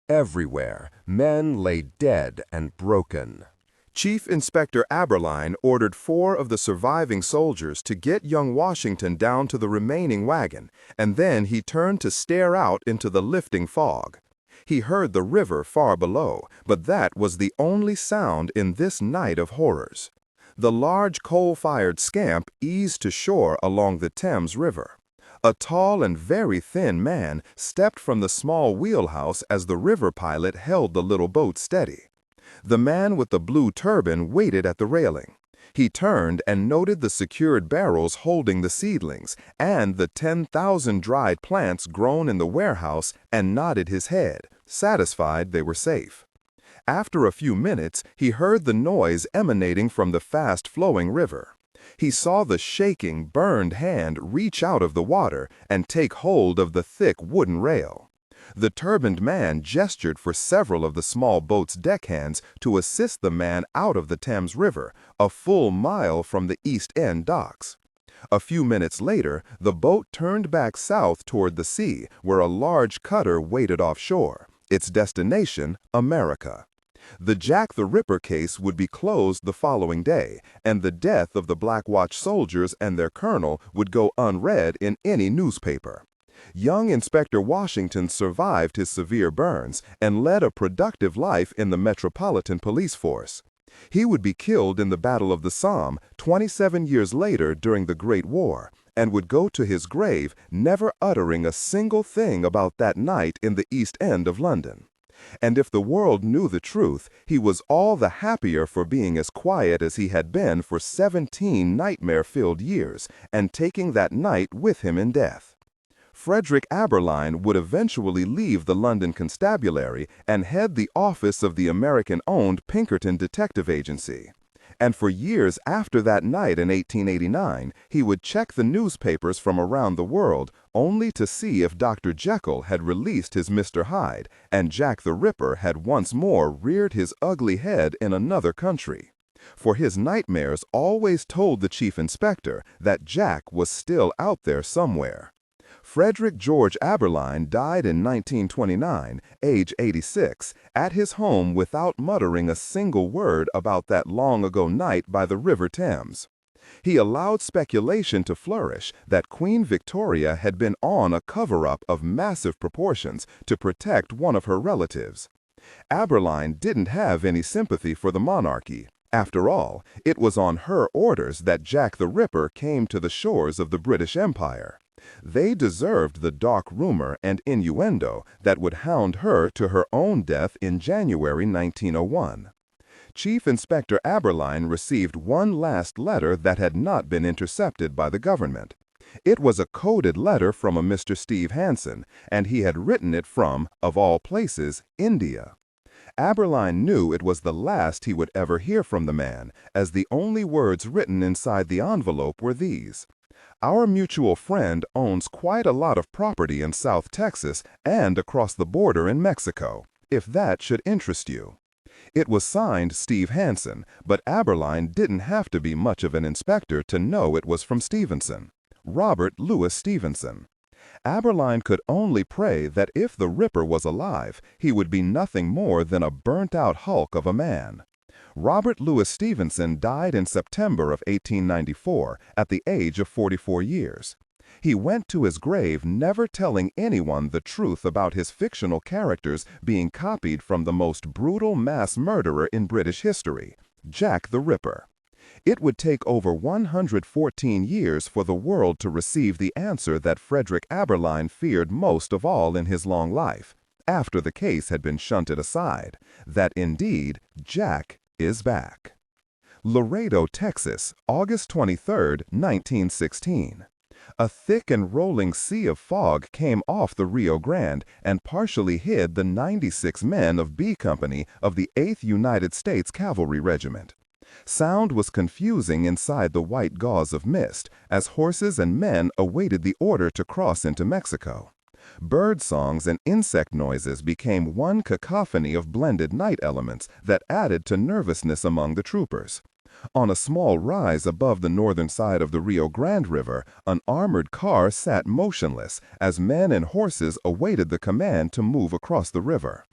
Everywhere, men lay dead and broken. Chief Inspector Aberline ordered 4 of the surviving soldiers to get young Washington down to the remaining wagon, and then he turned to stare out into the lifting fog. He heard the river far below, but that was the only sound in this night of horrors. The large coal-fired scamp eased to shore along the Thames River. A tall and very thin man stepped from the small wheelhouse as the river pilot held the little boat steady. The man with the blue turban waited at the railing. He turned and noted the secured barrels holding the seedlings and the 10,000 dried plants grown in the warehouse and nodded his head, satisfied they were safe. After a few minutes, he heard the noise emanating from the fast-flowing river. He saw the shaking, burned hand reach out of the water and take hold of the thick wooden rail. The turbaned man gestured for several of the small boat's deckhands to assist the man out of the Thames River, a full mile from the East End docks. A few minutes later, the boat turned back south toward the sea, where a large cutter waited offshore, its destination, America. The Jack the Ripper case would be closed the following day, and the death of the Black Watch soldiers and their colonel would go unread in any newspaper. Young Inspector Washington survived his severe burns and led a productive life in the Metropolitan Police Force. He would be killed in the Battle of the Somme 27 years later during the Great War, and would go to his grave never uttering a single thing about that night in the East End of London. And if the world knew the truth, he was all the happier for being as quiet as he had been for 17 nightmare-filled years, and taking that night with him in death. Frederick Aberline would eventually leave the London Constabulary and head the office of the American-owned Pinkerton Detective Agency. And for years after that night in 1889, he would check the newspapers from around the world only to see if Dr. Jekyll had released his Mr. Hyde and Jack the Ripper had once more reared his ugly head in another country. For his nightmares always told the chief inspector that Jack was still out there somewhere. Frederick George Aberline died in 1929, age 86, at his home without muttering a single word about that long-ago night by the River Thames. He allowed speculation to flourish that Queen Victoria had been on a cover-up of massive proportions to protect one of her relatives. Aberline didn't have any sympathy for the monarchy. After all, it was on her orders that Jack the Ripper came to the shores of the British Empire. They deserved the dark rumor and innuendo that would hound her to her own death in January 1901. Chief Inspector Aberline received one last letter that had not been intercepted by the government. It was a coded letter from a Mr. Steve Hansen, and he had written it from, of all places, India. Aberline knew it was the last he would ever hear from the man, as the only words written inside the envelope were these: "Our mutual friend owns quite a lot of property in South Texas and across the border in Mexico, if that should interest you." It was signed Steve Hansen, but Aberline didn't have to be much of an inspector to know it was from Stevenson, Robert Louis Stevenson. Aberline could only pray that if the Ripper was alive, he would be nothing more than a burnt-out hulk of a man. Robert Louis Stevenson died in September of 1894 at the age of 44 years. He went to his grave never telling anyone the truth about his fictional characters being copied from the most brutal mass murderer in British history, Jack the Ripper. It would take over 114 years for the world to receive the answer that Frederick Aberline feared most of all in his long life, after the case had been shunted aside, that indeed Jack is back. Laredo, Texas, August 23, 1916. A thick and rolling sea of fog came off the Rio Grande and partially hid the 96 men of B Company of the 8th United States Cavalry Regiment. Sound was confusing inside the white gauze of mist as horses and men awaited the order to cross into Mexico. Bird songs and insect noises became one cacophony of blended night elements that added to nervousness among the troopers. On a small rise above the northern side of the Rio Grande River, an armored car sat motionless as men and horses awaited the command to move across the river.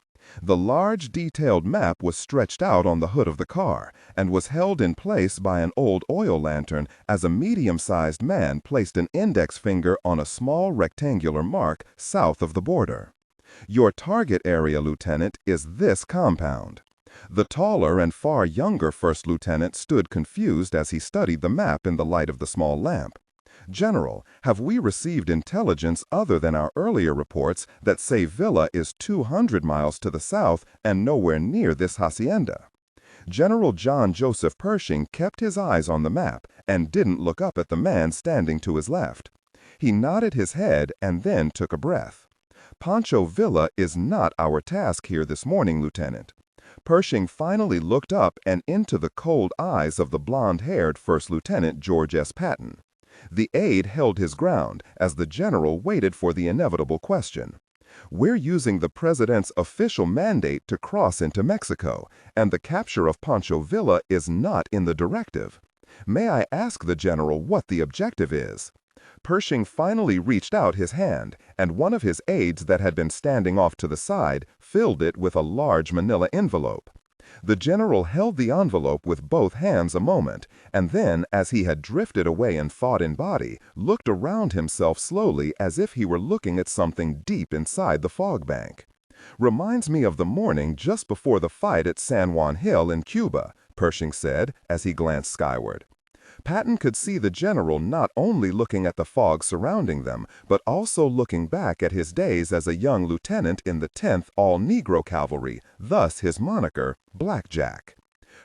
The large, detailed map was stretched out on the hood of the car and was held in place by an old oil lantern as a medium-sized man placed an index finger on a small rectangular mark south of the border. "Your target area, Lieutenant, is this compound." The taller and far younger first lieutenant stood confused as he studied the map in the light of the small lamp. "General, have we received intelligence other than our earlier reports that say Villa is 200 miles to the south and nowhere near this hacienda?" General John Joseph Pershing kept his eyes on the map and didn't look up at the man standing to his left. He nodded his head and then took a breath. "Pancho Villa is not our task here this morning, Lieutenant." Pershing finally looked up and into the cold eyes of the blond-haired First Lieutenant George S. Patton. The aide held his ground as the general waited for the inevitable question. "We're using the president's official mandate to cross into Mexico, and the capture of Pancho Villa is not in the directive. May I ask the general what the objective is?" Pershing finally reached out his hand, and one of his aides that had been standing off to the side filled it with a large manila envelope. The general held the envelope with both hands a moment, and then, as he had drifted away in thought and body, looked around himself slowly as if he were looking at something deep inside the fog bank. "Reminds me of the morning just before the fight at San Juan Hill in Cuba," Pershing said as he glanced skyward. Patton could see the general not only looking at the fog surrounding them, but also looking back at his days as a young lieutenant in the 10th All-Negro Cavalry, thus his moniker, Blackjack.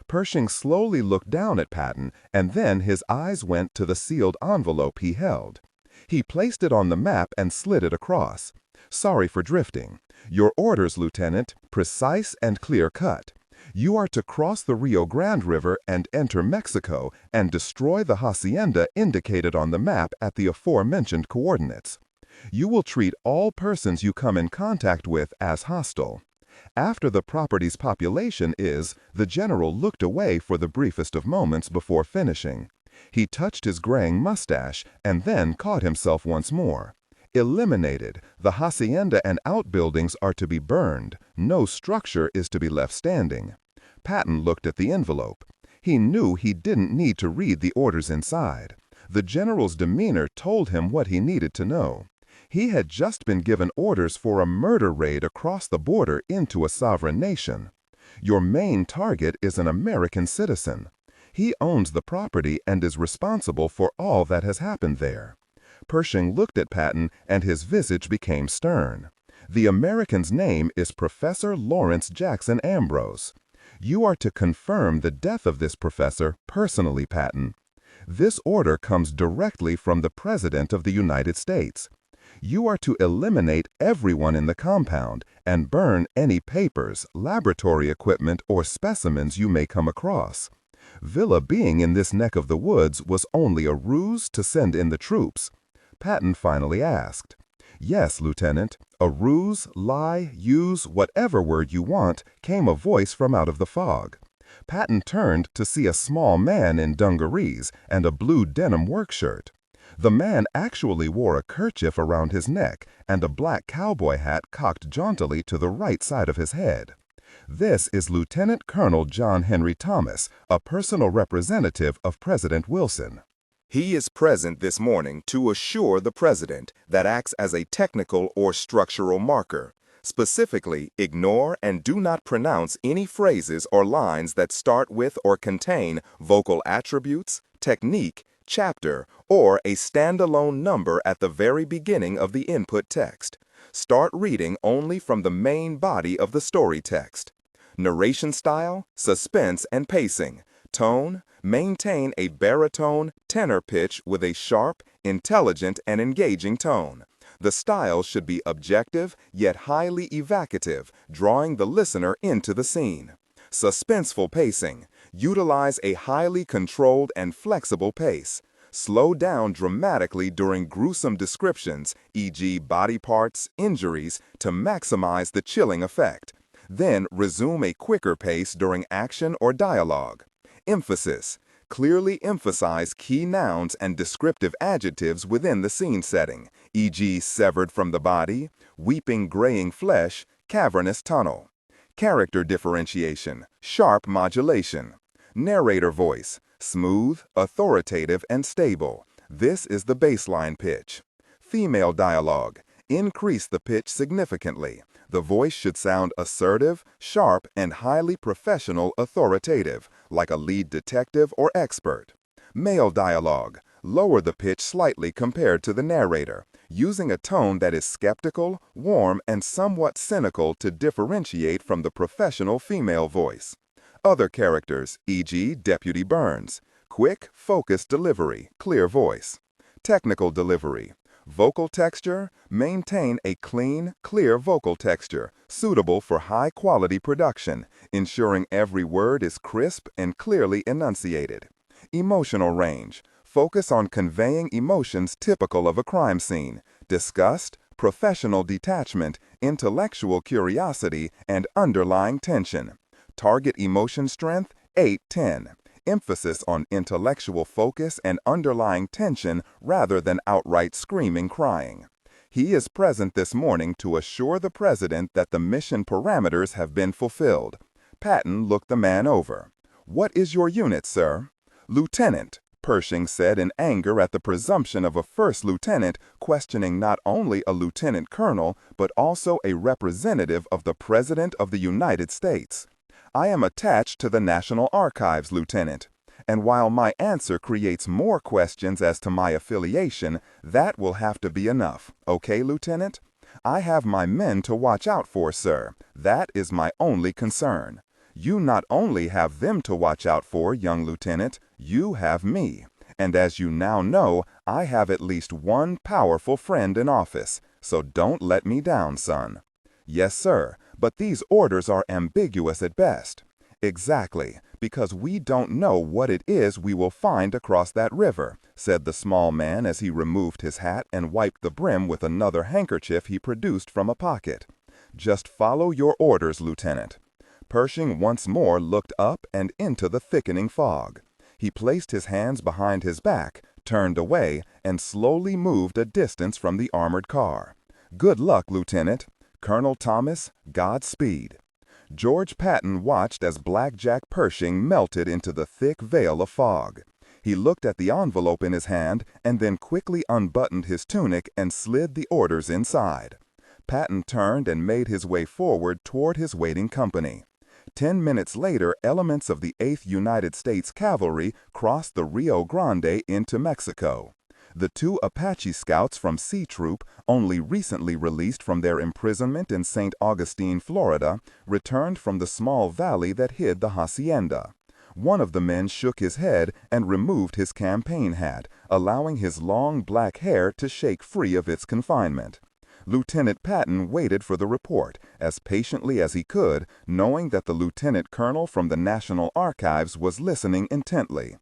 Pershing slowly looked down at Patton, and then his eyes went to the sealed envelope he held. He placed it on the map and slid it across. "Sorry for drifting. Your orders, Lieutenant, precise and clear-cut. You are to cross the Rio Grande River and enter Mexico and destroy the hacienda indicated on the map at the aforementioned coordinates. You will treat all persons you come in contact with as hostile. After the property's population is," the general looked away for the briefest of moments before finishing. He touched his graying mustache and then caught himself once more. "Eliminated. The hacienda and outbuildings are to be burned. No structure is to be left standing." Patton looked at the envelope. He knew he didn't need to read the orders inside. The general's demeanor told him what he needed to know. He had just been given orders for a murder raid across the border into a sovereign nation. Your main target is an American citizen. He owns the property and is responsible for all that has happened there. Pershing looked at Patton, and his visage became stern. "The American's name is Professor Lawrence Jackson Ambrose. You are to confirm the death of this professor personally, Patton. This order comes directly from the President of the United States. You are to eliminate everyone in the compound and burn any papers, laboratory equipment, or specimens you may come across. Villa being in this neck of the woods was only a ruse to send in the troops." Patton finally asked. "Yes, Lieutenant. A ruse, lie, use, whatever word you want," came a voice from out of the fog. Patton turned to see a small man in dungarees and a blue denim work shirt. The man actually wore a kerchief around his neck and a black cowboy hat cocked jauntily to the right side of his head. "This is Lieutenant Colonel John Henry Thomas, a personal representative of President Wilson. He is present this morning to assure the President that acts as a technical or structural marker, Specifically, ignore and do not pronounce any phrases or lines that start with or contain vocal attributes, technique, chapter, or a standalone number at the very beginning of the input text. Start reading only from the main body of the story text. Narration style, suspense and pacing. Tone, maintain a baritone, tenor pitch with a sharp, intelligent, and engaging tone. The style should be objective, yet highly evocative, drawing the listener into the scene. Suspenseful pacing. Utilize a highly controlled and flexible pace. Slow down dramatically during gruesome descriptions, e.g. body parts, injuries, to maximize the chilling effect. Then resume a quicker pace during action or dialogue. Emphasis. Clearly emphasize key nouns and descriptive adjectives within the scene setting, e.g. severed from the body, weeping graying flesh, cavernous tunnel. Character differentiation, sharp modulation. Narrator voice, smooth, authoritative, and stable. This is the baseline pitch. Female dialogue, increase the pitch significantly. The voice should sound assertive, sharp, and highly professional authoritative, like a lead detective or expert. Male dialogue, lower the pitch slightly compared to the narrator, using a tone that is skeptical, warm, and somewhat cynical to differentiate from the professional female voice. Other characters, e.g. Deputy Burns, quick, focused delivery, clear voice. Technical delivery. Vocal texture, maintain a clean, clear vocal texture, suitable for high-quality production, ensuring every word is crisp and clearly enunciated. Emotional range, focus on conveying emotions typical of a crime scene, disgust, professional detachment, intellectual curiosity, and underlying tension. Target emotion strength, 8-10. Emphasis on intellectual focus and underlying tension rather than outright screaming crying. He is present this morning to assure the President that the mission parameters have been fulfilled. Patton looked the man over. "What is your unit, sir?" "Lieutenant," Pershing said in anger at the presumption of a first lieutenant questioning not only a lieutenant colonel but also a representative of the President of the United States. "I am attached to the National Archives, Lieutenant. And while my answer creates more questions as to my affiliation, that will have to be enough. Okay, Lieutenant? I have my men to watch out for, sir. That is my only concern. You not only have them to watch out for, young Lieutenant, you have me. And as you now know, I have at least one powerful friend in office, so don't let me down, son." "Yes, sir. But these orders are ambiguous at best." "Exactly, because we don't know what it is we will find across that river," said the small man as he removed his hat and wiped the brim with another handkerchief he produced from a pocket. "Just follow your orders, Lieutenant." Pershing once more looked up and into the thickening fog. He placed his hands behind his back, turned away, and slowly moved a distance from the armored car. "Good luck, Lieutenant. Colonel Thomas, Godspeed." George Patton watched as Blackjack Pershing melted into the thick veil of fog. He looked at the envelope in his hand and then quickly unbuttoned his tunic and slid the orders inside. Patton turned and made his way forward toward his waiting company. 10 minutes later, elements of the 8th United States Cavalry crossed the Rio Grande into Mexico. The 2 Apache scouts from C Troop, only recently released from their imprisonment in St. Augustine, Florida, returned from the small valley that hid the hacienda. One of the men shook his head and removed his campaign hat, allowing his long black hair to shake free of its confinement. Lieutenant Patton waited for the report, as patiently as he could, knowing that the lieutenant colonel from the National Archives was listening intently.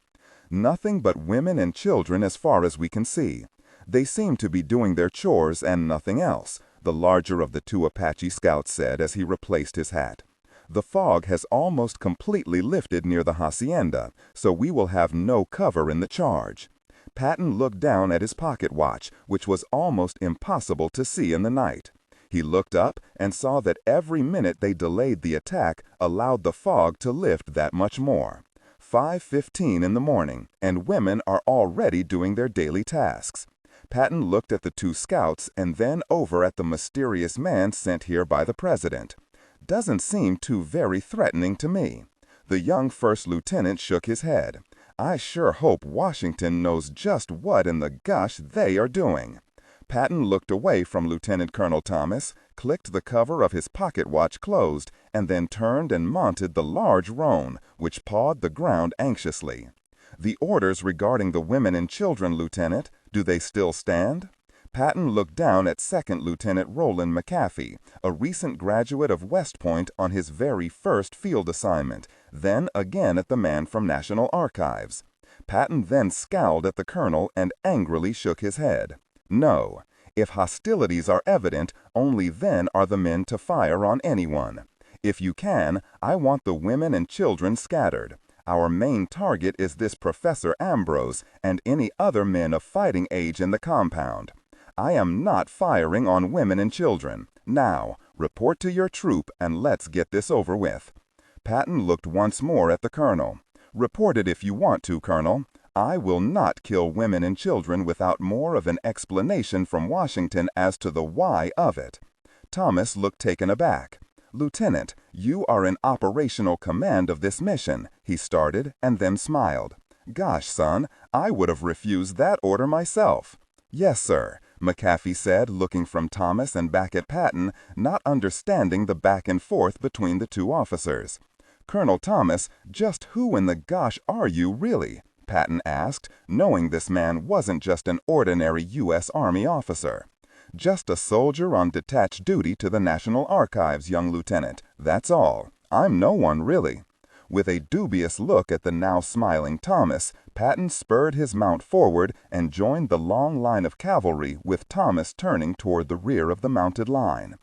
"Nothing but women and children as far as we can see. They seem to be doing their chores and nothing else," the larger of the 2 Apache scouts said as he replaced his hat. "The fog has almost completely lifted near the hacienda, so we will have no cover in the charge." Patton looked down at his pocket watch, which was almost impossible to see in the night. He looked up and saw that every minute they delayed the attack allowed the fog to lift that much more. 5:15 in the morning, and women are already doing their daily tasks. Patton looked at the two scouts and then over at the mysterious man sent here by the president. Doesn't seem too very threatening to me. The young first lieutenant shook his head. I sure hope Washington knows just what in the gosh they are doing. Patton looked away from Lieutenant Colonel Thomas, clicked the cover of his pocket watch closed, and then turned and mounted the large roan, which pawed the ground anxiously. The orders regarding the women and children, Lieutenant, do they still stand? Patton looked down at Second Lieutenant Roland McAfee, a recent graduate of West Point on his very first field assignment, then again at the man from National Archives. Patton then scowled at the colonel and angrily shook his head. No. If hostilities are evident, only then are the men to fire on anyone. If you can, I want the women and children scattered. Our main target is this Professor Ambrose and any other men of fighting age in the compound. I am not firing on women and children. Now, report to your troop and let's get this over with. Patton looked once more at the colonel. Report it if you want to, Colonel. I will not kill women and children without more of an explanation from Washington as to the why of it. Thomas looked taken aback. Lieutenant, you are in operational command of this mission, he started and then smiled. Gosh, son, I would have refused that order myself. Yes, sir, McAfee said, looking from Thomas and back at Patton, not understanding the back and forth between the two officers. Colonel Thomas, just who in the gosh are you really? Patton asked, knowing this man wasn't just an ordinary U.S. Army officer. Just a soldier on detached duty to the National Archives, young lieutenant. That's all. I'm no one, really. With a dubious look at the now smiling Thomas, Patton spurred his mount forward and joined the long line of cavalry, with Thomas turning toward the rear of the mounted line.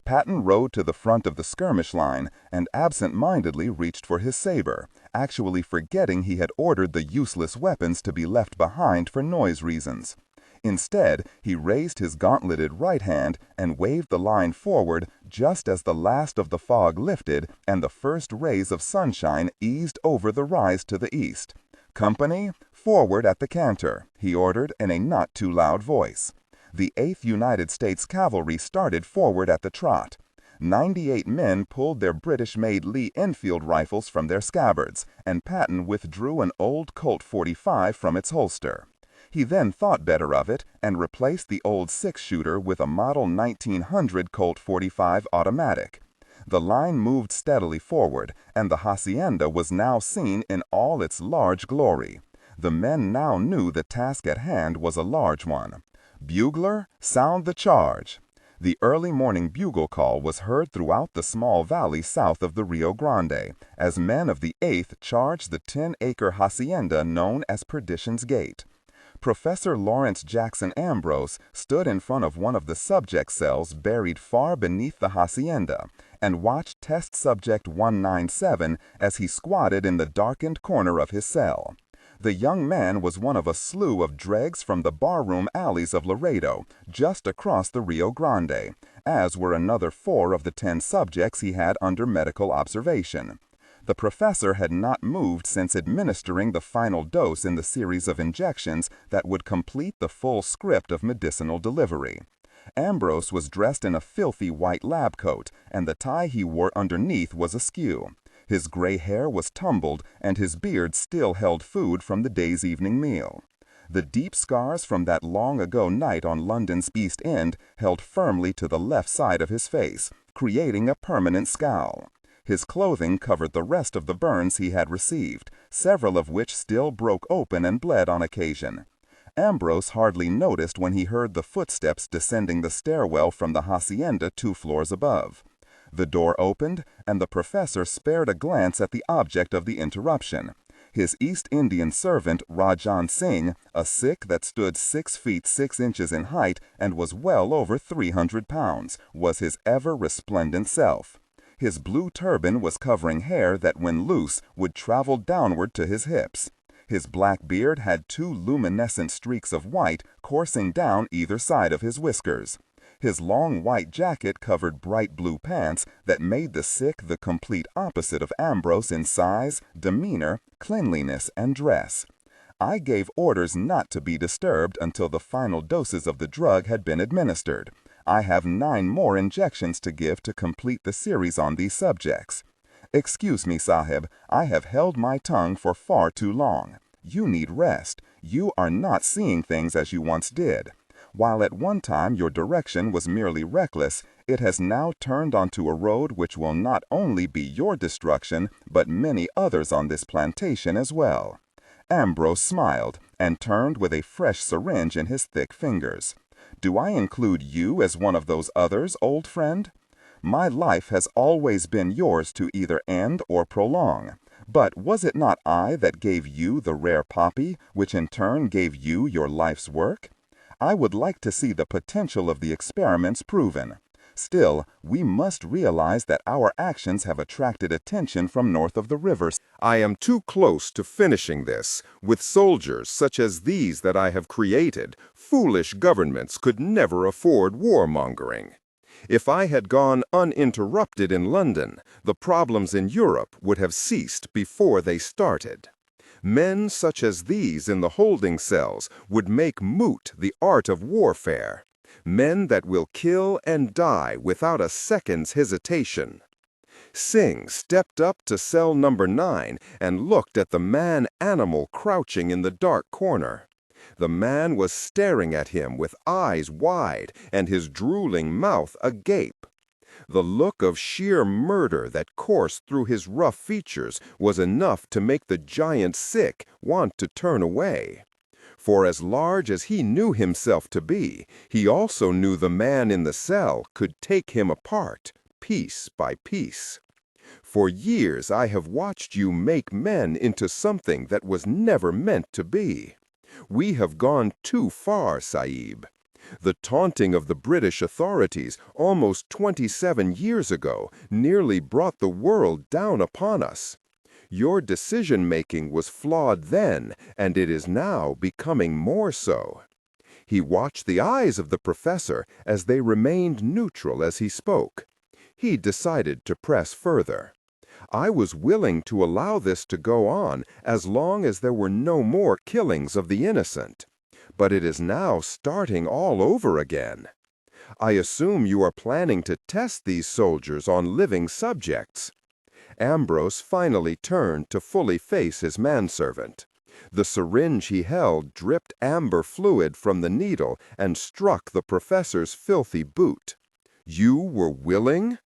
Patton rode to the front of the skirmish line and absent-mindedly reached for his saber, actually forgetting he had ordered the useless weapons to be left behind for noise reasons. Instead, he raised his gauntleted right hand and waved the line forward just as the last of the fog lifted and the first rays of sunshine eased over the rise to the east. "Company, forward at the canter," he ordered in a not-too-loud voice. The 8th United States Cavalry started forward at the trot. 98 men pulled their British-made Lee Enfield rifles from their scabbards, and Patton withdrew an old Colt .45 from its holster. He then thought better of it and replaced the old six-shooter with a model 1900 Colt .45 automatic. The line moved steadily forward, and the hacienda was now seen in all its large glory. The men now knew the task at hand was a large one. "Bugler, sound the charge." The early morning bugle call was heard throughout the small valley south of the Rio Grande, as men of the 8th charged the 10-acre hacienda known as Perdition's Gate. Professor Lawrence Jackson Ambrose stood in front of one of the subject cells buried far beneath the hacienda and watched test subject 197 as he squatted in the darkened corner of his cell. The young man was one of a slew of dregs from the barroom alleys of Laredo, just across the Rio Grande, as were another 4 of the 10 subjects he had under medical observation. The professor had not moved since administering the final dose in the series of injections that would complete the full script of medicinal delivery. Ambrose was dressed in a filthy white lab coat, and the tie he wore underneath was askew. His gray hair was tumbled, and his beard still held food from the day's evening meal. The deep scars from that long-ago night on London's East End held firmly to the left side of his face, creating a permanent scowl. His clothing covered the rest of the burns he had received, several of which still broke open and bled on occasion. Ambrose hardly noticed when he heard the footsteps descending the stairwell from the hacienda 2 floors above. The door opened, and the professor spared a glance at the object of the interruption. His East Indian servant, Rajan Singh, a Sikh that stood 6 feet 6 inches in height and was well over 300 pounds, was his ever-resplendent self. His blue turban was covering hair that, when loose, would travel downward to his hips. His black beard had 2 luminescent streaks of white coursing down either side of his whiskers. His long white jacket covered bright blue pants that made the Sikh the complete opposite of Ambrose in size, demeanor, cleanliness, and dress. I gave orders not to be disturbed until the final doses of the drug had been administered. I have 9 more injections to give to complete the series on these subjects. Excuse me, Sahib, I have held my tongue for far too long. You need rest. You are not seeing things as you once did. While at one time your direction was merely reckless, it has now turned onto a road which will not only be your destruction, but many others on this plantation as well. Ambrose smiled and turned with a fresh syringe in his thick fingers. Do I include you as one of those others, old friend? My life has always been yours to either end or prolong. But was it not I that gave you the rare poppy, which in turn gave you your life's work? I would like to see the potential of the experiments proven. Still, we must realize that our actions have attracted attention from north of the river. I am too close to finishing this. With soldiers such as these that I have created, foolish governments could never afford warmongering. If I had gone uninterrupted in London, the problems in Europe would have ceased before they started. Men such as these in the holding cells would make moot the art of warfare. Men that will kill and die without a second's hesitation. Singh stepped up to cell number 9 and looked at the man-animal crouching in the dark corner. The man was staring at him with eyes wide and his drooling mouth agape. The look of sheer murder that coursed through his rough features was enough to make the giant sick want to turn away. For as large as he knew himself to be, he also knew the man in the cell could take him apart, piece by piece. For years I have watched you make men into something that was never meant to be. We have gone too far, Sahib. The taunting of the British authorities almost 27 years ago nearly brought the world down upon us. Your decision-making was flawed then, and it is now becoming more so. He watched the eyes of the professor as they remained neutral as he spoke. He decided to press further. I was willing to allow this to go on as long as there were no more killings of the innocent. But it is now starting all over again. I assume you are planning to test these soldiers on living subjects. Ambrose finally turned to fully face his manservant. The syringe he held dripped amber fluid from the needle and struck the professor's filthy boot. You were willing?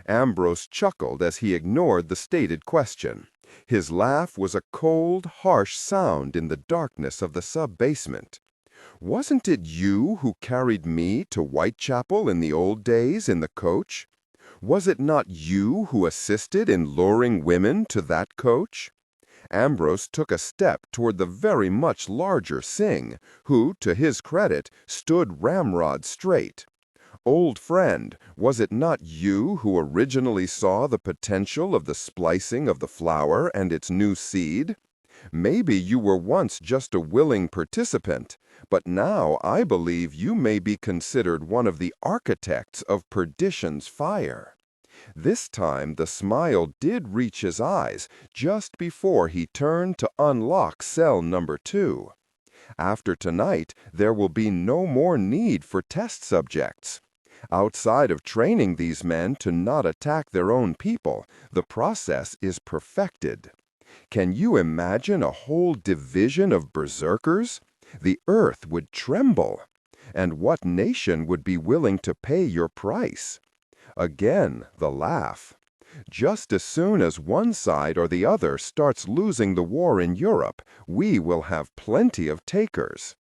Ambrose chuckled as he ignored the stated question. His laugh was a cold, harsh sound in the darkness of the sub-basement. Wasn't it you who carried me to Whitechapel in the old days in the coach? Was it not you who assisted in luring women to that coach? Ambrose took a step toward the very much larger Singh, who, to his credit, stood ramrod straight. Old friend, was it not you who originally saw the potential of the splicing of the flower and its new seed? Maybe you were once just a willing participant, but now I believe you may be considered one of the architects of perdition's fire. This time the smile did reach his eyes just before he turned to unlock cell number 2. After tonight, there will be no more need for test subjects. Outside of training these men to not attack their own people, the process is perfected. Can you imagine a whole division of berserkers? The earth would tremble. And what nation would be willing to pay your price? Again, the laugh. Just as soon as one side or the other starts losing the war in Europe, we will have plenty of takers.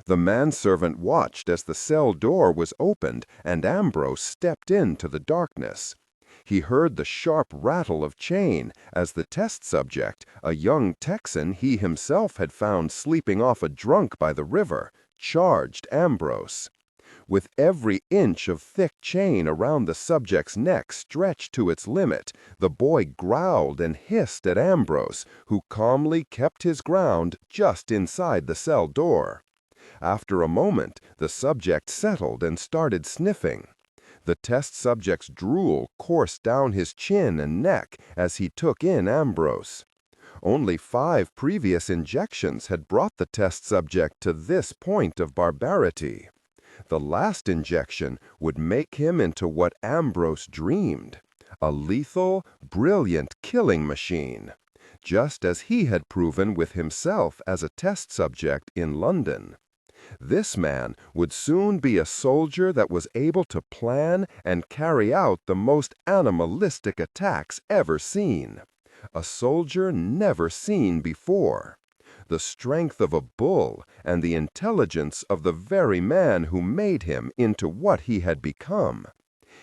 The manservant watched as the cell door was opened and Ambrose stepped into the darkness. He heard the sharp rattle of chain as the test subject, a young Texan he himself had found sleeping off a drunk by the river, charged Ambrose. With every inch of thick chain around the subject's neck stretched to its limit, the boy growled and hissed at Ambrose, who calmly kept his ground just inside the cell door. After a moment, the subject settled and started sniffing. The test subject's drool coursed down his chin and neck as he took in Ambrose. Only 5 previous injections had brought the test subject to this point of barbarity. The last injection would make him into what Ambrose dreamed, a lethal, brilliant killing machine, just as he had proven with himself as a test subject in London. This man would soon be a soldier that was able to plan and carry out the most animalistic attacks ever seen. A soldier never seen before. The strength of a bull and the intelligence of the very man who made him into what he had become.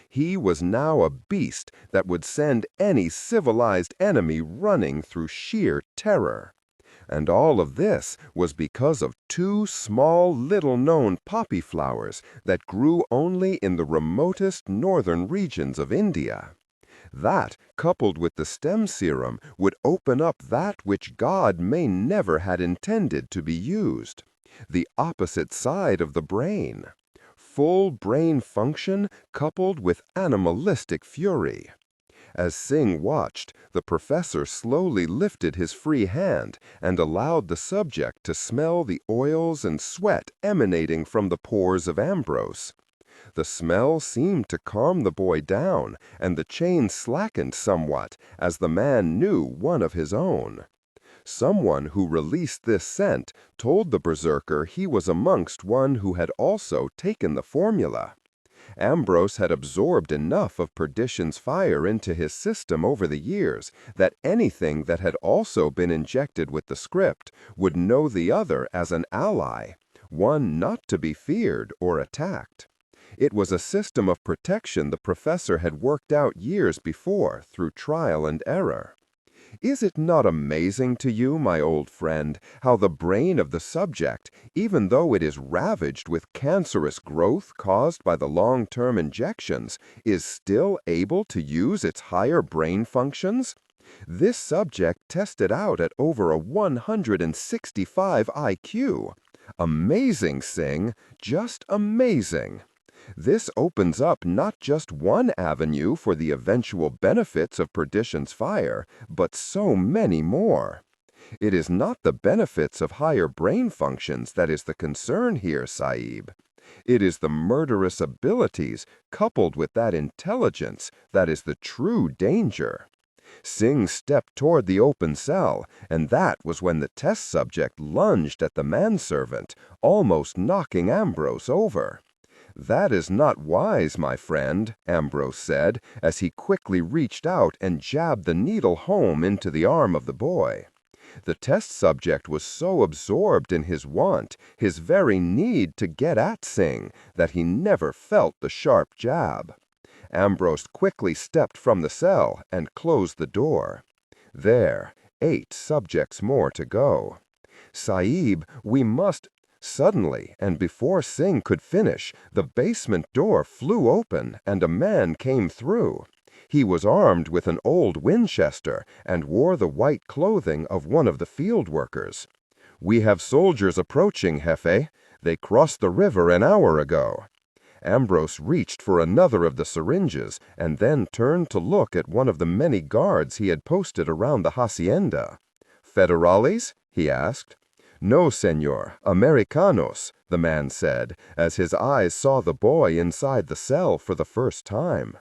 He was now a beast that would send any civilized enemy running through sheer terror. And all of this was because of 2 small, little-known poppy flowers that grew only in the remotest northern regions of India. That, coupled with the stem serum, would open up that which God may never had intended to be used, the opposite side of the brain. Full brain function coupled with animalistic fury. As Singh watched, the professor slowly lifted his free hand and allowed the subject to smell the oils and sweat emanating from the pores of Ambrose. The smell seemed to calm the boy down, and the chain slackened somewhat as the man knew one of his own. Someone who released this scent told the berserker he was amongst one who had also taken the formula. Ambrose had absorbed enough of perdition's fire into his system over the years that anything that had also been injected with the script would know the other as an ally, one not to be feared or attacked. It was a system of protection the professor had worked out years before through trial and error. Is it not amazing to you, my old friend, how the brain of the subject, even though it is ravaged with cancerous growth caused by the long-term injections, is still able to use its higher brain functions? This subject tested out at over a 165 IQ. Amazing, Singh, just amazing. This opens up not just one avenue for the eventual benefits of perdition's fire, but so many more. It is not the benefits of higher brain functions that is the concern here, Sahib. It is the murderous abilities coupled with that intelligence that is the true danger. Singh stepped toward the open cell, and that was when the test subject lunged at the manservant, almost knocking Ambrose over. "That is not wise, my friend," Ambrose said, as he quickly reached out and jabbed the needle home into the arm of the boy. The test subject was so absorbed in his want, his very need to get at Singh, that he never felt the sharp jab. Ambrose quickly stepped from the cell and closed the door. There, 8 subjects more to go. "Sahib, we must—" Suddenly, and before Singh could finish, the basement door flew open and a man came through. He was armed with an old Winchester and wore the white clothing of one of the field workers. "We have soldiers approaching, Jefe. They crossed the river an hour ago." Ambrose reached for another of the syringes and then turned to look at one of the many guards he had posted around the hacienda. "Federales?" he asked. "No, senor, Americanos," the man said, as his eyes saw the boy inside the cell for the first time.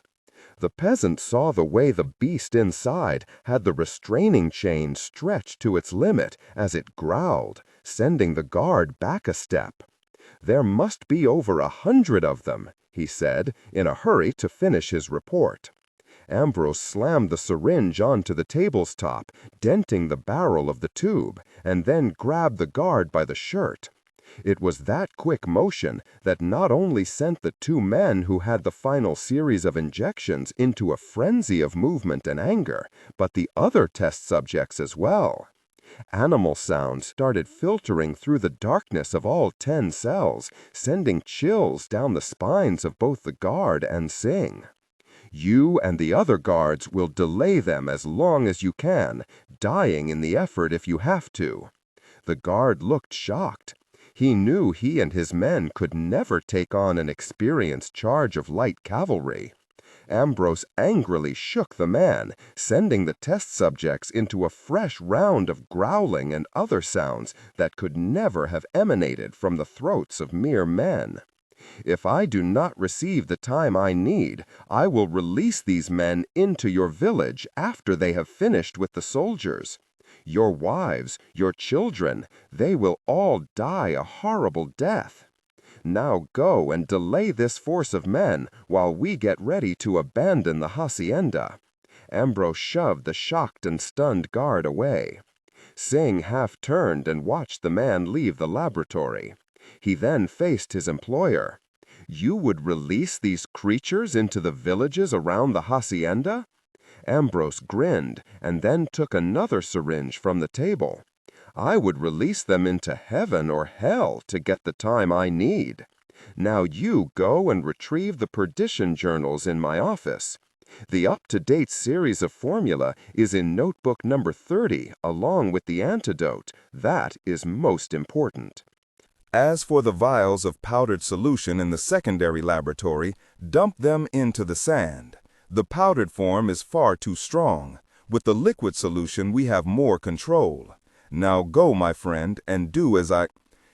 The peasant saw the way the beast inside had the restraining chain stretched to its limit as it growled, sending the guard back a step. "There must be over 100 of them," he said, in a hurry to finish his report. Ambrose slammed the syringe onto the table's top, denting the barrel of the tube, and then grabbed the guard by the shirt. It was that quick motion that not only sent the 2 men who had the final series of injections into a frenzy of movement and anger, but the other test subjects as well. Animal sounds started filtering through the darkness of all 10 cells, sending chills down the spines of both the guard and Singh. "You and the other guards will delay them as long as you can, dying in the effort if you have to." The guard looked shocked. He knew he and his men could never take on an experienced charge of light cavalry. Ambrose angrily shook the man, sending the test subjects into a fresh round of growling and other sounds that could never have emanated from the throats of mere men. If I do not receive the time I need, I will release these men into your village after they have finished with the soldiers. Your wives, your children, they will all die a horrible death. Now go and delay this force of men while we get ready to abandon the hacienda." Ambrose shoved the shocked and stunned guard away. Singh half turned and watched the man leave the laboratory. He then faced his employer. "You would release these creatures into the villages around the hacienda?" Ambrose grinned and then took another syringe from the table. "I would release them into heaven or hell to get the time I need. Now you go and retrieve the perdition journals in my office. The up-to-date series of formula is in notebook number 30 along with the antidote. That is most important." As for the vials of powdered solution in the secondary laboratory, dump them into the sand. The powdered form is far too strong. With the liquid solution, we have more control. Now go, my friend, and do as I...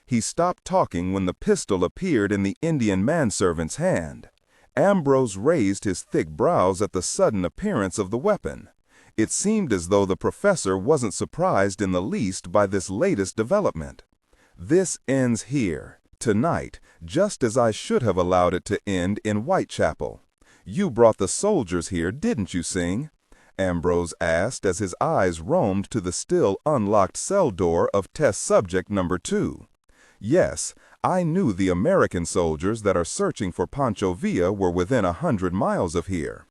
He stopped talking when the pistol appeared in the Indian manservant's hand. Ambrose raised his thick brows at the sudden appearance of the weapon. It seemed as though the professor wasn't surprised in the least by this latest development. This ends here, tonight, just as I should have allowed it to end in Whitechapel. You brought the soldiers here, didn't you, Singh? Ambrose asked as his eyes roamed to the still unlocked cell door of test subject number 2. Yes, I knew the American soldiers that are searching for Pancho Villa were within 100 miles of here.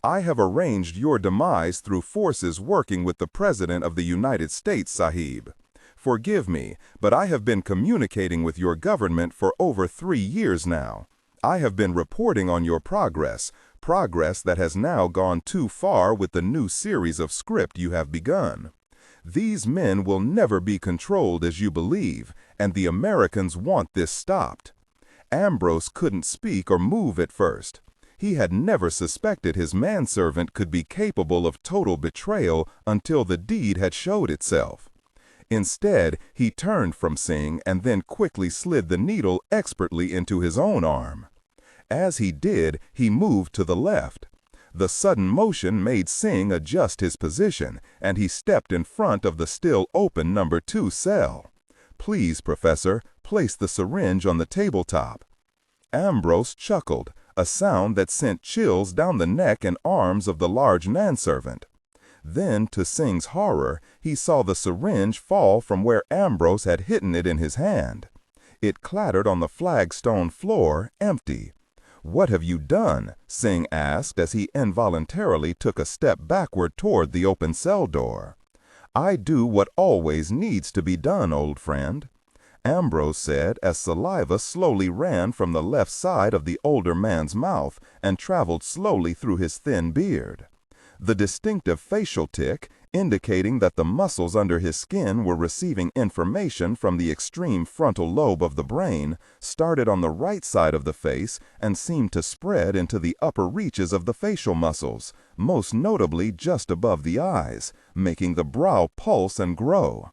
I have arranged your demise through forces working with the President of the United States, Sahib. Forgive me, but I have been communicating with your government for over 3 years now. I have been reporting on your progress that has now gone too far with the new series of script you have begun. These men will never be controlled as you believe, and the Americans want this stopped. Ambrose couldn't speak or move at first. He had never suspected his manservant could be capable of total betrayal until the deed had showed itself. Instead, he turned from Singh and then quickly slid the needle expertly into his own arm. As he did, he moved to the left. The sudden motion made Singh adjust his position, and he stepped in front of the still open number 2 cell. "Please, Professor, place the syringe on the tabletop." Ambrose chuckled, a sound that sent chills down the neck and arms of the large manservant. Then, to Singh's horror, he saw the syringe fall from where Ambrose had hidden it in his hand. It clattered on the flagstone floor, empty. "What have you done?" Singh asked as he involuntarily took a step backward toward the open cell door. "I do what always needs to be done, old friend," Ambrose said as saliva slowly ran from the left side of the older man's mouth and traveled slowly through his thin beard. The distinctive facial tic, indicating that the muscles under his skin were receiving information from the extreme frontal lobe of the brain, started on the right side of the face and seemed to spread into the upper reaches of the facial muscles, most notably just above the eyes, making the brow pulse and grow.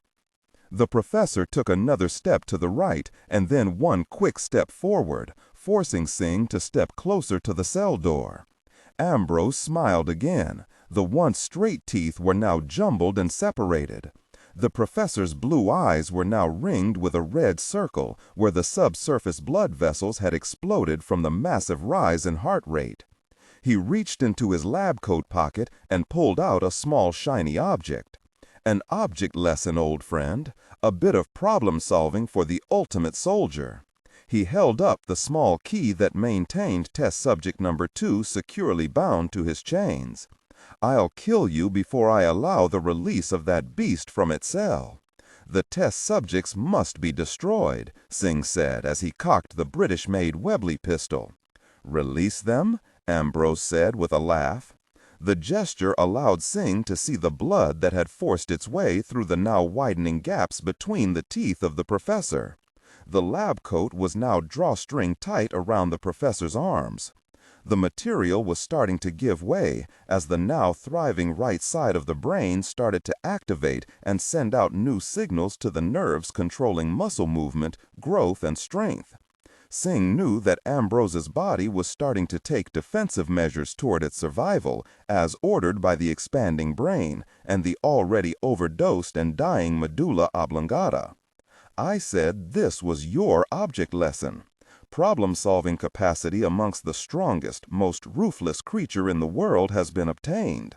The professor took another step to the right and then one quick step forward, forcing Singh to step closer to the cell door. Ambrose smiled again. The once straight teeth were now jumbled and separated. The professor's blue eyes were now ringed with a red circle where the subsurface blood vessels had exploded from the massive rise in heart rate. He reached into his lab coat pocket and pulled out a small shiny object. An object lesson, old friend, a bit of problem solving for the ultimate soldier. He held up the small key that maintained test subject number 2 securely bound to his chains. "I'll kill you before I allow the release of that beast from its cell. The test subjects must be destroyed," Singh said as he cocked the British-made Webley pistol. "Release them?" Ambrose said with a laugh. The gesture allowed Singh to see the blood that had forced its way through the now widening gaps between the teeth of the professor. The lab coat was now drawstring tight around the professor's arms. The material was starting to give way as the now thriving right side of the brain started to activate and send out new signals to the nerves controlling muscle movement, growth, and strength. Singh knew that Ambrose's body was starting to take defensive measures toward its survival, as ordered by the expanding brain and the already overdosed and dying medulla oblongata. I said this was your object lesson. Problem-solving capacity amongst the strongest, most ruthless creature in the world has been obtained.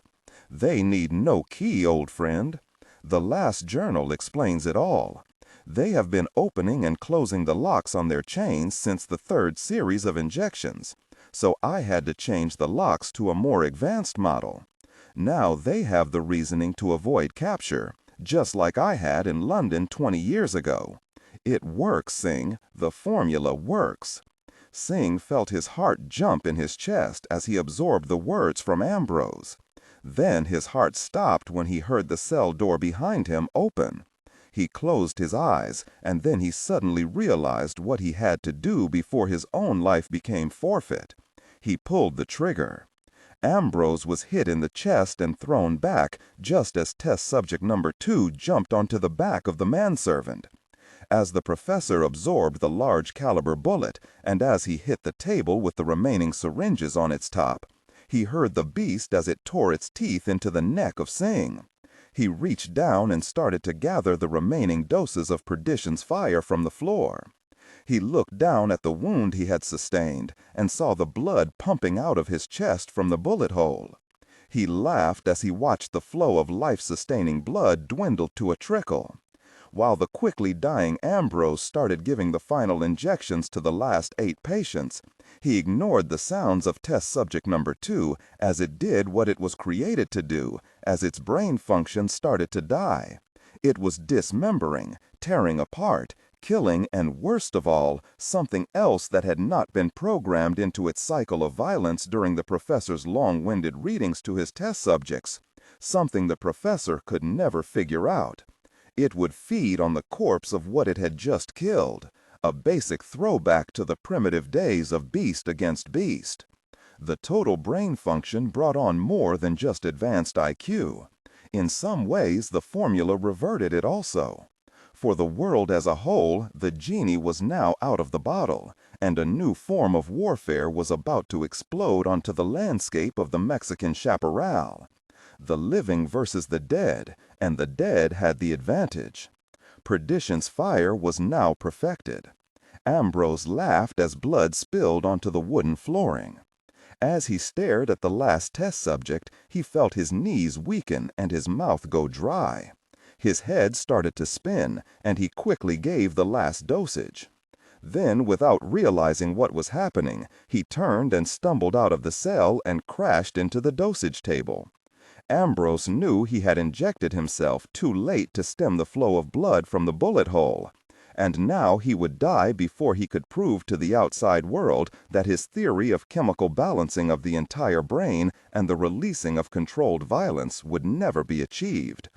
They need no key, old friend. The last journal explains it all. They have been opening and closing the locks on their chains since the third series of injections, so I had to change the locks to a more advanced model. Now they have the reasoning to avoid capture, just like I had in London 20 years ago. It works, Singh. The formula works. Singh felt his heart jump in his chest as he absorbed the words from Ambrose. Then his heart stopped when he heard the cell door behind him open. He closed his eyes, and then he suddenly realized what he had to do before his own life became forfeit. He pulled the trigger. Ambrose was hit in the chest and thrown back just as test subject number 2 jumped onto the back of the manservant. As the professor absorbed the large caliber bullet, and as he hit the table with the remaining syringes on its top, he heard the beast as it tore its teeth into the neck of Singh. He reached down and started to gather the remaining doses of perdition's fire from the floor. He looked down at the wound he had sustained and saw the blood pumping out of his chest from the bullet hole. He laughed as he watched the flow of life-sustaining blood dwindle to a trickle. While the quickly dying Ambrose started giving the final injections to the last 8 patients, he ignored the sounds of test subject number 2 as it did what it was created to do as its brain function started to die. It was dismembering, tearing apart, killing, and worst of all, something else that had not been programmed into its cycle of violence during the professor's long-winded readings to his test subjects, something the professor could never figure out. It would feed on the corpse of what it had just killed, a basic throwback to the primitive days of beast against beast. The total brain function brought on more than just advanced IQ. In some ways, the formula reverted it also. For the world as a whole, the genie was now out of the bottle, and a new form of warfare was about to explode onto the landscape of the Mexican chaparral. The living versus the dead, and the dead had the advantage. Perdition's fire was now perfected. Ambrose laughed as blood spilled onto the wooden flooring. As he stared at the last test subject, he felt his knees weaken and his mouth go dry. His head started to spin, and he quickly gave the last dosage. Then, without realizing what was happening, he turned and stumbled out of the cell and crashed into the dosage table. Ambrose knew he had injected himself too late to stem the flow of blood from the bullet hole, and now he would die before he could prove to the outside world that his theory of chemical balancing of the entire brain and the releasing of controlled violence would never be achieved.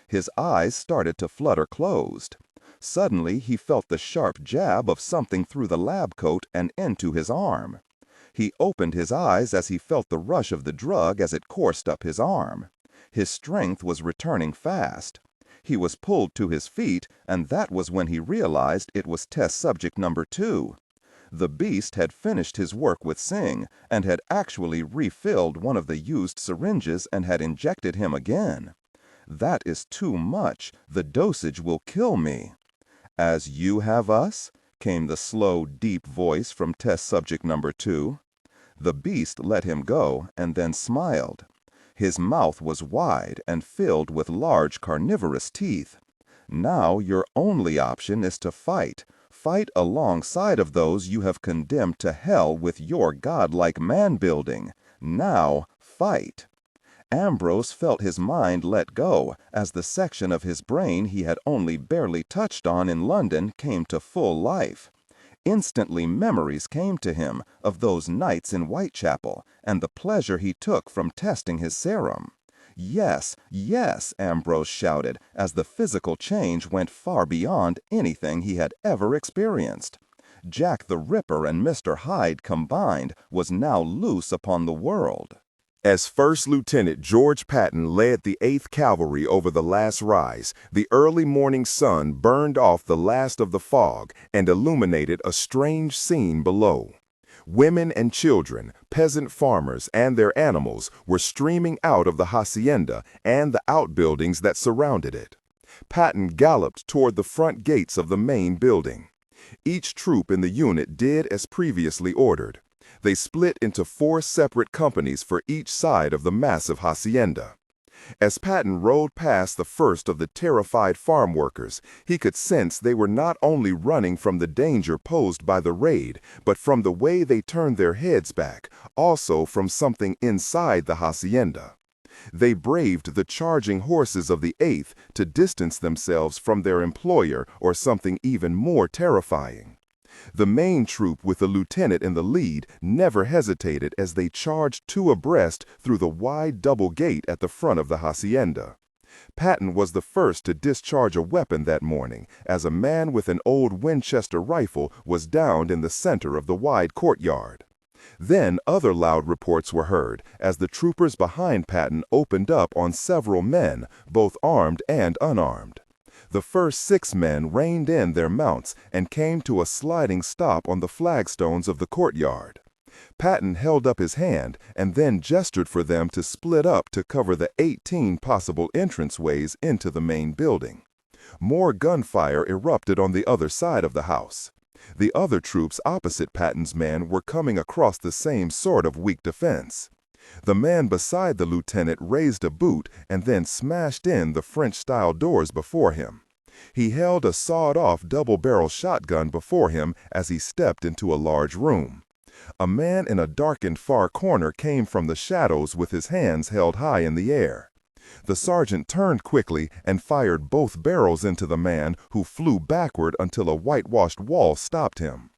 His eyes started to flutter closed. Suddenly he felt the sharp jab of something through the lab coat and into his arm. He opened his eyes as he felt the rush of the drug as it coursed up his arm. His strength was returning fast. He was pulled to his feet, and that was when he realized it was test subject number 2. The beast had finished his work with Singh and had actually refilled one of the used syringes and had injected him again. That is too much. The dosage will kill me. As you have us? Came the slow, deep voice from test subject number 2. The beast let him go and then smiled. His mouth was wide and filled with large carnivorous teeth. Now your only option is to fight. Fight alongside of those you have condemned to hell with your godlike man-building. Now fight. Ambrose felt his mind let go as the section of his brain he had only barely touched on in London came to full life. Instantly memories came to him of those nights in Whitechapel and the pleasure he took from testing his serum. Yes, yes, Ambrose shouted as the physical change went far beyond anything he had ever experienced. Jack the Ripper and Mr. Hyde combined was now loose upon the world. As First Lieutenant George Patton led the 8th Cavalry over the last rise, the early morning sun burned off the last of the fog and illuminated a strange scene below. Women and children, peasant farmers, and their animals were streaming out of the hacienda and the outbuildings that surrounded it. Patton galloped toward the front gates of the main building. Each troop in the unit did as previously ordered. They split into 4 separate companies for each side of the massive hacienda. As Patton rode past the first of the terrified farm workers, he could sense they were not only running from the danger posed by the raid, but from the way they turned their heads back, also from something inside the hacienda. They braved the charging horses of the 8th to distance themselves from their employer or something even more terrifying. The main troop with the lieutenant in the lead never hesitated as they charged 2 abreast through the wide double gate at the front of the hacienda. Patton was the first to discharge a weapon that morning, as a man with an old Winchester rifle was downed in the center of the wide courtyard. Then other loud reports were heard as the troopers behind Patton opened up on several men, both armed and unarmed. The first 6 men reined in their mounts and came to a sliding stop on the flagstones of the courtyard. Patton held up his hand and then gestured for them to split up to cover the 18 possible entranceways into the main building. More gunfire erupted on the other side of the house. The other troops opposite Patton's men were coming across the same sort of weak defense. The man beside the lieutenant raised a boot and then smashed in the French-style doors before him. He held a sawed-off double-barrel shotgun before him as he stepped into a large room. A man in a darkened far corner came from the shadows with his hands held high in the air. The sergeant turned quickly and fired both barrels into the man, who flew backward until a whitewashed wall stopped him.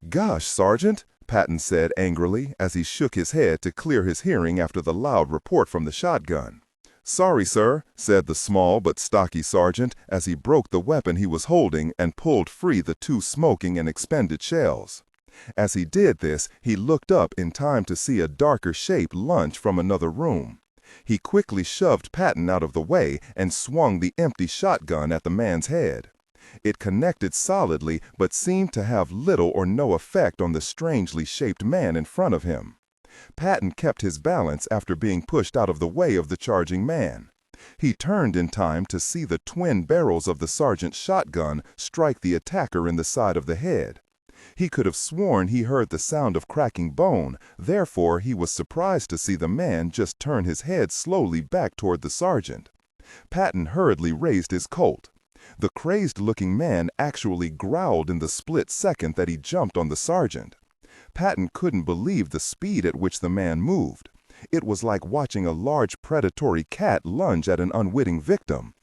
"Gosh, Sergeant," Patton said angrily as he shook his head to clear his hearing after the loud report from the shotgun. "Sorry, sir," said the small but stocky sergeant as he broke the weapon he was holding and pulled free the 2 smoking and expended shells. As he did this, he looked up in time to see a darker shape lunge from another room. He quickly shoved Patton out of the way and swung the empty shotgun at the man's head. It connected solidly but seemed to have little or no effect on the strangely shaped man in front of him. Patton kept his balance after being pushed out of the way of the charging man. He turned in time to see the twin barrels of the sergeant's shotgun strike the attacker in the side of the head. He could have sworn he heard the sound of cracking bone, therefore he was surprised to see the man just turn his head slowly back toward the sergeant. Patton hurriedly raised his Colt. The crazed-looking man actually growled in the split second that he jumped on the sergeant. Patton couldn't believe the speed at which the man moved. It was like watching a large predatory cat lunge at an unwitting victim.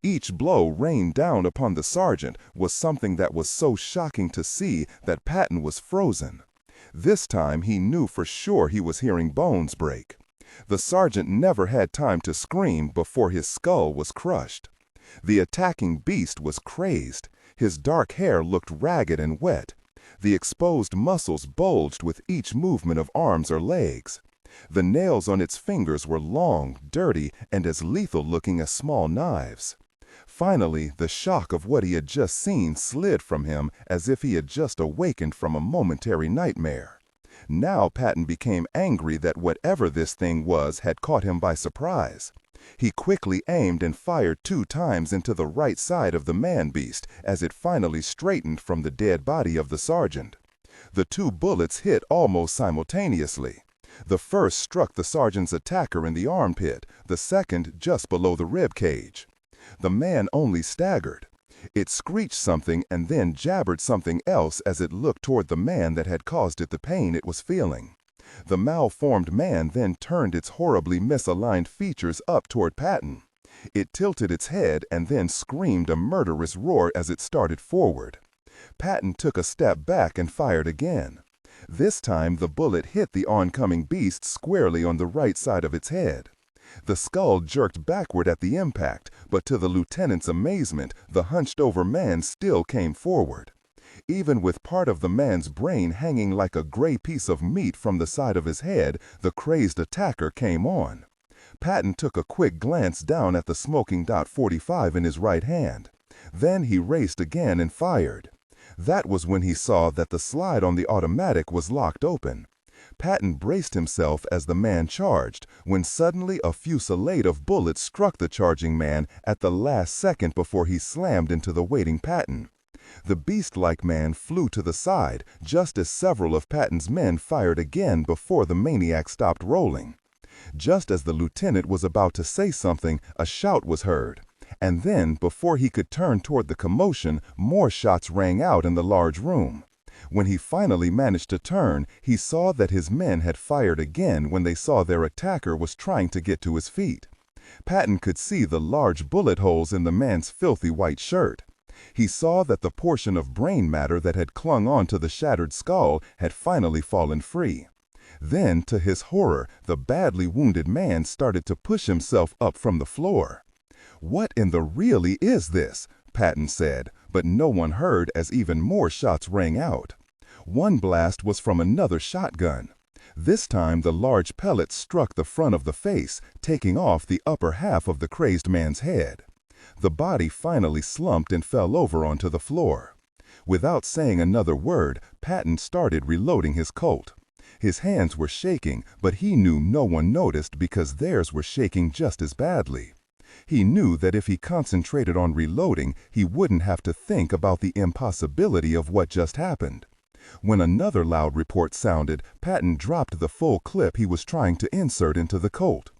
Each blow rained down upon the sergeant was something that was so shocking to see that Patton was frozen. This time he knew for sure he was hearing bones break. The sergeant never had time to scream before his skull was crushed. The attacking beast was crazed. His dark hair looked ragged and wet. The exposed muscles bulged with each movement of arms or legs. The nails on its fingers were long, dirty, and as lethal-looking as small knives. Finally, the shock of what he had just seen slid from him as if he had just awakened from a momentary nightmare. Now Patton became angry that whatever this thing was had caught him by surprise. He quickly aimed and fired 2 times into the right side of the man-beast as it finally straightened from the dead body of the sergeant. The 2 bullets hit almost simultaneously. The first struck the sergeant's attacker in the armpit, the second just below the rib cage. The man only staggered. It screeched something and then jabbered something else as it looked toward the man that had caused it the pain it was feeling. The malformed man then turned its horribly misaligned features up toward Patton. It tilted its head and then screamed a murderous roar as it started forward. Patton took a step back and fired again. This time the bullet hit the oncoming beast squarely on the right side of its head. The skull jerked backward at the impact, but to the lieutenant's amazement, the hunched-over man still came forward. Even with part of the man's brain hanging like a gray piece of meat from the side of his head, the crazed attacker came on. Patton took a quick glance down at the smoking .45 in his right hand. Then he raced again and fired. That was when he saw that the slide on the automatic was locked open. Patton braced himself as the man charged, when suddenly a fusillade of bullets struck the charging man at the last second before he slammed into the waiting Patton. The beast-like man flew to the side, just as several of Patton's men fired again before the maniac stopped rolling. Just as the lieutenant was about to say something, a shout was heard. And then, before he could turn toward the commotion, more shots rang out in the large room. When he finally managed to turn, he saw that his men had fired again when they saw their attacker was trying to get to his feet. Patton could see the large bullet holes in the man's filthy white shirt. He saw that the portion of brain matter that had clung onto the shattered skull had finally fallen free. Then, to his horror, the badly wounded man started to push himself up from the floor. "What in the really is this?" Patton said, but no one heard as even more shots rang out. One blast was from another shotgun. This time the large pellets struck the front of the face, taking off the upper half of the crazed man's head. The body finally slumped and fell over onto the floor. Without saying another word, Patton started reloading his Colt. His hands were shaking, but he knew no one noticed because theirs were shaking just as badly. He knew that if he concentrated on reloading, he wouldn't have to think about the impossibility of what just happened. When another loud report sounded, Patton dropped the full clip he was trying to insert into the Colt.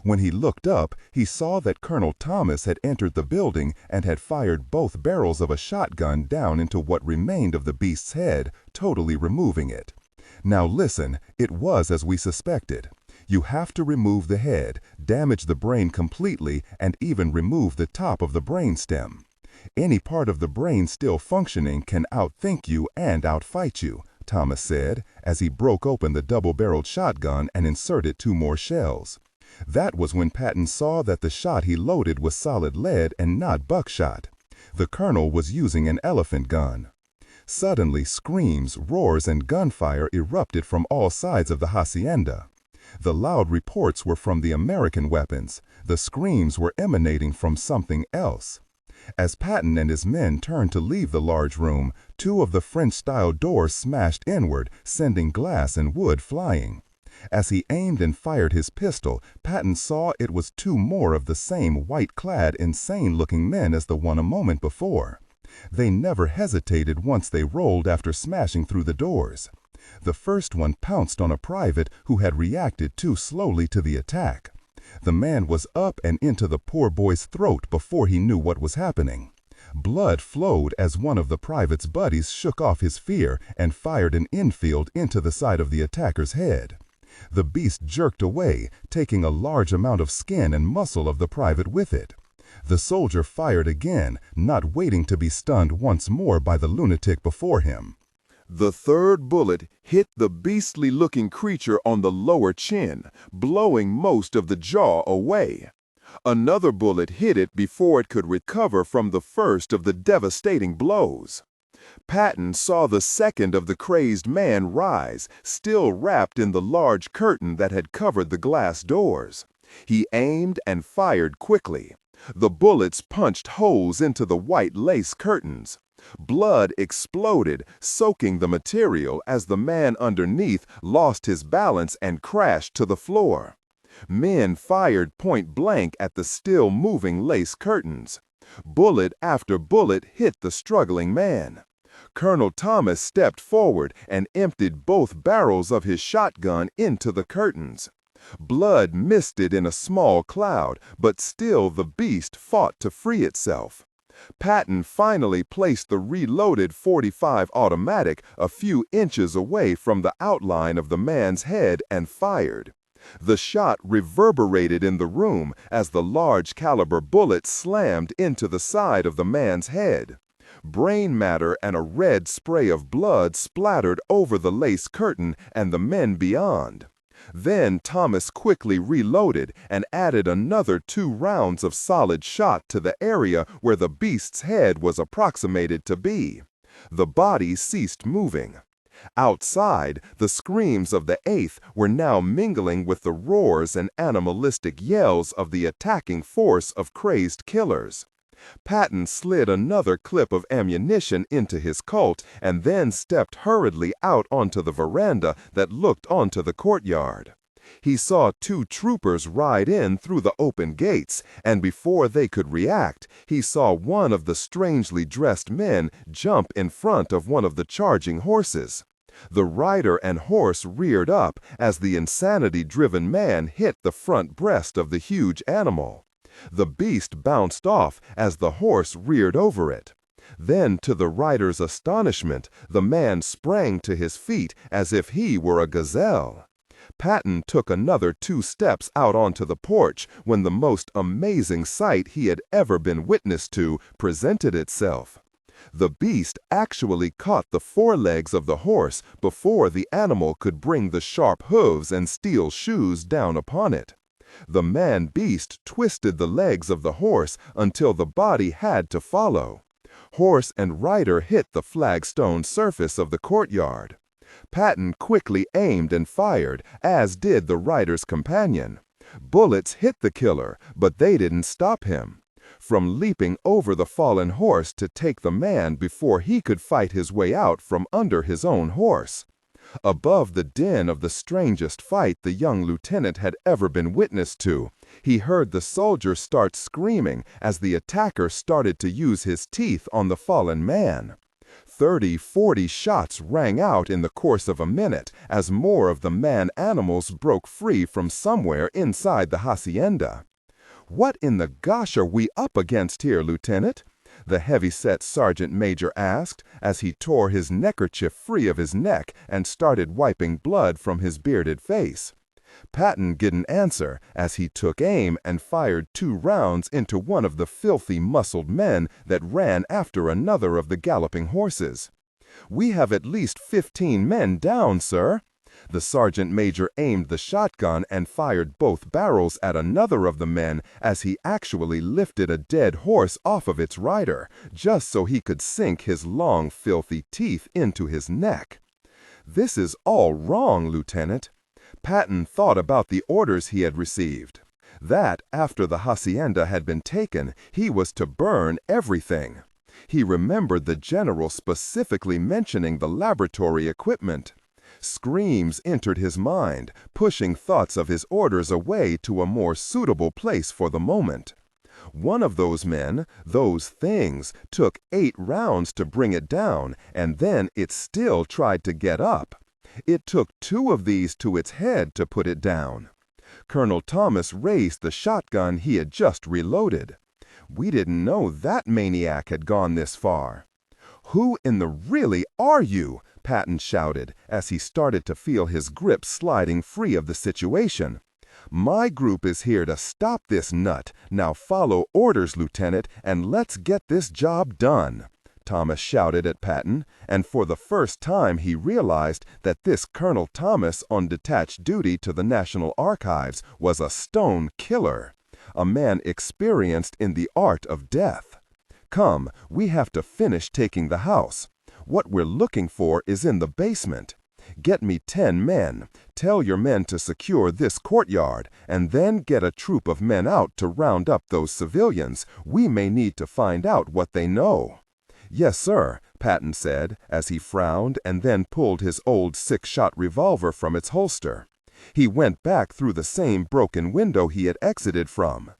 When he looked up, he saw that Colonel Thomas had entered the building and had fired both barrels of a shotgun down into what remained of the beast's head, totally removing it. Now listen, it was as we suspected. You have to remove the head, damage the brain completely, and even remove the top of the brainstem. Any part of the brain still functioning can outthink you and outfight you, Thomas said, as he broke open the double-barreled shotgun and inserted 2 more shells. That was when Patton saw that the shot he loaded was solid lead and not buckshot. The colonel was using an elephant gun. Suddenly, screams, roars, and gunfire erupted from all sides of the hacienda. The loud reports were from the American weapons. The screams were emanating from something else. As Patton and his men turned to leave the large room, 2 of the French-style doors smashed inward, sending glass and wood flying. As he aimed and fired his pistol, Patton saw it was 2 more of the same white-clad, insane-looking men as the one a moment before. They never hesitated once they rolled after smashing through the doors. The first one pounced on a private who had reacted too slowly to the attack. The man was up and into the poor boy's throat before he knew what was happening. Blood flowed as one of the private's buddies shook off his fear and fired an infield into the side of the attacker's head. The beast jerked away, taking a large amount of skin and muscle of the private with it. The soldier fired again, not waiting to be stunned once more by the lunatic before him. The third bullet hit the beastly-looking creature on the lower chin, blowing most of the jaw away. Another bullet hit it before it could recover from the first of the devastating blows. Patton saw the second of the crazed man rise, still wrapped in the large curtain that had covered the glass doors. He aimed and fired quickly. The bullets punched holes into the white lace curtains. Blood exploded, soaking the material as the man underneath lost his balance and crashed to the floor. Men fired point blank at the still moving lace curtains. Bullet after bullet hit the struggling man. Colonel Thomas stepped forward and emptied both barrels of his shotgun into the curtains. Blood misted in a small cloud, but still the beast fought to free itself. Patton finally placed the reloaded .45 automatic a few inches away from the outline of the man's head and fired. The shot reverberated in the room as the large caliber bullet slammed into the side of the man's head. Brain matter and a red spray of blood splattered over the lace curtain and the men beyond. Then Thomas quickly reloaded and added another 2 rounds of solid shot to the area where the beast's head was approximated to be. The body ceased moving. Outside, the screams of the eighth were now mingling with the roars and animalistic yells of the attacking force of crazed killers. Patton slid another clip of ammunition into his Colt and then stepped hurriedly out onto the veranda that looked onto the courtyard. He saw two troopers ride in through the open gates, and before they could react, he saw one of the strangely dressed men jump in front of one of the charging horses. The rider and horse reared up as the insanity-driven man hit the front breast of the huge animal. The beast bounced off as the horse reared over it. Then, to the rider's astonishment, the man sprang to his feet as if he were a gazelle. Patton took another 2 steps out onto the porch when the most amazing sight he had ever been witness to presented itself. The beast actually caught the forelegs of the horse before the animal could bring the sharp hooves and steel shoes down upon it. The man-beast twisted the legs of the horse until the body had to follow. Horse and rider hit the flagstone surface of the courtyard. Patton quickly aimed and fired, as did the rider's companion. Bullets hit the killer, but they didn't stop him from leaping over the fallen horse to take the man before he could fight his way out from under his own horse. Above the din of the strangest fight the young lieutenant had ever been witness to, he heard the soldier start screaming as the attacker started to use his teeth on the fallen man. 30-40 shots rang out in the course of a minute as more of the man-animals broke free from somewhere inside the hacienda. "What in the gosh are we up against here, Lieutenant?" the heavy-set sergeant major asked as he tore his neckerchief free of his neck and started wiping blood from his bearded face. Patton didn't answer as he took aim and fired 2 rounds into one of the filthy muscled men that ran after another of the galloping horses. "We have at least 15 men down, sir." The sergeant major aimed the shotgun and fired both barrels at another of the men as he actually lifted a dead horse off of its rider, just so he could sink his long, filthy teeth into his neck. "This is all wrong, Lieutenant." Patton thought about the orders he had received. That, after the hacienda had been taken, he was to burn everything. He remembered the general specifically mentioning the laboratory equipment. Screams entered his mind, pushing thoughts of his orders away to a more suitable place for the moment. One of those men, those things, took 8 rounds to bring it down, and then it still tried to get up. It took 2 of these to its head to put it down. Colonel Thomas raised the shotgun he had just reloaded. We didn't know that maniac had gone this far. "Who in the really are you?" Patton shouted as he started to feel his grip sliding free of the situation. "My group is here to stop this nut. Now follow orders, Lieutenant, and let's get this job done," Thomas shouted at Patton, and for the first time he realized that this Colonel Thomas on detached duty to the National Archives was a stone killer, a man experienced in the art of death. "Come, we have to finish taking the house. What we're looking for is in the basement. Get me 10 men. Tell your men to secure this courtyard, and then get a troop of men out to round up those civilians. We may need to find out what they know." "Yes, sir," Patton said, as he frowned and then pulled his old 6-shot revolver from its holster. He went back through the same broken window he had exited from.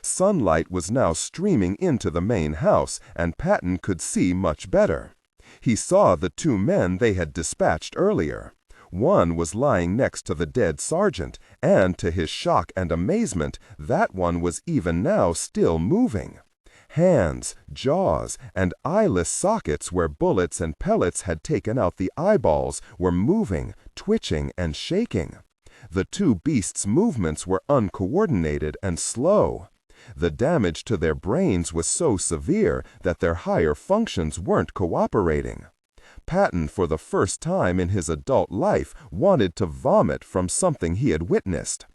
Sunlight was now streaming into the main house, and Patton could see much better. He saw the 2 men they had dispatched earlier. One was lying next to the dead sergeant, and to his shock and amazement, that one was even now still moving. Hands, jaws, and eyeless sockets where bullets and pellets had taken out the eyeballs were moving, twitching, and shaking. The 2 beasts' movements were uncoordinated and slow. The damage to their brains was so severe that their higher functions weren't cooperating. Patton, for the first time in his adult life, wanted to vomit from something he had witnessed.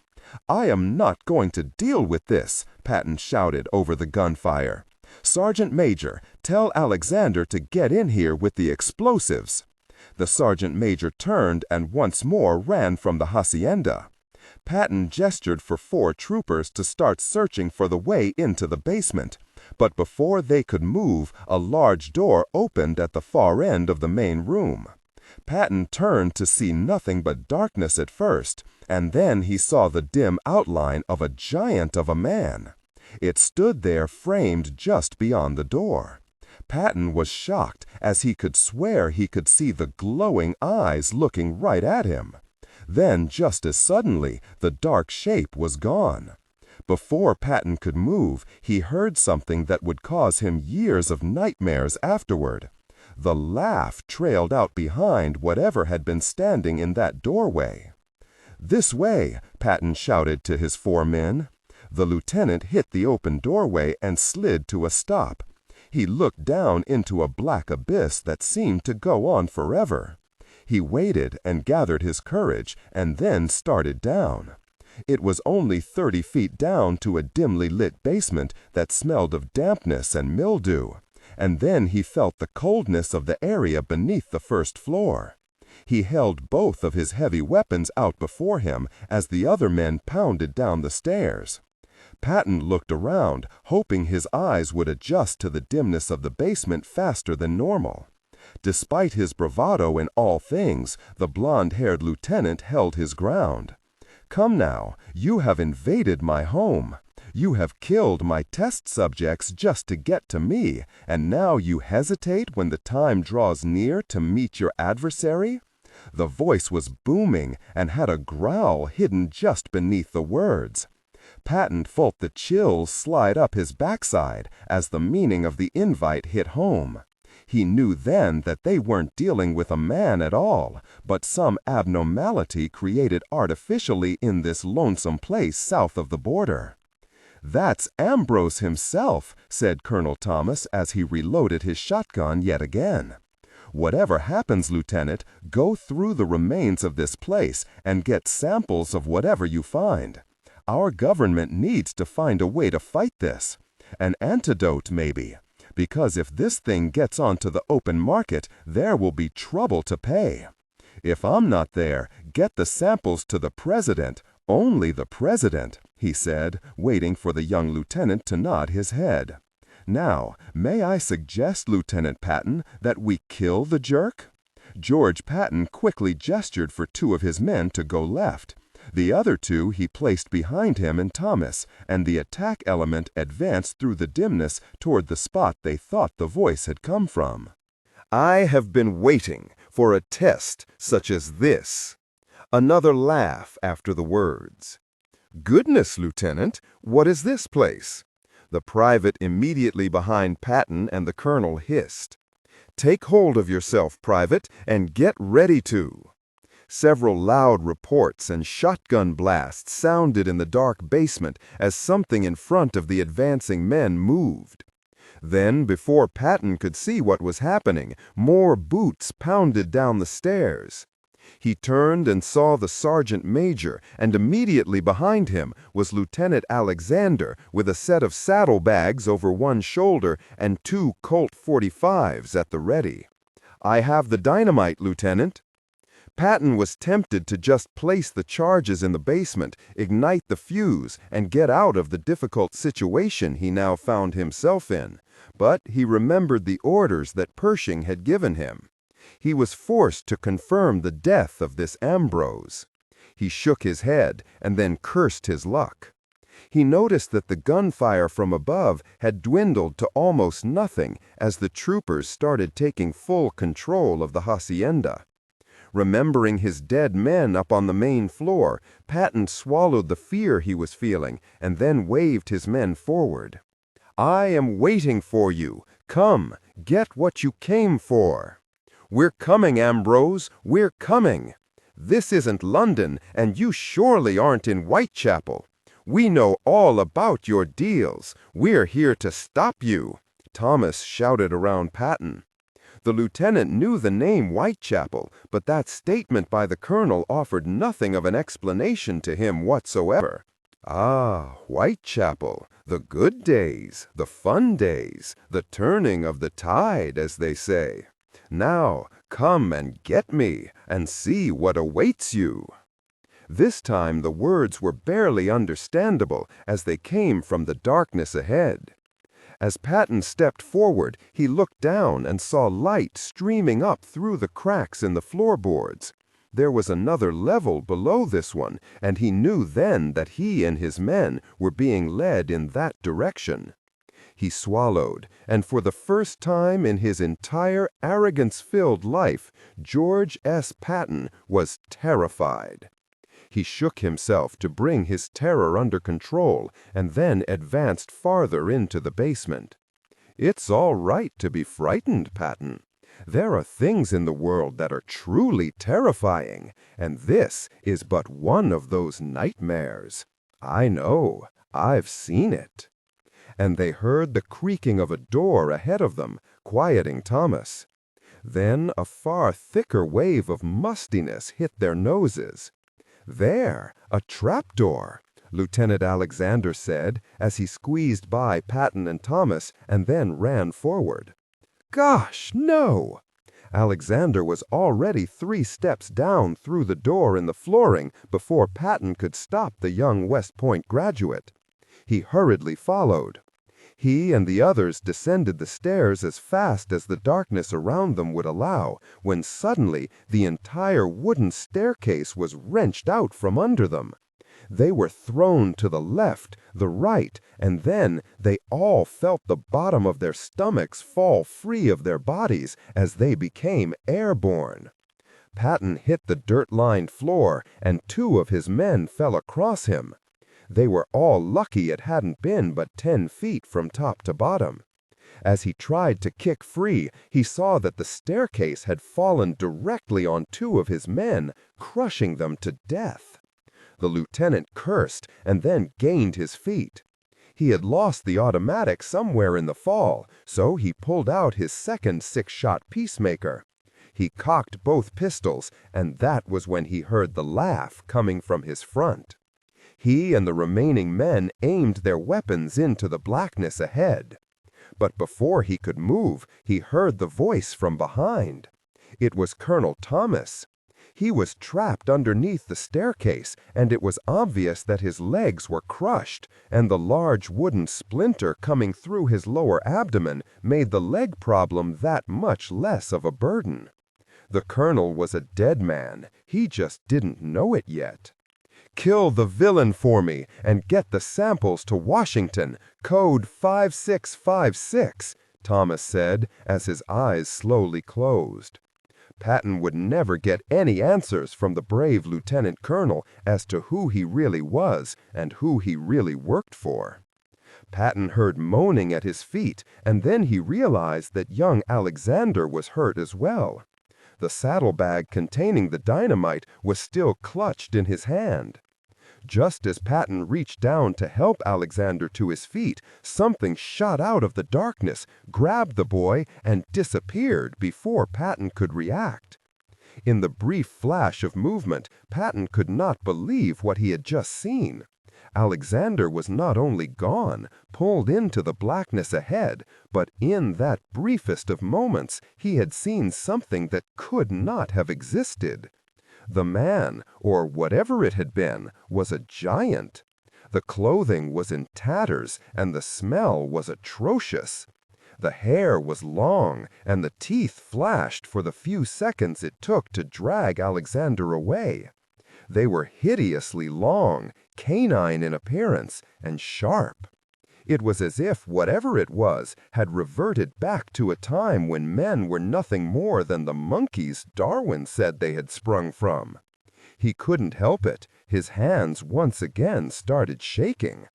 "I am not going to deal with this," Patton shouted over the gunfire. "Sergeant Major, tell Alexander to get in here with the explosives." The sergeant major turned and once more ran from the hacienda. Patton gestured for 4 troopers to start searching for the way into the basement, but before they could move, a large door opened at the far end of the main room. Patton turned to see nothing but darkness at first, and then he saw the dim outline of a giant of a man. It stood there framed just beyond the door. Patton was shocked, as he could swear he could see the glowing eyes looking right at him. Then, just as suddenly, the dark shape was gone. Before Patton could move, he heard something that would cause him years of nightmares afterward. The laugh trailed out behind whatever had been standing in that doorway. "This way," Patton shouted to his 4 men. The lieutenant hit the open doorway and slid to a stop. He looked down into a black abyss that seemed to go on forever. He waited and gathered his courage and then started down. It was only 30 feet down to a dimly lit basement that smelled of dampness and mildew, and then he felt the coldness of the area beneath the first floor. He held both of his heavy weapons out before him as the other men pounded down the stairs. Patton looked around, hoping his eyes would adjust to the dimness of the basement faster than normal. Despite his bravado in all things, the blonde-haired lieutenant held his ground. "Come now, you have invaded my home. You have killed my test subjects just to get to me, and now you hesitate when the time draws near to meet your adversary?" The voice was booming and had a growl hidden just beneath the words. Patton felt the chills slide up his backside as the meaning of the invite hit home. He knew then that they weren't dealing with a man at all, but some abnormality created artificially in this lonesome place south of the border. "That's Ambrose himself," said Colonel Thomas as he reloaded his shotgun yet again. "Whatever happens, Lieutenant, go through the remains of this place and get samples of whatever you find. Our government needs to find a way to fight this. An antidote, maybe. Because if this thing gets onto the open market, there will be trouble to pay. If I'm not there, get the samples to the president, only the president," he said, waiting for the young lieutenant to nod his head. "Now, may I suggest, Lieutenant Patton, that we kill the jerk?" George Patton quickly gestured for 2 of his men to go left. The other 2 he placed behind him and Thomas, and the attack element advanced through the dimness toward the spot they thought the voice had come from. "I have been waiting for a test such as this." Another laugh after the words. "Goodness, Lieutenant, what is this place?" The private immediately behind Patton and the colonel hissed. "Take hold of yourself, Private, and get ready to." Several loud reports and shotgun blasts sounded in the dark basement as something in front of the advancing men moved. Then, before Patton could see what was happening, more boots pounded down the stairs. He turned and saw the sergeant major, and immediately behind him was Lieutenant Alexander with a set of saddlebags over one shoulder and 2 Colt .45s at the ready. "I have the dynamite, Lieutenant." Patton was tempted to just place the charges in the basement, ignite the fuse, and get out of the difficult situation he now found himself in, but he remembered the orders that Pershing had given him. He was forced to confirm the death of this Ambrose. He shook his head and then cursed his luck. He noticed that the gunfire from above had dwindled to almost nothing as the troopers started taking full control of the hacienda. Remembering his dead men up on the main floor, Patton swallowed the fear he was feeling and then waved his men forward. "I am waiting for you. Come, get what you came for." "We're coming, Ambrose, we're coming. This isn't London, and you surely aren't in Whitechapel. We know all about your deals. We're here to stop you," Thomas shouted around Patton. The lieutenant knew the name Whitechapel, but that statement by the colonel offered nothing of an explanation to him whatsoever. Ah, Whitechapel, the good days, the fun days, the turning of the tide, as they say. Now, come and get me, and see what awaits you. This time the words were barely understandable as they came from the darkness ahead. As Patton stepped forward, he looked down and saw light streaming up through the cracks in the floorboards. There was another level below this one, and he knew then that he and his men were being led in that direction. He swallowed, and for the first time in his entire arrogance-filled life, George S. Patton was terrified. He shook himself to bring his terror under control and then advanced farther into the basement. It's all right to be frightened, Patton. There are things in the world that are truly terrifying, and this is but one of those nightmares. I know. I've seen it. And they heard the creaking of a door ahead of them, quieting Thomas. Then a far thicker wave of mustiness hit their noses. There, a trapdoor, Lieutenant Alexander said as he squeezed by Patton and Thomas and then ran forward. Gosh, no! Alexander was already 3 steps down through the door in the flooring before Patton could stop the young West Point graduate. He hurriedly followed. He and the others descended the stairs as fast as the darkness around them would allow, when suddenly the entire wooden staircase was wrenched out from under them. They were thrown to the left, the right, and then they all felt the bottom of their stomachs fall free of their bodies as they became airborne. Patton hit the dirt-lined floor, and 2 of his men fell across him. They were all lucky it hadn't been but 10 feet from top to bottom. As he tried to kick free, he saw that the staircase had fallen directly on 2 of his men, crushing them to death. The lieutenant cursed and then gained his feet. He had lost the automatic somewhere in the fall, so he pulled out his second 6-shot peacemaker. He cocked both pistols, and that was when he heard the laugh coming from his front. He and the remaining men aimed their weapons into the blackness ahead. But before he could move, he heard the voice from behind. It was Colonel Thomas. He was trapped underneath the staircase, and it was obvious that his legs were crushed, and the large wooden splinter coming through his lower abdomen made the leg problem that much less of a burden. The colonel was a dead man. He just didn't know it yet. Kill the villain for me and get the samples to Washington, code 5656, Thomas said as his eyes slowly closed. Patton would never get any answers from the brave lieutenant colonel as to who he really was and who he really worked for. Patton heard moaning at his feet, and then he realized that young Alexander was hurt as well. The saddlebag containing the dynamite was still clutched in his hand. Just as Patton reached down to help Alexander to his feet, something shot out of the darkness, grabbed the boy, and disappeared before Patton could react. In the brief flash of movement, Patton could not believe what he had just seen. Alexander was not only gone, pulled into the blackness ahead, but in that briefest of moments, he had seen something that could not have existed. The man, or whatever it had been, was a giant. The clothing was in tatters, and the smell was atrocious. The hair was long, and the teeth flashed for the few seconds it took to drag Alexander away. They were hideously long, canine in appearance, and sharp. It was as if whatever it was had reverted back to a time when men were nothing more than the monkeys Darwin said they had sprung from. He couldn't help it. His hands once again started shaking.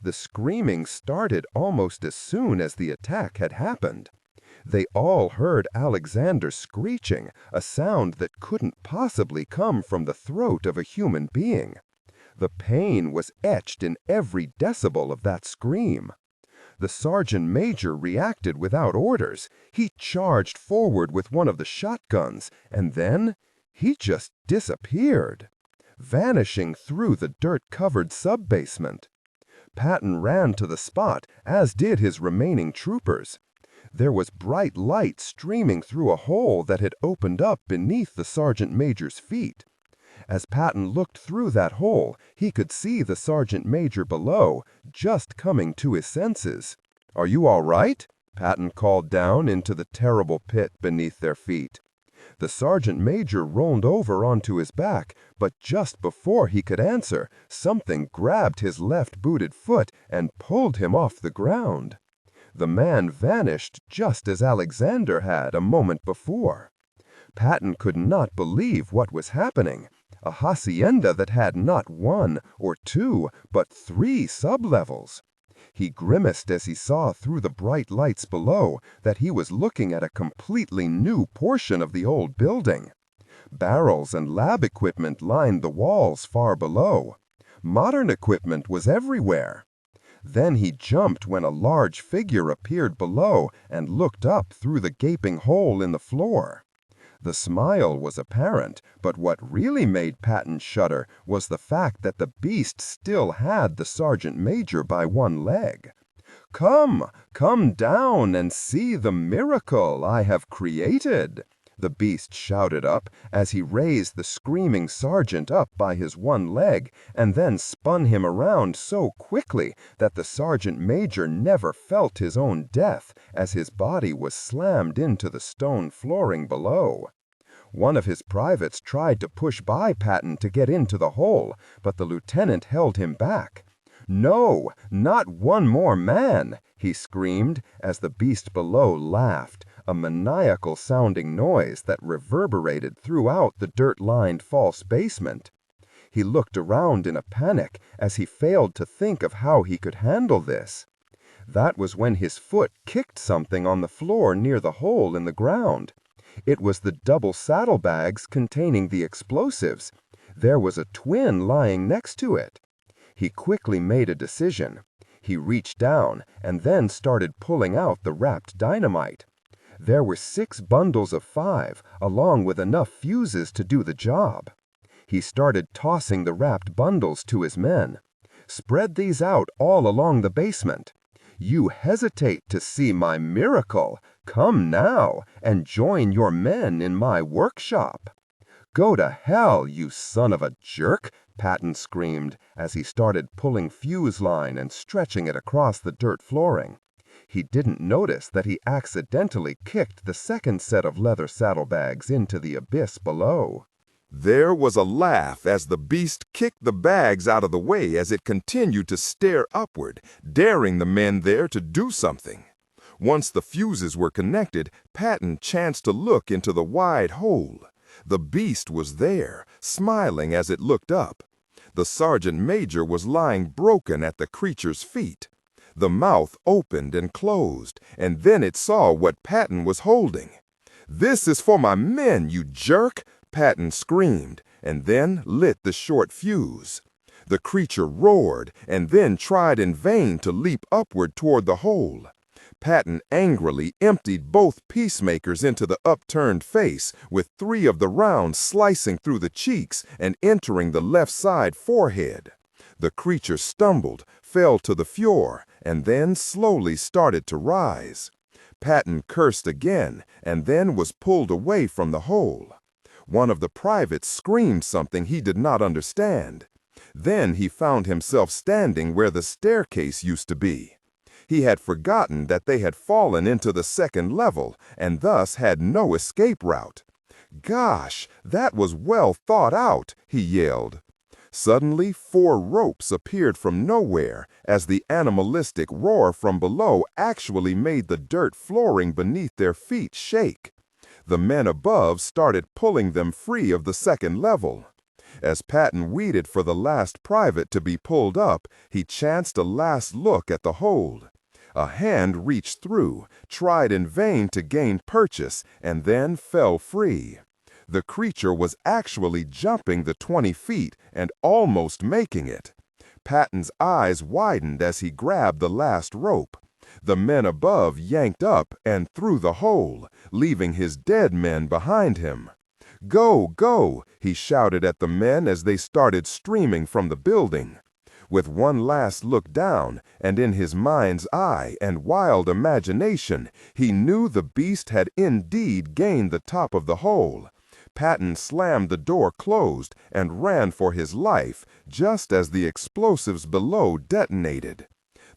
The screaming started almost as soon as the attack had happened. They all heard Alexander screeching, a sound that couldn't possibly come from the throat of a human being. The pain was etched in every decibel of that scream. The sergeant major reacted without orders. He charged forward with one of the shotguns, and then he just disappeared. vanishing through the dirt-covered sub-basement. Patton ran to the spot, as did his remaining troopers. There was bright light streaming through a hole that had opened up beneath the sergeant major's feet. As Patton looked through that hole, he could see the sergeant major below, just coming to his senses. "Are you all right?" Patton called down into the terrible pit beneath their feet. The sergeant major rolled over onto his back, but just before he could answer, something grabbed his left-booted foot and pulled him off the ground. The man vanished just as Alexander had a moment before. Patton could not believe what was happening. A hacienda that had not one or two, but 3 sublevels. He grimaced as he saw through the bright lights below that he was looking at a completely new portion of the old building. Barrels and lab equipment lined the walls far below. Modern equipment was everywhere. Then he jumped when a large figure appeared below and looked up through the gaping hole in the floor. The smile was apparent, but what really made Patton shudder was the fact that the beast still had the sergeant major by one leg. Come down and see the miracle I have created," the beast shouted up as he raised the screaming sergeant up by his one leg and then spun him around so quickly that the sergeant major never felt his own death as his body was slammed into the stone flooring below. One of his privates tried to push by Patton to get into the hole, but the lieutenant held him back. "No, not one more man," he screamed as the beast below laughed, a maniacal-sounding noise that reverberated throughout the dirt-lined false basement. He looked around in a panic as he failed to think of how he could handle this. That was when his foot kicked something on the floor near the hole in the ground. It was the double saddlebags containing the explosives. There was a twin lying next to it. He quickly made a decision. He reached down and then started pulling out the wrapped dynamite. There were 6 bundles of 5, along with enough fuses to do the job. He started tossing the wrapped bundles to his men. "Spread these out all along the basement. You hesitate to see my miracle. Come now and join your men in my workshop." "Go to hell, you son of a jerk," Patton screamed as he started pulling fuse line and stretching it across the dirt flooring. He didn't notice that he accidentally kicked the second set of leather saddlebags into the abyss below. There was a laugh as the beast kicked the bags out of the way as it continued to stare upward, daring the men there to do something. Once the fuses were connected, Patton chanced to look into the wide hole. The beast was there, smiling as it looked up. The sergeant major was lying broken at the creature's feet. The mouth opened and closed, and then it saw what Patton was holding. "This is for my men, you jerk!" Patton screamed, and then lit the short fuse. The creature roared, and then tried in vain to leap upward toward the hole. Patton angrily emptied both peacemakers into the upturned face, with 3 of the rounds slicing through the cheeks and entering the left side forehead. The creature stumbled, fell to the floor, and then slowly started to rise. Patton cursed again, and then was pulled away from the hole. One of the privates screamed something he did not understand. Then he found himself standing where the staircase used to be. He had forgotten that they had fallen into the second level and thus had no escape route. "Gosh, that was well thought out," he yelled. Suddenly, 4 ropes appeared from nowhere as the animalistic roar from below actually made the dirt flooring beneath their feet shake. The men above started pulling them free of the second level. As Patton waited for the last private to be pulled up, he chanced a last look at the hold. A hand reached through, tried in vain to gain purchase, and then fell free. The creature was actually jumping the 20 feet and almost making it. Patton's eyes widened as he grabbed the last rope. The men above yanked up and through the hole, leaving his dead men behind him. "Go, go!" he shouted at the men as they started streaming from the building. With one last look down, and in his mind's eye and wild imagination, he knew the beast had indeed gained the top of the hole. Patton slammed the door closed and ran for his life just as the explosives below detonated.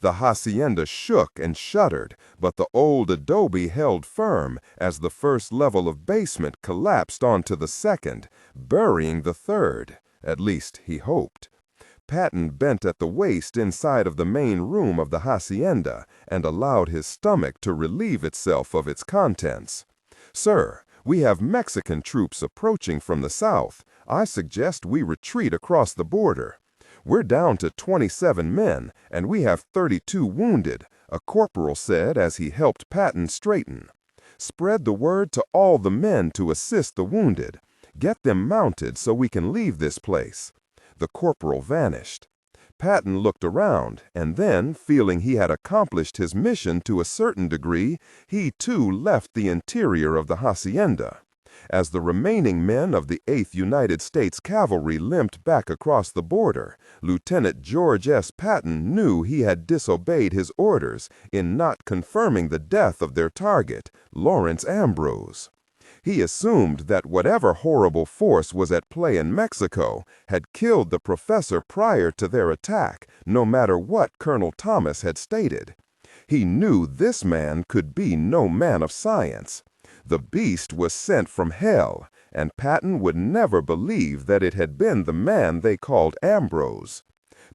The hacienda shook and shuddered, but the old adobe held firm as the first level of basement collapsed onto the second, burying the third. At least he hoped. Patton bent at the waist inside of the main room of the hacienda and allowed his stomach to relieve itself of its contents. "Sir, we have Mexican troops approaching from the south. I suggest we retreat across the border. We're down to 27 men, and we have 32 wounded," a corporal said as he helped Patton straighten. "Spread the word to all the men to assist the wounded. Get them mounted so we can leave this place." The corporal vanished. Patton looked around, and then, feeling he had accomplished his mission to a certain degree, he too left the interior of the hacienda. As the remaining men of the 8th United States Cavalry limped back across the border, Lieutenant George S. Patton knew he had disobeyed his orders in not confirming the death of their target, Lawrence Ambrose. He assumed that whatever horrible force was at play in Mexico had killed the professor prior to their attack, no matter what Colonel Thomas had stated. He knew this man could be no man of science. The beast was sent from hell, and Patton would never believe that it had been the man they called Ambrose.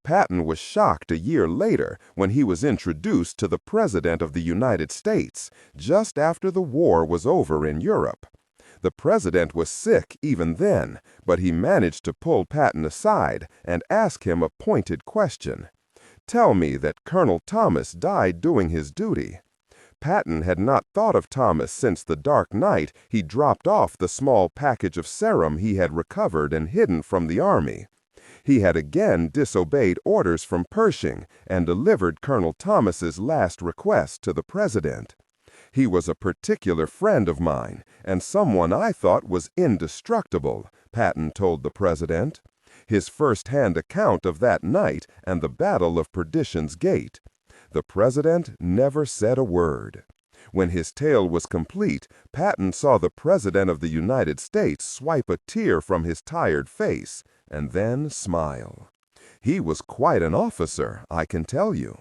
Patton was shocked a year later when he was introduced to the President of the United States, just after the war was over in Europe. The President was sick even then, but he managed to pull Patton aside and ask him a pointed question. "Tell me that Colonel Thomas died doing his duty." Patton had not thought of Thomas since the dark night he dropped off the small package of serum he had recovered and hidden from the army. He had again disobeyed orders from Pershing and delivered Colonel Thomas's last request to the President. "He was a particular friend of mine, and someone I thought was indestructible," Patton told the President. His first-hand account of that night and the Battle of Perdition's Gate. The President never said a word. When his tale was complete, Patton saw the President of the United States swipe a tear from his tired face, and then smile. He was quite an officer, I can tell you.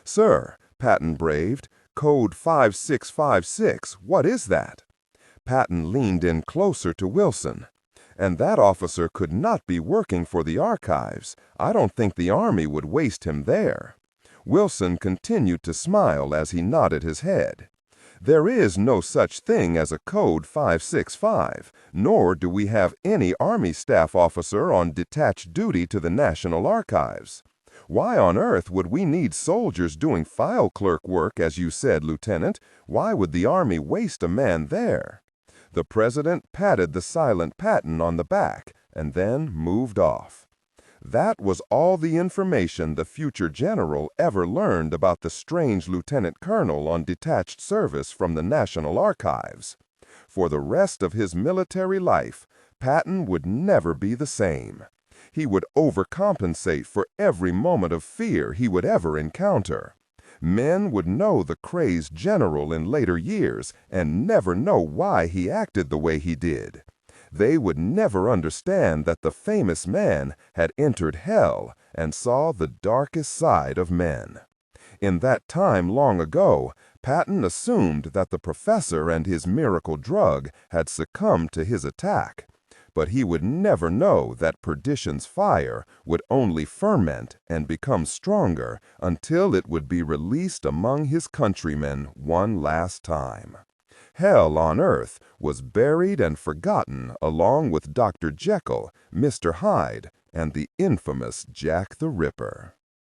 "Sir," Patton braved, "Code 5656, what is that?" Patton leaned in closer to Wilson. "And that officer could not be working for the archives. I don't think the Army would waste him there." Wilson continued to smile as he nodded his head. "There is no such thing as a Code 565, nor do we have any Army staff officer on detached duty to the National Archives. Why on earth would we need soldiers doing file clerk work, as you said, Lieutenant? Why would the Army waste a man there?" The President patted the silent Patton on the back and then moved off. That was all the information the future general ever learned about the strange lieutenant colonel on detached service from the National Archives. For the rest of his military life, Patton would never be the same. He would overcompensate for every moment of fear he would ever encounter. Men would know the crazed general in later years and never know why he acted the way he did. They would never understand that the famous man had entered hell and saw the darkest side of men. In that time long ago, Patton assumed that the professor and his miracle drug had succumbed to his attack. But he would never know that perdition's fire would only ferment and become stronger until it would be released among his countrymen one last time. Hell on earth was buried and forgotten along with Dr. Jekyll, Mr. Hyde, and the infamous Jack the Ripper.